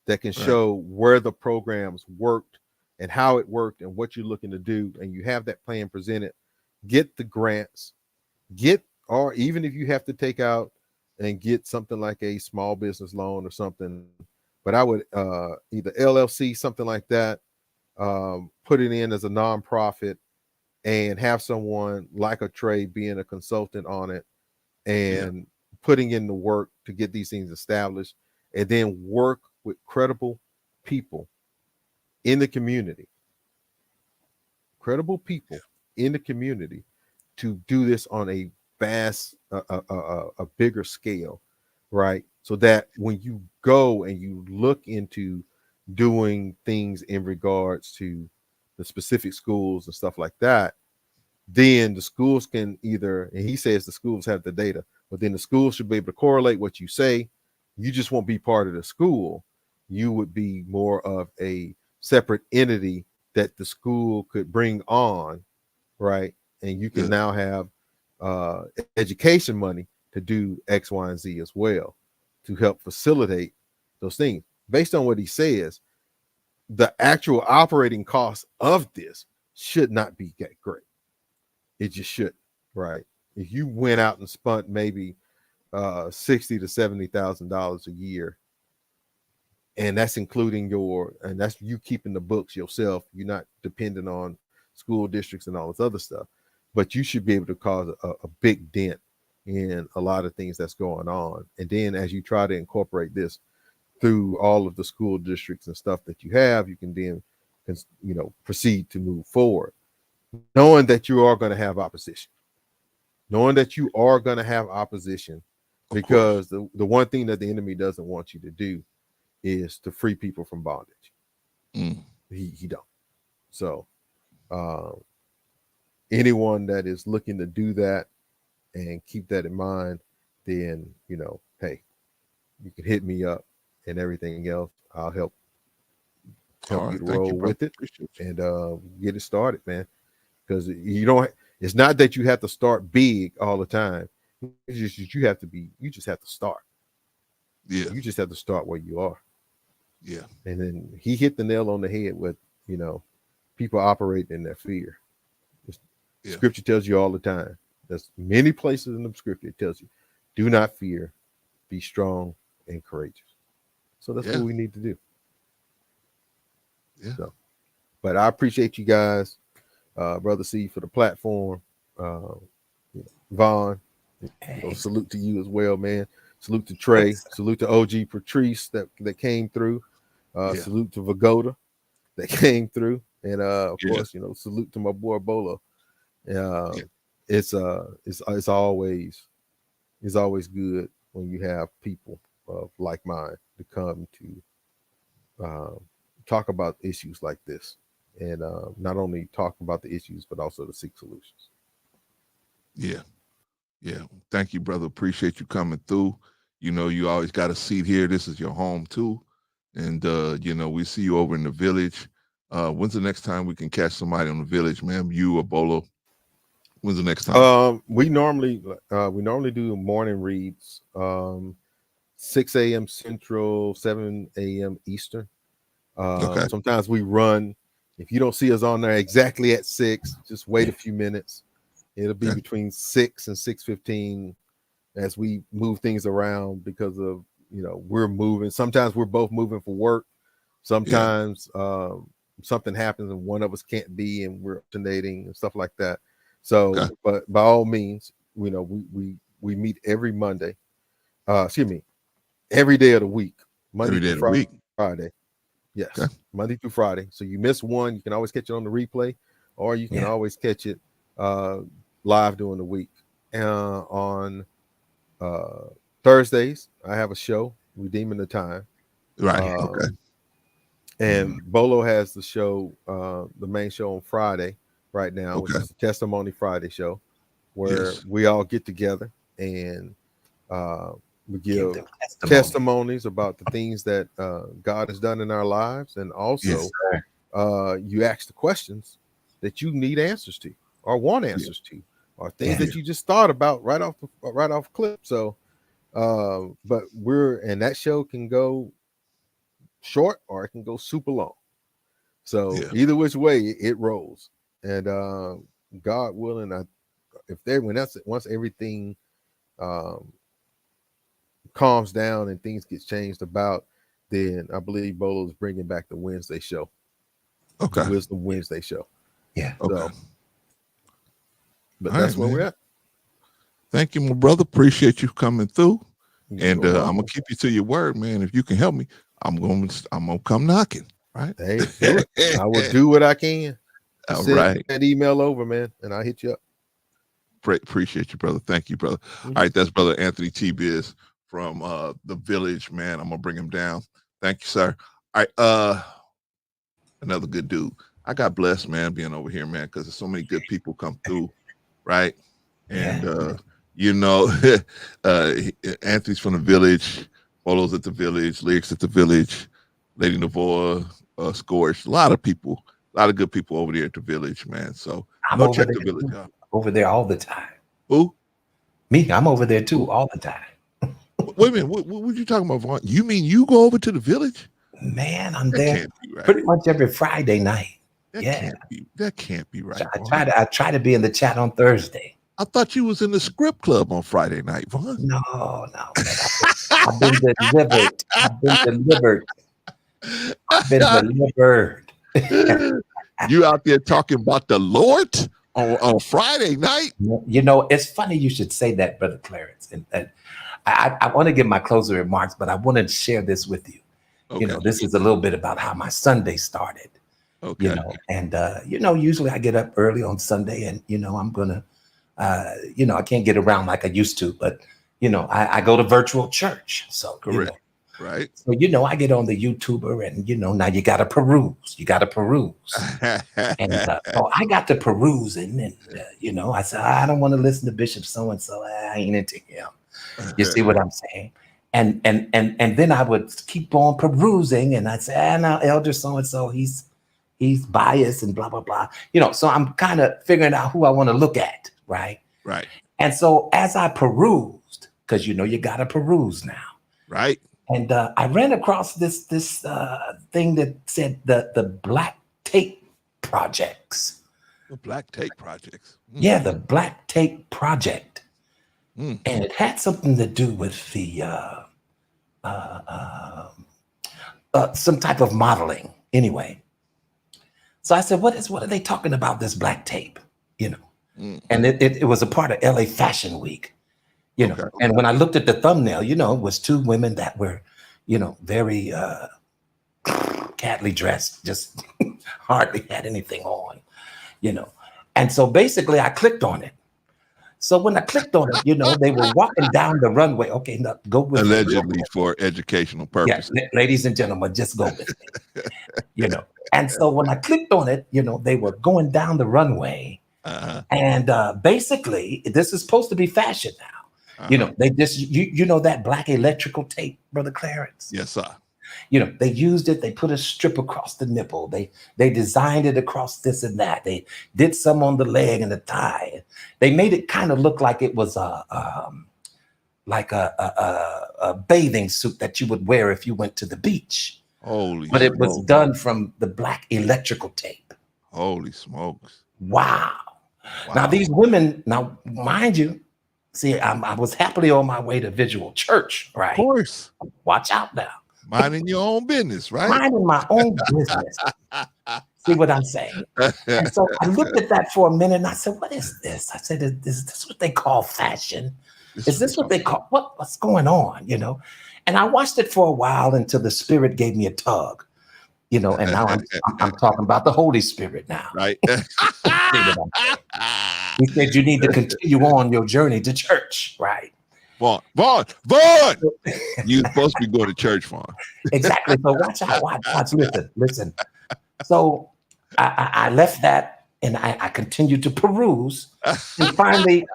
that can show where the programs worked and how it worked and what you're looking to do. And you have that plan presented. Get the grants, or even if you have to take out and get something like a small business loan or something, but I would either LLC, something like that, put it in as a nonprofit and have someone like a Trey being a consultant on it and putting in the work to get these things established, and then work with credible people in the community, to do this on a vast, a bigger scale, right? So that when you go and you look into doing things in regards to the specific schools and stuff like that, then the schools can either, and he says the schools have the data, but then the schools should be able to correlate what you say. You just won't be part of the school. You would be more of a separate entity that the school could bring on, right? And you can now have education money to do X, Y, and Z as well, to help facilitate those things. Based on what he says, the actual operating cost of this should not be that great. It just shouldn't, right? If you went out and spent maybe $60,000 to $70,000 a year, and that's including and that's you keeping the books yourself, you're not dependent on school districts and all this other stuff, but you should be able to cause a big dent in a lot of things that's going on. And then as you try to incorporate this through all of the school districts and stuff that you have, you can then, you know, proceed to move forward, knowing that you are going to have opposition, because the one thing that the enemy doesn't want you to do is to free people from bondage. He don't. So anyone that is looking to do that and keep that in mind, then, you know, hey, you can hit me up and everything else. I'll help you to roll with it and get it started, man. Because you don't, it's not that you have to start big all the time. It's just you just have to start. You just have to start where you are. And then he hit the nail on the head with, you know, people operating in their fear. Scripture tells you all the time. There's many places in the scripture it tells you, do not fear, be strong and courageous. So that's what we need to do. So, but I appreciate you guys, Brother C, for the platform. Vaughn, salute to you as well, man. Salute to Trey. Salute to OG Patrice that came through. Salute to Vagoda that came through, and of course, you know, salute to my boy Bolo. It's always good when you have people of like mind to come to talk about issues like this, and not only talk about the issues but also to seek solutions. Thank you, brother. Appreciate you coming through. You know, you always got a seat here. This is your home too, and you know, we see you over in the village. When's the next time we can catch somebody on the village, man? You or Bolo? When's the next time? We normally do morning reads, 6 a.m. Central, 7 a.m. Eastern. Sometimes we run. If you don't see us on there exactly at 6, just wait a few minutes. It'll be between 6 and 6:15 as we move things around because of, you know, we're moving. Sometimes we're both moving for work. Sometimes something happens and one of us can't be, and we're alternating and stuff like that. So, but by all means, you know, we meet every Monday. Excuse me, every day of the week, Monday through Friday. Yes, Monday through Friday. So you miss one, you can always catch it on the replay, or you can always catch it live during the week. On Thursdays, I have a show, Redeeming the Time. Right. And Bolo has the show, the main show on Friday right now, which is the Testimony Friday show, where we all get together and we give testimonies about the things that God has done in our lives. And also you ask the questions that you need answers to or want answers to, or things that you just thought about right off clip. So but that show can go short or it can go super long. So either which way it rolls. And God willing, once everything calms down and things get changed about, then I believe Bolo's bringing back the Wednesday show. The Wisdom Wednesday show. Yeah. So, but that's where we're at. Thank you, my brother. Appreciate you coming through. And I'm gonna keep you to your word, man. If you can help me, I'm gonna come knocking. Right? Hey, do it. I will do what I can. All Send right. that email over, man, and I'll hit you up. Appreciate you, brother. Thank you, brother. All right, that's brother Anthony T. Biz from the Village, man. I'm gonna bring him down. Thank you, sir. All right, another good dude. I got blessed, man, being over here, man, because there's so many good people come through, right? And you know, Anthony's from the Village, Polo's at the Village, Lyrics at the Village, Lady Navoa, Scorch, a lot of people, a lot of good people over there at the Village, man. So I'm check the Village out. Over there all the time. Who? Me, I'm over there too all the time. Wait a minute, what you talking about, Vaughn? You mean you go over to the Village? Man, I'm there pretty much every Friday night. That can't be right. I try to be in the chat on Thursday. I thought you was in the script club on Friday night, Vaughn. No, man. I've been delivered. I've been delivered. You out there talking about the Lord on Friday night? You know, it's funny you should say that, Brother Clarence. And I want to give my closing remarks, but I want to share this with you. Okay. You know, this is a little bit about how my Sunday started. Okay. You know, and you know, usually I get up early on Sunday, and you know, I'm gonna, you know, I can't get around like I used to, but you know, I go to virtual church, so correct. You know, right. So you know, I get on the YouTuber, and you know, now you gotta peruse. And so I got to perusing, and you know, I said I don't want to listen to Bishop so and so. I ain't into him. You see what I'm saying? And then I would keep on perusing, and I'd say, now Elder so and so, he's biased and blah blah blah. You know, so I'm kind of figuring out who I want to look at, right? Right. And so as I perused, because you know you got to peruse now, right? And I ran across this thing that said the Black Tape Projects. The Black Tape Projects. Yeah, the Black Tape Project. And it had something to do with the some type of modeling anyway. So I said, what are they talking about, this black tape? You know, and it was a part of LA Fashion Week, you know, and when I looked at the thumbnail, you know, it was two women that were, you know, very cadly dressed, just hardly had anything on, you know. And so basically I clicked on it. So when I clicked on it, you know, they were walking down the runway. Okay, now go with allegedly for educational purposes. Yeah, ladies and gentlemen, just go with me. You know, and so when I clicked on it, you know, they were going down the runway, and basically, this is supposed to be fashion now. You know, they just you know that black electrical tape, Brother Clarence. Yes, sir. You know, they used it. They put a strip across the nipple. They designed it across this and that. They did some on the leg and the thigh. They made it kind of look like it was a bathing suit that you would wear if you went to the beach. But it was done from the black electrical tape. Holy smokes! Wow. Now these women, now mind you, see, I was happily on my way to Visual Church, right? Of course. Watch out now. Minding your own business, right? Minding my own business. See what I'm saying? And so I looked at that for a minute and I said, what is this? I said, is this what they call fashion? Is this what they call, what's going on, you know? And I watched it for a while until the Spirit gave me a tug, you know, and now I'm talking about the Holy Spirit now. Right. He said, you need to continue on your journey to church, right? Vaughn. You're supposed to be going to church, Vaughn. Exactly. So watch out, watch, listen. So I left that and I continued to peruse and finally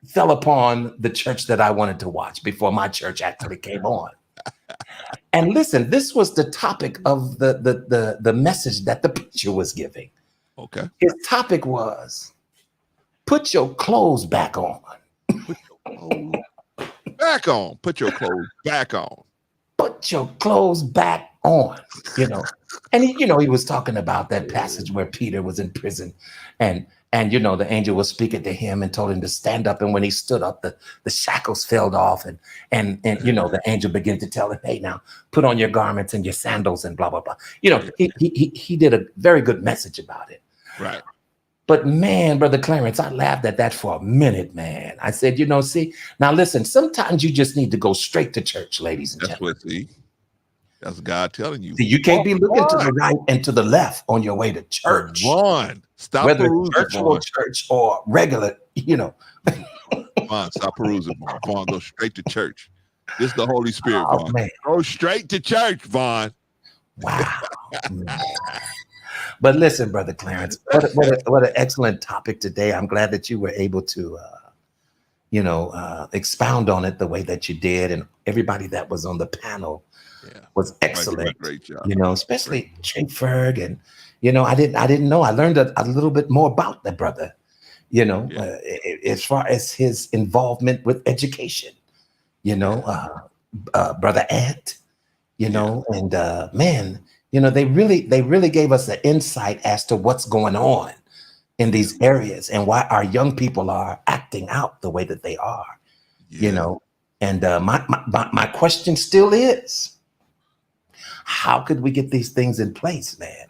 fell upon the church that I wanted to watch before my church actually came on. And listen, this was the topic of the message that the preacher was giving. Okay. His topic was, put your clothes back on. Back on. Put your clothes back on. Put your clothes back on, you know. And he was talking about that passage where Peter was in prison and you know, the angel was speaking to him and told him to stand up. And when he stood up, the shackles fell off and you know, the angel began to tell him, hey, now put on your garments and your sandals and blah, blah, blah. You know, he did a very good message about it. Right. But man, Brother Clarence, I laughed at that for a minute, man. I said, you know, see, now listen, sometimes you just need to go straight to church, ladies and gentlemen. That's God telling you. See, you can't be looking to the right and to the left on your way to church. Vaughn, stop whether perusing, virtual Vaughn. church or regular, you know. Vaughn, stop perusing, Vaughn. Vaughn, go straight to church. This is the Holy Spirit, Oh, Vaughn. man. Go straight to church, Vaughn. Wow. But listen, Brother Clarence, what an excellent topic today. I'm glad that you were able to, expound on it the way that you did. And everybody that was on the panel was excellent. Great job. You know, especially Trey Ferg. And, you know, I didn't know. I learned a little bit more about the brother, you know, as far as his involvement with education, you know, Brother Ant, you know, and man, you know, they really gave us an insight as to what's going on in these areas and why our young people are acting out the way that they are, you know. And my question still is, how could we get these things in place, man?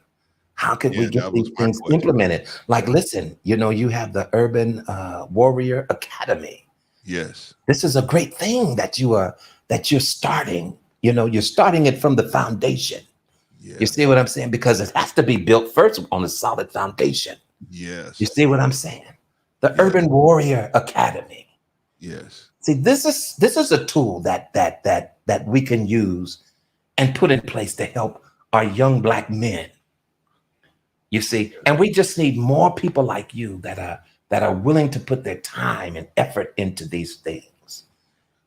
How could we get these things implemented? Like, listen, you know, you have the Urban Warrior Academy. Yes. This is a great thing that you're starting. You know, you're starting it from the foundation. Yeah. You see what I'm saying? Because it has to be built first on a solid foundation. Yes. You see what I'm saying? The Urban Warrior Academy. Yes. See, this is a tool that we can use and put in place to help our young Black men. You see, and we just need more people like you that are willing to put their time and effort into these things.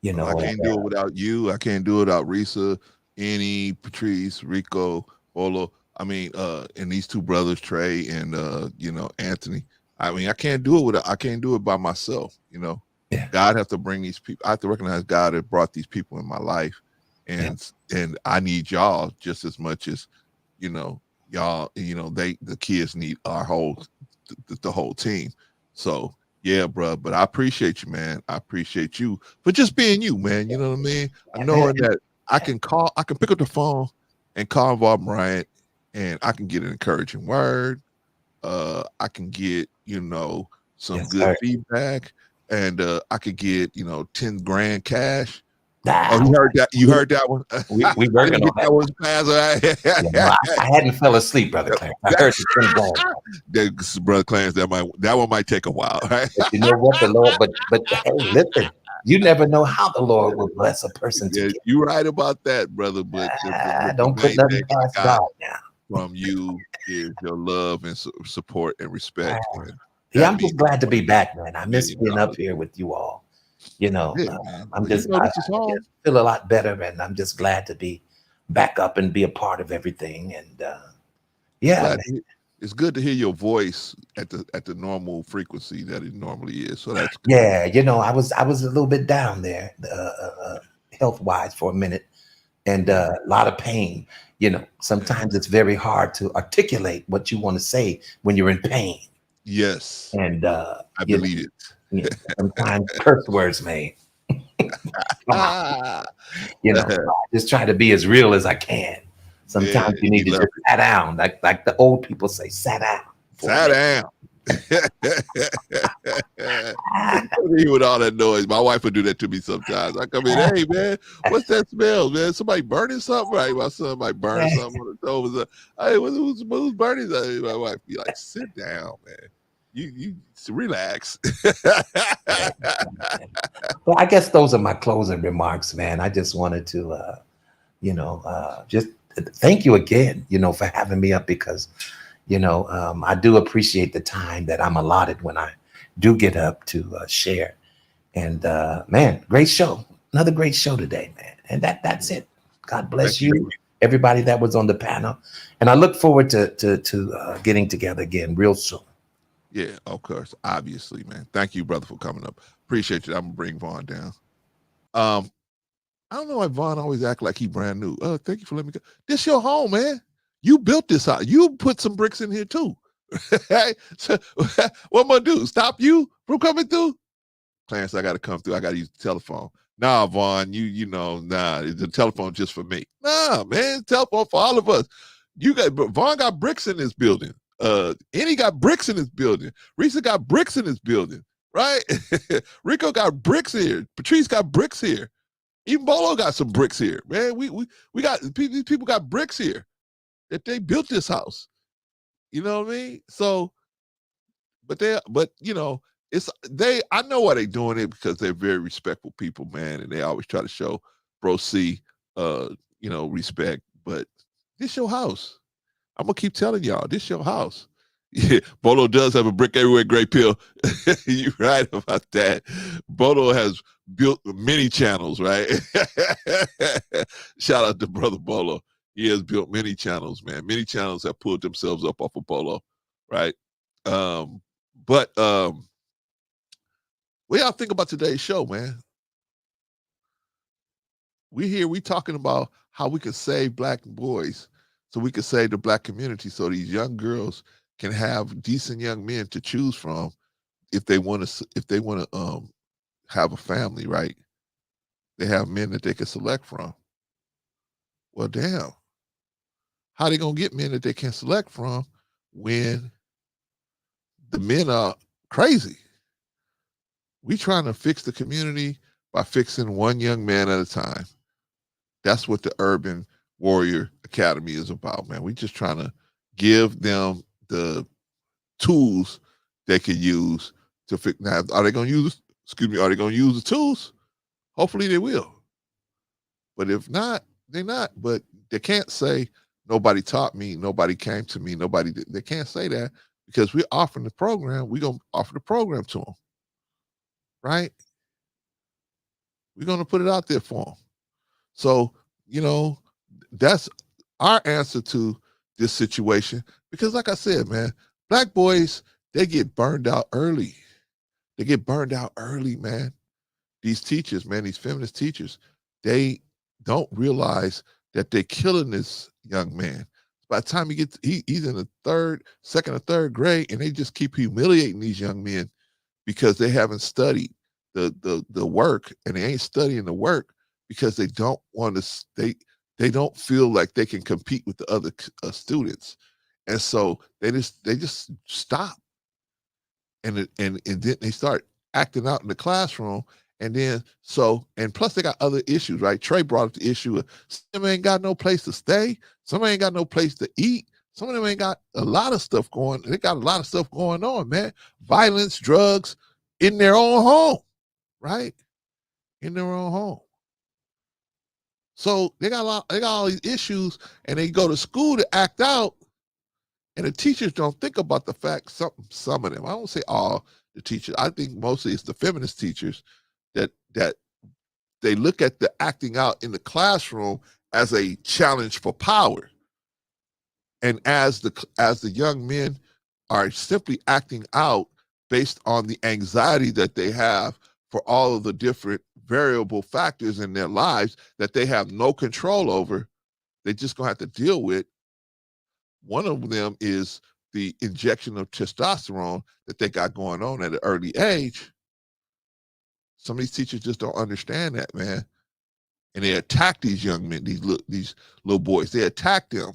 You know, I can't do it without you. I can't do it without Risa, Annie, Patrice, Rico, Olo. I mean, and these two brothers, Trey and you know, Anthony. I mean, I can't do it by myself. You know, God have to bring these people. I have to recognize God has brought these people in my life, and I need y'all just as much as, you know, y'all. You know, the kids need our the whole team. So yeah, bro. But I appreciate you, man. I appreciate you for just being you, man. You know what I mean? Knowing that I can pick up the phone and call Bob Bryant, and I can get an encouraging word. I can get, you know, some good feedback, and I could get, you know, 10 grand cash. Oh, you heard that? You heard that one? We working on that one. I hadn't fell asleep, Brother Clarence. I heard the 10 grand. Brother Clarence, that one might take a while, right? But you know what, the Lord, but hey, listen, you never know how the Lord will bless a person. You're right about that, brother. But don't put nothing past God now. From you is your love and support and respect. Yeah, I'm just glad to be back, man. I miss being up here with you all. You know, I feel a lot better, and I'm just glad to be back up and be a part of everything. And it's good to hear your voice at the normal frequency that it normally is. So that's good. Yeah, you know, I was a little bit down there, health wise for a minute, and a lot of pain. You know, sometimes it's very hard to articulate what you want to say when you're in pain. Yes, and I believe it. Yeah, sometimes curse words, man. Come on. You know, I just try to be as real as I can. Sometimes Yeah, you need to just sat down, like the old people say, sat down. Sat down. With all that noise, my wife would do that to me sometimes. I come in, hey man, what's that smell, man? Somebody burning something, right? My son might burn something on the stove. Hey, who's burning? My wife be like, sit down, man. You relax. Well, I guess those are my closing remarks, man. I just wanted to, just thank you again, for having me up because, I do appreciate the time that I'm allotted when I do get up to share. And man, great show. Another great show today, man. And that's it. God bless you, everybody that was on the panel. And I look forward to getting together again real soon. Yeah, of course. Obviously, man. Thank you, brother, for coming up. Appreciate you. I'm gonna bring Vaughn down. I don't know why Vaughn always act like he brand new. Thank you for letting me go. This your home, man. You built this house. You put some bricks in here too. So, what am I gonna do? Stop you from coming through? Clarence, I gotta come through. I gotta use the telephone. Nah, Vaughn, nah, the telephone just for me. Nah, man, telephone for all of us. Vaughn got bricks in this building. Annie got bricks in this building. Risa got bricks in this building, right? Rico got bricks here. Patrice got bricks here. Even Bolo got some bricks here, man. We got these people got bricks here that they built this house. You know what I mean? So, but I know why they're doing it because they're very respectful people, man, and they always try to show Bro C, respect. But this your house. I'm gonna keep telling y'all, this your house. Yeah, Bolo does have a brick everywhere, Great Pill. You're right about that. Bolo has built many channels, right? Shout out to brother Bolo. He has built many channels, man. Many channels have pulled themselves up off of Bolo, right? But what y'all think about today's show, man? We talking about how we can save black boys, so we can save the black community, so these young girls can have decent young men to choose from if they want to have a family, right? They have men that they can select from. Well, damn, how they gonna get men that they can select from when the men are crazy? We trying to fix the community by fixing one young man at a time. That's what the Urban Warrior Academy is about, man. We just trying to give them the tools they can use to fix. Now, are they going to use? Are they going to use the tools? Hopefully, they will. But if not, they're not. But they can't say nobody taught me, nobody came to me, nobody. They can't say that because we're offering the program. We're gonna offer the program to them, right? We're gonna put it out there for them. So that's our answer to this situation. Because, like I said, man, black boys, they get burned out early. They get burned out early, man. These teachers, man, these feminist teachers, they don't realize that they're killing this young man. By the time he's in the second or third grade, and they just keep humiliating these young men because they haven't studied the work, and they ain't studying the work because they don't want to. They don't feel like they can compete with the other students, and so they just stop, and then they start acting out in the classroom. And then and plus they got other issues, right? Trey brought up the issue of some ain't got no place to stay, some ain't got no place to eat, some of them ain't got a lot of stuff going. They got a lot of stuff going on, man. Violence, drugs in their own home, right? In their own home. So they got all these issues, and they go to school to act out, and the teachers don't think about the fact. Some of them, I don't say all the teachers. I think mostly it's the feminist teachers that they look at the acting out in the classroom as a challenge for power. And as the young men are simply acting out based on the anxiety that they have for all of the different variable factors in their lives that they have no control over, they're just gonna have to deal with. One of them is the injection of testosterone that they got going on at an early age. Some of these teachers just don't understand that, man. And they attack these young men, these little boys. They attack them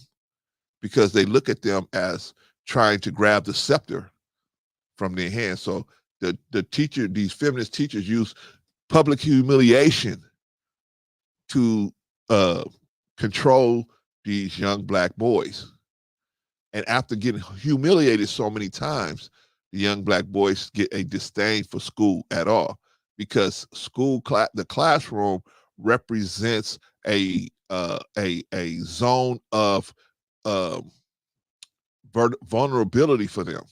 because they look at them as trying to grab the scepter from their hands. So the teacher, these feminist teachers, use public humiliation to control these young black boys. And after getting humiliated so many times, the young black boys get a disdain for school at all, because the classroom represents a zone of vulnerability for them.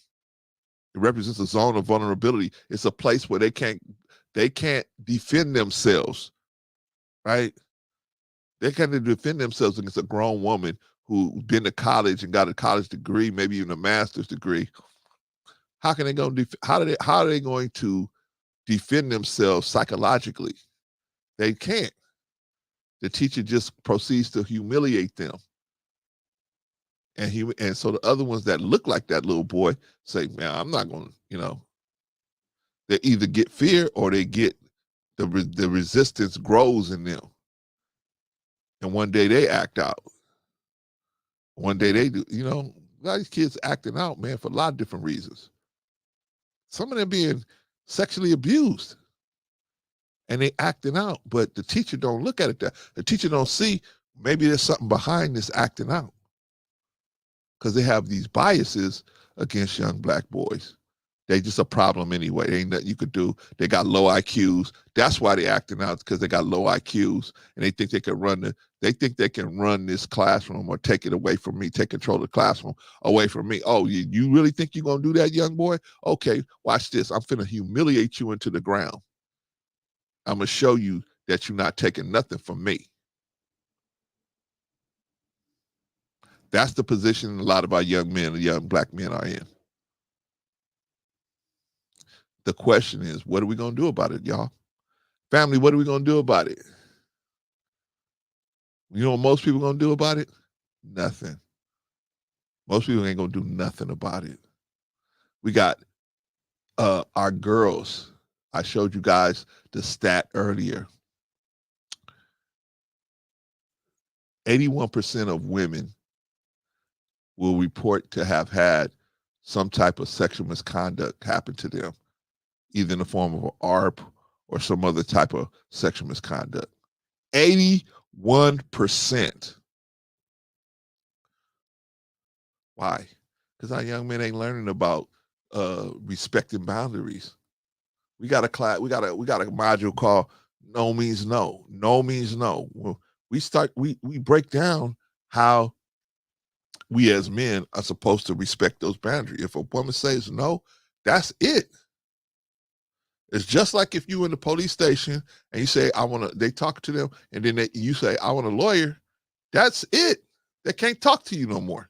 It represents a zone of vulnerability. It's a place where they can't defend themselves, right? They can't defend themselves against a grown woman who been to college and got a college degree, maybe even a master's degree. How can they go? How are they going to defend themselves psychologically? They can't. The teacher just proceeds to humiliate them. And so the other ones that look like that little boy say, man, I'm not going to, they either get fear or they get the resistance grows in them. And one day they act out. One day they do, a lot of these kids acting out, man, for a lot of different reasons. Some of them being sexually abused and they acting out, but the teacher don't look at it that. The teacher don't see maybe there's something behind this acting out, because they have these biases against young black boys. They just a problem anyway. There ain't nothing you could do. They got low IQs. That's why they acting out, because they got low IQs, and they think they can run this classroom or take it away from me, take control of the classroom away from me. Oh, you really think you're gonna do that, young boy? Okay, watch this. I'm finna humiliate you into the ground. I'm gonna show you that you're not taking nothing from me. That's the position a lot of our young men and young black men are in. The question is, what are we going to do about it, y'all? Family, what are we going to do about it? You know what most people are going to do about it? Nothing. Most people ain't going to do nothing about it. We got our girls. I showed you guys the stat earlier. 81% of women will report to have had some type of sexual misconduct happen to them, either in the form of an ARP or some other type of sexual misconduct. 81%. Why? Because our young men ain't learning about respecting boundaries. We got a class. We got a module called "No Means No." No means no. Well, we break down how we as men are supposed to respect those boundaries. If a woman says no, that's it. It's just like if you in the police station and you say, they talk to them, and then you say, I want a lawyer. That's it. They can't talk to you no more.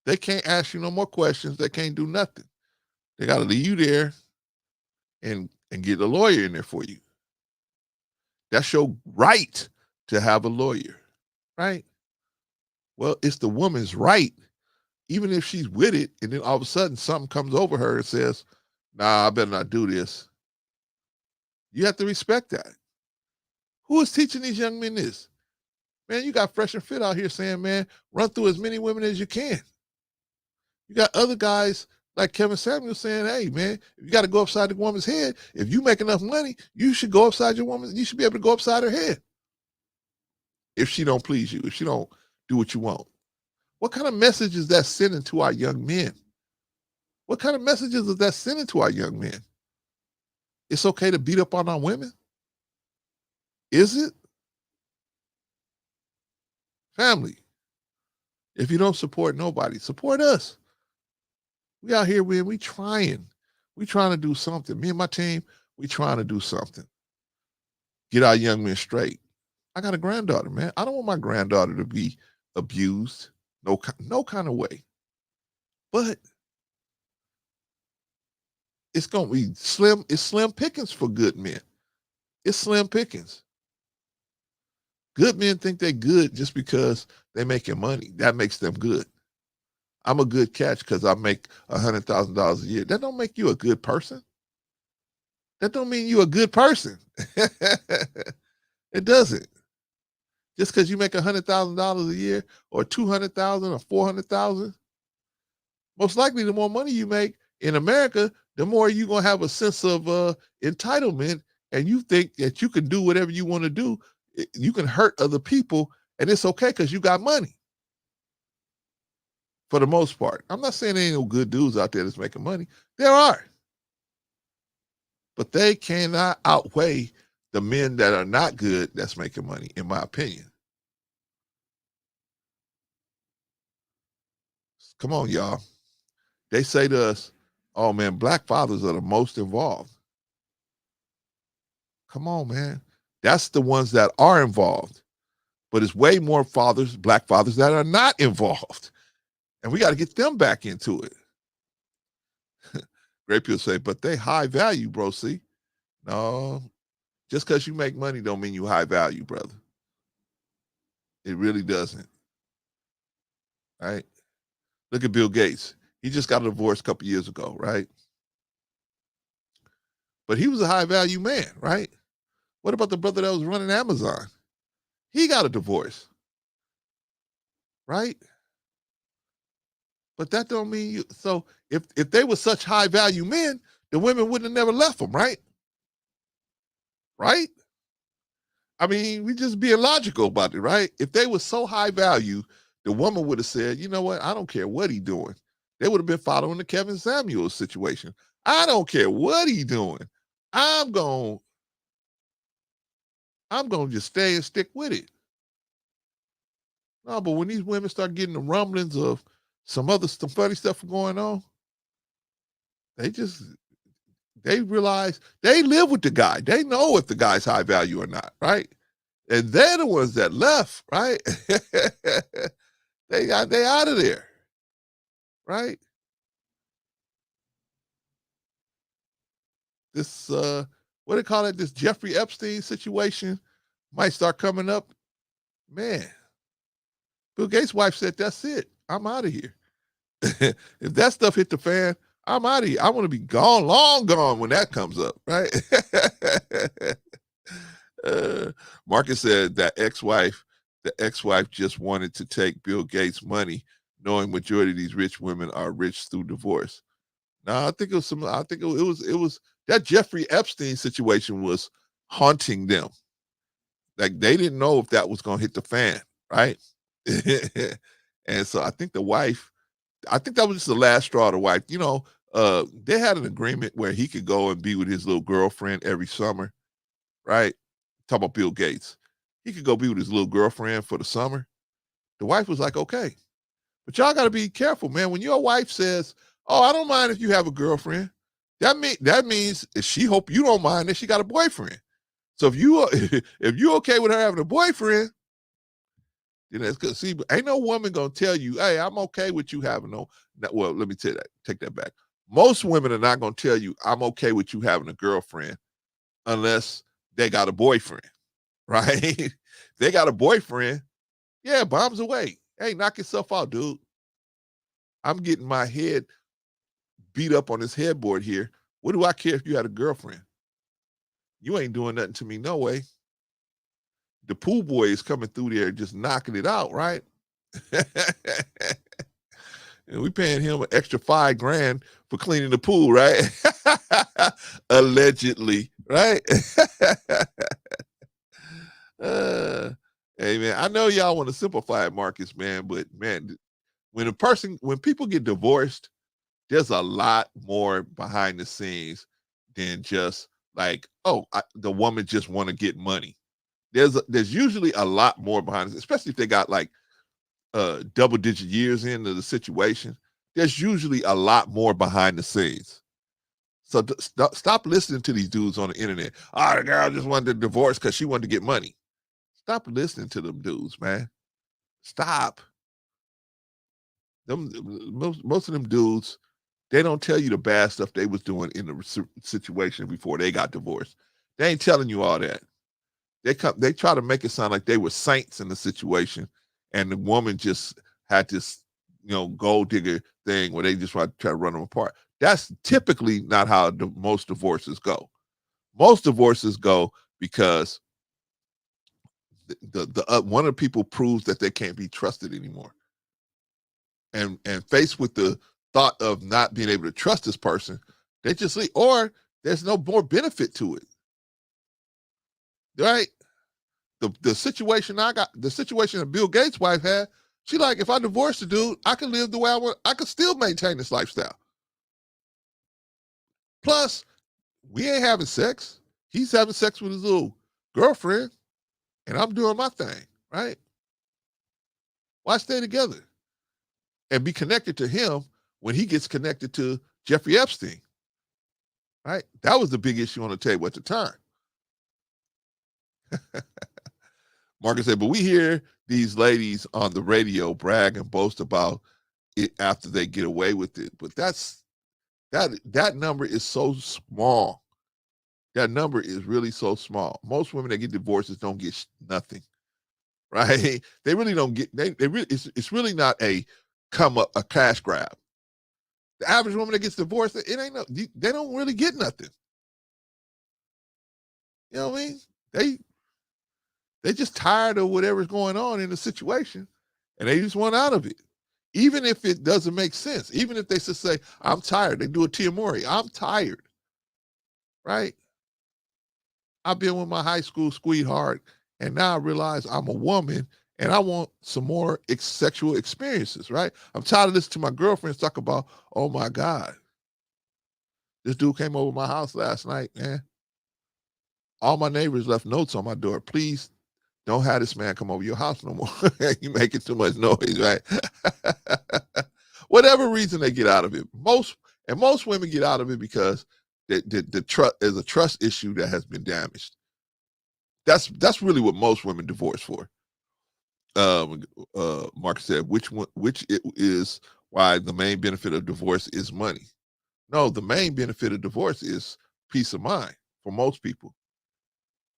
They can't ask you no more questions. They can't do nothing. They got to leave you there and get a lawyer in there for you. That's your right to have a lawyer, right? Well, it's the woman's right, even if she's with it, and then all of a sudden something comes over her and says, nah, I better not do this. You have to respect that. Who is teaching these young men this? Man, you got Fresh and Fit out here saying, man, run through as many women as you can. You got other guys like Kevin Samuel saying, hey, man, you got to go upside the woman's head. If you make enough money, you should go upside your woman. You should be able to go upside her head. If she don't please you, if she don't do what you want. What kind of message is that sending to our young men? What kind of messages is that sending to our young men? It's okay to beat up on our women? Is it? Family, if you don't support nobody, support us. We out here, we trying. We trying to do something. Me and my team, we trying to do something. Get our young men straight. I got a granddaughter, man. I don't want my granddaughter to be abused. No kind of way. But it's going to be slim. It's slim pickings for good men. It's slim pickings. Good men think they're good just because they're making money. That makes them good. I'm a good catch because I make $100,000 a year. That don't make you a good person. That don't mean you're a good person. It doesn't. Just because you make $100,000 a year, or 200,000, or 400,000, most likely the more money you make in America, the more you're gonna have a sense of entitlement, and you think that you can do whatever you want to do. You can hurt other people, and it's okay because you got money. For the most part, I'm not saying there ain't no good dudes out there that's making money. There are, but they cannot outweigh the men that are not good that's making money, in my opinion. Come on, y'all. They say to us, oh man, black fathers are the most involved. Come on, man. That's the ones that are involved. But it's way more fathers, black fathers, that are not involved. And we got to get them back into it. Great people say, but they high value, bro. See? No, just because you make money don't mean you high value, brother. It really doesn't. Right? Look at Bill Gates. He just got a divorce a couple years ago, right? But he was a high value man, right? What about the brother that was running Amazon? He got a divorce, right? But that don't mean you. So if they were such high value men, the women wouldn't have never left them, right? Right? I mean, we just being logical about it, right? If they were so high value, the woman would have said, you know what? I don't care what he's doing. They would have been following the Kevin Samuels situation. I don't care what he's doing. I'm going to just stay and stick with it. No, but when these women start getting the rumblings of some funny stuff going on, they realize they live with the guy. They know if the guy's high value or not, right? And they're the ones that left, right? they out of there, right? This what do they call it? This Jeffrey Epstein situation might start coming up. Man, Bill Gates' wife said, "That's it. I'm out of here." If that stuff hit the fan, I'm out of here. I want to be gone, long gone when that comes up, right? Marcus said that the ex-wife just wanted to take Bill Gates' money, knowing majority of these rich women are rich through divorce. No, I think it was that Jeffrey Epstein situation was haunting them. Like they didn't know if that was gonna hit the fan, right? And so I think that was just the last straw of the wife. You know, they had an agreement where he could go and be with his little girlfriend every summer, right? Talk about Bill Gates. He could go be with his little girlfriend for the summer. The wife was like, okay. But y'all got to be careful, man. When your wife says, oh, I don't mind if you have a girlfriend, that means if she hope you don't mind that she got a boyfriend. So if you okay with her having a boyfriend, then that's good. See, ain't no woman gonna tell you, hey, I'm okay with you having well, let me take that back. Most women are not gonna tell you, I'm okay with you having a girlfriend unless they got a boyfriend, right? They got a boyfriend, yeah, bombs away. Hey, knock yourself out, dude. I'm getting my head beat up on this headboard here. What do I care if you had a girlfriend? You ain't doing nothing to me, no way. The pool boy is coming through there just knocking it out, right? And we paying him an extra $5,000 for cleaning the pool, right? Allegedly, right? Hey man, I know y'all want to simplify it, Marcus, man, but man, when people get divorced, there's a lot more behind the scenes than just like, the woman just want to get money. There's usually a lot more behind it, especially if they got like double-digit years into the situation. There's usually a lot more behind the scenes. So stop listening to these dudes on the internet. The girl just wanted to divorce because she wanted to get money. Stop listening to them dudes, man. Stop. Most of them dudes, they don't tell you the bad stuff they was doing in the situation before they got divorced. They ain't telling you all that. They try to make it sound like they were saints in the situation, and the woman just had this, gold digger thing where they just try to run them apart. That's typically not how most divorces go. Most divorces go because the one of the people proves that they can't be trusted anymore, and faced with the thought of not being able to trust this person, they just leave, or there's no more benefit to it, right? The situation the situation that Bill Gates' wife had, she like, if I divorce the dude, I can live the way I want, I can still maintain this lifestyle. Plus, we ain't having sex. He's having sex with his little girlfriend, and I'm doing my thing, right? Why stay together and be connected to him when he gets connected to Jeffrey Epstein, right? That was the big issue on the table at the time. Marcus said, but we hear these ladies on the radio brag and boast about it after they get away with it. But that number is so small. That number is really so small. Most women that get divorces don't get nothing, right? They really don't get. They really. It's really not a cash grab. The average woman that gets divorced, it ain't no. They don't really get nothing. You know what I mean? They just tired of whatever's going on in the situation, and they just want out of it. Even if it doesn't make sense, even if they just say, I'm tired, they do a Tia Mowry, I'm tired, right? I've been with my high school sweetheart, and now I realize I'm a woman, and I want some more sexual experiences, right? I'm tired of listening to my girlfriends talk about, oh my God, this dude came over my house last night, man. All my neighbors left notes on my door. Please don't have this man come over your house no more. You making too much noise, right? Whatever reason they get out of it. Most women get out of it because the trust is a trust issue that has been damaged. That's really what most women divorce for. Mark said, which it is why the main benefit of divorce is money. No, the main benefit of divorce is peace of mind for most people.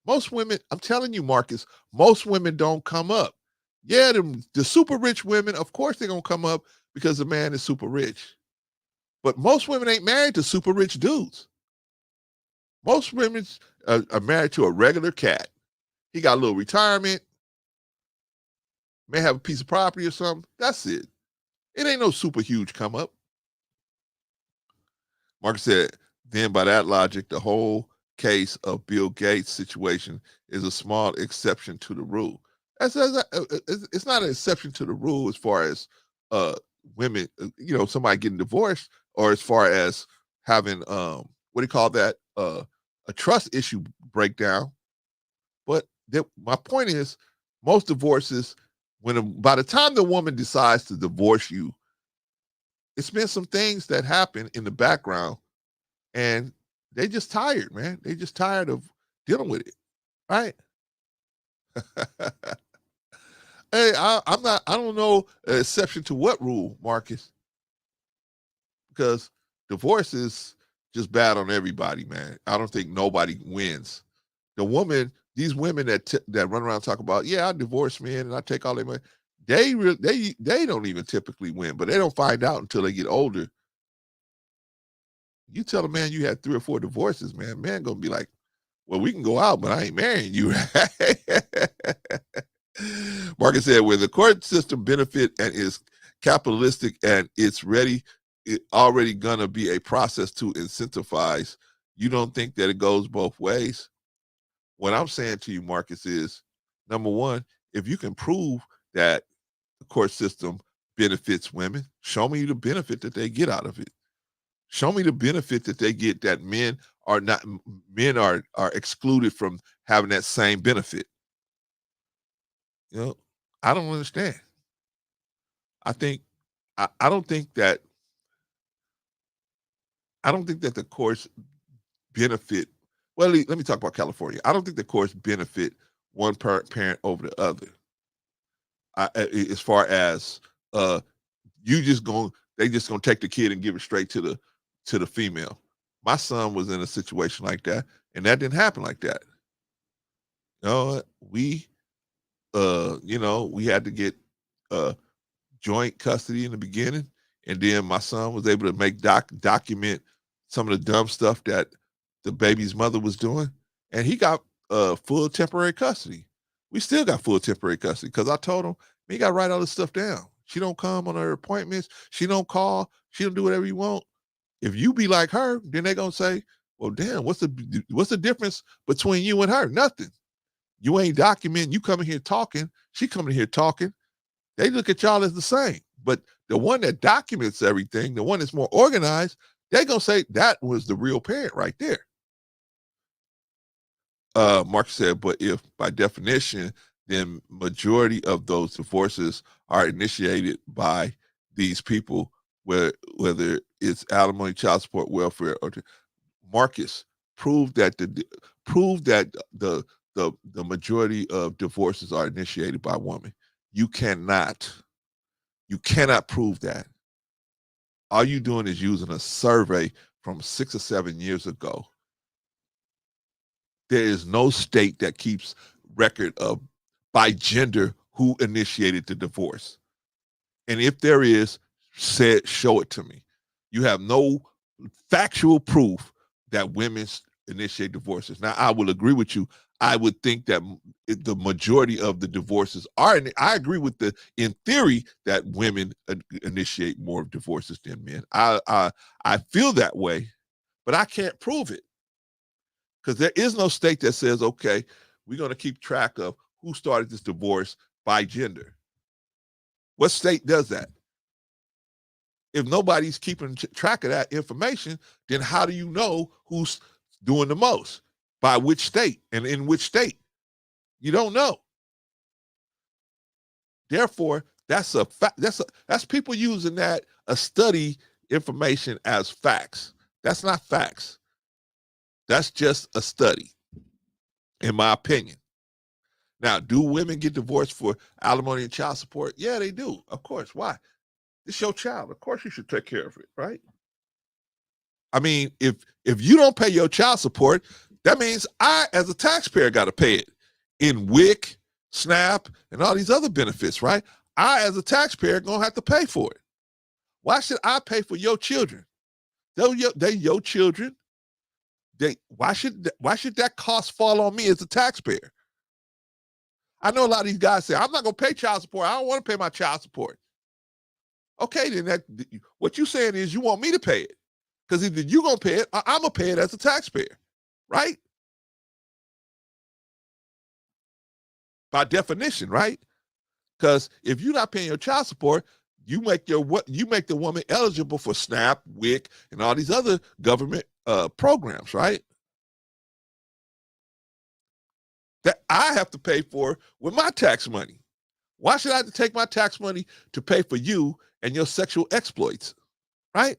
Most women, I'm telling you, Marcus, most women don't come up. Yeah, the super rich women, of course they're going to come up because the man is super rich. But most women ain't married to super rich dudes. Most women are married to a regular cat. He got a little retirement, may have a piece of property or something. That's it. It ain't no super huge come up. Marcus said, then by that logic, the whole case of Bill Gates' situation is a small exception to the rule. It's not an exception to the rule as far as women, somebody getting divorced, or as far as having what do you call that, a trust issue breakdown. But my point is, most divorces, by the time the woman decides to divorce you, it's been some things that happen in the background, and they just tired, man. They just tired of dealing with it, right? Hey, I don't know an exception to what rule, Marcus, because divorce is just bad on everybody, man. I don't think nobody wins. These women that run around and talk about, yeah, I divorce men and I take all their money, they don't even typically win, but they don't find out until they get older. You tell a man you had 3 or 4 divorces, man gonna be like, well, we can go out, but I ain't marrying you. Marcus said, where the court system benefit and is capitalistic and it's already gonna be a process to incentivize, you don't think that it goes both ways? What I'm saying to you, Marcus, is, number one, if you can prove that the court system benefits women, show me the benefit that they get out of it. Show me the benefit that they get, that men are excluded from having that same benefit. I don't understand. I don't think that the courts benefit. Well, let me talk about California. I don't think the courts benefit one parent over the other. As far as they just gonna take the kid and give it straight to the female. My son was in a situation like that, and that didn't happen like that. We had to get joint custody in the beginning, and then my son was able to document some of the dumb stuff that the baby's mother was doing, and he got full temporary custody. We still got full temporary custody because I told him, man, you got to write all this stuff down. She don't come on her appointments. She don't call. She don't do whatever you want. If you be like her, then they're going to say, well, damn, what's the difference between you and her? Nothing. You ain't documenting. You coming here talking. She coming here talking. They look at y'all as the same. But the one that documents everything, the one that's more organized, they're going to say that was the real parent right there. Mark said, but if by definition, then majority of those divorces are initiated by these people, whether it's alimony, child support, welfare, or Marcus, prove that the majority of divorces are initiated by women. You cannot prove that. All you doing is using a survey from 6 or 7 years ago. There is no state that keeps record of by gender who initiated the divorce. And if there is, show it to me. You have no factual proof that women initiate divorces. Now, I will agree with you. I would think that the majority of the divorces are, and I agree with in theory, that women initiate more divorces than men. I feel that way, but I can't prove it. Because there is no state that says, okay, we're going to keep track of who started this divorce by gender. What state does that? If nobody's keeping track of that information, then how do you know who's doing the most? By which state and in which state? You don't know. Therefore, that's people using that study information as facts. That's not facts. That's just a study, in my opinion. Now, do women get divorced for alimony and child support? Yeah, they do. Of course. Why? It's your child. Of course you should take care of it, right? I mean, if you don't pay your child support, that means I, as a taxpayer, got to pay it in WIC, SNAP, and all these other benefits, right? I, as a taxpayer, going to have to pay for it. Why should I pay for your children? They're your children. Why should that cost fall on me as a taxpayer? I know a lot of these guys say, I'm not going to pay child support. I don't want to pay my child support. Okay, then what you're saying is you want me to pay it. Because either you're going to pay it or I'm going to pay it as a taxpayer, right? By definition, right? Because if you're not paying your child support, you make the woman eligible for SNAP, WIC, and all these other government programs, right? That I have to pay for with my tax money. Why should I have to take my tax money to pay for you and your sexual exploits, right?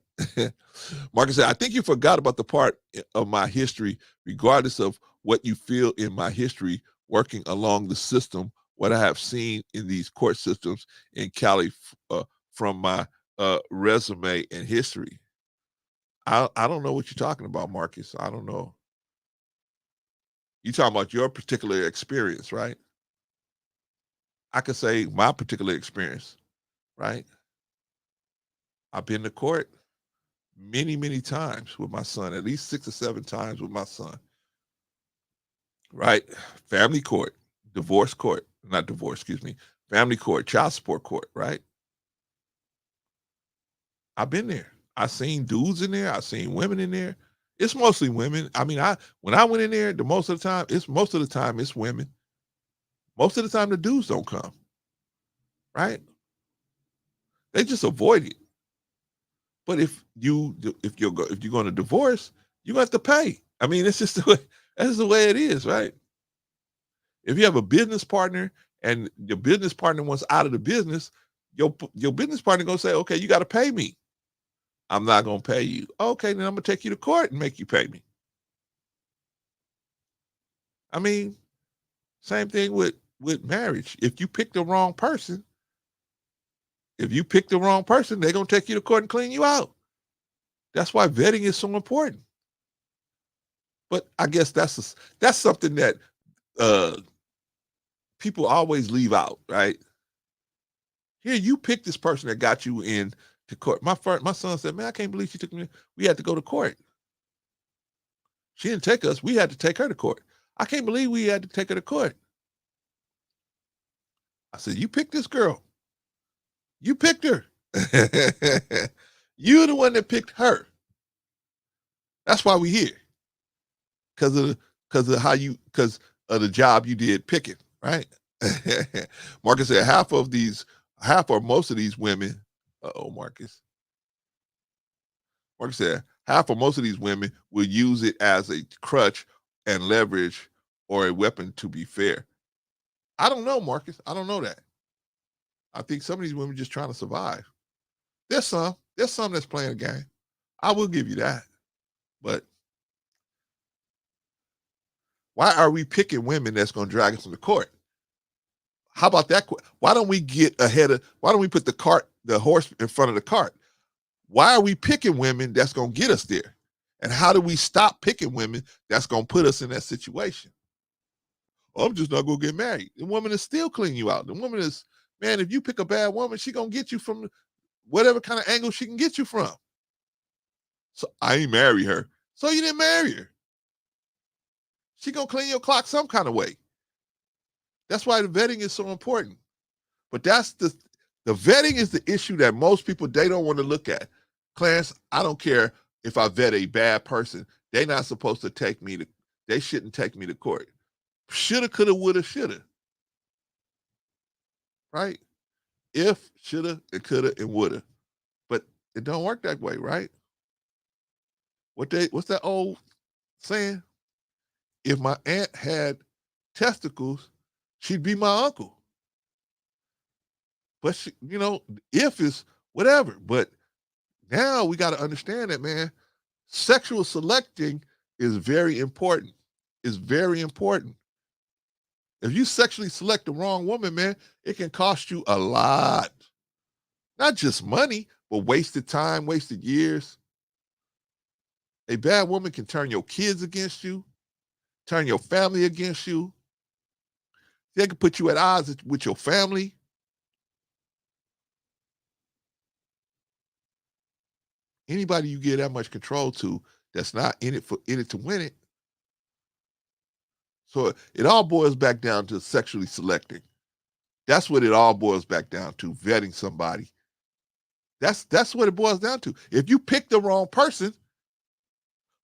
Marcus said, I think you forgot about the part of my history, regardless of what you feel in my history, working along the system, what I have seen in these court systems in Cali from my resume and history. I don't know what you're talking about, Marcus. I don't know. You're talking about your particular experience, right? I could say my particular experience, right? I've been to court many, many times with my son, at least 6 or 7 times with my son, right? Family court, divorce court, not divorce, excuse me, family court, child support court, right? I've been there. I've seen dudes in there. I've seen women in there. It's mostly women. I mean, when I went in there, most of the time it's women. Most of the time the dudes don't come, right? They just avoid it. But if you're going to divorce, you have to pay. I mean, that's the way it is, right? If you have a business partner and your business partner wants out of the business, your business partner gonna say, okay, you got to pay me. I'm not gonna pay you. Okay, then I'm gonna take you to court and make you pay me. I mean, same thing with marriage. If you pick the wrong person, they're gonna take you to court and clean you out. That's why vetting is so important. But I guess that's something that people always leave out, right? Here, you pick this person that got you in to court. My son said, man, I can't believe she took me. We had to go to court. She didn't take us. We had to take her to court. I can't believe we had to take her to court. I said, you picked this girl. You picked her. You're the one that picked her. That's why we here. Because of the job you did picking, right? Marcus said half or most of these women, Marcus. Marcus said half or most of these women will use it as a crutch and leverage or a weapon to be fair. I don't know, Marcus. I don't know that. I think some of these women just trying to survive. There's some that's playing a game. I will give you that. But why are we picking women that's going to drag us to the court? How about that? Why don't we why don't we put the horse in front of the cart? Why are we picking women that's going to get us there? And how do we stop picking women that's going to put us in that situation? Oh, I'm just not going to get married. The woman is still cleaning you out. The woman is, man, if you pick a bad woman, she going to get you from whatever kind of angle she can get you from. So I ain't marry her. So you didn't marry her. She going to clean your clock some kind of way. That's why the vetting is so important. But that's the vetting is the issue that most people, they don't want to look at. Clarence, I don't care if I vet a bad person. They're not supposed to they shouldn't take me to court. Shoulda, coulda, woulda, shoulda. Right? If, shoulda, and coulda, and woulda. But it don't work that way, right? What's that old saying? If my aunt had testicles, she'd be my uncle. But she, if is whatever. But now we got to understand that, man, sexual selecting is very important. It's very important. If you sexually select the wrong woman, man, it can cost you a lot. Not just money, but wasted time, wasted years. A bad woman can turn your kids against you, turn your family against you. They can put you at odds with your family. Anybody you give that much control to that's not in it to win it. So it all boils back down to sexually selecting. That's what it all boils back down to, vetting somebody. That's what it boils down to. If you pick the wrong person,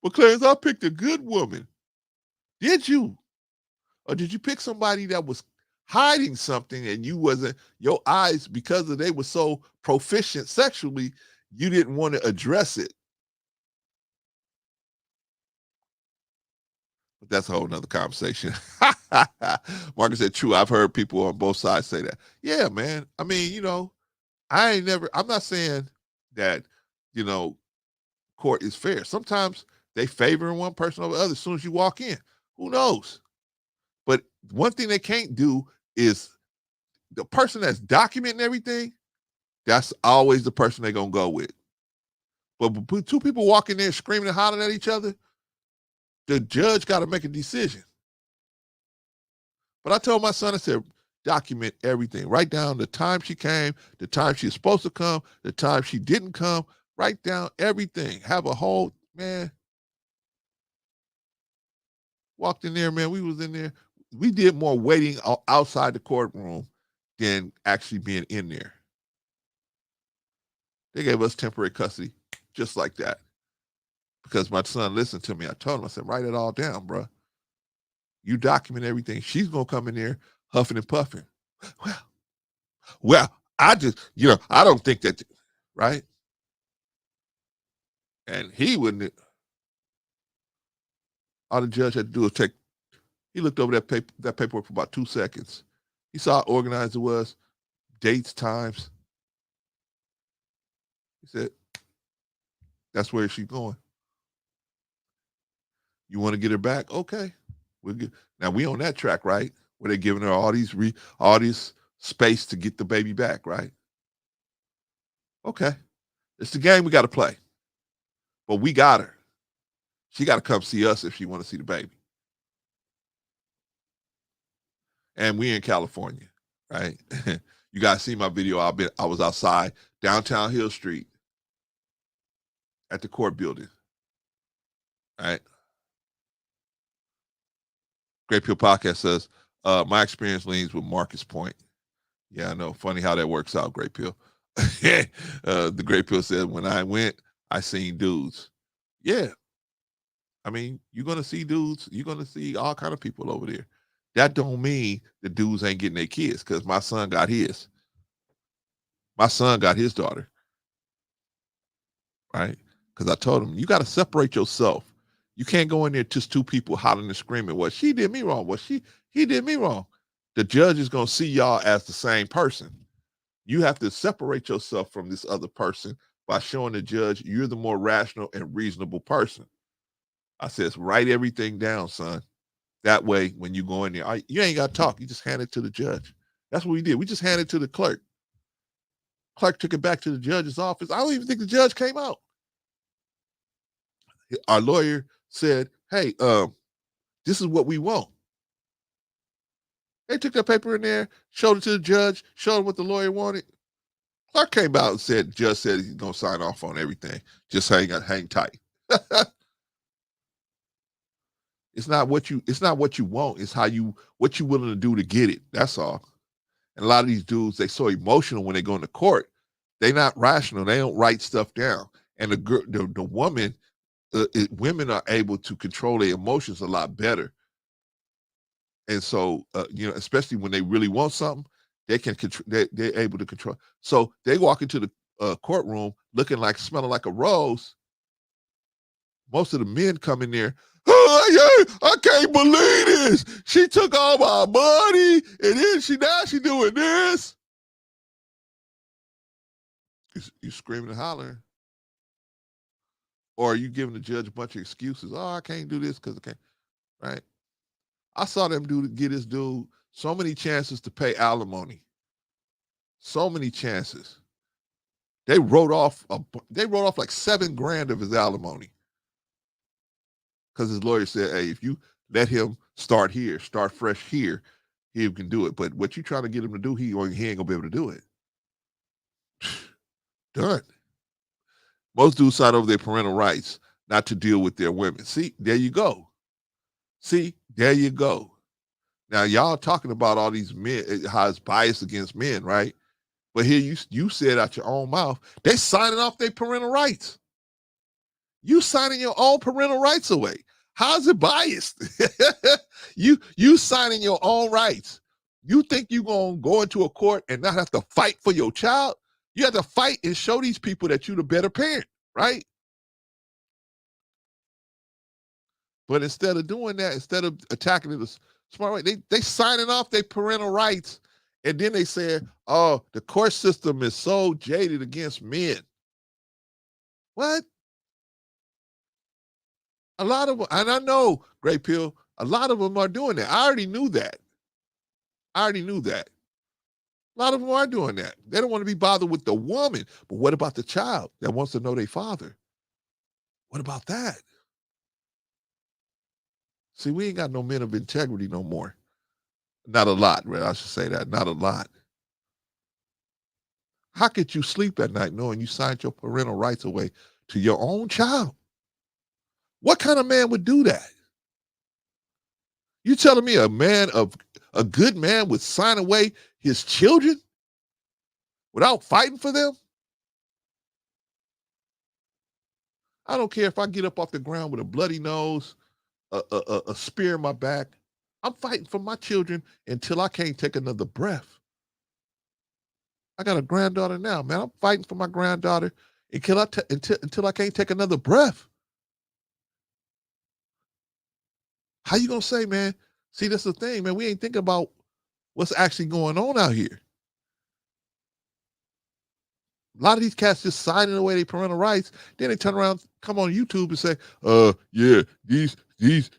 well, Clarence, I picked a good woman. Did you? Or did you pick somebody that was hiding something and your eyes, because they were so proficient sexually, you didn't want to address it? But that's a whole nother conversation. Marcus said, true. I've heard people on both sides say that. Yeah, man. I mean, I'm not saying that, court is fair. Sometimes they favor one person over the other as soon as you walk in. Who knows? But one thing they can't do is the person that's documenting everything, that's always the person they're going to go with. But two people walking there screaming and hollering at each other, the judge got to make a decision. But I told my son, I said, document everything. Write down the time she came, the time she was supposed to come, the time she didn't come. Write down everything. Have a whole, man. Walked in there, man. We was in there. We did more waiting outside the courtroom than actually being in there. They gave us temporary custody just like that. Because my son listened to me. I told him, I said, write it all down, bro. You document everything. She's going to come in there huffing and puffing. Well, I just, I don't think that, right? And he wouldn't, all the judge had to do was he looked over that paperwork for about 2 seconds. He saw how organized it was, dates, times. He said, that's where she's going. You want to get her back? Okay. Now we on that track, right? Where they're giving her all this space to get the baby back, right? Okay. It's the game we got to play. But we got her. She got to come see us if she want to see the baby. And we in California, right? You guys see my video. I was outside downtown Hill Street at the court building, right? Great Pill Podcast says, my experience leans with Marcus Point. Yeah, I know. Funny how that works out, Great Pill. The Great Pill said, when I went, I seen dudes. Yeah. I mean, you're going to see dudes. You're going to see all kind of people over there. That don't mean the dudes ain't getting their kids, because my son got his. My son got his daughter. Right? Because I told him, you got to separate yourself. You can't go in there just two people hollering and screaming, well, she did me wrong. Well, he did me wrong. The judge is going to see y'all as the same person. You have to separate yourself from this other person by showing the judge you're the more rational and reasonable person. I says, write everything down, son. That way, when you go in there, you ain't got to talk. You just hand it to the judge. That's what we did. We just handed it to the clerk. Clerk took it back to the judge's office. I don't even think the judge came out. Our lawyer said, hey, this is what we want. They took that paper in there, showed it to the judge, showed him what the lawyer wanted. Clark came out and said, judge said he's gonna sign off on everything. Just hang tight. It's not what you want, it's what you willing to do to get it. That's all. And a lot of these dudes, they so emotional when they go into court. They're not rational. They don't write stuff down. And the woman, women are able to control their emotions a lot better. And so, especially when they really want something, they can control. They're able to control. So they walk into the courtroom smelling like a rose. Most of the men come in there. Oh, yeah, I can't believe this. She took all my money, and then she doing this. You screaming and hollering, or are you giving the judge a bunch of excuses? Oh, I can't do this because I can't. Right? I saw them get this dude so many chances to pay alimony. So many chances. They wrote off like $7,000 of his alimony. Because his lawyer said, hey, if you let him start fresh here, he can do it. But what you trying to get him to do, he ain't gonna be able to do it. Done. Most dudes sign over their parental rights not to deal with their women. See, there you go. Now, y'all talking about all these men, how it's biased against men, right? But here you said out your own mouth, they signing off their parental rights. You signing your own parental rights away. How's it biased? you signing your own rights. You think you're going to go into a court and not have to fight for your child? You have to fight and show these people that you're the better parent, right? But instead of doing that, instead of attacking it the smart way, they signing off their parental rights, and then they say, oh, the court system is so jaded against men. What? A lot of them, and I know, Great Pill, a lot of them are doing that. I already knew that. A lot of them are doing that. They don't want to be bothered with the woman. But what about the child that wants to know their father? What about that? See, we ain't got no men of integrity no more. Not a lot, right? I should say that. Not a lot. How could you sleep at night knowing you signed your parental rights away to your own child? What kind of man would do that? You telling me a good man would sign away his children without fighting for them? I don't care if I get up off the ground with a bloody nose, a spear in my back. I'm fighting for my children until I can't take another breath. I got a granddaughter now, man. I'm fighting for my granddaughter until I can't take another breath. How you gonna say, man? See, that's the thing, man. We ain't thinking about what's actually going on out here. A lot of these cats just signing away their parental rights. Then they turn around, come on YouTube and say, yeah, these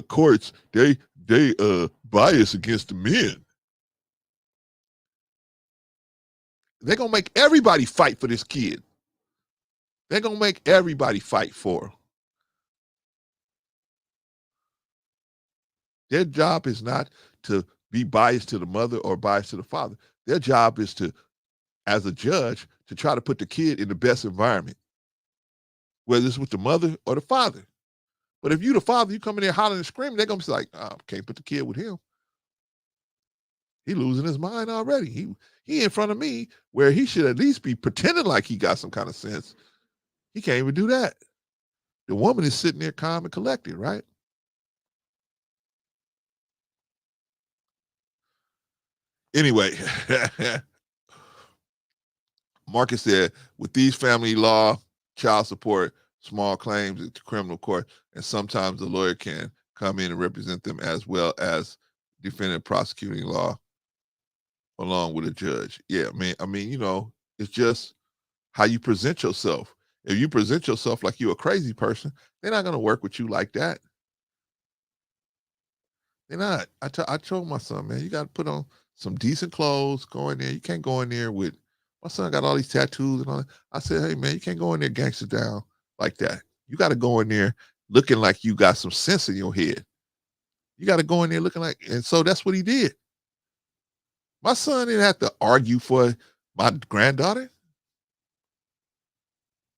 courts, they bias against the men. They're gonna make everybody fight for this kid. They're gonna make everybody fight for him. Their job is not to be biased to the mother or biased to the father. Their job is to, as a judge, to try to put the kid in the best environment, whether it's with the mother or the father. But if you the father, you come in there hollering and screaming, they're gonna be like, oh, can't put the kid with him. He losing his mind already. He in front of me where he should at least be pretending like he got some kind of sense. He can't even do that. The woman is sitting there calm and collected, right? Anyway, Marcus said, with these family law, child support, small claims to criminal court, and sometimes the lawyer can come in and represent them as well as defendant prosecuting law along with a judge. Yeah, man. I mean, it's just how you present yourself. If you present yourself like you're a crazy person, they're not going to work with you like that. They're not. I told my son, man, you got to put on some decent clothes, go in there. You can't go in there with, my son got all these tattoos and all that. I said, hey, man, you can't go in there gangster down like that. You got to go in there looking like you got some sense in your head. You got to go in there looking like, and so that's what he did. My son didn't have to argue for my granddaughter.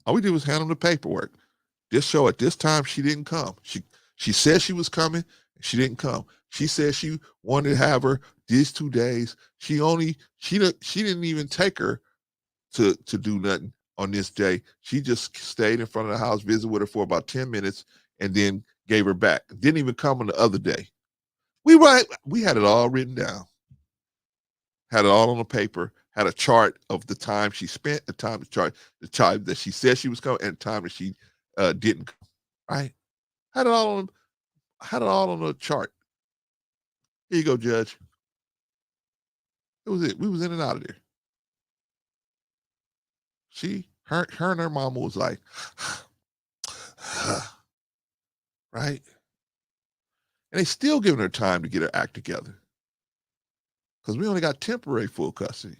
All we did was hand him the paperwork. This show at this time, she didn't come. She said she was coming. She didn't come. She said she wanted to have her these 2 days. She didn't even take her to do nothing on this day. She just stayed in front of the house, visited with her for about 10 minutes, and then gave her back. Didn't even come on the other day. We had it all written down. Had it all on the paper, had a chart of the time she spent, the time that she said she was coming, and the time that she didn't come, right? Had it all on the chart. Here you go, Judge. It was it. We was in and out of there. Her and her mama was like, right? And they still giving her time to get her act together. Because we only got temporary full custody.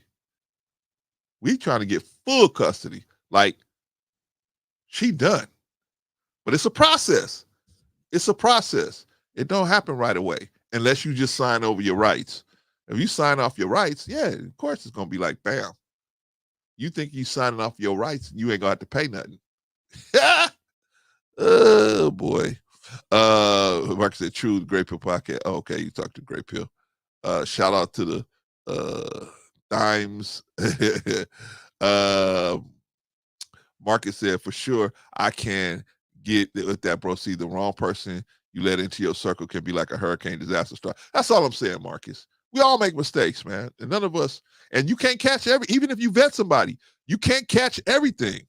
We trying to get full custody. Like, she done. But it's a process. It's a process. It don't happen right away unless you just sign over your rights. If you sign off your rights, yeah, of course it's going to be like, bam. You think you signing off your rights, you ain't going to have to pay nothing. Oh, boy. Mark said, true, the Great Pill Podcast. Oh, okay, you talked to Great Pill. Shout out to the Dimes. Marcus said, for sure, I can get with that, bro. See, the wrong person you let into your circle can be like a hurricane disaster star. That's all I'm saying, Marcus. We all make mistakes, man. And none of us, and you can't catch even if you vet somebody, you can't catch everything.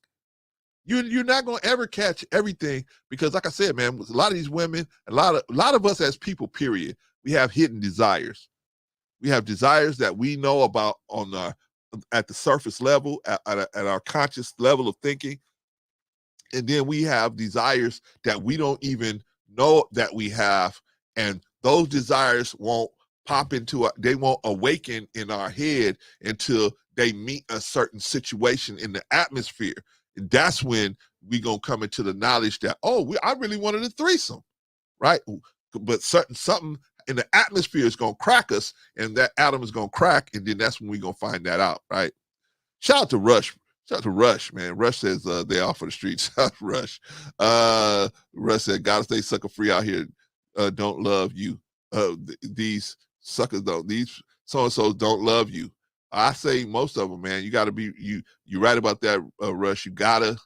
You're not going to ever catch everything because, like I said, man, with a lot of these women, a lot of us as people, period, we have hidden desires. We have desires that we know about at the surface level, at our conscious level of thinking. And then we have desires that we don't even know that we have. And those desires won't they won't awaken in our head until they meet a certain situation in the atmosphere. And that's when we gonna come into the knowledge that, I really wanted a threesome, right? But something in the atmosphere is gonna crack us, and that atom is gonna crack, and then that's when we gonna find that out, right? Shout out to Rush. Shout out to Rush, man. Rush says they off for the streets. Rush. Rush said, gotta stay sucker free out here. Don't love you. These suckers don't. These so-and-sos don't love you. I say most of them, man. You gotta be you right about that, Rush. You gotta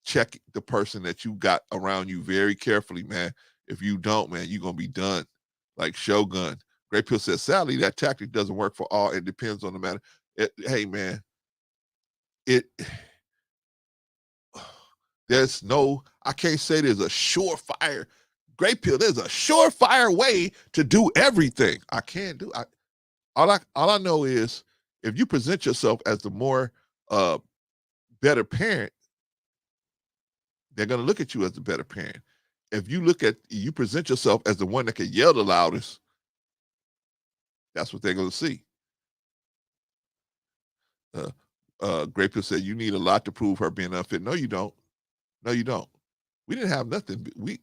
check the person that you got around you very carefully, man. If you don't, man, you're gonna be done. Like Shogun. Great Pill says, sadly, that tactic doesn't work for all. It depends on the matter. Hey, man, I can't say there's a surefire, Great Pill, there's a surefire way to do everything. I can't do it. All I know is if you present yourself as the more better parent, they're going to look at you as the better parent. If you present yourself as the one that can yell the loudest, that's what they're going to see. Great Pill said, you need a lot to prove her being unfit. No, you don't. No, you don't. We didn't have nothing. We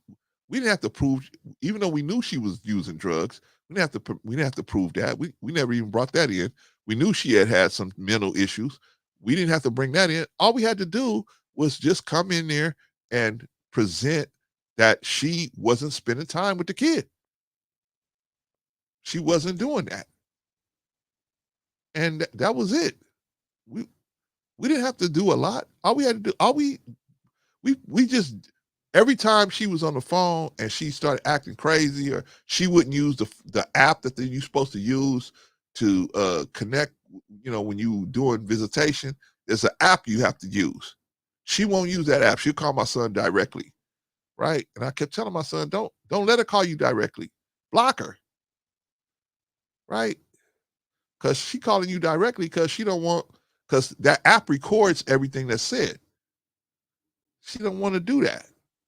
didn't have to prove, even though we knew she was using drugs, we didn't have to prove that. We never even brought that in. We knew she had some mental issues. We didn't have to bring that in. All we had to do was just come in there and present that she wasn't spending time with the kid. She wasn't doing that. And that was it. We didn't have to do a lot. All we had to do, we just, every time she was on the phone and she started acting crazy, or she wouldn't use the app that you're supposed to use to connect, when you doing visitation, there's an app you have to use. She won't use that app. She'll call my son directly, right? And I kept telling my son, don't let her call you directly. Block her, right? Because she calling you directly because because that app records everything that's said. She don't want to do that.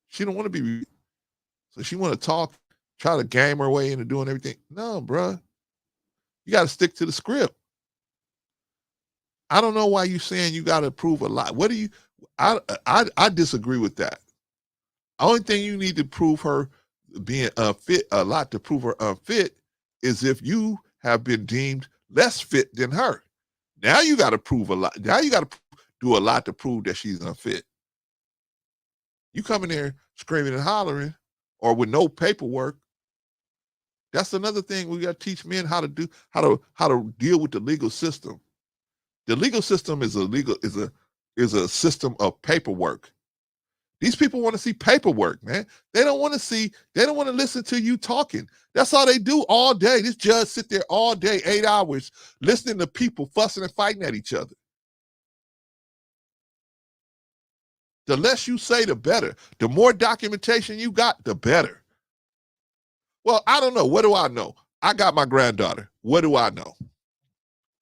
She don't want to be, so she want to talk, try to game her way into doing everything. No, bruh. You got to stick to the script. I don't know why you saying you got to prove a lot. What do you, I disagree with that. The only thing you need to prove her being unfit, a lot to prove her unfit, is if you have been deemed less fit than her. Now you got to prove a lot. Now you got to do a lot to prove that she's unfit. You come in there screaming and hollering or with no paperwork. That's another thing we got to teach men how to do, how to deal with the legal system. The legal system is a system of paperwork. These people want to see paperwork, man. They don't want to listen to you talking. That's all they do all day. This judge sit there all day, 8 hours, listening to people fussing and fighting at each other. The less you say, the better. The more documentation you got, the better. Well, I don't know. What do I know? I got my granddaughter. What do I know?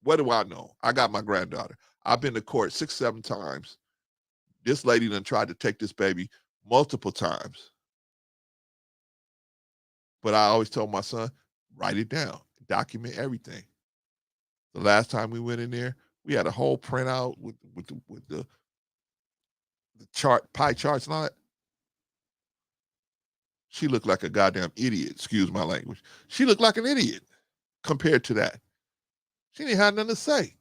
What do I know? I got my granddaughter. I've been to court 6, 7 times. This lady done tried to take this baby multiple times. But I always told my son, write it down. Document everything. The last time we went in there, we had a whole printout with the chart, pie charts and all that. She looked like a goddamn idiot. Excuse my language. She looked like an idiot compared to that. She didn't have nothing to say.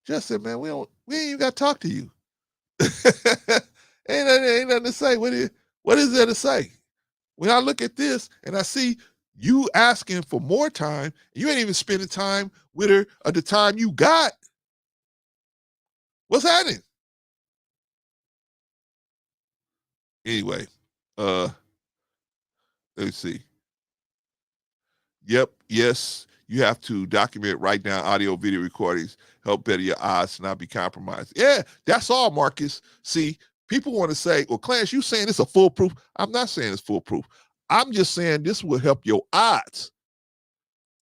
Just said, man, we ain't even got to talk to you. ain't nothing to say. What is there to say? When I look at this and I see you asking for more time, you ain't even spending time with her at the time you got. What's happening? Anyway, let me see. Yep, yes, you have to document, write down audio, video recordings, help better your odds to not be compromised. Yeah, that's all, Marcus. See, people want to say, well, Clarence, you saying it's a foolproof? I'm not saying it's foolproof. I'm just saying this will help your odds.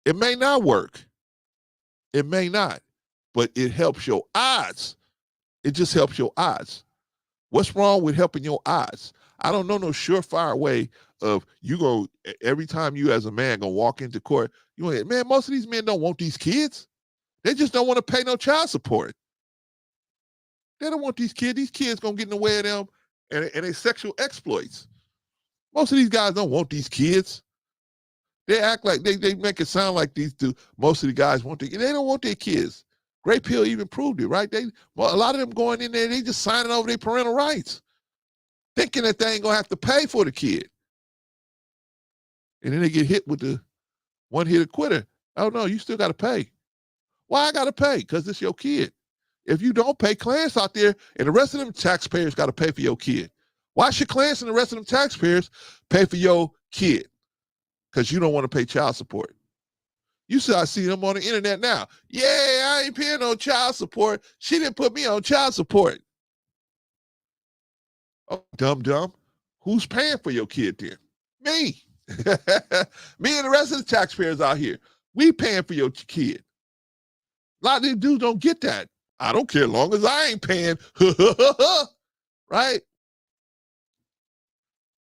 It may not work. It may not, but it helps your odds. It just helps your odds. What's wrong with helping your odds? I don't know no surefire way of you go every time you as a man gonna walk into court. You want, man, most of these men don't want these kids. They just don't want to pay no child support. They don't want these kids. These kids gonna get in the way of them and they sexual exploits. Most of these guys don't want these kids. They act like they make it sound like these do. Most of the guys want they don't want their kids. Great Pill even proved it, right? A lot of them going in there, they just signing over their parental rights, thinking that they ain't gonna have to pay for the kid. And then they get hit with the one-hitter quitter. Oh no, you still gotta pay. Why I gotta pay? Because it's your kid. If you don't pay, Clarence out there and the rest of them taxpayers gotta pay for your kid. Why should Clarence and the rest of them taxpayers pay for your kid? Because you don't want to pay child support. You see, I see them on the internet now. Yeah, I ain't paying no child support. She didn't put me on child support. Oh, dumb. Who's paying for your kid then? Me. Me and the rest of the taxpayers out here. We paying for your kid. A lot of these dudes don't get that. I don't care as long as I ain't paying. Right?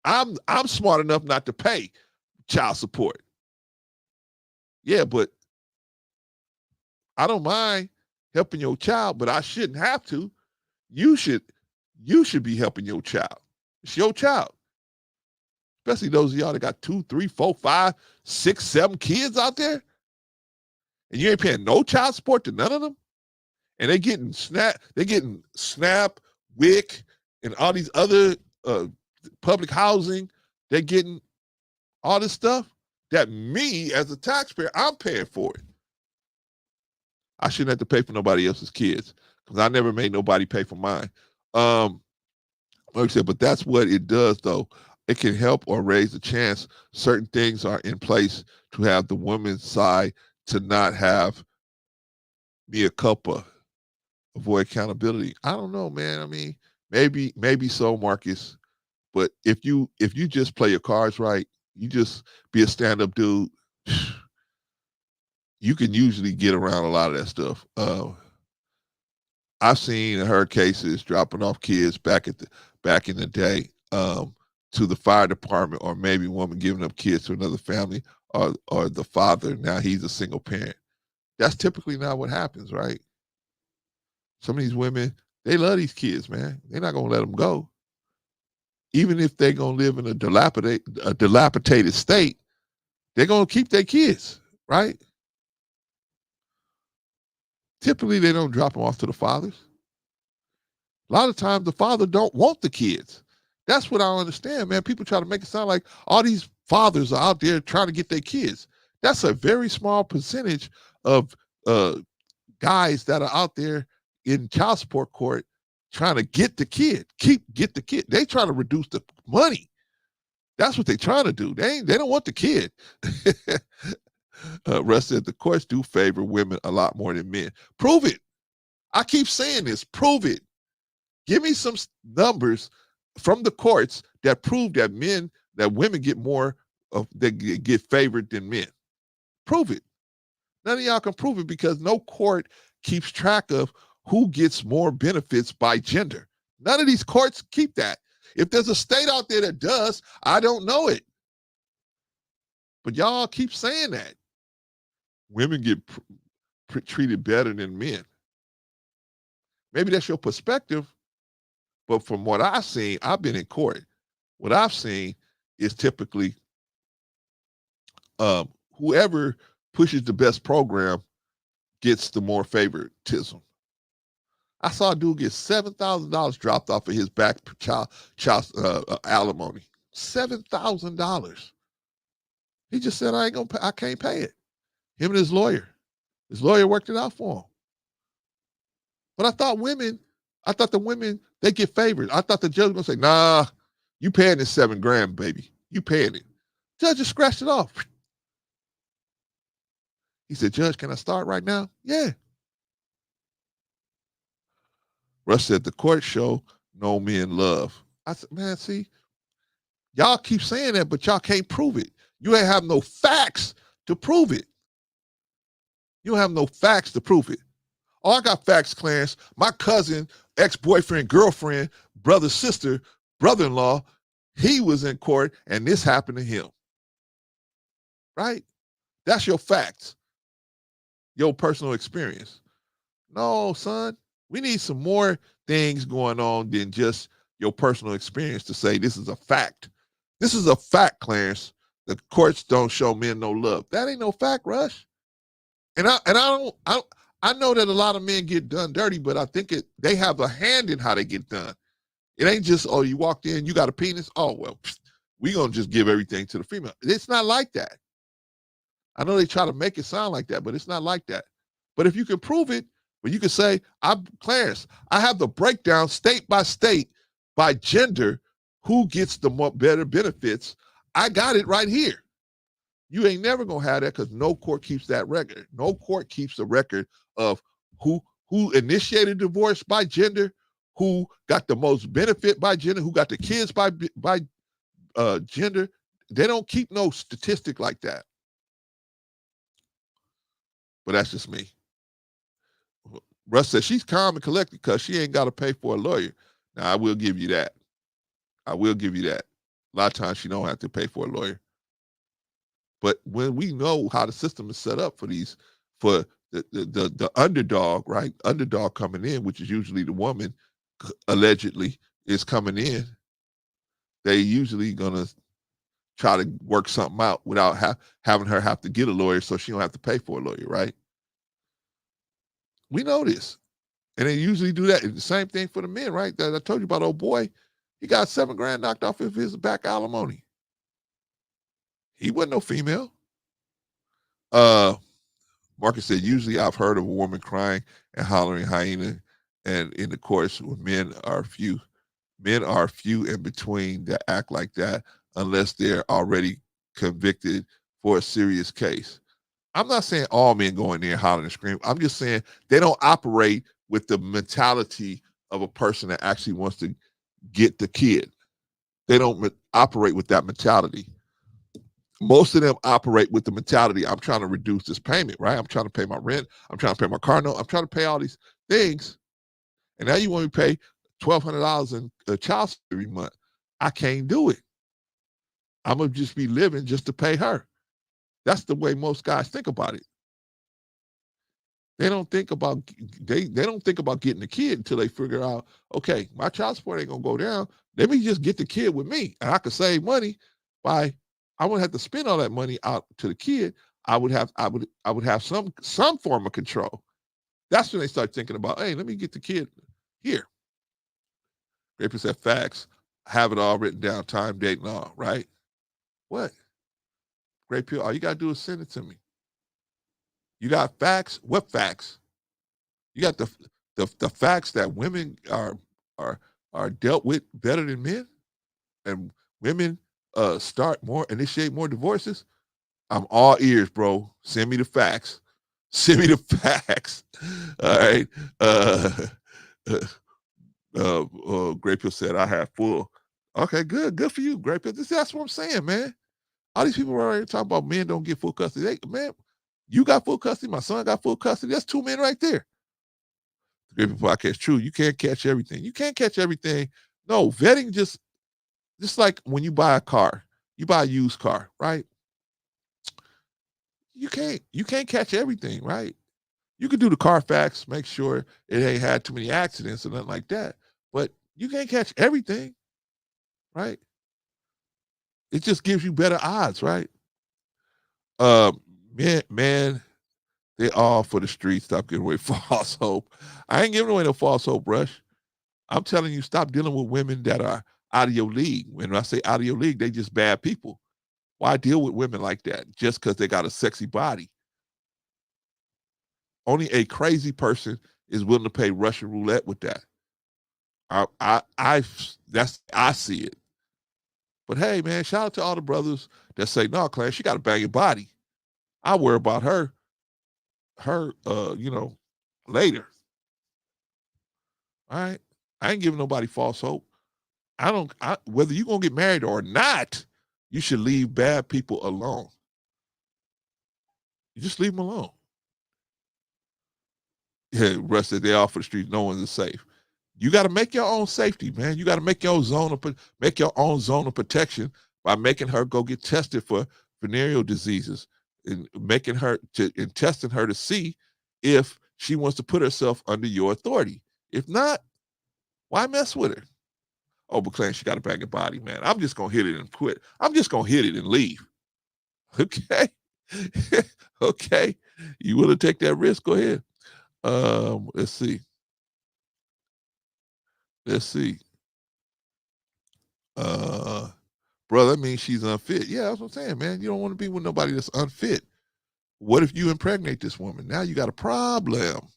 I'm smart enough not to pay child support. Yeah, but I don't mind helping your child, but I shouldn't have to. You should be helping your child. It's your child. Especially those of y'all that got 2, 3, 4, 5, 6, 7 kids out there. And you ain't paying no child support to none of them. And they're getting SNAP, WIC, and all these other public housing, they're getting all this stuff that me as a taxpayer, I'm paying for it. I shouldn't have to pay for nobody else's kids because I never made nobody pay for mine. Like I said, but that's what it does, though. It can help or raise the chance certain things are in place to have the woman's side to not have mea culpa, avoid accountability. I don't know, man. I mean, maybe so, Marcus. But if you just play your cards right, you just be a stand-up dude, you can usually get around a lot of that stuff. I've seen her cases dropping off kids back in the day to the fire department, or maybe a woman giving up kids to another family, or the father, now he's a single parent. That's typically not what happens, right? Some of these women, they love these kids, man. They're not gonna let them go, even if they're gonna live in a dilapidated state. They're gonna keep their kids, right? Typically, they don't drop them off to the fathers. A lot of times, the father don't want the kids. That's what I don't understand, man. People try to make it sound like all these fathers are out there trying to get their kids. That's a very small percentage of guys that are out there in child support court trying to get the kid, get the kid. They trying to reduce the money. That's what they trying to do. They don't want the kid. Russ said the courts do favor women a lot more than men. Prove it. I keep saying this. Prove it. Give me some numbers from the courts that prove that women get more they get favored than men. Prove it. None of y'all can prove it because no court keeps track of who gets more benefits by gender. None of these courts keep that. If there's a state out there that does, I don't know it. But y'all keep saying that. Women get treated better than men. Maybe that's your perspective, but from what I've seen, I've been in court. What I've seen is typically whoever pushes the best program gets the more favoritism. I saw a dude get $7,000 dropped off of his back child alimony. $7,000. He just said, I can't pay it. Him and his lawyer. His lawyer worked it out for him. But I thought the women, they get favored. I thought the judge was going to say, nah, you paying this $7,000, baby. You paying it. Judge just scratched it off. He said, Judge, can I start right now? Yeah. Russ said, the court show no men love. I said, man, see, y'all keep saying that, but y'all can't prove it. You ain't have no facts to prove it. You don't have no facts to prove it. Oh, I got facts, Clarence. My cousin, ex-boyfriend, girlfriend, brother, sister, brother-in-law, he was in court and this happened to him. Right? That's your facts. Your personal experience. No, son, we need some more things going on than just your personal experience to say this is a fact. This is a fact, Clarence. The courts don't show men no love. That ain't no fact, Rush. And I know that a lot of men get done dirty, but I think they have a hand in how they get done. It ain't just, oh, you walked in, you got a penis. Oh, well, we gonna just give everything to the female. It's not like that. I know they try to make it sound like that, but it's not like that. But if you can prove it, but you can say, Clarence, I have the breakdown state by state by gender, who gets the better benefits. I got it right here. You ain't never gonna have that because no court keeps that record. No court keeps a record of who initiated divorce by gender, who got the most benefit by gender, who got the kids by gender. They don't keep no statistic like that. But that's just me. Russ says she's calm and collected because she ain't got to pay for a lawyer. Now, I will give you that. I will give you that. A lot of times she don't have to pay for a lawyer. But when we know how the system is set up for the underdog, right? Underdog coming in, which is usually the woman, allegedly, is coming in. They usually gonna try to work something out without having her have to get a lawyer, so she don't have to pay for a lawyer, right? We know this, and they usually do that. It's the same thing for the men, right? That I told you about, old boy. He got $7 grand knocked off of his back alimony. He wasn't no female. Marcus said, usually I've heard of a woman crying and hollering hyena, and in the course when men are few in between that act like that unless they're already convicted for a serious case. I'm not saying all men go in there and holler and scream. I'm just saying they don't operate with the mentality of a person that actually wants to get the kid. They don't operate with that mentality. Most of them operate with the mentality, I'm trying to reduce this payment, right? I'm trying to pay my rent. I'm trying to pay my car note. I'm trying to pay all these things. And now you want me to pay $1,200 in child support every month. I can't do it. I'm going to just be living just to pay her. That's the way most guys think about it. They don't think about getting the kid until they figure out, okay, my child support ain't gonna go down. Let me just get the kid with me, and I could save money by I wouldn't have to spend all that money out to the kid. I would have some form of control. That's when they start thinking about, hey, let me get the kid here. Graper said facts, have it all written down, time, date, and all, right? What? Great Pill, all you gotta do is send it to me. You got facts? What facts? You got the facts that women are dealt with better than men, and women initiate more divorces. I'm all ears, bro. Send me the facts. Send me the facts. All right. Great Pill said I have full. Okay, good for you, Great Pill. That's what I'm saying, man. All these people are already talking about men don't get full custody. Man, you got full custody. My son got full custody. That's 2 men right there. The Great People Podcast, true. You can't catch everything. You can't catch everything. No, vetting just like when you buy a car, you buy a used car, right? You can't catch everything, right? You can do the Carfax, make sure it ain't had too many accidents or nothing like that. But you can't catch everything, right? It just gives you better odds, right? Man, they all for the streets. Stop giving away false hope. I ain't giving away no false hope, Rush. I'm telling you, stop dealing with women that are out of your league. When I say out of your league, they just bad people. Why deal with women like that just because they got a sexy body? Only a crazy person is willing to pay Russian roulette with that. I see it. But hey, man, shout out to all the brothers that say, no, Clarence, she got a banging body. I worry about her, later. All right. I ain't giving nobody false hope. Whether you're gonna get married or not, you should leave bad people alone. You just leave them alone. Yeah, Russ said they off for the streets, no one's safe. You got to make your own safety, man. You got to make your own zone of protection by making her go get tested for venereal diseases and testing her to see if she wants to put herself under your authority. If not, why mess with her? Oh, but Clarence, she got a banging body, man. I'm just gonna hit it and quit. I'm just gonna hit it and leave. Okay. Okay. You willing to take that risk? Go ahead. Let's see. Bro, that means she's unfit. Yeah, that's what I'm saying, man. You don't want to be with nobody that's unfit. What if you impregnate this woman? Now you got a problem.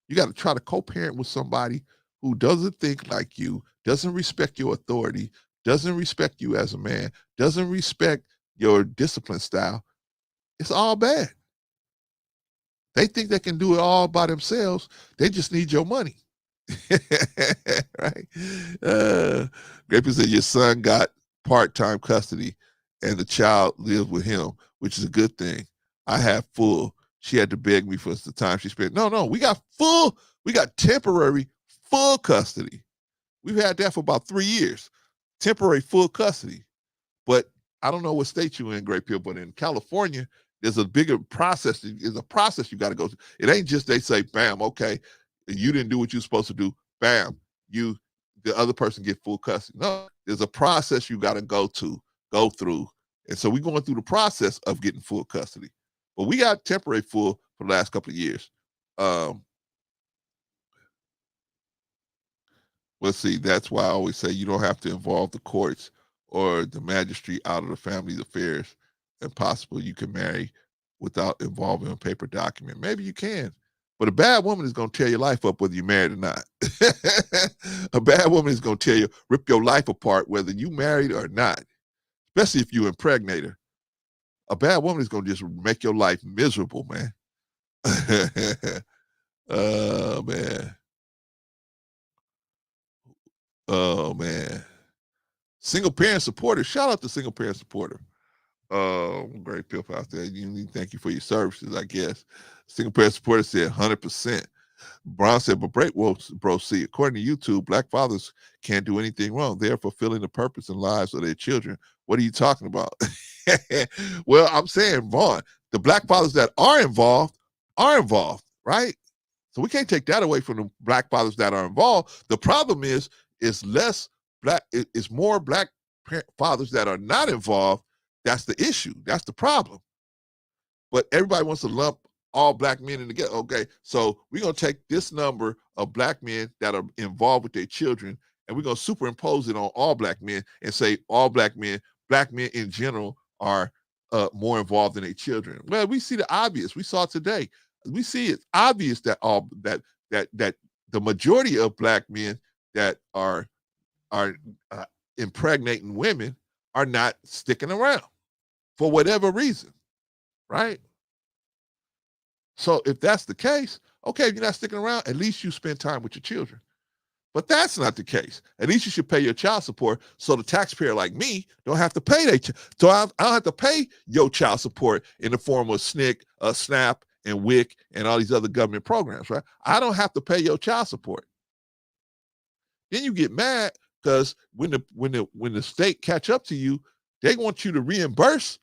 You got to try to co-parent with somebody who doesn't think like you, doesn't respect your authority, doesn't respect you as a man, doesn't respect your discipline style. It's all bad. They think they can do it all by themselves. They just need your money. Right? Grape said your son got part-time custody and the child lives with him, which is a good thing. I have full. She had to beg me for the time she spent. No, we got temporary full custody. We've had that for about 3 years. Temporary full custody. But I don't know what state you're in, Great Pill, but in California, there's a bigger process. There's a process you got to go through. It ain't just they say, bam, okay, you didn't do what you're supposed to do. Bam, the other person get full custody. No, there's a process you got to go through. And so we're going through the process of getting full custody. But we got temporary full for the last couple of years. Well, see, that's why I always say you don't have to involve the courts or the magistrate out of the family's affairs. Impossible. You can marry without involving a paper document. Maybe you can, but a bad woman is going to tear your life up whether you're married or not. A bad woman is going to rip your life apart whether you married or not, especially if you impregnate her. A bad woman is going to just make your life miserable, man. Oh, man. Oh, man. Single parent supporter. Shout out to single parent supporter. Great pimp out there. Thank you for your services, I guess. Single parent supporter said 100%. Brown said, but break, well, bro, see, according to YouTube, black fathers can't do anything wrong. They're fulfilling the purpose and lives of their children. What are you talking about? Well, I'm saying, Vaughn, the black fathers that are involved, right? So we can't take that away from the black fathers that are involved. The problem is it's more black fathers that are not involved. That's the issue. That's the problem. But everybody wants to lump all black men in together. Okay, so we're going to take this number of black men that are involved with their children, and we're going to superimpose it on all black men and say all black men in general are more involved in their children. Well, we see the obvious. We saw today. We see it's obvious that that the majority of black men that are impregnating women are not sticking around for whatever reason, right? So if that's the case, okay, if you're not sticking around, at least you spend time with your children. But that's not the case. At least you should pay your child support so the taxpayer like me don't have to pay so I don't have to pay your child support in the form of SNCC, SNAP, and WIC, and all these other government programs, right? I don't have to pay your child support. Then you get mad because when the state catch up to you, they want you to reimburse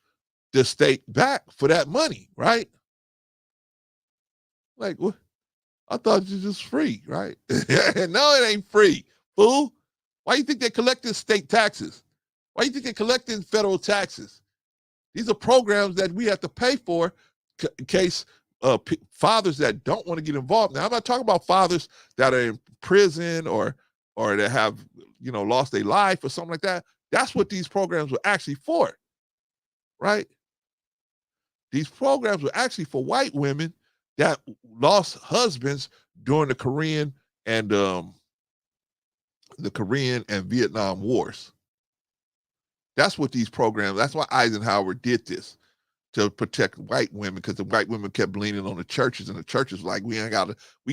the state back for that money, right? Like, what? I thought it was just free, right? No, it ain't free, fool. Why you think they're collecting state taxes? Why you think they're collecting federal taxes? These are programs that we have to pay for in case fathers that don't want to get involved. Now, I'm not talking about fathers that are in prison or that have, lost their life or something like that. That's what these programs were actually for, right? These programs were actually for white women that lost husbands during the Korean and Vietnam wars. That's what these programs. That's why Eisenhower did this, to protect white women, because the white women kept leaning on the churches, and the churches were like, we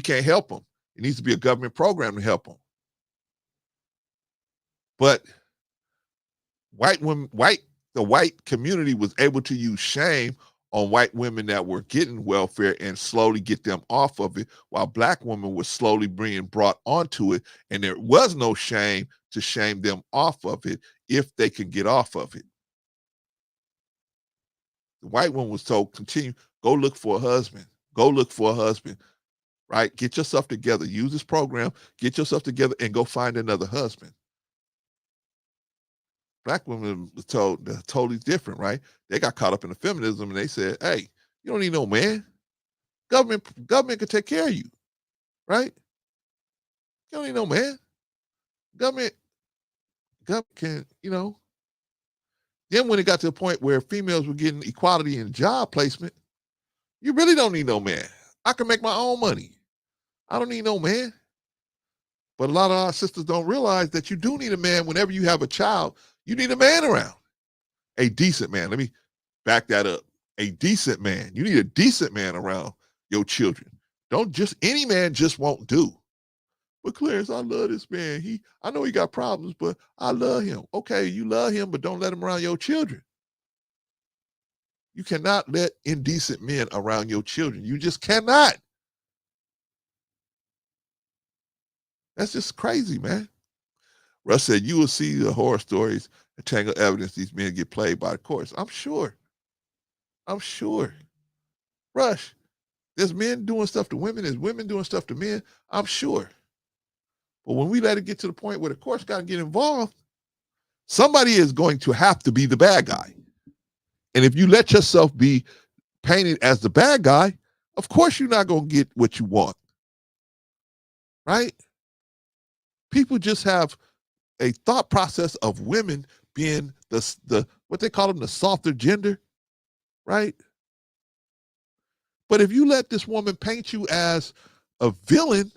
can't help them. It needs to be a government program to help them. But the white community was able to use shame on white women that were getting welfare and slowly get them off of it, while black women were slowly being brought onto it, and there was no shame to shame them off of it if they could get off of it. The white woman was told, continue, go look for a husband, right? Get yourself together, use this program, get yourself together, and go find another husband. Black women were told totally different, right? They got caught up in the feminism and they said, hey, you don't need no man. Government can take care of you, right? You don't need no man. Government can, Then when it got to the point where females were getting equality in job placement, you really don't need no man. I can make my own money. I don't need no man. But a lot of our sisters don't realize that you do need a man whenever you have a child. You need a man around. A decent man. Let me back that up. A decent man. You need a decent man around your children. Don't just, any man just won't do. But Clarence, I love this man. I know he got problems, but I love him. Okay, you love him, but don't let him around your children. You cannot let indecent men around your children. You just cannot. That's just crazy, man. Russ said, you will see the horror stories and tangle evidence these men get played by the courts. I'm sure. Rush, there's men doing stuff to women, there's women doing stuff to men, I'm sure. But when we let it get to the point where the courts got to get involved, somebody is going to have to be the bad guy. And if you let yourself be painted as the bad guy, of course you're not going to get what you want. Right? people just have a thought process of women being the what they call them, the softer gender, right? But if you let this woman paint you as a villain,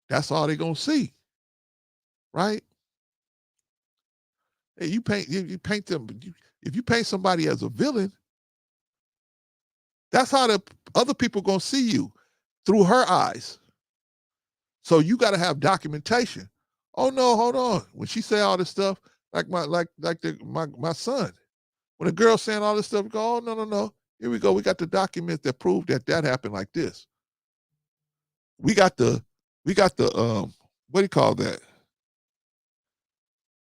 that's all they're gonna see, right? Hey, you paint them. If you paint somebody as a villain, that's how the other people gonna see you, through her eyes. So you got to have documentation. Oh no, hold on. When she say all this stuff, like my son, when a girl saying all this stuff, go, oh no. Here we go. We got the documents that prove that happened like this. We got the what do you call that?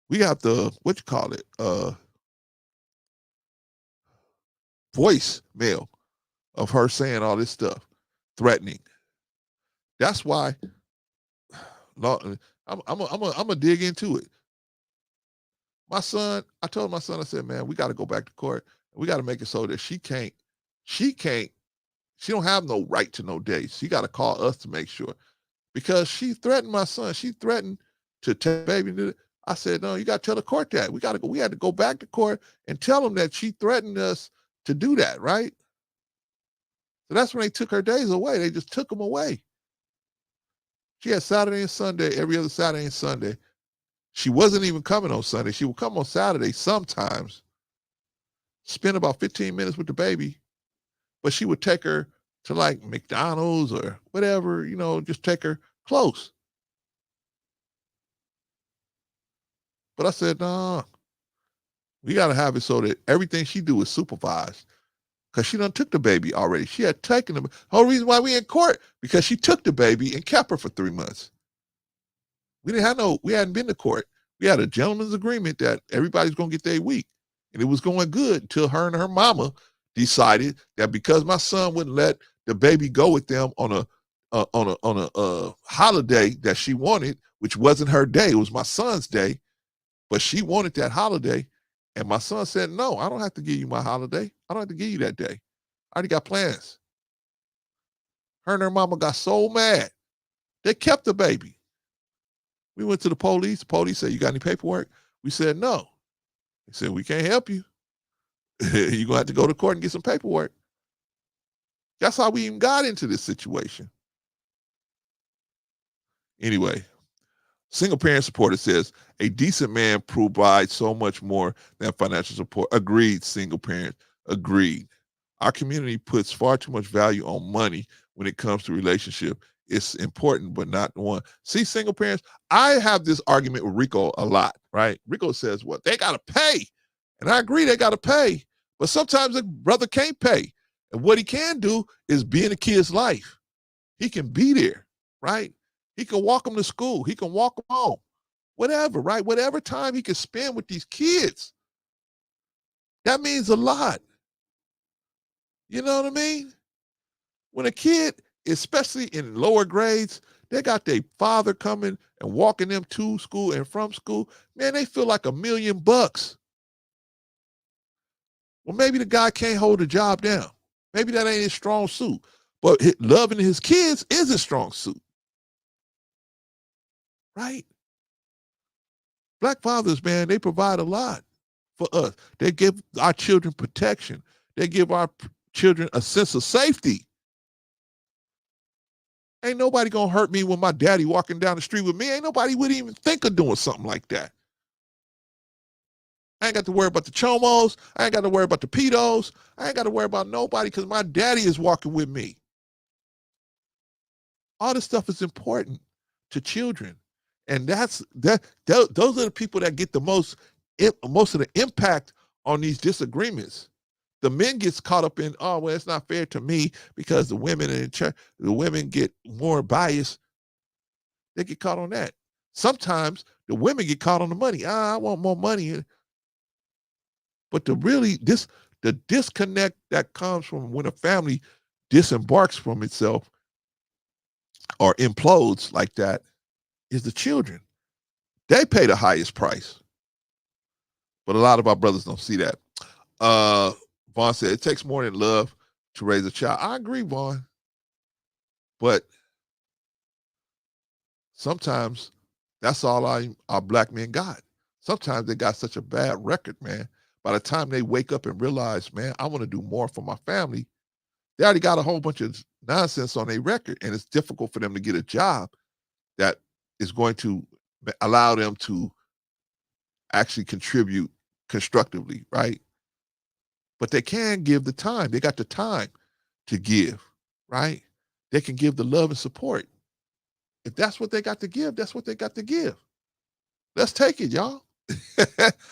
We got the what you call it? Voice mail of her saying all this stuff, threatening. That's why I'm gonna dig into it. My son, I told my son, I said, man, we got to go back to court. We got to make it so that she don't have no right to no days. She got to call us to make sure, because she threatened my son. She threatened to take baby. I said, no, you got to tell the court that. We had to go back to court and tell them that she threatened us to do that, right? So that's when they took her days away. They just took them away. She had Saturday and Sunday, every other Saturday and Sunday. She wasn't even coming on Sunday. She would come on Saturday sometimes, spend about 15 minutes with the baby, but she would take her to like McDonald's or whatever, just take her close. But I said, no, we got to have it so that everything she do is supervised, because she done took the baby already. She had taken the whole reason why we in court, because she took the baby and kept her for 3 months. We hadn't been to court. We had a gentleman's agreement that everybody's going to get their week. And it was going good until her and her mama decided that because my son wouldn't let the baby go with them on a holiday that she wanted, which wasn't her day, it was my son's day, but she wanted that holiday. And my son said, no, I don't have to give you my holiday. I don't have to give you that day. I already got plans. Her and her mama got so mad, they kept the baby. We went to the police. The police said, you got any paperwork? We said, no. They said, we can't help you. You're going to have to go to court and get some paperwork. That's how we even got into this situation. Anyway, single parent supporter says, a decent man provides so much more than financial support. Agreed, single parent. Agreed. Our community puts far too much value on money when it comes to relationship. It's important, but not the one. See, single parents, I have this argument with Rico a lot, right? Rico says, well, they got to pay. And I agree, they got to pay. But sometimes a brother can't pay. And what he can do is be in a kid's life. He can be there, right? He can walk them to school. He can walk them home. Whatever, right? Whatever time he can spend with these kids. That means a lot. You know what I mean? When a kid, especially in lower grades, they got their father coming and walking them to school and from school, man, they feel like $1 million. Well, maybe the guy can't hold a job down. Maybe that ain't his strong suit. But loving his kids is a strong suit. Right? Black fathers, man, they provide a lot for us. They give our children protection. They give our children a sense of safety. Ain't nobody gonna hurt me when my daddy walking down the street with me. Ain't nobody would even think of doing something like that. I ain't got to worry about the chomos. I ain't got to worry about the pedos. I ain't got to worry about nobody because my daddy is walking with me. All this stuff is important to children. And those are the people that get the most of the impact on these disagreements. The men gets caught up in, oh, well, it's not fair to me because the women get more biased. They get caught on that. Sometimes the women get caught on the money. I want more money. But the disconnect that comes from when a family disembarks from itself or implodes like that is the children. They pay the highest price. But a lot of our brothers don't see that. Vaughn said, it takes more than love to raise a child. I agree, Vaughn. But sometimes that's all our black men got. Sometimes they got such a bad record, man. By the time they wake up and realize, man, I want to do more for my family, they already got a whole bunch of nonsense on their record, and it's difficult for them to get a job that is going to allow them to actually contribute constructively, right? But they can give the time. They got the time to give, right? They can give the love and support. If that's what they got to give, that's what they got to give. Let's take it, y'all.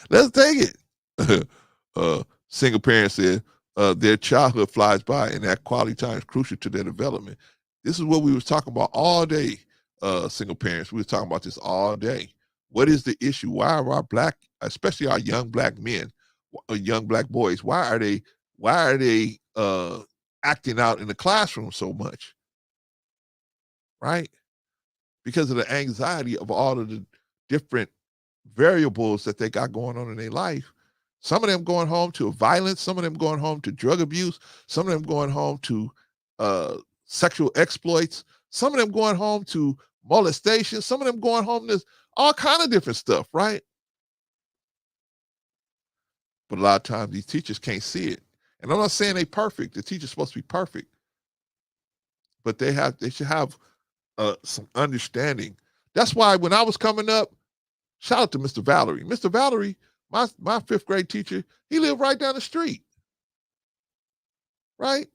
Let's take it. Single parent said their childhood flies by, and that quality time is crucial to their development. This is what we was talking about all day, single parents. We were talking about this all day. What is the issue? Why are our black, especially our young black men, young black boys, why are they acting out in the classroom so much? Right? Because of the anxiety of all of the different variables that they got going on in their life. Some of them going home to violence, some of them going home to drug abuse, some of them going home to sexual exploits, some of them going home to molestation, some of them going home to all kind of different stuff, right? But a lot of times these teachers can't see it. And I'm not saying they perfect. The teacher's supposed to be perfect. But they should have some understanding. That's why when I was coming up, shout out to Mr. Valerie. Mr. Valerie, my fifth grade teacher, he lived right down the street. Right?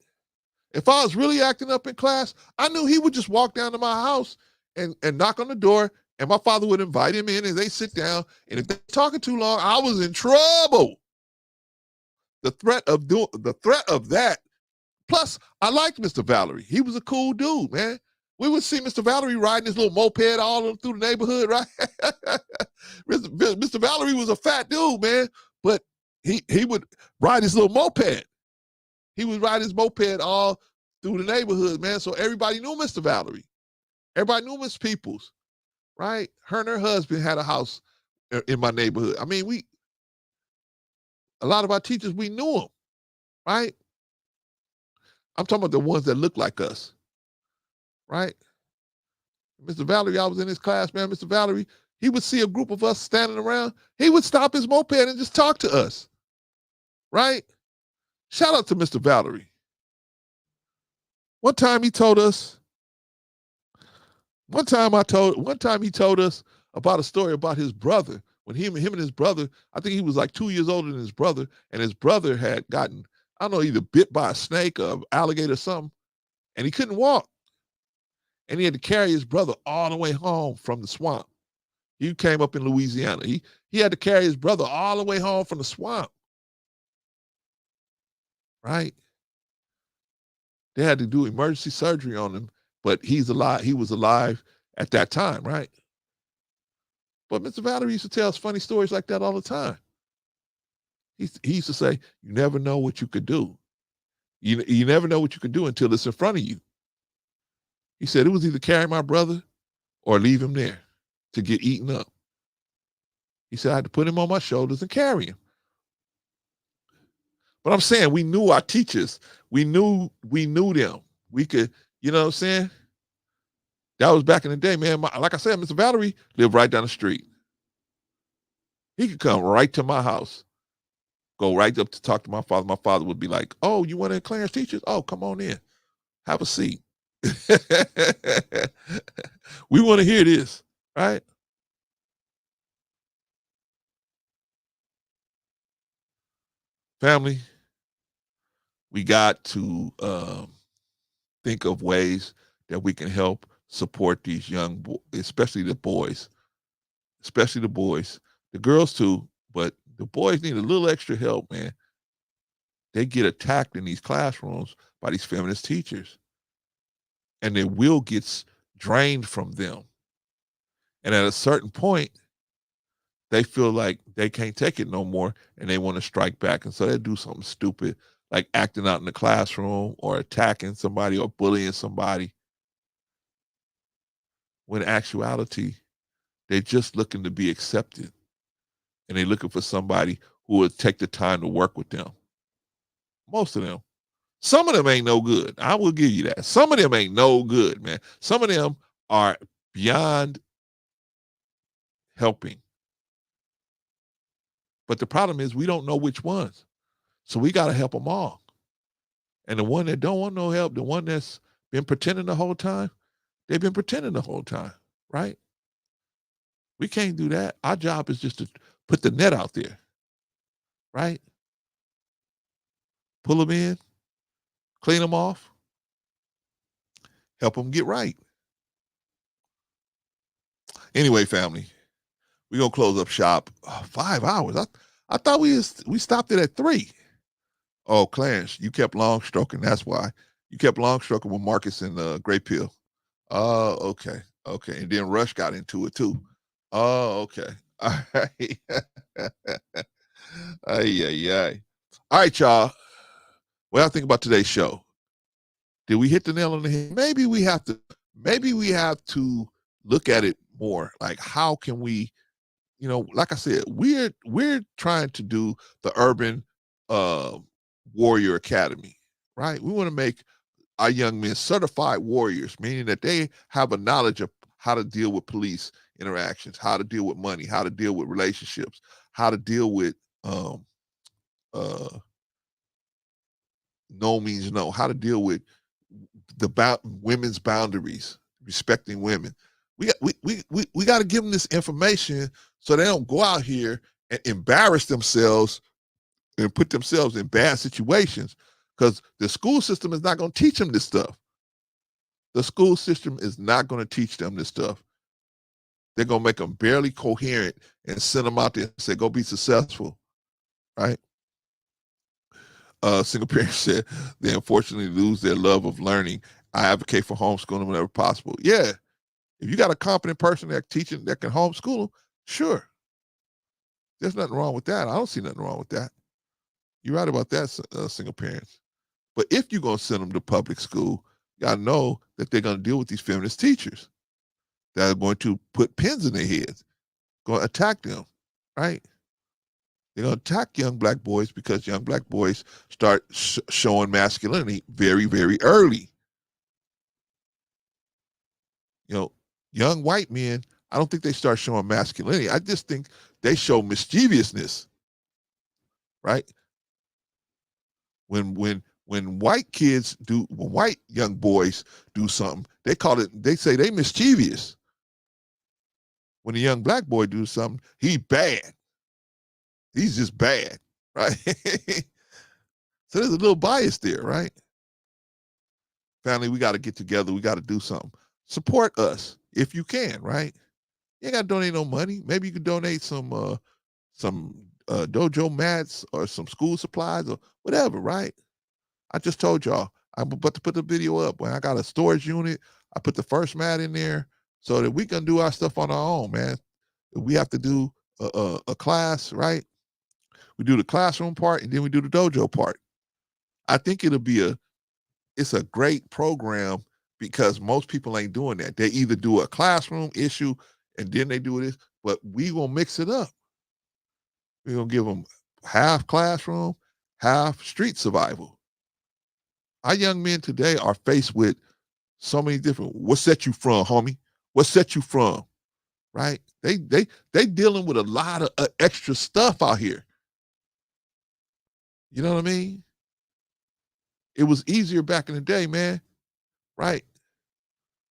If I was really acting up in class, I knew he would just walk down to my house and knock on the door, and my father would invite him in, and they sit down. And if they're talking too long, I was in trouble. The threat of that. Plus, I liked Mr. Valerie. He was a cool dude, man. We would see Mr. Valerie riding his little moped all through the neighborhood, right? Mr. Valerie was a fat dude, man, but he would ride his little moped. He would ride his moped all through the neighborhood, man. So everybody knew Mr. Valerie. Everybody knew Miss Peoples, right? Her and her husband had a house in my neighborhood. I mean, a lot of our teachers, we knew them, right? I'm talking about the ones that look like us, right? Mr. Valerie, I was in his class, man. Mr. Valerie, he would see a group of us standing around. He would stop his moped and just talk to us, right? Shout out to Mr. Valerie. One time he told us about a story about his brother. When him and his brother, I think he was like 2 years older than his brother, and his brother had gotten, I don't know, either bit by a snake or alligator or something, and he couldn't walk. And he had to carry his brother all the way home from the swamp. He came up in Louisiana. He had to carry his brother all the way home from the swamp. Right? They had to do emergency surgery on him, but he's alive. He was alive at that time, right? But Mr. Valerie used to tell us funny stories like that all the time. He used to say, you never know what you could do. You never know what you could do until it's in front of you. He said it was either carry my brother or leave him there to get eaten up. He said I had to put him on my shoulders and carry him. But I'm saying we knew our teachers. We knew them. We could, you know what I'm saying? That was back in the day, man. Like I said, Mr. Valerie lived right down the street. He could come right to my house, go right up to talk to my father. My father would be like, oh, you want to Clarence teachers? Oh, come on in. Have a seat. We want to hear this, right? Family, we got to think of ways that we can help support these young boys, especially the boys. The girls too, but the boys need a little extra help, man. They get attacked in these classrooms by these feminist teachers, and their will gets drained from them. And at a certain point, they feel like they can't take it no more, and they want to strike back. And so they do something stupid, like acting out in the classroom or attacking somebody or bullying somebody. When in actuality, they're just looking to be accepted, and they're looking for somebody who will take the time to work with them. Most of them. Some of them ain't no good. I will give you that. Some of them ain't no good, man. Some of them are beyond helping. But the problem is we don't know which ones. So we got to help them all. And the one that don't want no help, the one that's been pretending the whole time, they've been pretending the whole time, right? We can't do that. Our job is just to put the net out there, right? Pull them in, clean them off, help them get right. Anyway, family, we're going to close up shop. 5 hours. I thought we stopped it at 3. Oh, Clarence, you kept long stroking. That's why. You kept long stroking with Marcus and Great Pill. Oh, okay. Okay. And then Rush got into it too. Oh, okay. All right. Ay. All right, y'all. What do I think about today's show? Did we hit the nail on the head? Maybe we have to look at it more. Like, how can we, like I said, we're trying to do the urban warrior academy, right? We want to make our young men certified warriors, meaning that they have a knowledge of how to deal with police interactions, how to deal with money, how to deal with relationships, how to deal with no means no, how to deal with women's boundaries, respecting women. We got to give them this information so they don't go out here and embarrass themselves and put themselves in bad situations, because the school system is not going to teach them this stuff. The school system is not going to teach them this stuff. They're going to make them barely coherent and send them out there and say, go be successful, right? Single parents said they unfortunately lose their love of learning. I advocate for homeschooling whenever possible. Yeah, if you got a competent person that can homeschool them, sure. There's nothing wrong with that. I don't see nothing wrong with that. You're right about that, single parents. But if you're going to send them to public school, you got to know that they're going to deal with these feminist teachers that are going to put pins in their heads, going to attack them, right? They're going to attack young black boys because young black boys start showing masculinity very, very early. Young white men, I don't think they start showing masculinity. I just think they show mischievousness, right? When white young boys do something, they say they mischievous. When a young black boy do something, he bad. He's just bad, right? So there's a little bias there, right? Family, we got to get together. We got to do something. Support us if you can, right? You ain't got to donate no money. Maybe you could donate some dojo mats or some school supplies or whatever, right? I just told y'all I'm about to put the video up. When I got a storage unit, I put the first mat in there so that we can do our stuff on our own, man. If we have to do a class, right? We do the classroom part and then we do the dojo part. I think it's a great program because most people ain't doing that. They either do a classroom issue and then they do this, but we gonna mix it up. We're gonna give them half classroom, half street survival. Our young men today are faced with so many different, what set you from, homie? What set you from? Right? They dealing with a lot of extra stuff out here. You know what I mean? It was easier back in the day, man. Right?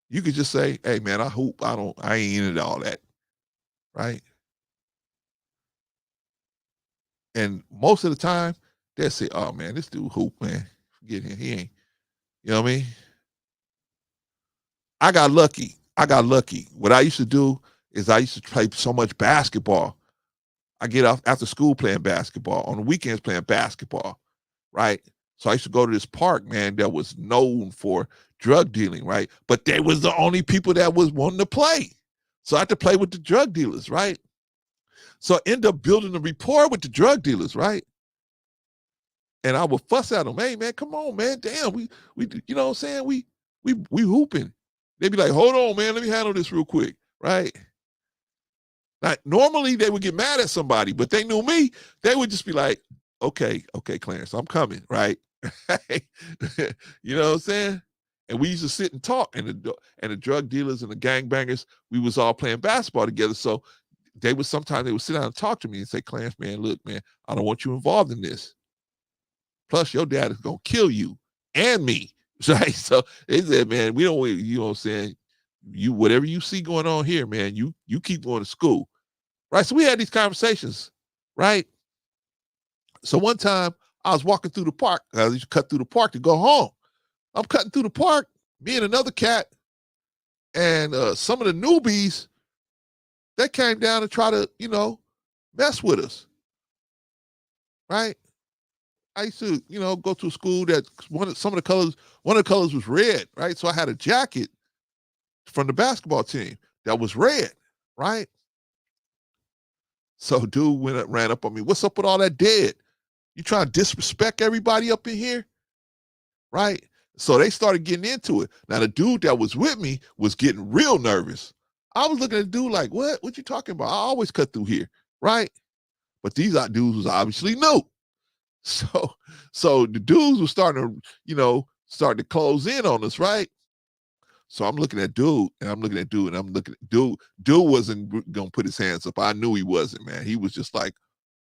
You could just say, hey man, I hoop. I ain't into all that. Right? And most of the time, they'll say, oh man, this dude hoop, man. Forget him. He ain't. You know what I mean? I got lucky. What I used to do is I used to play so much basketball. I get off after school playing basketball, on the weekends playing basketball, right? So I used to go to this park, man, that was known for drug dealing, right? But they was the only people that was wanting to play. So I had to play with the drug dealers, right? So I end up building a rapport with the drug dealers, right? And I would fuss at them, hey man, come on, man, damn, we you know what I'm saying? We hooping. They'd be like, hold on, man, let me handle this real quick, right? Now, normally they would get mad at somebody, but they knew me. They would just be like, okay, Clarence, I'm coming, right? You know what I'm saying? And we used to sit and talk, and the drug dealers and the gangbangers, we was all playing basketball together. So sometimes they would sit down and talk to me and say, Clarence, man, look, man, I don't want you involved in this. Plus, your dad is gonna kill you and me. Right? So they said, man, we don't want, you know what I'm saying? You, whatever you see going on here, man, you keep going to school. Right? So we had these conversations, right? So one time I was walking through the park. I used to cut through the park to go home. I'm cutting through the park, me and another cat, and some of the newbies, they came down to try to, mess with us. Right? I used to, go to a school that one of the colors was red, right? So I had a jacket from the basketball team that was red, right? So dude ran up on me. What's up with all that dead? You trying to disrespect everybody up in here? Right? So they started getting into it. Now the dude that was with me was getting real nervous. I was looking at the dude like, what you talking about? I always cut through here, right? But these dudes was obviously new. So the dudes were starting to close in on us, right? So I'm looking at dude, and I'm looking at dude, and I'm looking at dude. Dude wasn't gonna put his hands up. I knew he wasn't, man. He was just like,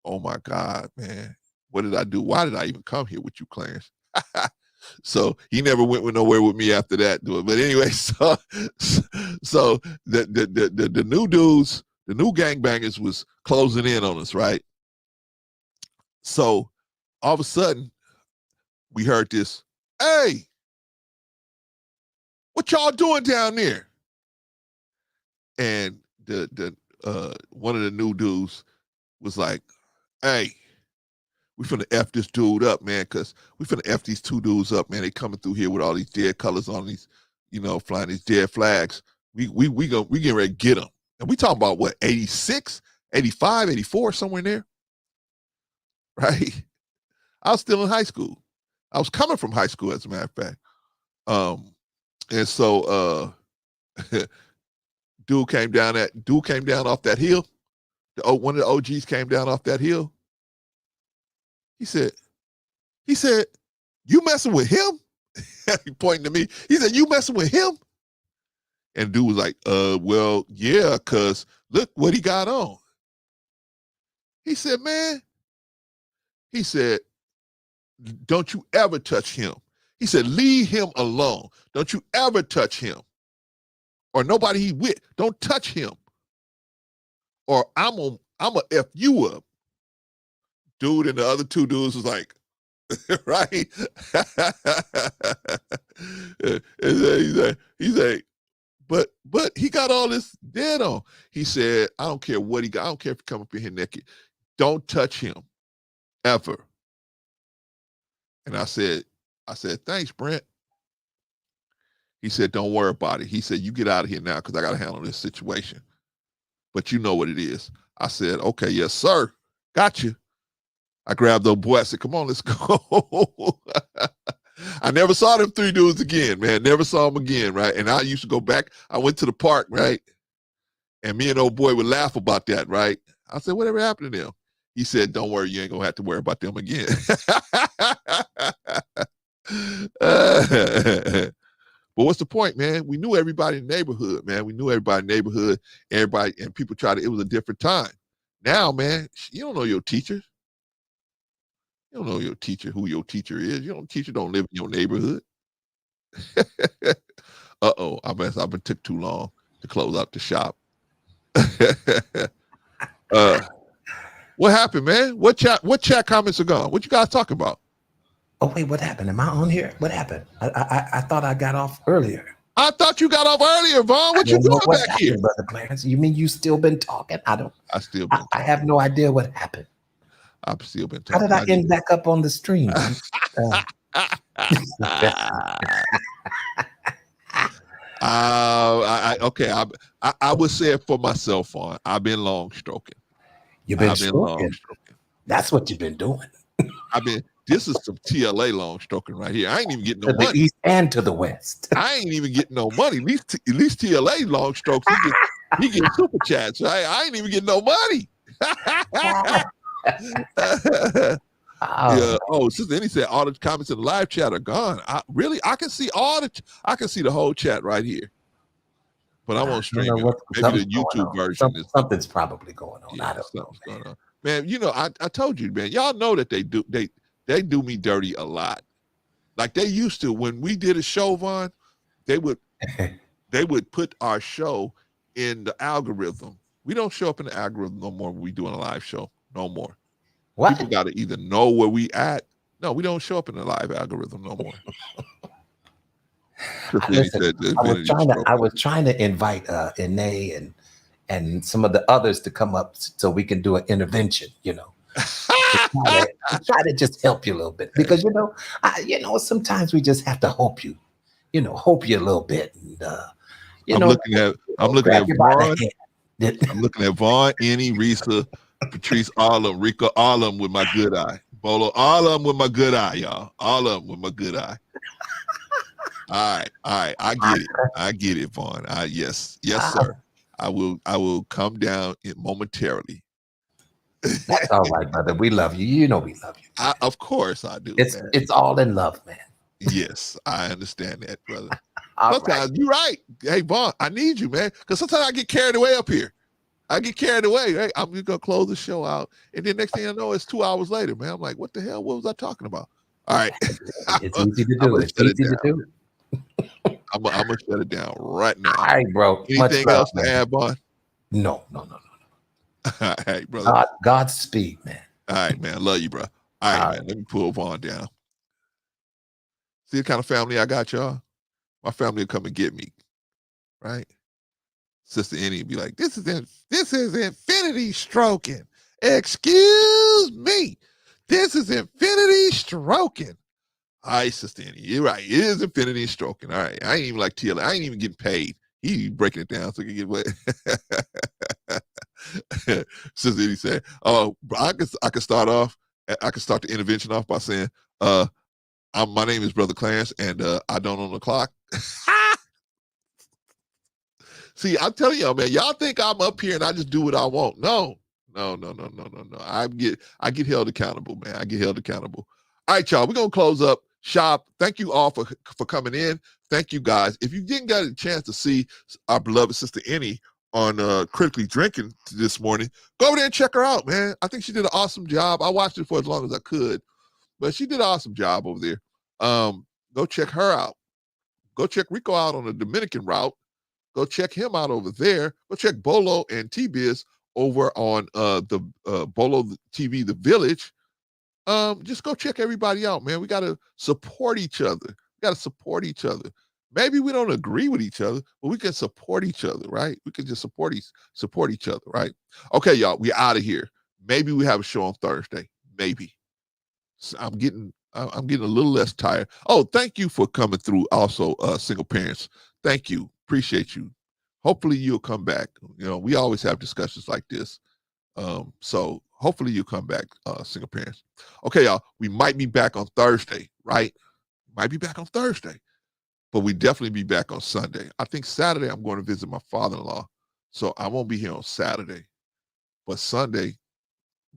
oh my God, man. What did I do? Why did I even come here with you, Clarence? So he never went nowhere with me after that. But anyway, so the new dudes, the new gangbangers was closing in on us, right? So all of a sudden, we heard this, hey, what y'all doing down there? And the one of the new dudes was like, hey, we finna F this dude up, man, because we finna F these two dudes up, man. They coming through here with all these dead colors on these, flying these dead flags. We getting ready to get them. And we talking about what, 86, 85, 84, somewhere in there, right? I was still in high school. I was coming from high school, as a matter of fact. And so dude came down off that hill. One of the OGs came down off that hill. He said, you messing with him? He pointing to me. He said, you messing with him? And dude was like, well, yeah, because look what he got on. He said, man, don't you ever touch him. He said, leave him alone. Don't you ever touch him. Or nobody he with. Don't touch him. Or I'm gonna F you up. Dude and the other two dudes was like, right? He's like, but he got all this dead on. He said, I don't care what he got. I don't care if he come up in here naked. Don't touch him, ever. And I said, thanks, Brent. He said, don't worry about it. He said, you get out of here now because I got to handle this situation. But you know what it is. I said, okay, yes, sir. Got you. I grabbed the boy. I said, come on, let's go. I never saw them three dudes again, man. Never saw them again, right? And I used to go back. I went to the park, right? And me and old boy would laugh about that, right? I said, whatever happened to them? He said, don't worry, you ain't going to have to worry about them again. But what's the point, man? We knew everybody in the neighborhood, man. We knew everybody in the neighborhood, everybody, and people it was a different time. Now, man, you don't know your teacher. You don't know your teacher, who your teacher is. Teacher don't live in your neighborhood. Uh-oh, I've been took too long to close out the shop. What happened, man? What chat comments are gone? What you guys talking about? Oh, wait, what happened? Am I on here? What happened? I thought I got off earlier. I thought you got off earlier, Vaughn. What you doing back here? Brother Clarence? You mean you still been talking? I have no idea what happened. I've still been talking. How did I end back up on the stream? I would say it for myself, Vaughn. I've been long stroking. You've been stroking. That's what you've been doing. This is some TLA long stroking right here. I ain't even getting no money. To the east and to the west. I ain't even getting no money. At least TLA long strokes. He get super chats. I ain't even getting no money. Yeah. Oh, Sister Annie said all the comments in the live chat are gone. I can see I can see the whole chat right here. But I won't stream it. Maybe the YouTube version is something's probably going on. Yeah, I don't know, something's going on. Man, you know, I told you, man, y'all know that they do me dirty a lot. Like they used to when we did a show, Vaughn, they would put our show in the algorithm. We don't show up in the algorithm no more when we doing a live show. No more. What? People got to either know where we at. No, we don't show up in the live algorithm no more. Listen, I was trying to invite Ine and some of the others to come up so we can do an intervention, you know. try to just help you a little bit because sometimes we just have to hope you a little bit. And, I'm looking at Vaughn. I'm looking at Vaughn, Annie, Risa, Patrice, all of them, Rico, all of them with my good eye. Bolo, all of them with my good eye, y'all. All of them with my good eye. All right. I get it, Vaughn. Yes, sir. I will come down momentarily. That's all right, brother. We love you. You know we love you. Of course I do. It's all in love, man. Yes, I understand that, brother. Sometimes you're right. Hey, Vaughn, I need you, man. Because sometimes I get carried away up here. I get carried away. Right? I'm just gonna close the show out, and then next thing I know, it's 2 hours later, man. I'm like, what the hell? What was I talking about? All right. It's easy to do. It's easy to do. I'm gonna shut it down right now. All right, bro. Anything else to add, Vaughn? No. All right, brother. Godspeed, man. All right, man. Love you, bro. All right, man. Let me pull Vaughn down. See the kind of family I got, y'all? My family will come and get me, right? Sister Annie would be like, this is infinity stroking. Excuse me. This is infinity stroking. All right, Sister Annie, you're right. It is infinity stroking. All right. I ain't even like TL. I ain't even getting paid. He breaking it down so he can get away. Sister Annie said, oh, I could start off. I could start the intervention off by saying, my name is Brother Clarence, and I don't own the clock. See, I'm telling y'all, man, y'all think I'm up here and I just do what I want. No. I get held accountable, man. I get held accountable. All right, y'all, we're going to close up shop. Thank you all for coming in. Thank you, guys. If you didn't get a chance to see our beloved Sister Annie on Critically Drinking this morning, go over there and check her out, man. I think she did an awesome job. I watched it for as long as I could, but she did an awesome job over there. Go check her out. Go check Rico out on the Dominican route. Go check him out over there. Go check Bolo and T-Biz over on the Bolo TV, The Village. Just go check everybody out, man. We got to support each other. Maybe we don't agree with each other, but we can support each other, right? We can just support each other, right? Okay, y'all, we out of here. Maybe we have a show on Thursday. Maybe. So I'm getting a little less tired. Oh, thank you for coming through. Also, single parents. Thank you. Appreciate you. Hopefully you'll come back. You know, we always have discussions like this. So hopefully you'll come back, single parents. Okay, y'all. We might be back on Thursday, right? Might be back on Thursday, but we definitely be back on Sunday. I think Saturday I'm going to visit my father-in-law, so I won't be here on Saturday. But Sunday,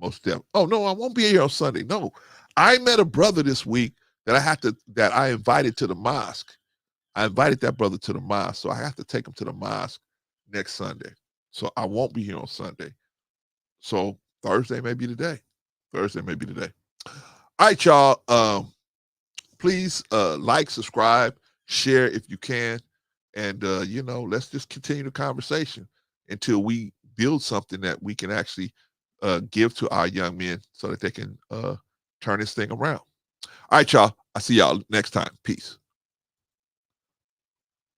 most definitely. Oh no, I won't be here on Sunday. No, I met a brother this week that I invited to the mosque. I invited that brother to the mosque, so I have to take him to the mosque next Sunday. So I won't be here on Sunday. So Thursday may be the day. All right, y'all. Please like, subscribe, share if you can. And, let's just continue the conversation until we build something that we can actually give to our young men so that they can turn this thing around. All right, y'all. I see y'all next time. Peace.